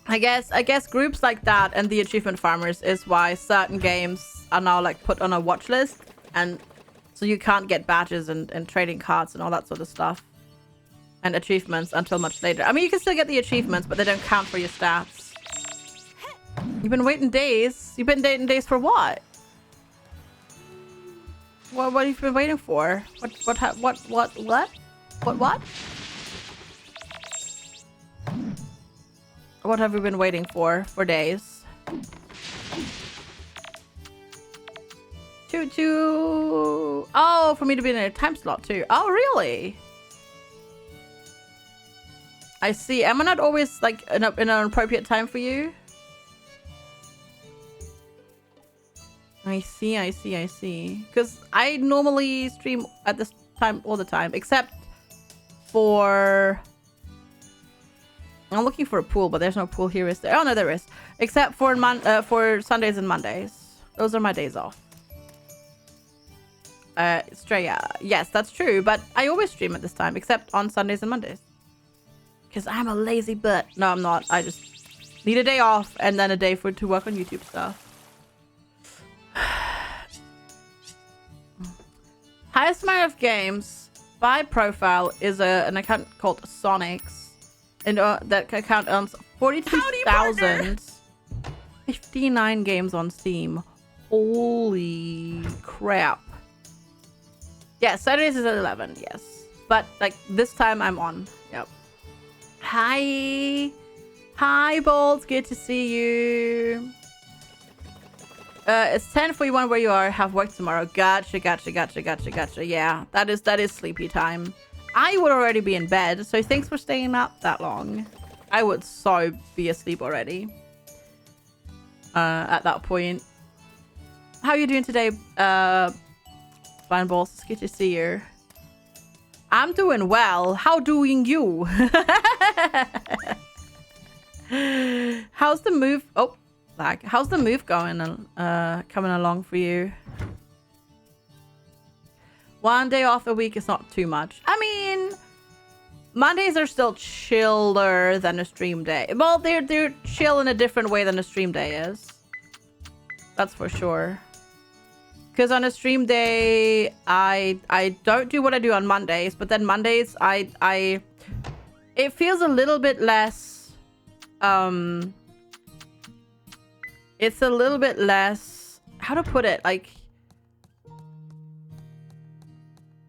I guess groups like that and the achievement farmers is why certain games are now like put on a watch list, and so you can't get badges and trading cards and all that sort of stuff and achievements until much later. I mean, you can still get the achievements, but they don't count for your stats. You've been waiting days. You've been waiting days for what? What have you been waiting for? What? What have we been waiting for days? Oh, for me to be in a time slot too. Oh, really? I see. Am I not always like in an appropriate time for you? I see. Because I normally stream at this time all the time, except for... I'm looking for a pool, but there's no pool here, is there? Oh, no, there is. Except for Sundays and Mondays. Those are my days off. Straya. Yes, that's true, but I always stream at this time, except on Sundays and Mondays. Because I'm a lazy butt. No, I'm not. I just need a day off and then a day to work on YouTube stuff. Highest amount of games by profile is an account called Sonics. And that account earns 42,059 games on Steam. Holy crap. Yeah, Saturdays is at 11, yes. But, like, this time I'm on. Yep. Hi. Hi, Bolts. Good to see you. It's 10:41 where you are. Have work tomorrow. Gotcha. Yeah, that is sleepy time. I would already be in bed, so thanks for staying up that long. I would so be asleep already. At that point. How are you doing today, Fine Balls? It's good to see you. I'm doing well. How doing you? How's the move? Oh, lag. How's the move going? Coming along for you? One day off a week is not too much. I mean, Mondays are still chiller than a stream day. Well, they're chill in a different way than a stream day is. That's for sure. Because on a stream day, I don't do what I do on Mondays, but then Mondays it feels a little bit less it's a little bit less, how to put it, like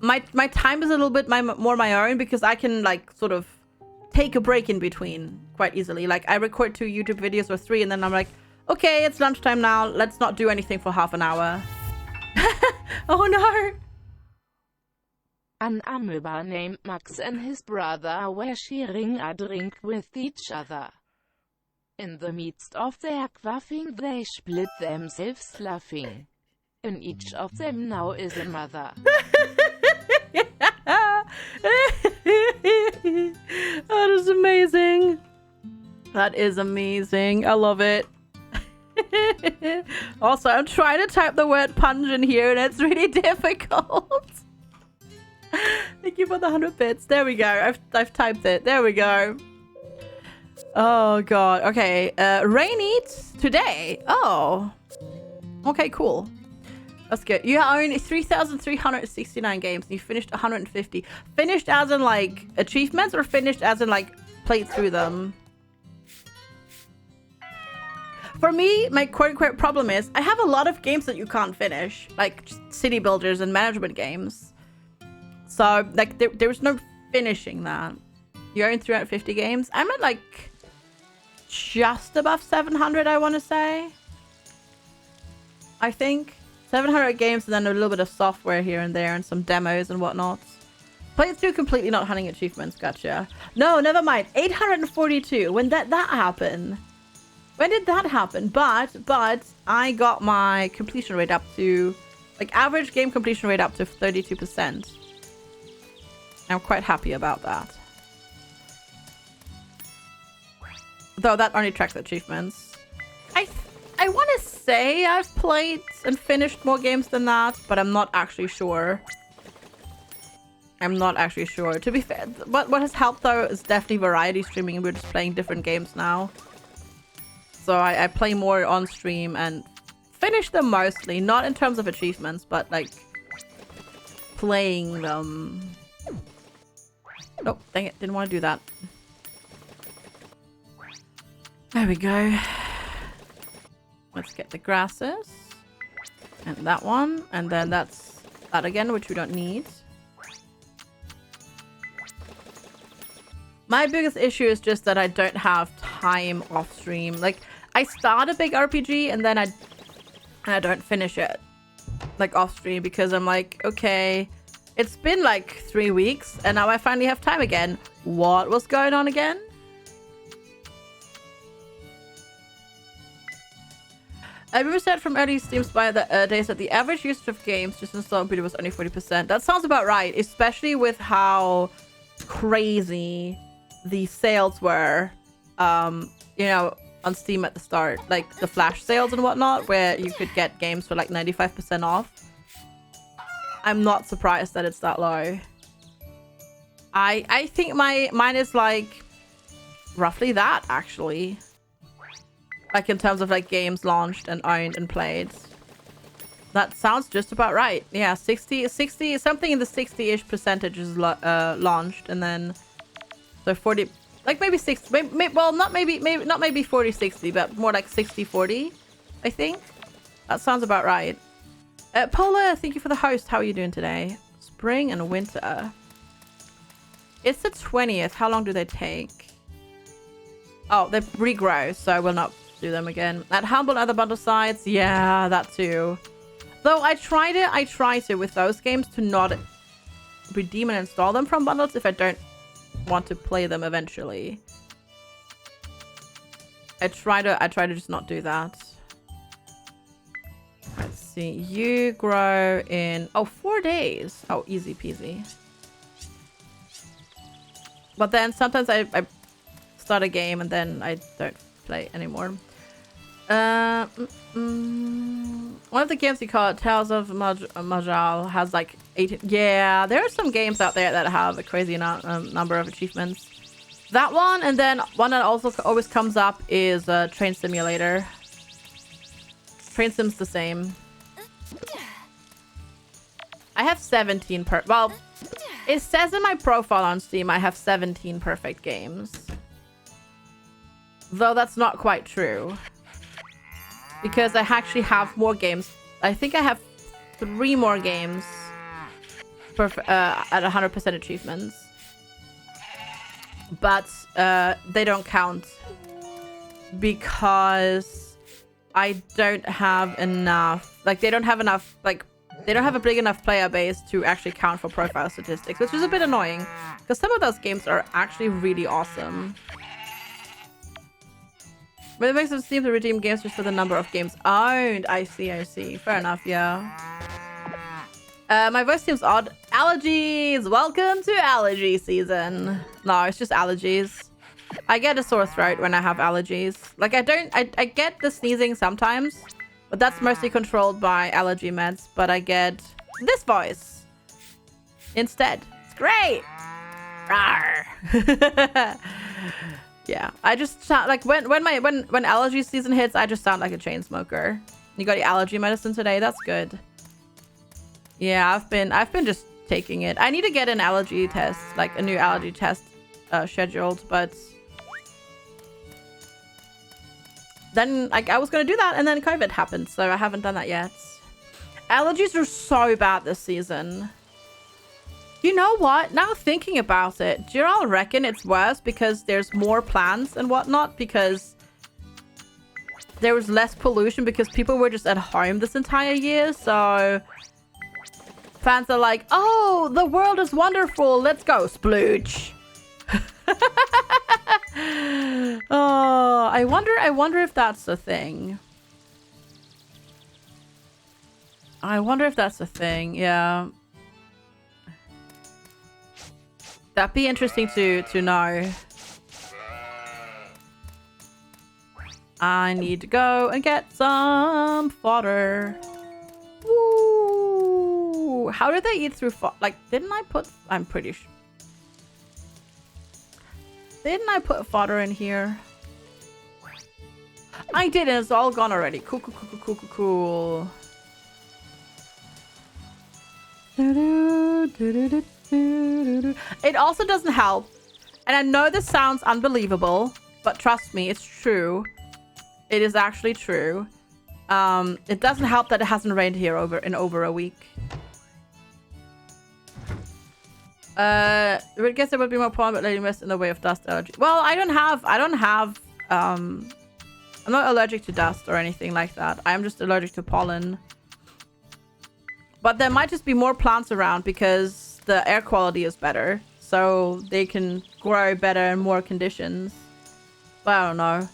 my time is a little bit more my own, because I can like sort of take a break in between quite easily. Like I record 2 YouTube videos or 3 and then I'm like, okay, it's lunchtime now, let's not do anything for half an hour. Oh no. An amoeba named Max and his brother were sharing a drink with each other. In the midst of their quaffing they split themselves laughing. And each of them now is a mother. That is amazing. That is amazing. I love it. Also, I'm trying to type the word pungent here and it's really difficult. Thank you for the 100 bits. There we go. I've typed it. There we go. Oh god. Okay. Rain eats today. Oh. Okay, cool. That's good. You own 3,369 games and you finished 150. Finished as in like achievements or finished as in like played through them? For me, my quote-unquote problem is I have a lot of games that you can't finish, like city builders and management games. So like there's no finishing that. You're in 350 games. I'm at like just above 700, I want to say. I think 700 games and then a little bit of software here and there and some demos and whatnot. Played through completely not hunting achievements. Gotcha. No, never mind. 842. When that happened? When did that happen? But I got my completion rate up to like average game completion rate up to 32%. I'm quite happy about that. Though that only tracks achievements. I want to say I've played and finished more games than that, but I'm not actually sure. I'm not actually sure. To be fair, what has helped though is definitely variety streaming. We're just playing different games now. So I play more on stream and finish them mostly. Not in terms of achievements, but like playing them. Oh, dang it. Didn't want to do that. There we go. Let's get the grasses. And that one. And then that's that again, which we don't need. My biggest issue is just that I don't have time off stream. Like, I start a big RPG and then I don't finish it. Like, off stream because I'm like, okay, it's been like 3 weeks and now I finally have time again. What was going on again? I remember said from early Steam Spy the days that the average usage of games just installed video was only 40%. That sounds about right, especially with how crazy the sales were, you know, on Steam at the start. Like the flash sales and whatnot, where you could get games for like 95% off. I'm not surprised that it's that low. I think mine is like roughly that, actually. Like in terms of like games launched and owned and played. That sounds just about right. Yeah, 60, something in the 60-ish percentage is launched, and then so 40, like maybe 60, well, not maybe 40, 60, but more like 60, 40, I think. That sounds about right. Paula, thank you for the host. How are you doing today? Spring and winter. It's the 20th. How long do they take? Oh, they regrow, so I will not do them again. At Humble, other bundle sites, yeah, that too. Though I try to with those games to not redeem and install them from bundles if I don't want to play them eventually. I try to just not do that. Let's see. You grow in 4 days. Oh, easy peasy. But then sometimes I start a game and then I don't play anymore. One of the games you call it Tales of Majal has like 18. Yeah, there are some games out there that have a crazy number of achievements. That one, and then one that also always comes up is Train Simulator. Train Sim's the same. I have 17 well, it says in my profile on Steam I have 17 perfect games. Though that's not quite true. Because I actually have more games. I think I have 3 more games at 100% achievements. But they don't count. Because I don't have enough. Like, they don't have enough. Like, they don't have a big enough player base to actually count for profile statistics. Which is a bit annoying. Because some of those games are actually really awesome. But it makes it seem to redeem games just for the number of games owned. I see. Fair enough, yeah. My voice seems odd. Allergies! Welcome to allergy season. No, it's just allergies. I get a sore throat when I have allergies. Like, I get the sneezing sometimes. But that's mostly controlled by allergy meds. But I get this voice instead. It's great! Rawr. Yeah, I just sound like when allergy season hits, I just sound like a chain smoker. You got your allergy medicine today? That's good. Yeah, I've been just taking it. I need to get an allergy test, like a new allergy test scheduled, but then like I was gonna do that and then COVID happened, so I haven't done that yet. Allergies are so bad this season. You know what? Now thinking about it, do you all reckon it's worse because there's more plants and whatnot? Because there was less pollution because people were just at home this entire year. So plants are like, oh, the world is wonderful. Let's go. Splooge. Oh, I wonder if that's the thing. I wonder if that's the thing. Yeah. That'd be interesting to know. I need to go and get some fodder. Ooh. How did they eat through fodder? Like, didn't I put... I'm pretty sure. Didn't I put fodder in here? I did, and it's all gone already. Cool, cool, cool, cool, cool, cool. It also doesn't help, and I know this sounds unbelievable, but trust me, it's true. It is actually true. It doesn't help that it hasn't rained here in over a week. I would guess there would be more pollen, but letting mist in the way of dust allergy. Well, I don't have I'm not allergic to dust or anything like that. I'm just allergic to pollen. But there might just be more plants around because the air quality is better. So they can grow better in more conditions. But I don't know.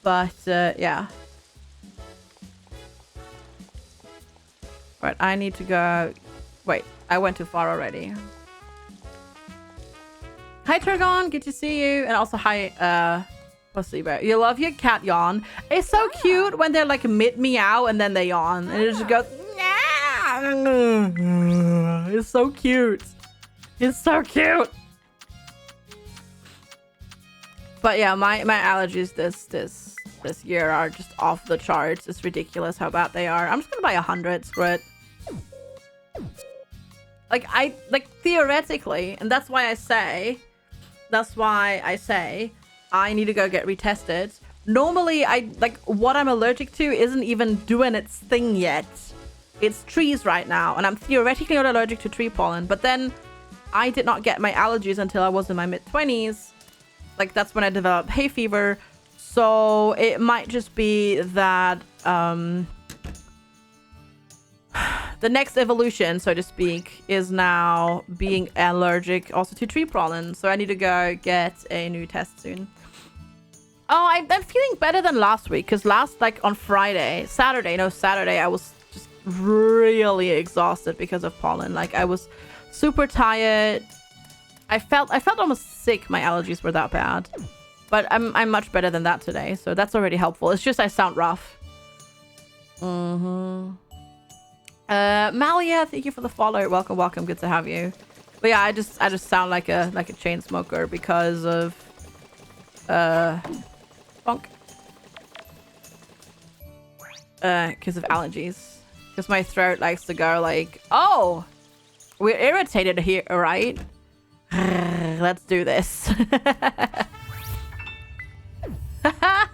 But, yeah. Right, I need to go... Wait, I went too far already. Hi, Turgon. Good to see you. And also, hi, Placebo. You love your cat yawn. It's so cute when they're like mid-meow and then they yawn. And it just goes... It's so cute. It's so cute. But yeah, my allergies this year are just off the charts. It's ridiculous how bad they are. I'm just gonna buy 100. Screw it. Like theoretically, and that's why I say I need to go get retested. Normally, what I'm allergic to isn't even doing its thing yet. It's trees right now, and I'm theoretically not allergic to tree pollen. But then I did not get my allergies until I was in my mid-20s. Like, that's when I developed hay fever. So it might just be that the next evolution, so to speak, is now being allergic also to tree pollen. So I need to go get a new test soon. Oh, I'm feeling better than last week, because on Saturday, I was just really exhausted because of pollen. Like, I was super tired. I felt almost sick. My allergies were that bad. But I'm much better than that today, so that's already helpful. It's just I sound rough. Malia, thank you for the follow. Welcome, welcome. Good to have you. But yeah, I just sound like a chain smoker because of bonk. Because of allergies. Because my throat likes to go like, oh, we're irritated here, right? Let's do this.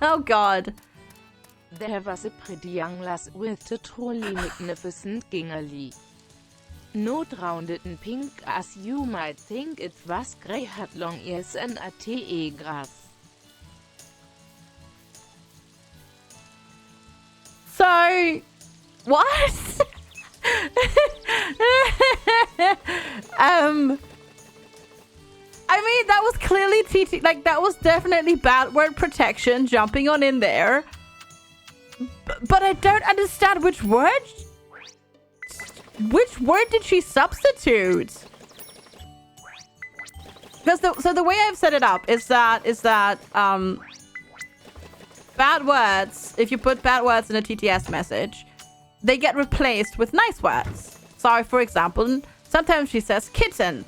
Oh god. There was a pretty young lass with a truly magnificent gingerly. Not rounded and pink as you might think. It was grey, had long ears and a TE grass. So, what? I mean, that was clearly TT, like, that was definitely bad word protection jumping on in there. But I don't understand which word did she substitute? Because the way I've set it up is that bad words, if you put bad words in a TTS message, they get replaced with nice words. So, for example, sometimes she says kitten.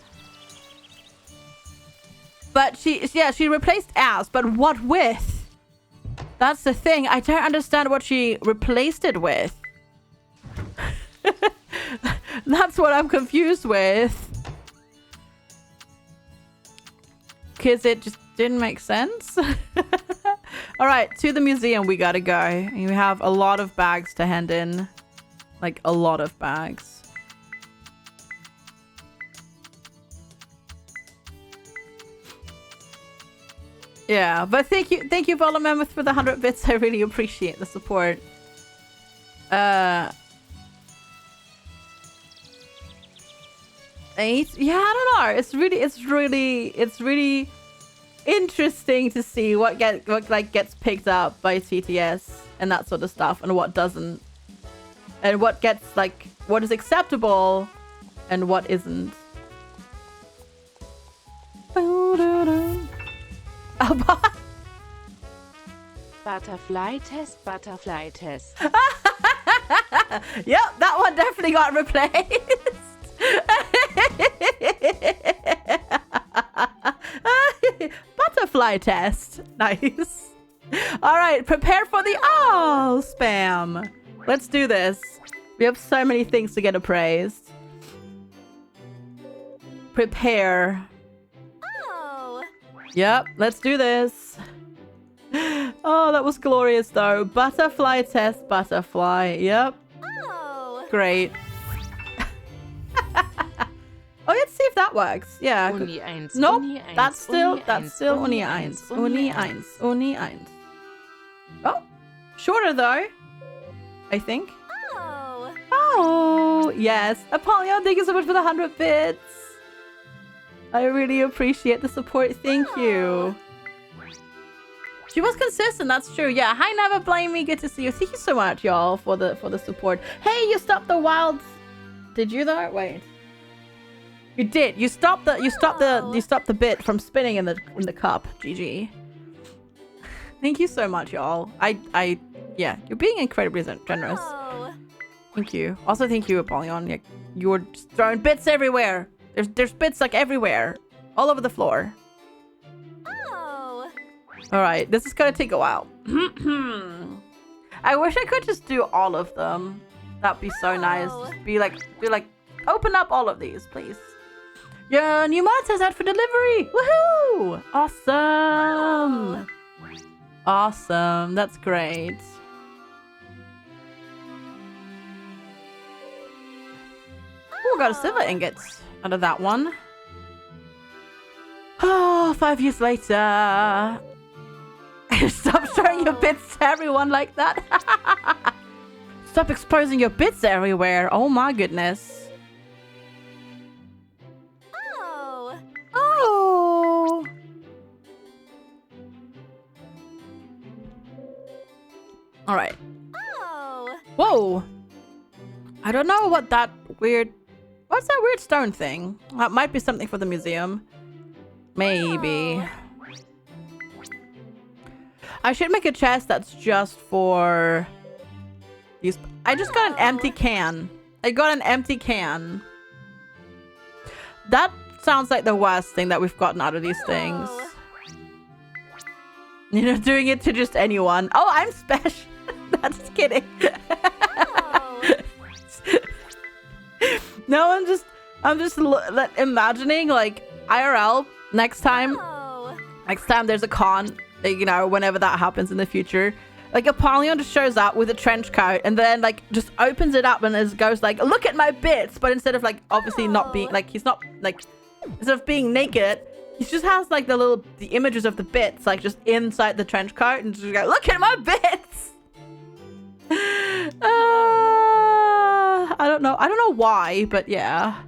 But she replaced as, but what with? That's the thing. I don't understand what she replaced it with. That's what I'm confused with. Because it just didn't make sense. All right, to the museum we gotta go. You have a lot of bags to hand in. Like, a lot of bags. Yeah, but thank you, Vola Mammoth, for the 100 bits. I really appreciate the support. Yeah, I don't know. It's really interesting to see what gets picked up by TTS and that sort of stuff, and what doesn't, and what gets like what is acceptable and what isn't. Butterfly test, butterfly test. Yep, that one definitely got replaced. Butterfly test. Nice. All right, prepare for the spam. Let's do this. We have so many things to get appraised. Prepare. Oh. Yep, let's do this. Oh, that was glorious though. Butterfly test, butterfly. Yep. Oh. Great. Oh, let's see if that works. Yeah. Uni 1. Nope. Uni 1, That's still Uni 1. Uni Uni 1. Uni 1. Oh, shorter though. I think. Oh. Oh, yes. Apollyon, thank you so much for the 100 bits. I really appreciate the support. Thank you. She was consistent, that's true. Yeah, hi, never blame me. Good to see you. Thank you so much, y'all, for the support. Hey, you stopped the wild. Did you though? Wait. You did. You stopped the bit from spinning in the cup. GG. Thank you so much, y'all. Yeah, you're being incredibly generous. Oh. Thank you. Also, thank you, Apollyon. Yeah, you're just throwing bits everywhere. There's bits like everywhere, all over the floor. Oh. All right, this is gonna take a while. I wish I could just do all of them. That'd be so nice. Just be like, open up all of these, please. Your new monster's out for delivery. Woohoo! Awesome. Awesome. That's great. Oh, got a silver ingot out of that one. Oh, 5 years later. Stop showing your bits to everyone like that. Stop exposing your bits everywhere. Oh my goodness. Oh. Oh. All right. Oh. Whoa. I don't know what that weird... What's that weird stone thing? That might be something for the museum. Maybe. Oh. I should make a chest that's just for these. I just got an empty can. I got an empty can. That sounds like the worst thing that we've gotten out of these things. You know, doing it to just anyone. Oh, I'm special. That's kidding. No, I'm just imagining like IRL next time there's a con, you know, whenever that happens in the future, like Apollyon just shows up with a trench coat and then like just opens it up and goes like, look at my bits, but instead of like obviously not being like, he's not like, instead of being naked, he just has like the images of the bits like just inside the trench coat and just go, look at my bits. I don't know why, but yeah.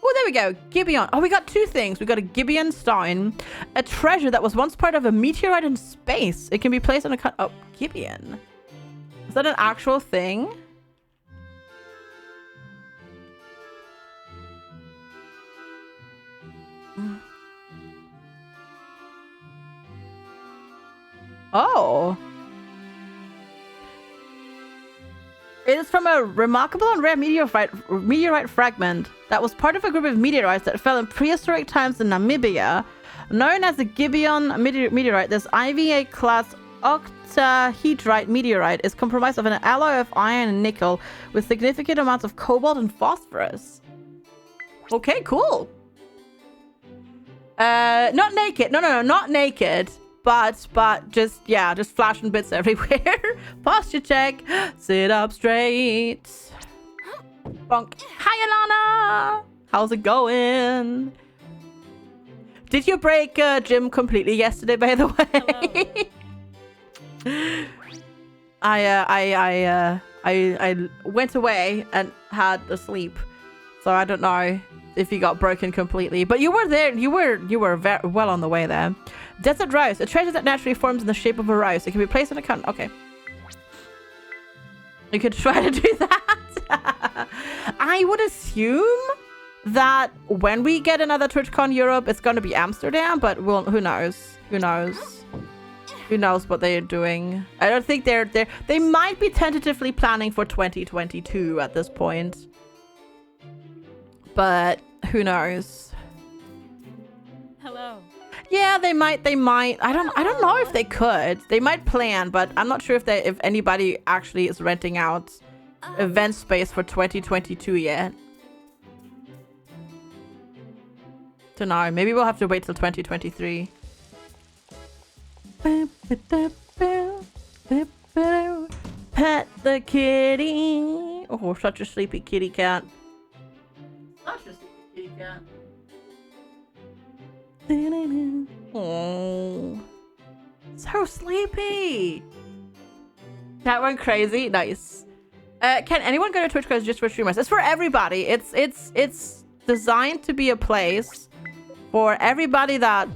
Oh, there we go. Gibeon. Oh, we got two things. We got a Gibeon stone, a treasure that was once part of a meteorite in space. It can be placed on a oh, Gibeon. Is that an actual thing? Oh. It is from a remarkable and rare meteorite fragment that was part of a group of meteorites that fell in prehistoric times in Namibia. Known as the Gibeon meteorite, this IVA-class octahedrite meteorite is comprised of an alloy of iron and nickel with significant amounts of cobalt and phosphorus. Okay, cool. Not naked. No, not naked. But just flashing bits everywhere. Posture check. Sit up straight. Bonk. Hi, Alana. How's it going? Did you break Jim completely yesterday, by the way? I went away and had a sleep, so I don't know if you got broken completely. But you were there. You were very well on the way there. Desert rose, a treasure that naturally forms in the shape of a rose. It can be placed in a cup. Okay, you could try to do that. I would assume that when we get another TwitchCon Europe, it's going to be Amsterdam, but who knows? Who knows? Who knows what they're doing? I don't think they might be tentatively planning for 2022 at this point, but who knows? Hello. Yeah, they might. I don't know if they could. They might plan, but I'm not sure if anybody actually is renting out event space for 2022 yet. Don't know. Maybe we'll have to wait till 2023. Pet the kitty. Oh, such a sleepy kitty cat. Such a sleepy kitty cat. Oh, so sleepy. That went crazy. Nice. Can anyone go to Twitch because just for streamers? It's for everybody. It's designed to be a place for everybody that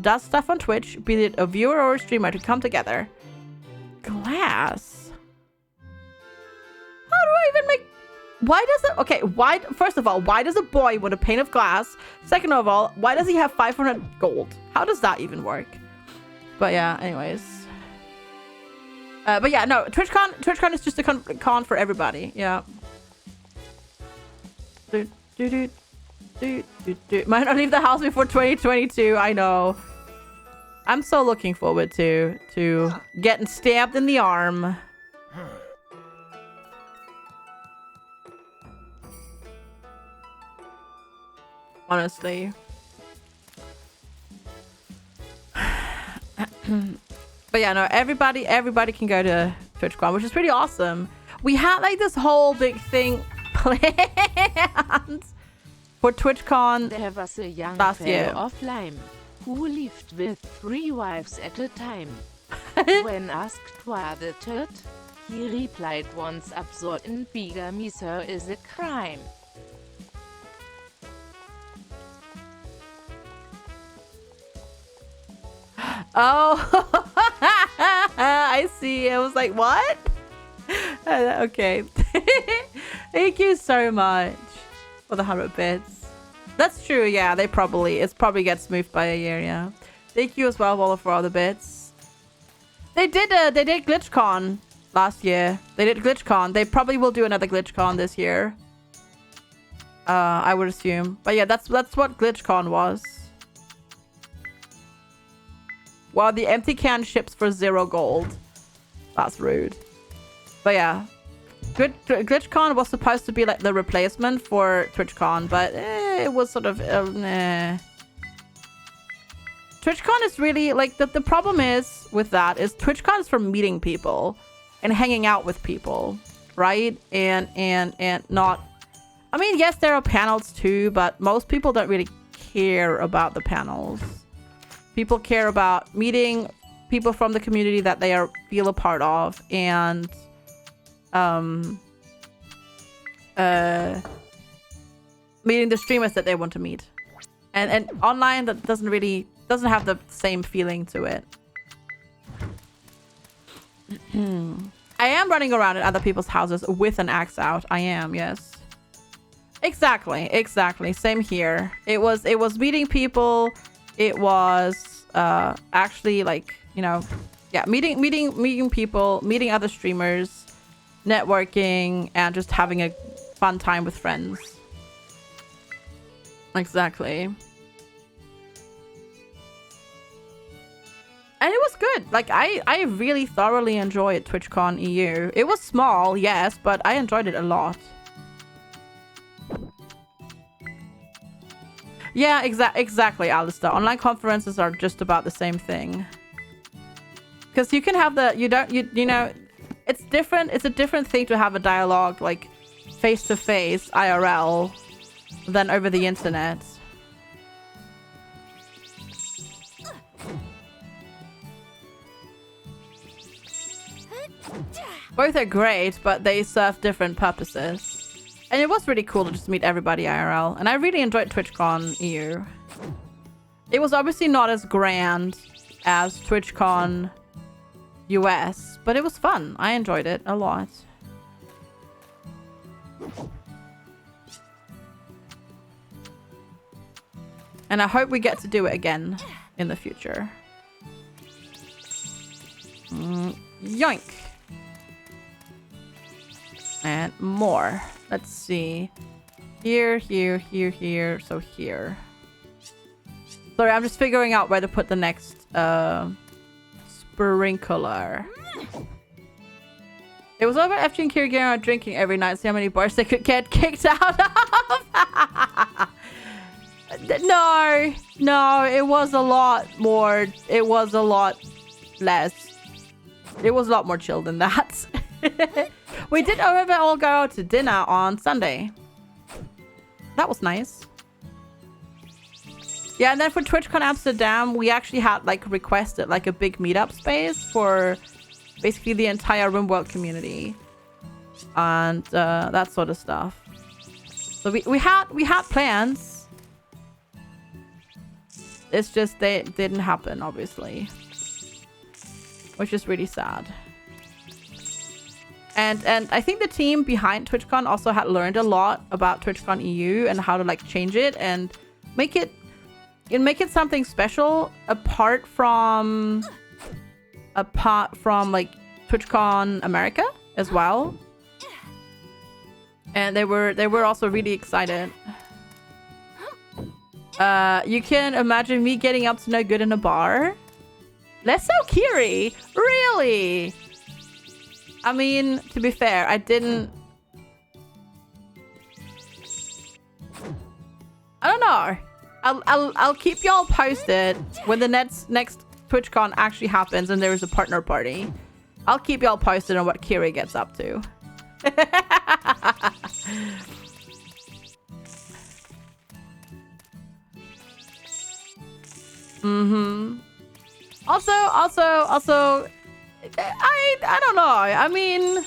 does stuff on Twitch, be it a viewer or a streamer, to come together. Glass. How do I even make... Why does it... Okay, why... First of all, why does a boy with a pane of glass? Second of all, why does he have 500 gold? How does that even work? But yeah, anyways. But yeah, no, TwitchCon is just a con for everybody. Yeah. Might not leave the house before 2022. I know. I'm so looking forward to getting stabbed in the arm. Honestly. But yeah, no, everybody can go to TwitchCon, which is pretty awesome. We had like this whole big thing planned for TwitchCon There was a young last year. fellow of Lyme who lived with 3 wives at a time. When asked why the third, he replied, once absorbed in bigamy, sir, is a crime. Oh, I see. I was like, what? Okay. Thank you so much for the 100 bits. That's true. Yeah, it probably gets moved by a year. Yeah. Thank you as well, Waller, for all the bits. They did GlitchCon last year. They did GlitchCon. They probably will do another GlitchCon this year. I would assume. But yeah, that's what GlitchCon was. Well, the empty can ships for 0 gold. That's rude. But yeah. GlitchCon was supposed to be like the replacement for TwitchCon, but it was sort of... TwitchCon is really... Like, the problem is with that is TwitchCon is for meeting people and hanging out with people, right? And not... I mean, yes, there are panels too, but most people don't really care about the panels. People care about meeting people from the community that they feel a part of, and meeting the streamers that they want to meet. And online, that doesn't have the same feeling to it. I am running around in other people's houses with an axe out. I am, yes. Exactly. Same here. It was meeting people. It was actually like, you know, yeah, meeting people, meeting other streamers, networking, and just having a fun time with friends. Exactly. And it was good. Like, I really thoroughly enjoyed TwitchCon EU. It was small, yes, but I enjoyed it a lot. Yeah, exactly, Alistair. Online conferences are just about the same thing. Because you can have you know, it's different. It's a different thing to have a dialogue, like, face-to-face, IRL, than over the internet. Both are great, but they serve different purposes. And it was really cool to just meet everybody IRL. And I really enjoyed TwitchCon EU. It was obviously not as grand as TwitchCon US, but it was fun. I enjoyed it a lot. And I hope we get to do it again in the future. Yoink. And more. Let's see. Here, here, here, here. So here. Sorry, I'm just figuring out where to put the next sprinkler. It was over FG and Kira Garen drinking every night. See how many bars they could get kicked out of. No, it was a lot more. It was a lot less. It was a lot more chill than that. We did, however, all go out to dinner on Sunday. That was nice. Yeah, and then for TwitchCon Amsterdam, we actually had like requested like a big meetup space for basically the entire RimWorld community and that sort of stuff. So we had plans. It's just they didn't happen, obviously, which is really sad. And I think the team behind TwitchCon also had learned a lot about TwitchCon EU and how to like change it and make it something special apart from like TwitchCon America as well. And they were also really excited. You can imagine me getting up to no good in a bar. Less so Kiri. Really? I mean, to be fair, I don't know. I'll keep y'all posted when the next TwitchCon actually happens and there is a partner party. I'll keep y'all posted on what Kiri gets up to. Also, I don't know. I mean,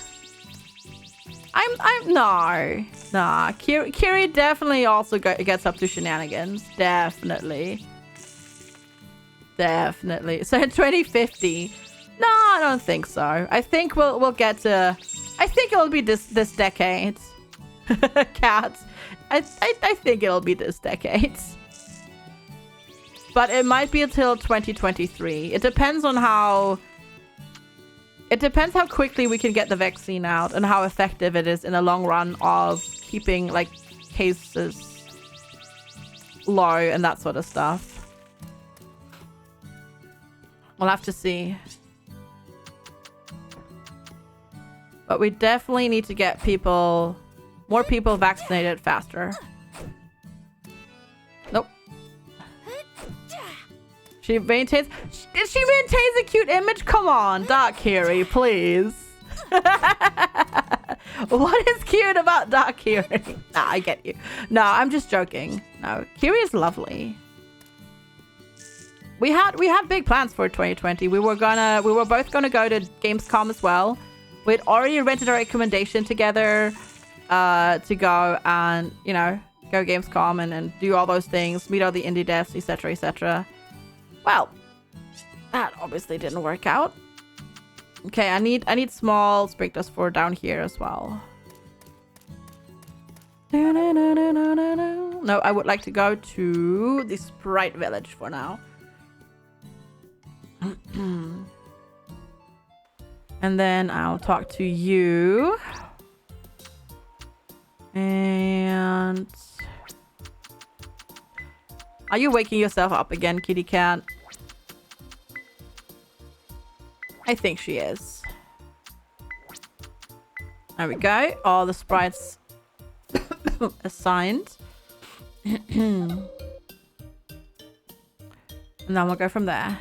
nah. Kiri definitely also gets up to shenanigans. Definitely. So in 2050, no, I don't think so. I think we'll get to. I think it'll be this decade. Cats. I think it'll be this decade. But it might be until 2023. It depends on how. It depends how quickly we can get the vaccine out and how effective it is in the long run of keeping like cases low and that sort of stuff. We'll have to see. But we definitely need to get more people vaccinated faster. Nope. She maintains a cute image? Come on, Dark Kiri, please. What is cute about Dark Kiri? Nah, I get you. No, I'm just joking. No, Kiri is lovely. We had big plans for 2020. We were both gonna go to Gamescom as well. We'd already rented our accommodation together to go and, you know, go Gamescom and do all those things, meet all the indie devs, etc., etc. Well, that obviously didn't work out. Okay, I need small sprinklers for down here as well. No, I would like to go to the Sprite Village for now. And then I'll talk to you. And are you waking yourself up again, kitty cat? I think she is. There we go. All the sprites assigned. And then we'll go from there.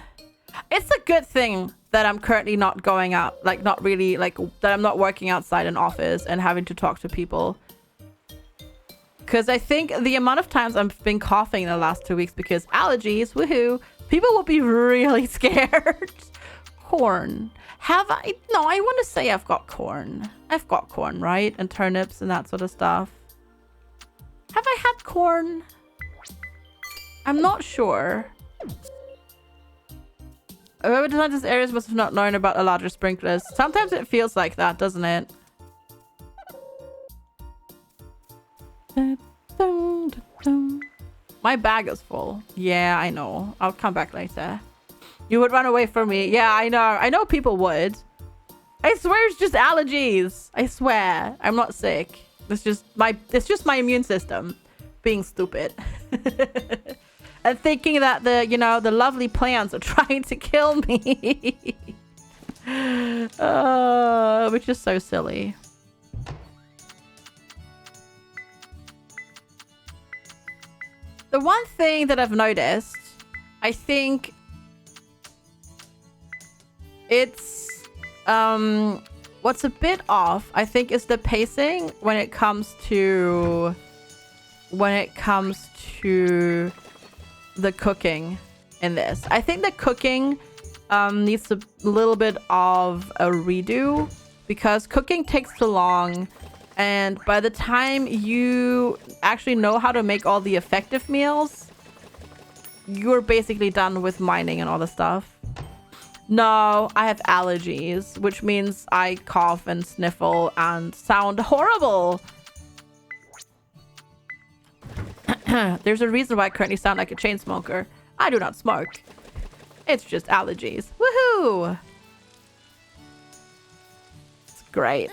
It's a good thing that I'm currently not going out, like not really, like that I'm not working outside an office and having to talk to people. Because I think the amount of times I've been coughing in the last 2 weeks because allergies, woohoo, people will be really scared. Corn. Have I? No, I want to say I've got corn. I've got corn, right? And turnips and that sort of stuff. Have I had corn? I'm not sure. Whoever designed this area must have not known about the larger sprinklers. Sometimes it feels like that, doesn't it? My bag is full. Yeah, I know. I'll come back later. You would run away from me. Yeah, I know. I know people would. I swear it's just allergies. I swear. I'm not sick. It's just my immune system being stupid. And thinking that the lovely plants are trying to kill me. Which is so silly. The one thing that I've noticed, I think it's what's a bit off, I think, is the pacing when it comes to the cooking in this. I think the cooking needs a little bit of a redo because cooking takes too long, and by the time you actually know how to make all the effective meals, you're basically done with mining and all the stuff. No, I have allergies, which means I cough and sniffle and sound horrible. There's a reason why I currently sound like a chain smoker. I do not smoke. It's just allergies. Woohoo! It's great.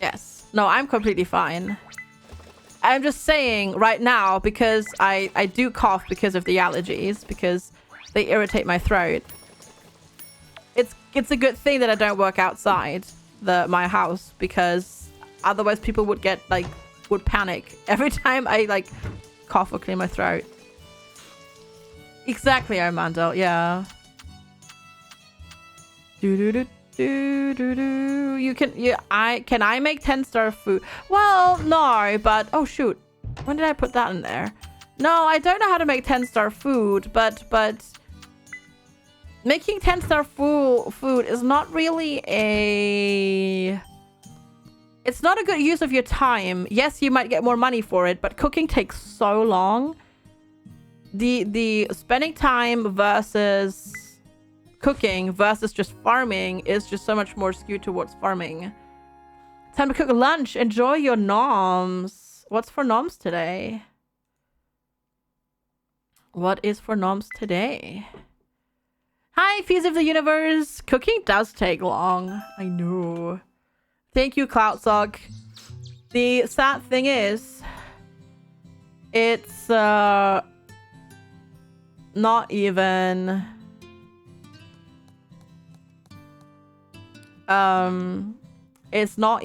Yes. No, I'm completely fine. I'm just saying right now, because I do cough because of the allergies, because they irritate my throat. It's a good thing that I don't work outside my house, because otherwise people would panic every time I cough or clear my throat. Exactly, Armando. Yeah. Can I make 10-star food? Well, no, but oh shoot, when did I put that in there? No, I don't know how to make 10-star food, but making 10-star food is not really it's not a good use of your time. Yes, you might get more money for it, but cooking takes so long. The spending time versus cooking versus just farming is just so much more skewed towards farming. Time to cook lunch. Enjoy your noms. What's for noms today? What is for noms today? Hi, Fuse of the Universe. Cooking does take long. I know. Thank you, Cloudsock. The sad thing is, it's not even it's not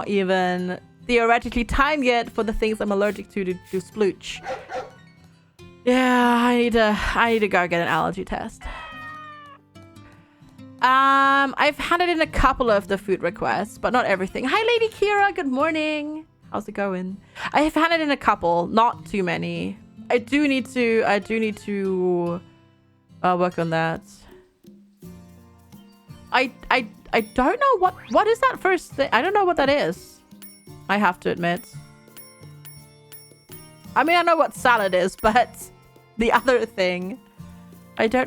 even theoretically time yet for the things I'm allergic to splooch. Yeah, I need to go get an allergy test. I've handed in a couple of the food requests, but not everything. Hi, Lady Kira. Good morning. How's it going? I have handed in a couple, not too many. I do need to work on that. I don't know what is that first thing. I don't know what that is. I have to admit. I mean, I know what salad is, but the other thing, I do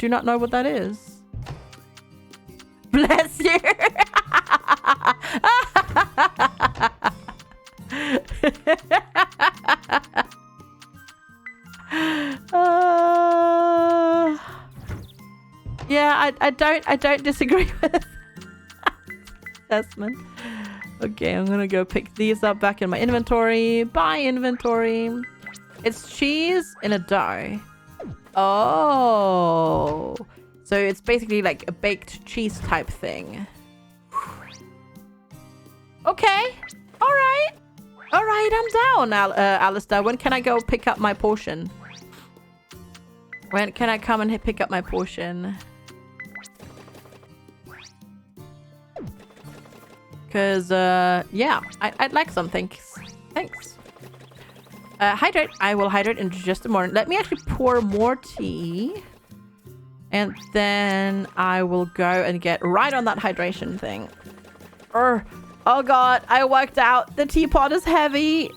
not know what that is. Bless you. Yeah, I don't disagree with assessment. Okay, I'm gonna go pick these up back in my inventory. Buy inventory. It's cheese in a dough. Oh. So it's basically like a baked cheese type thing. Okay. Alright, I'm down, Alistair. When can I go pick up my portion? When can I come and pick up my portion? Because, yeah, I'd like some. Thanks. Hydrate. I will hydrate in just a moment. Let me actually pour more tea. And then I will go and get right on that hydration thing. Oh god, I worked out. The teapot is heavy.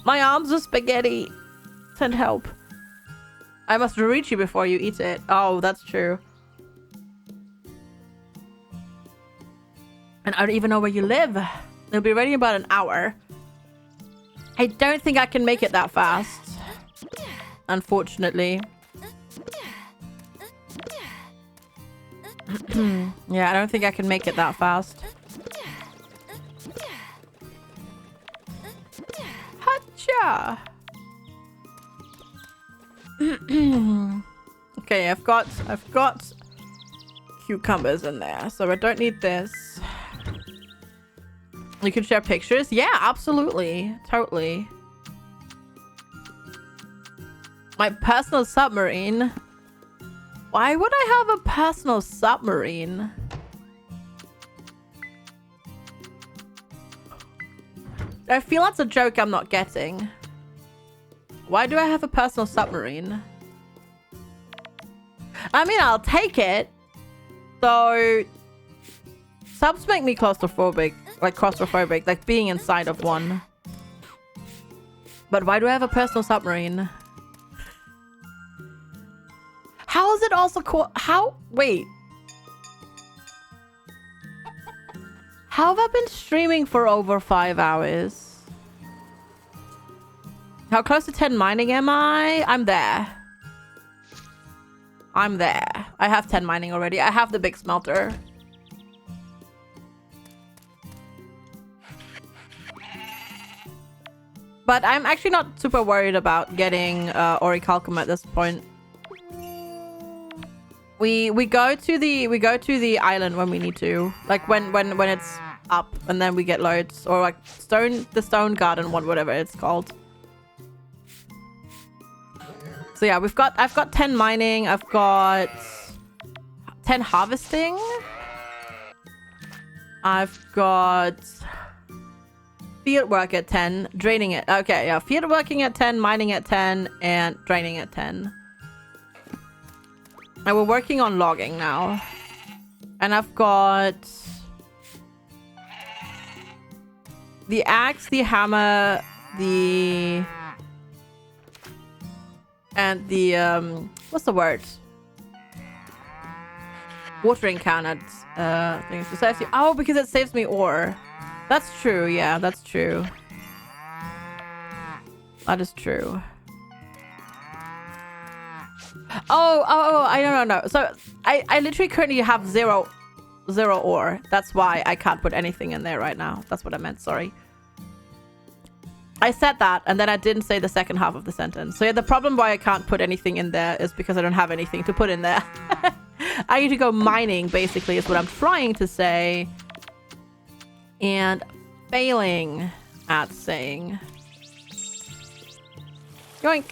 My arms are spaghetti. Send help. I must reach you before you eat it. Oh, that's true. And I don't even know where you live. It'll be ready in about an hour. I don't think I can make it that fast. Unfortunately. Yeah, I don't think I can make it that fast. Hacha! Okay, I've got cucumbers in there, so I don't need this. You can share pictures? Yeah, absolutely. Totally. My personal submarine? Why would I have a personal submarine? I feel that's a joke I'm not getting. Why do I have a personal submarine? I mean, I'll take it. So, subs make me claustrophobic. Like, claustrophobic. Like, being inside of one. But why do I have a personal submarine? How is it also called? How? Wait. How have I been streaming for over 5 hours? How close to 10 mining am I? I'm there. I'm there. I have 10 mining already. I have the big smelter. But I'm actually not super worried about getting orichalcum at this point. We go to the island when we need to, like when it's up, and then we get loads, or like the stone garden one, whatever it's called. So yeah, I've got 10 mining, I've got 10 harvesting, I've got field work at 10, draining it. Okay, yeah, field working at 10, mining at 10, and draining at 10. And we're working on logging now. And I've got the axe, the hammer, and the what's the word? Watering can at things to save you. Oh, because it saves me ore. That's true, yeah, that's true. That is true. Oh, I don't know. So I literally currently have zero ore. That's why I can't put anything in there right now. That's what I meant, sorry. I said that, and then I didn't say the second half of the sentence. So yeah, the problem why I can't put anything in there is because I don't have anything to put in there. I need to go mining, basically, is what I'm trying to say. And failing at saying. Yoink.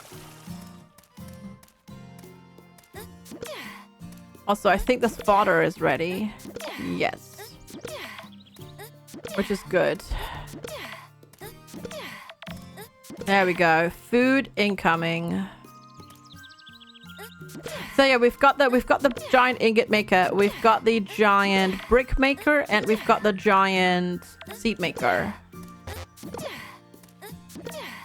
Also, I think this fodder is ready. Yes. Which is good. There we go. Food incoming. So yeah, we've got the giant ingot maker, we've got the giant brick maker, and we've got the giant seed maker.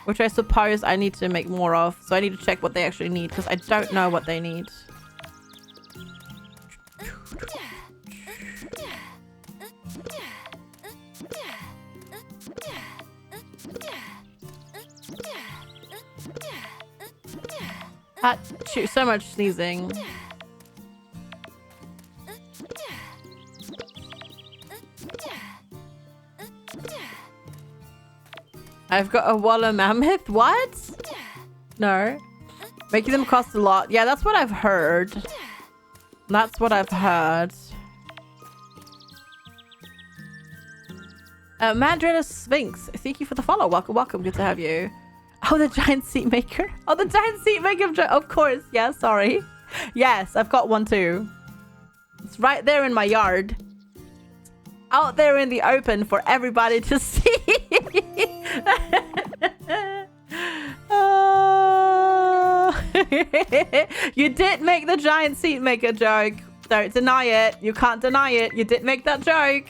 Which I suppose I need to make more of. So I need to check what they actually need, because I don't know what they need. So much sneezing. I've got a Walla Mammoth. What? No. Making them cost a lot. Yeah, that's what I've heard. That's what I've heard. Mandrilla Sphinx. Thank you for the follow. Welcome, welcome. Good to have you. Oh, the giant seat maker. Oh, the giant seat maker. Of course. Yeah, sorry. Yes, I've got one too. It's right there in my yard. Out there in the open for everybody to see. Oh. You did make the giant seat maker joke. Don't deny it. You can't deny it. You did make that joke.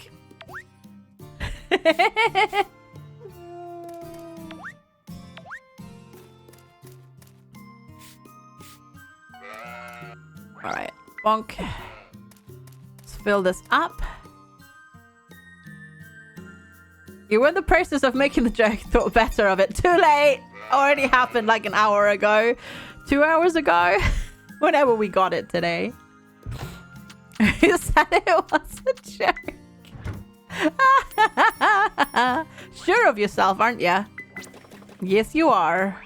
All right, bonk. Let's fill this up. You were in the process of making the joke. Thought better of it. Too late. Already happened like an hour ago. 2 hours ago. Whenever we got it today. You said it was a joke. Sure of yourself, aren't you? Yes, you are.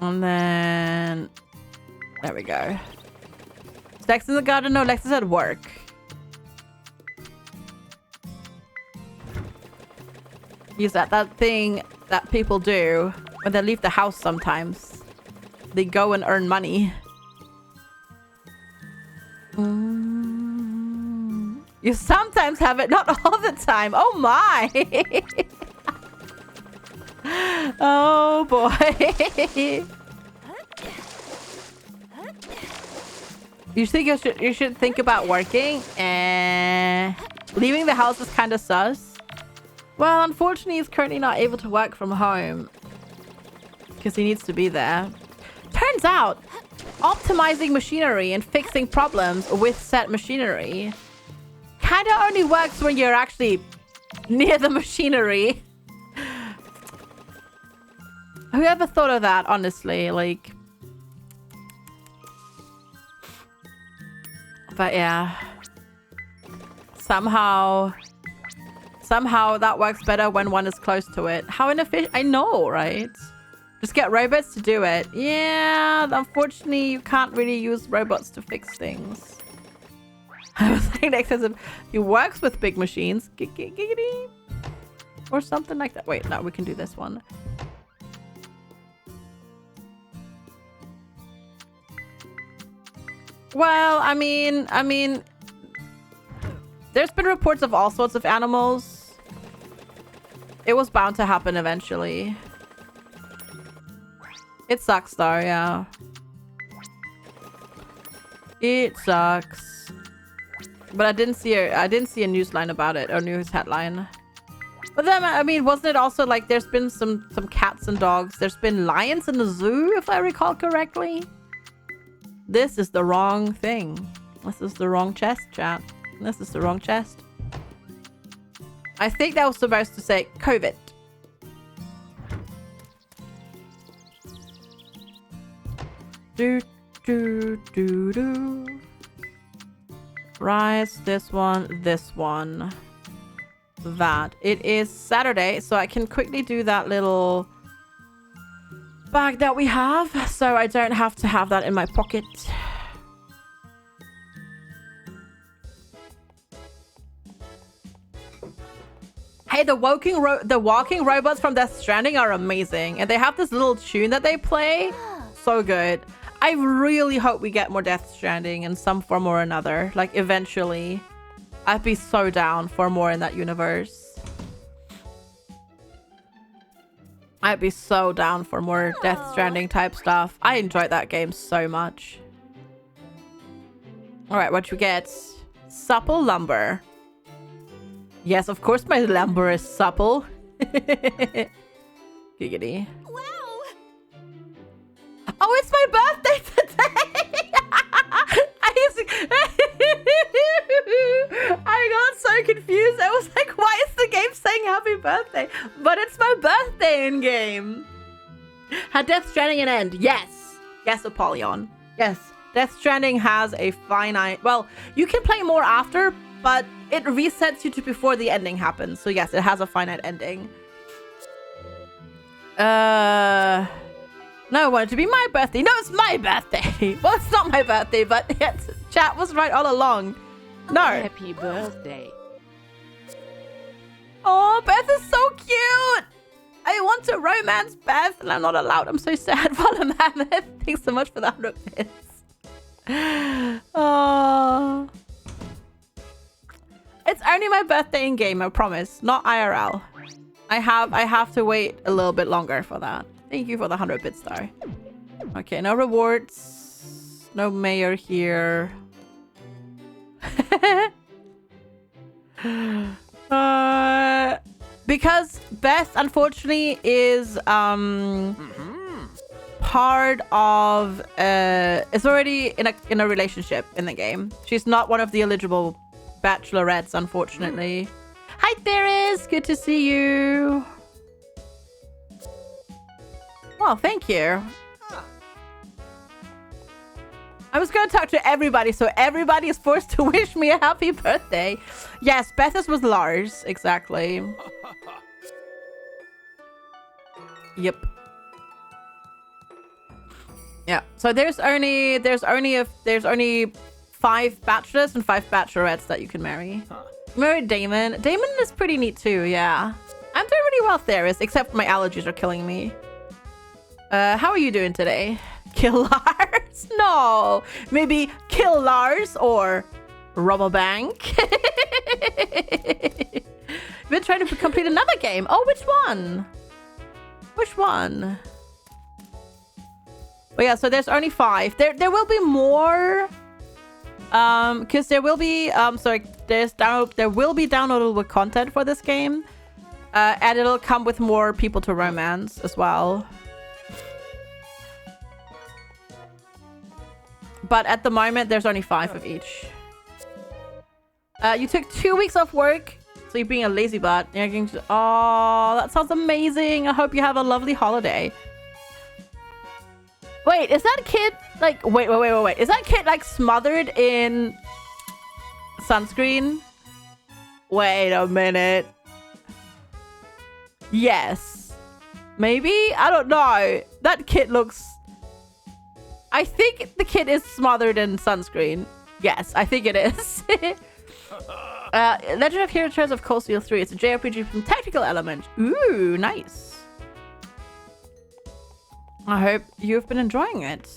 And then... There we go. Is Lex in the garden? No, Lex is at work. He's at that thing that people do when they leave the house sometimes. They go and earn money. You sometimes have it, not all the time. Oh my! Oh boy! You should think about working. Leaving the house is kind of sus. Well, unfortunately, he's currently not able to work from home because he needs to be there. Turns out, optimizing machinery and fixing problems with said machinery kind of only works when you're actually near the machinery. Whoever thought of that, honestly, like... But yeah. Somehow that works better when one is close to it. How inefficient... I know, right? Just get robots to do it. Yeah, unfortunately, you can't really use robots to fix things. I was saying excessive. He works with big machines. Giggity. Or something like that. Wait, no, we can do this one. Well, I mean, there's been reports of all sorts of animals. It was bound to happen eventually. It sucks though, yeah. It sucks. But I didn't see a news line about it or news headline. But then, I mean, wasn't it also like there's been some cats and dogs? There's been lions in the zoo, if I recall correctly. This is the wrong thing. This is the wrong chest, chat. This is the wrong chest. I think that was supposed to say COVID. Do. Rice, this one, that. It is Saturday, so I can quickly do that little bag that we have, so I don't have to have that in my pocket. Hey, the walking robots from Death Stranding are amazing, and they have this little tune that they play. So good. I really hope we get more Death Stranding in some form or another. Like, eventually. I'd be so down for more in that universe. I'd be so down for more Death Stranding type stuff. I enjoyed that game so much. Alright, what you get? Supple lumber. Yes, of course my lumber is supple. Giggity. Oh, it's my birthday today! I got so confused. I was like, why is the game saying happy birthday? But it's my birthday in game. Had Death Stranding an end? Yes. Yes, Apollyon. Yes. Death Stranding has a finite... Well, you can play more after, but it resets you to before the ending happens. So yes, it has a finite ending. No, I want it to be my birthday. No, it's my birthday. Well, it's not my birthday, but yes, chat was right all along. No. Happy birthday. Oh, Beth is so cute. I want to romance Beth, and I'm not allowed. I'm so sad. Follow Mammoth. Thanks so much for the 100 bits. Oh. It's only my birthday in game, I promise. Not IRL. I have to wait a little bit longer for that. Thank you for the 100 bit star. Okay, no rewards. No mayor here. Because Beth unfortunately is part of is already in a relationship in the game. She's not one of the eligible bachelorettes, unfortunately. Hi Theris, good to see you. Well, thank you. I was going to talk to everybody, so everybody is forced to wish me a happy birthday. Yes, Beth is with Lars, exactly. Yep. Yeah. So there's only 5 bachelors and 5 bachelorettes that you can marry. Marry Damon. Damon is pretty neat too. Yeah. I'm doing really well, Theris, except my allergies are killing me. How are you doing today? Kill Lars? No. Maybe kill Lars or rob a bank. Been trying to complete another game. Oh, which one? Which one? Well, yeah, so there's only 5. There will be more. Because there will be there will be downloadable content for this game. And it'll come with more people to romance as well. But at the moment, there's only 5 of each. You took 2 weeks off work, so you're being a lazy butt. You're going to, oh, that sounds amazing. I hope you have a lovely holiday. Wait, is that kid like... Wait. Is that kid like smothered in sunscreen? Wait a minute. Yes. Maybe? I don't know. That kid looks... I think the kid is smothered in sunscreen. Yes, I think it is. Legend of Heroes of Cold Steel 3. It's a JRPG from tactical element. Ooh, nice. I hope you've been enjoying it.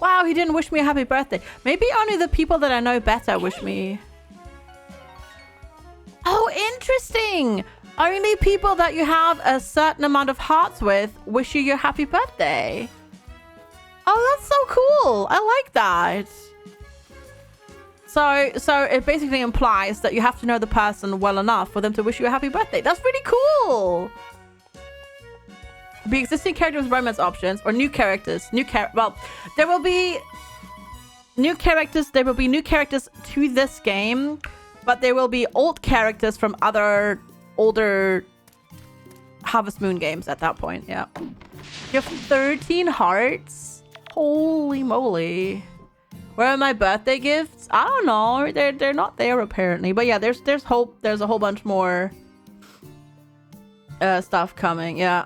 Wow, he didn't wish me a happy birthday. Maybe only the people that I know better wish me. Oh, interesting. Only people that you have a certain amount of hearts with wish you your happy birthday. Oh, that's so cool. I like that. So it basically implies that you have to know the person well enough for them to wish you a happy birthday. That's really cool. Be existing characters with romance options or new characters. Well, there will be new characters. There will be new characters to this game, but there will be old characters from other older Harvest Moon games at that point. Yeah. You have 13 hearts. Holy moly. Where are my birthday gifts? I don't know. They're not there apparently. But yeah, there's hope. There's a whole bunch more stuff coming. Yeah.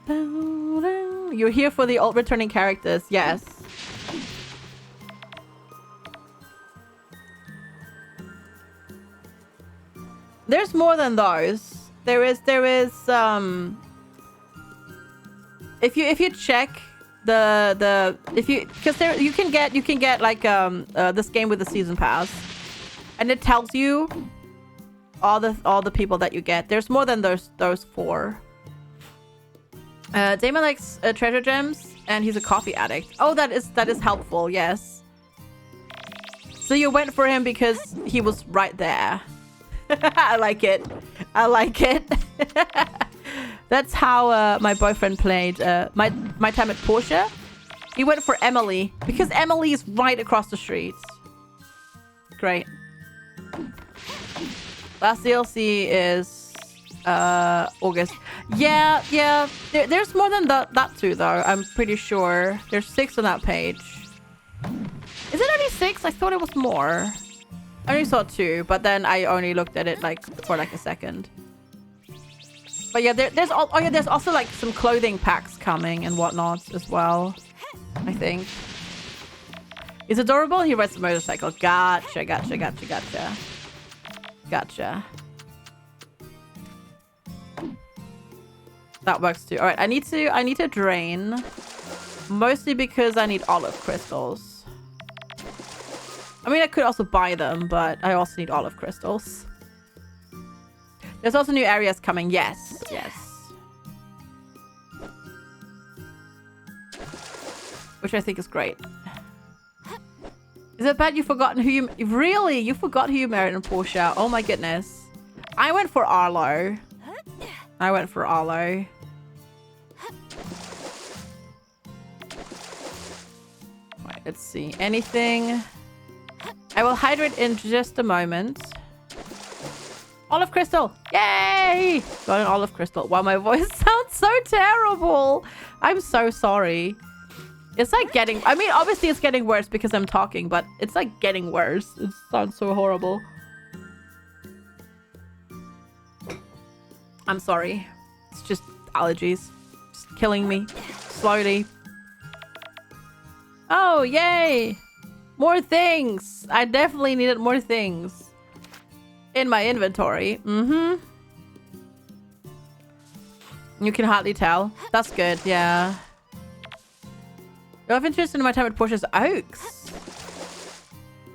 You're here for the old returning characters. Yes. There's more than those. There is if you check because you can get like this game with the season pass, and it tells you all the people that you get. There's more than those 4. Damon likes treasure gems, and he's a coffee addict. Oh, that is helpful. Yes. So you went for him because he was right there. I like it. I like it. That's how my boyfriend played my time at Porsche. He went for Emily because Emily is right across the street. Great. Last DLC is August. Yeah. There's more than that too, though. I'm pretty sure there's 6 on that page. Is it only 6? I thought it was more. I only saw 2, but then I only looked at it for a second. But yeah, there's also like some clothing packs coming and whatnot as well. I think. He's adorable. He rides a motorcycle. Gotcha. That works too. All right, I need to drain, mostly because I need olive crystals. I mean, I could also buy them, but I also need olive crystals. There's also new areas coming. Yes, yes. Which I think is great. Is it bad you've forgotten who you... Really? You forgot who you married in Portia? Oh my goodness. I went for Arlo. I went for Arlo. Right, let's see. Anything? I will hydrate in just a moment. Olive crystal! Yay! Got an olive crystal. Wow, my voice sounds so terrible. I'm so sorry. It's like getting... I mean, obviously it's getting worse because I'm talking, but it's like getting worse. It sounds so horrible. I'm sorry. It's just allergies. Just killing me. Slowly. Oh, yay! More things! I definitely needed more things. In my inventory. Mm-hmm. You can hardly tell. That's good, yeah. You're interested in my time at Portia's Oaks.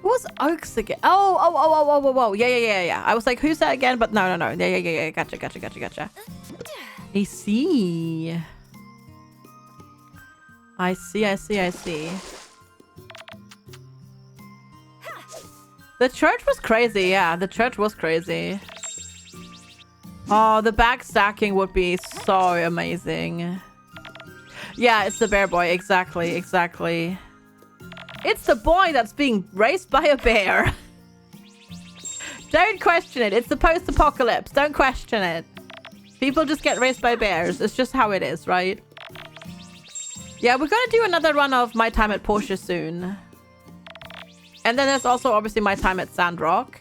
Who was Oaks again? Oh. Yeah. I was like, who's that again? But no. Yeah. Gotcha. I see. I see. The church was crazy. Yeah, the church was crazy. Oh, the back stacking would be so amazing. Yeah, it's the bear boy. Exactly. It's the boy that's being raised by a bear. Don't question it. It's the post-apocalypse. Don't question it. People just get raised by bears. It's just how it is, right? Yeah, we're gonna do another run of My Time at Portia soon. And then there's also obviously My Time at Sandrock.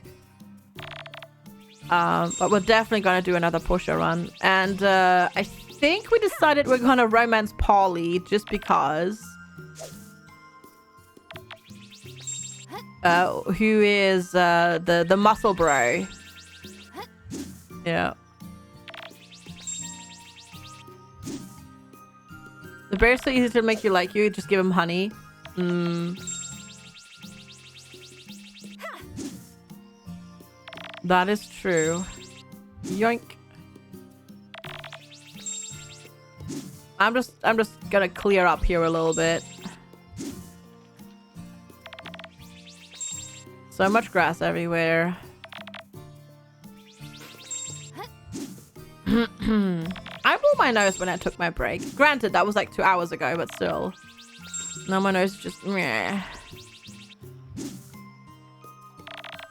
But we're definitely gonna do another Portia run. And I think we decided we're gonna romance Polly just because. Who is the muscle bro. Yeah. The bear's so easy to make you like you. Just give him honey. That is true. Yoink. I'm just gonna clear up here a little bit. So much grass everywhere. I blew my nose when I took my break. Granted, that was like 2 hours ago, but still. Now my nose is just meh.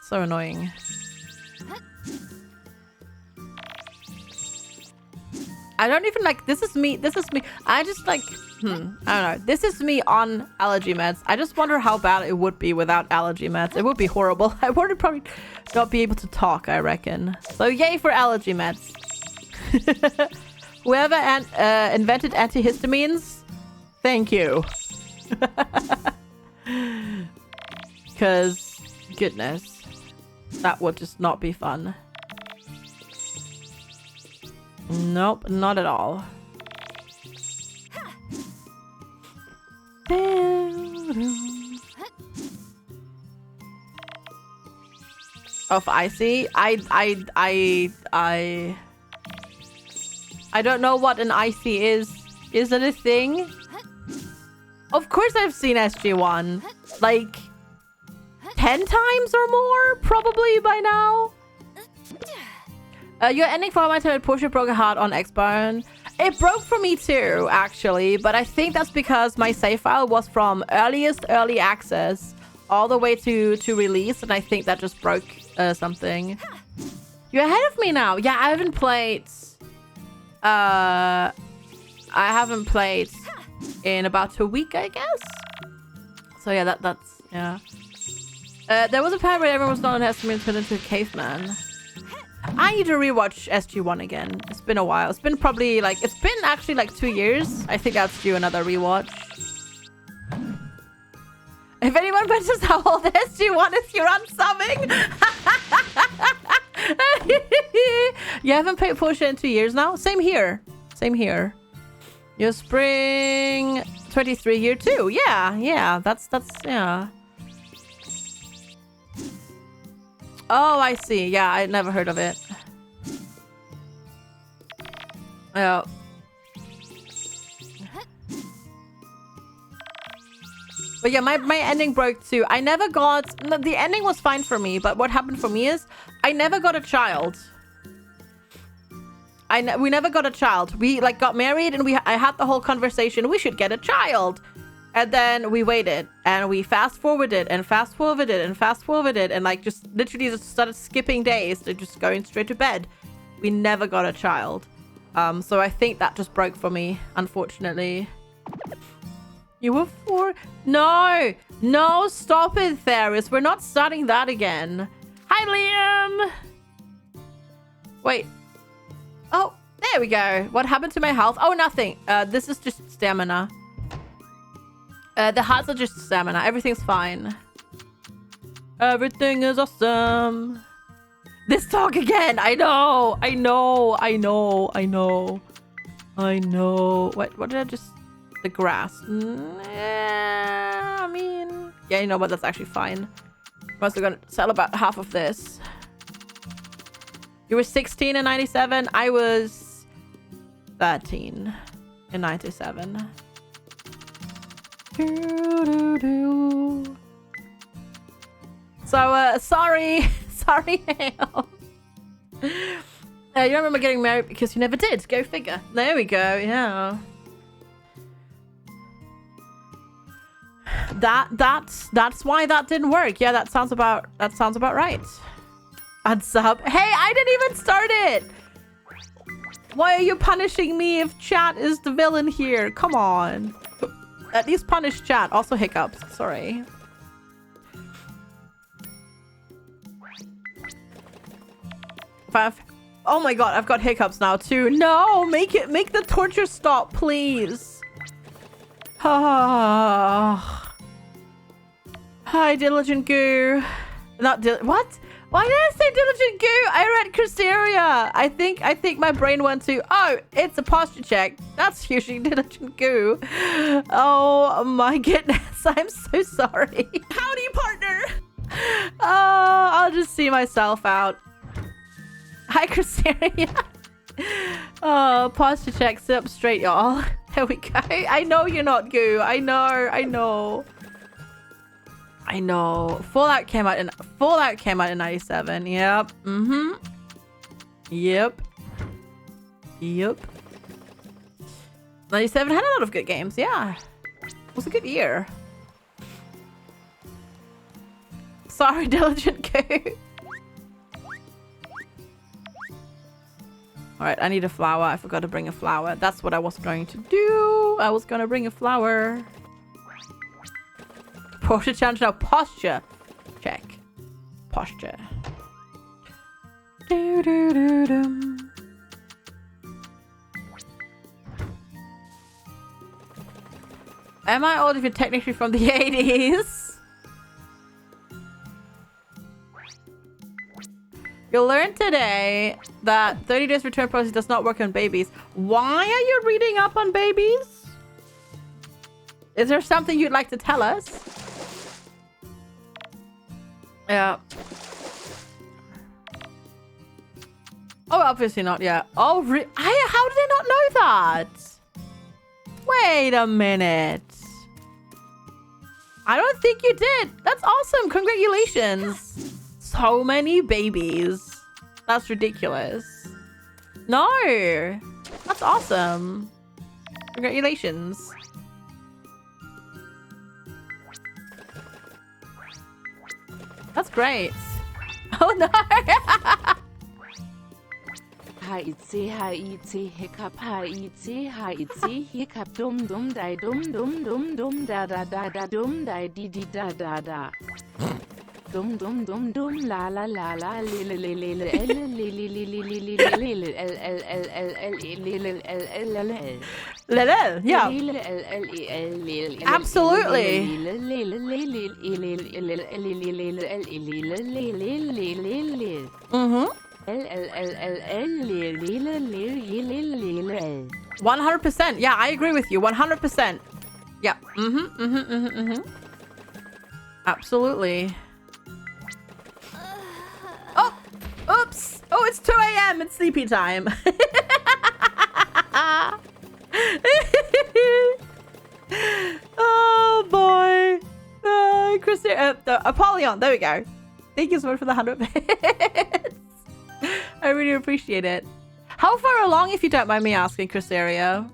So annoying. I don't even like, this is me. I just like, I don't know. This is me on allergy meds. I just wonder how bad it would be without allergy meds. It would be horrible. I would probably not be able to talk, I reckon. So yay for allergy meds. Whoever invented antihistamines, thank you. Because, goodness, that would just not be fun. Nope, not at all. Of icy? I don't know what an icy is. Is it a thing? Of course I've seen SG1. Like 10 times or more, probably by now. Your ending for My Time at Portia broke a heart on Xbone. It broke for me too, actually, but I think that's because my save file was from early access all the way to release, and I think that just broke something. You're ahead of me now. Yeah, I haven't played in about a week, I guess. So yeah, that's yeah. There was a time where everyone was not underestimated turned into a caveman. I need to rewatch SG1 again. It's been a while. It's been probably like, it's been actually like 2 years. I think that's due another rewatch. If anyone mentions how old SG1 is, you're unsubbing. You haven't played Portia in 2 years now? Same here. Your spring 23 year 2. Yeah. That's, yeah. Oh, I see. Yeah, I never heard of it. Yeah. But yeah, my ending broke too. I never got... The ending was fine for me, but what happened for me is I never got a child. We never got a child. We like got married and I had the whole conversation. We should get a child. And then we waited and we fast forwarded and fast forwarded and fast forwarded and like just literally just started skipping days to just going straight to bed. We never got a child. So I think that just broke for me, unfortunately. You were 4? No! No, stop it, Theris. We're not starting that again. Hi, Liam! Wait. Oh, there we go. What happened to my health? Oh, nothing. This is just stamina. The hearts are just stamina. Everything's fine. Everything is awesome. This talk again. I know. I know. I know. I know. I know. What did I just... The grass. I mean... Yeah, you know what? That's actually fine. I'm also going to sell about half of this. You were 16 in 97. I was 13 in 97. So, sorry. Sorry, Hale. You don't remember getting married because you never did. Go figure. There we go. Yeah. That's why that didn't work. Yeah, that sounds about right. Unsub. Hey, I didn't even start it. Why are you punishing me if chat is the villain here? Come on. At least punish chat. Also hiccups. Sorry. Oh my god, I've got hiccups now too. No, make the torture stop, please. Hi, Diligent Goo. What? Why did I say Diligent Goo? I read Crusaria. I think my brain went to, oh, it's a posture check. That's usually Diligent Goo. Oh my goodness. I'm so sorry. Howdy, partner. Oh, I'll just see myself out. Hi, Crusaria. Oh, posture check. Sit up straight, y'all. There we go. I know you're not Goo. I know. Fallout came out in 97. Yep. Yep. 97 had a lot of good games. Yeah. It was a good year. Sorry, Diligent Goo. All right, I need a flower. I forgot to bring a flower. That's what I was going to do. I was going to bring a flower. Posture challenge now. Posture check. Posture. Am I old if you're technically from the 80s? You'll learn today that 30 days return policy does not work on babies. Why are you reading up on babies? Is there something you'd like to tell us? Yeah. Oh, obviously not. Yeah. Oh, how did I not know that? Wait a minute. I don't think you did. That's awesome. Congratulations. So many babies. That's ridiculous. No. That's awesome. Congratulations. That's great. Oh no. HIC hiccup hiccup dum die dum da da dum die di da da. Dum la la li yeah. Absolutely. Mm-hmm. 100%. Yeah, I agree with you. 100%. Yeah. Mm-hmm. Absolutely. it's 2 a.m. It's sleepy time. Oh boy. Apollyon, there we go. Thank you so much for the 100 bits. I really appreciate it. How far along, if you don't mind me asking, Chrysaria?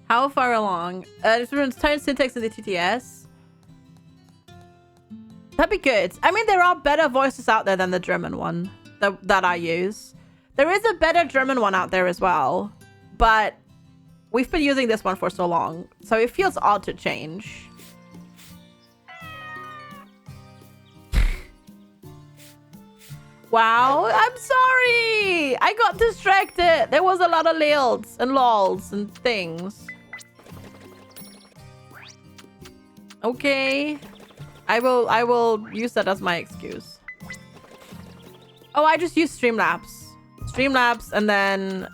How far along? Different tone syntax in the TTS. That'd be good. I mean, there are better voices out there than the German one that I use. There is a better German one out there as well, but we've been using this one for so long, so it feels odd to change. Wow, I'm sorry. I got distracted. There was a lot of lils and lols and things. Okay. I will use that as my excuse. Oh, I just use Streamlabs. Streamlabs, and then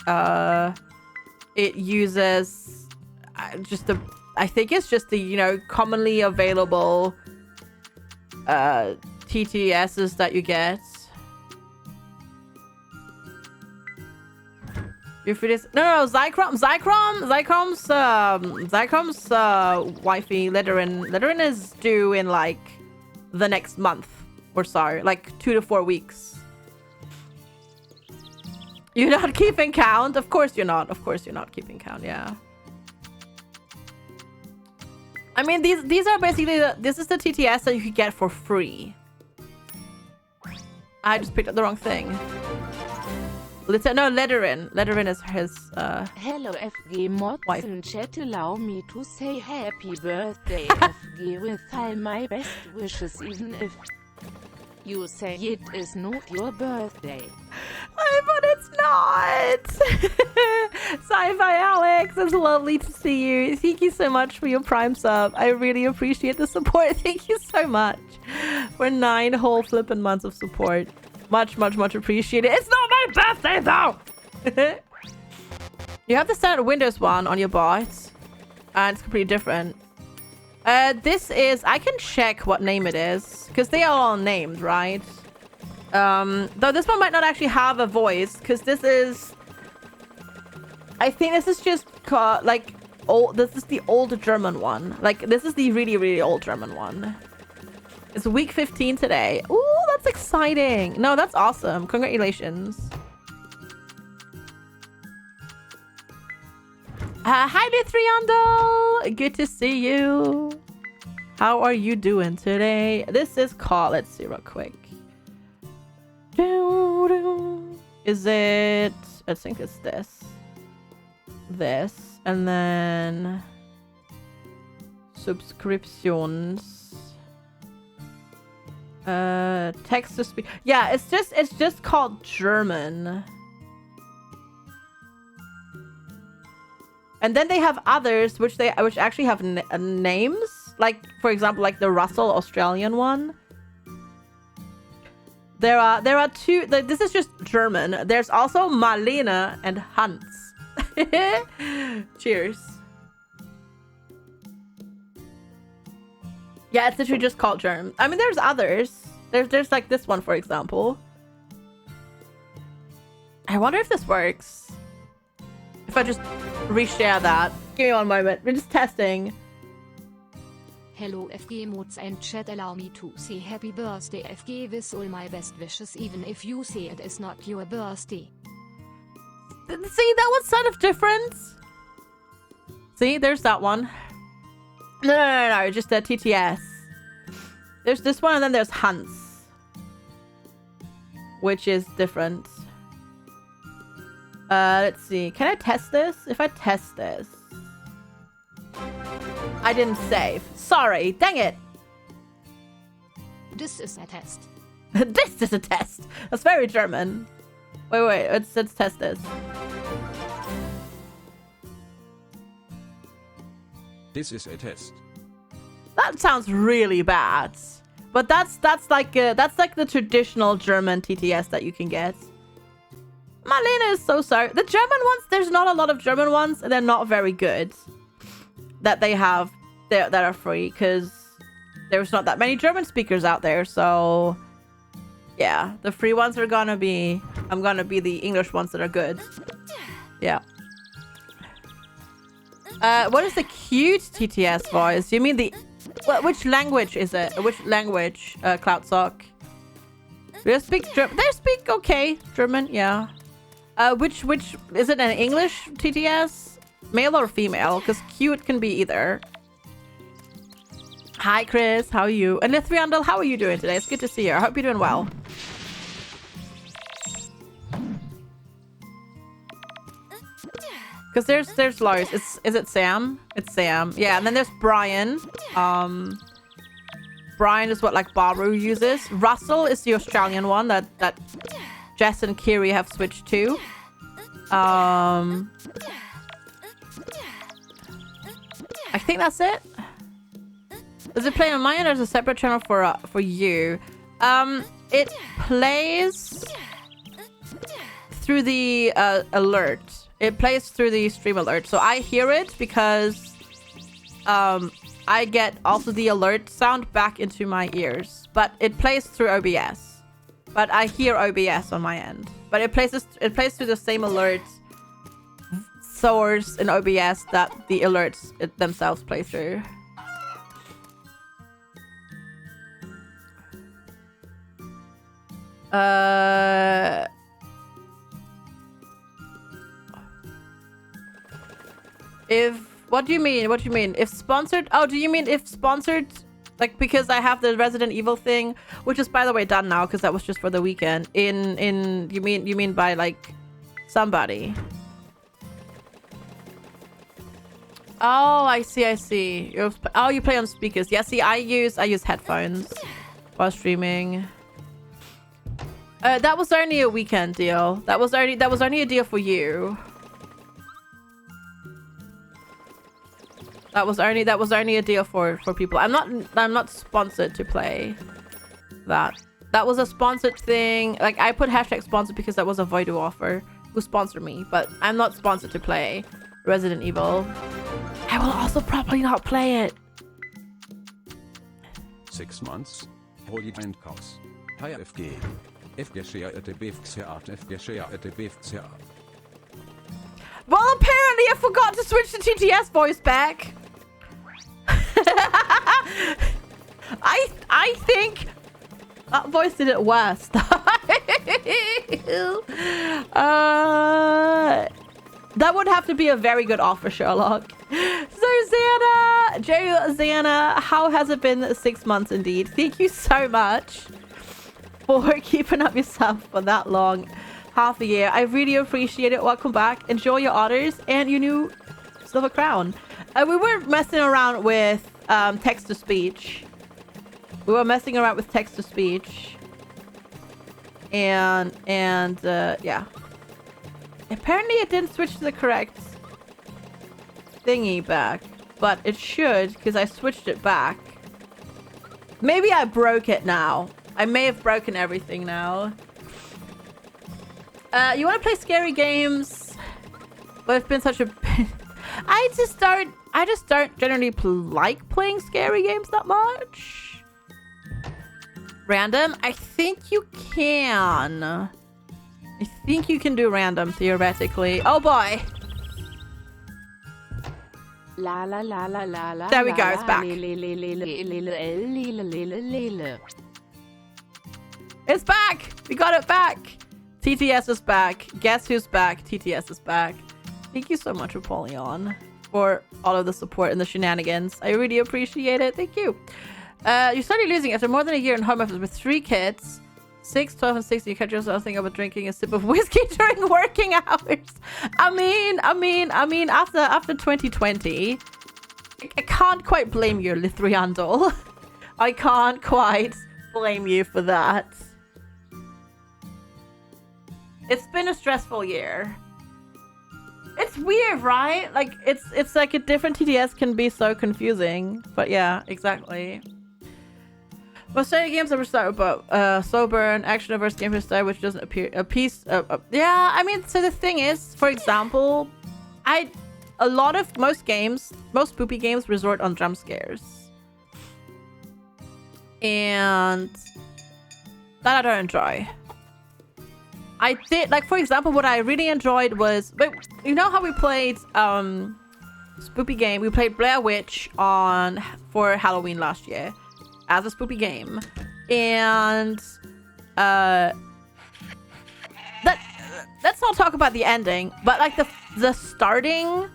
it uses just the, I think it's just the, you know, commonly available TTSs that you get. If it is no Zycrom's wifey Littering is due in like the next month or so, like 2 to 4 weeks. You're not keeping count? Of course you're not. Of course you're not keeping count. Yeah. I mean, these are basically this is the TTS that you could get for free. I just picked up the wrong thing. Letterin. Letterin is his Hello FG mods wife. in chat, allow me to say happy birthday FG with all my best wishes, even if you say it is not your birthday. But it's not. Sci-Fi Alex, it's lovely to see you. Thank you so much for your Prime sub. I really appreciate the support. Thank you so much for 9 whole flippin' months of support. Much appreciated. It's not my birthday though. You have the standard Windows one on your bot, and it's completely different. This is, I can check what name it is because they are all named, right? Though this one might not actually have a voice because this is, I think this is just called like old. This is the old German one. Like this is the really old German one. It's week 15 today. Ooh, that's exciting. No, that's awesome. Congratulations. Hi, Mithriandel. Good to see you. How are you doing today? This is called, let's see real quick. Is it, I think it's this. This. And then subscriptions. Text to speech. Yeah, it's just called German. And then they have others which actually have names, like for example, like the Russell Australian one. There are two. This is just German. There's also Marlene and Hans. Cheers. Yeah, it's literally just called German. I mean, there's others. There's like this one, for example. I wonder if this works. If I just reshare that. Give me one moment. We're just testing. Hello FG mods and chat, allow me to say happy birthday FG with all my best wishes, even if you say it is not your birthday. See, that was sort of different. See, there's that one. No, just the TTS. There's this one, and then there's Hans, which is different. Let's see. Can I test this? If I test this, I didn't save. Sorry, dang it. This is a test. This is a test. That's very German. Wait. Let's test this. This is a test. That sounds really bad. But that's like the traditional German TTS that you can get. Marlene is so sorry. The German ones, there's not a lot of German ones, and they're not very good. That they have that are free, because there's not that many German speakers out there. So yeah, the free ones are gonna be I'm gonna be the English ones that are good. Yeah. What is the cute TTS voice? You mean the... which language is it? Which language, Cloudsock? Do they speak German? They speak okay. German, yeah. Which... Is it an English TTS? Male or female? Because cute can be either. Hi, Chris. How are you? And Lithriandel, how are you doing today? It's good to see you. I hope you're doing well. Because there's Lars. Is it Sam? It's Sam. Yeah, and then there's Brian. Brian is what like Baru uses. Russell is the Australian one that Jess and Kiri have switched to. I think that's it. Does it play on my end or is it a separate channel for you? It plays through the alert. It plays through the stream alert. So I hear it because I get also the alert sound back into my ears. But it plays through OBS. But I hear OBS on my end. But it plays through the same alert source in OBS that the alerts themselves play through. What do you mean? What do you mean? If sponsored? Oh, do you mean if sponsored? Like because I have the Resident Evil thing, which is by the way done now because that was just for the weekend. You mean by like somebody? Oh, I see. Oh, you play on speakers. Yeah, see, I use headphones while streaming. That was only a weekend deal. That was only a deal for you. That was only a deal for people. I'm not sponsored to play that. That was a sponsored thing. Like I put hashtag sponsored because that was a Voodoo offer who sponsored me, but I'm not sponsored to play Resident Evil. I will also probably not play it. 6 months. Holy Handcuffs. Hi FG. Well, apparently I forgot to switch the TTS voice back. I think that voice did it worse. That would have to be a very good offer, Sherlock. So Xana, how has it been? 6 months indeed. Thank you so much for keeping up yourself for that long. Half a year. I really appreciate it. Welcome back. Enjoy your orders and your new silver crown. We were messing around with text-to-speech. And yeah. Apparently it didn't switch to the correct thingy back. But it should, because I switched it back. Maybe I broke it now. I may have broken everything now. You want to play scary games? But it's been such a... I just don't generally like playing scary games that much. Random? I think you can. I think you can do random, theoretically. Oh boy! La la la la la la. There we go, it's back. It's back! We got it back! TTS is back. Guess who's back? TTS is back. Thank you so much, Apollyon, for all of the support and the shenanigans. I really appreciate it. Thank you. You started losing after more than a year in home office with 3 kids. 6, 12, and 16. You catch yourself thinking about drinking a sip of whiskey during working hours. I mean, after 2020, I can't quite blame you, Lithriandel. I can't quite blame you for that. It's been a stressful year. It's weird, right? Like, it's like a different TTS can be so confusing. But yeah, exactly. Most study games ever start about sober and action-averse game for style, which doesn't appear a piece. Yeah, I mean, so the thing is, for example, most spoopy games resort on jump scares, and that I don't enjoy. I did, like, for example, what I really enjoyed was, you know how we played spoopy game? We played Blair Witch for Halloween last year as a spoopy game, and let's not talk about the ending, but like the starting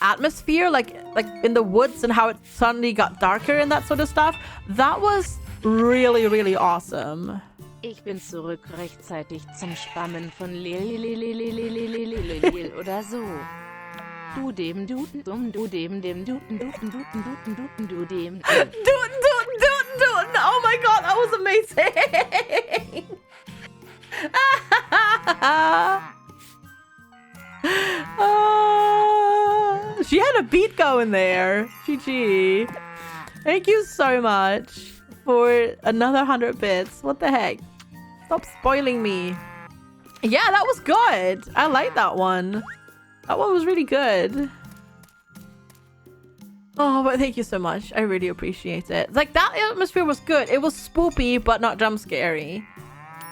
atmosphere, like in the woods, and how it suddenly got darker and that sort of stuff. That was really, really awesome. Ich bin zurück rechtzeitig zum Spammen von Lil oder so. Du dem Duten dumm, du dem Duten Duten. Duten. Oh my god, that was amazing. She had a beat going there. GG. Thank you so much for another 100 bits. What the heck? Stop spoiling me. Yeah, that was good. I like that one. That one was really good. Oh, but thank you so much. I really appreciate it. Like, that atmosphere was good. It was spoopy, but not jump scary.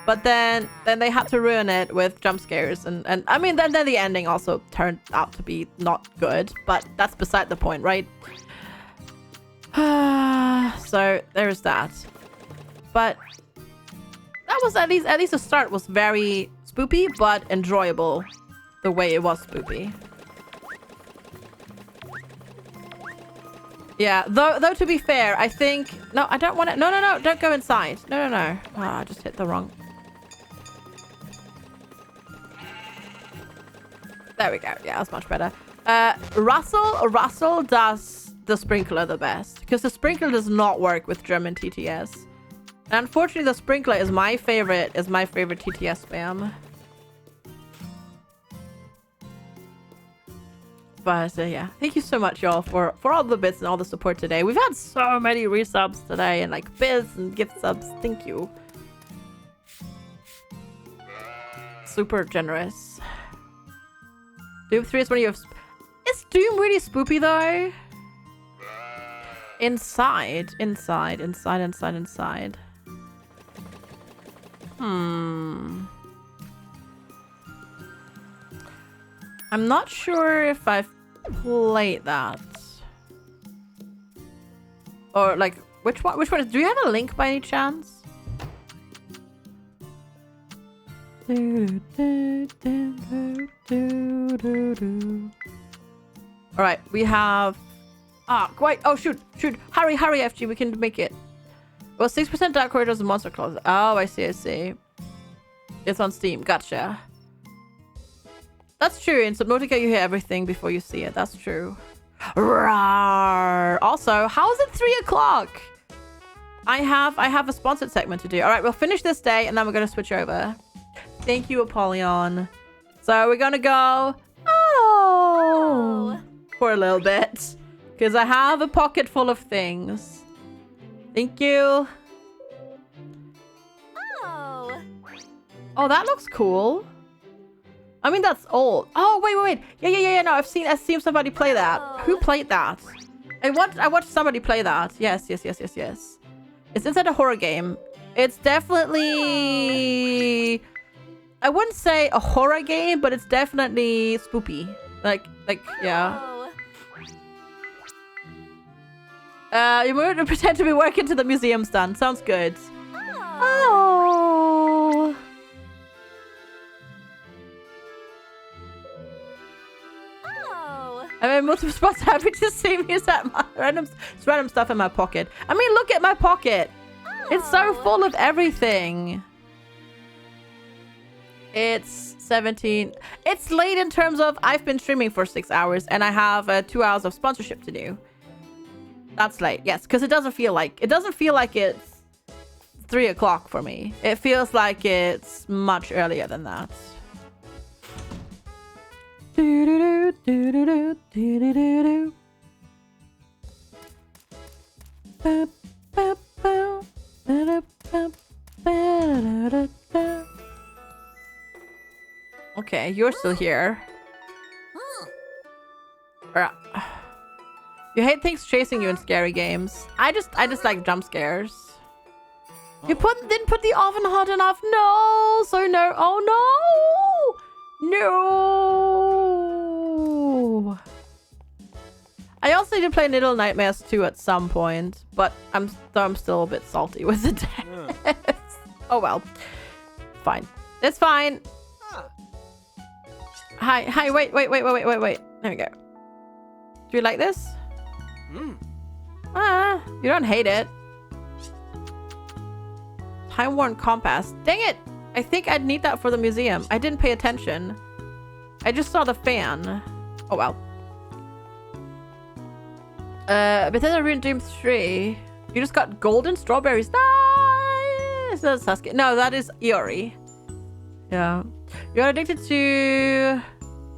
But then they had to ruin it with jump scares. And I mean, then the ending also turned out to be not good. But that's beside the point, right? So there's that. But that was at least the start was very spoopy, but enjoyable the way it was spoopy. Yeah, though to be fair, I think... No, I don't want to... No, don't go inside. No. Oh, I just hit the wrong... There we go. Yeah, that's much better. Russell does the sprinkler the best, because the sprinkler does not work with German TTS. And unfortunately, the sprinkler is my favorite TTS spam. But yeah, thank you so much, y'all, for all the bits and all the support today. We've had so many resubs today, and like bits and gift subs. Thank you. Super generous. Doom 3 is one of your... Is Doom really spoopy though? Inside. I'm not sure if I've played that. Or like, which one is... Do you have a link by any chance? Alright, we have... Wait, oh shoot. Hurry, FG, we can make it. Well, 6% Dark Corridors and Monster Closet. Oh, I see. It's on Steam, gotcha. That's true. In Subnautica, you hear everything before you see it. That's true. Rawr. Also, how is it 3 o'clock? I have a sponsored segment to do. All right, we'll finish this day, and then we're going to switch over. Thank you, Apollyon. So we're going to go... Oh! For a little bit. Because I have a pocket full of things. Thank you. Oh, that looks cool. I mean, that's old. Oh, wait. Yeah. No, I've seen somebody play that. Who played that? I watched somebody play that. Yes. It's inside a horror game. It's definitely... I wouldn't say a horror game, but it's definitely spoopy. Like, yeah. You would pretend to be working to the museum stand. Sounds good. Oh. I mean, multiple spots happy to see me set my random stuff in my pocket. I mean, look at my pocket. It's so full of everything. It's 17. It's late in terms of I've been streaming for 6 hours and I have 2 hours of sponsorship to do. That's late, yes, because it doesn't feel like it's 3 o'clock for me. It feels like it's much earlier than that. Okay, you're still here. You hate things chasing you in scary games. I just like jump scares. You didn't put the oven hot enough. No. So no. Oh no. No. I also need to play Little Nightmares 2 at some point, but I'm still a bit salty with the death. Oh well. Fine. It's fine. Hi, wait. There we go. Do you like this? You don't hate it. Time-worn compass. Dang it! I think I'd need that for the museum. I didn't pay attention. I just saw the fan. Oh well. Bethesda Rune Doom 3. You just got golden strawberries. Nice! That's Sasuke. No, that is Iori. Yeah. You're addicted to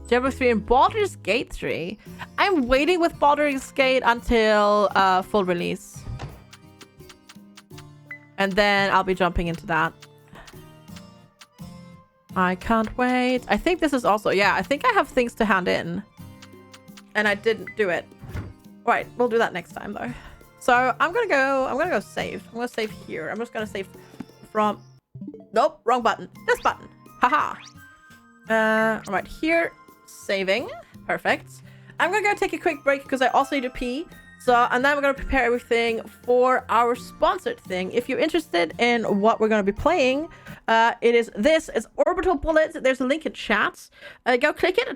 Diablo 3 and Baldur's Gate 3. I'm waiting with Baldur's Gate until full release. And then I'll be jumping into that. I can't wait. I think this is also... Yeah, I think I have things to hand in. And I didn't do it. Right, we'll do that next time though. So I'm gonna go save. I'm gonna save here. I'm just gonna save from... Nope, wrong button. This button. Haha. Right here. Saving. Perfect. I'm gonna go take a quick break because I also need to pee. So, and then we're gonna prepare everything for our sponsored thing. If you're interested in what we're gonna be playing, it is this. It's Orbital Bullets. There's a link in chat. Go click it.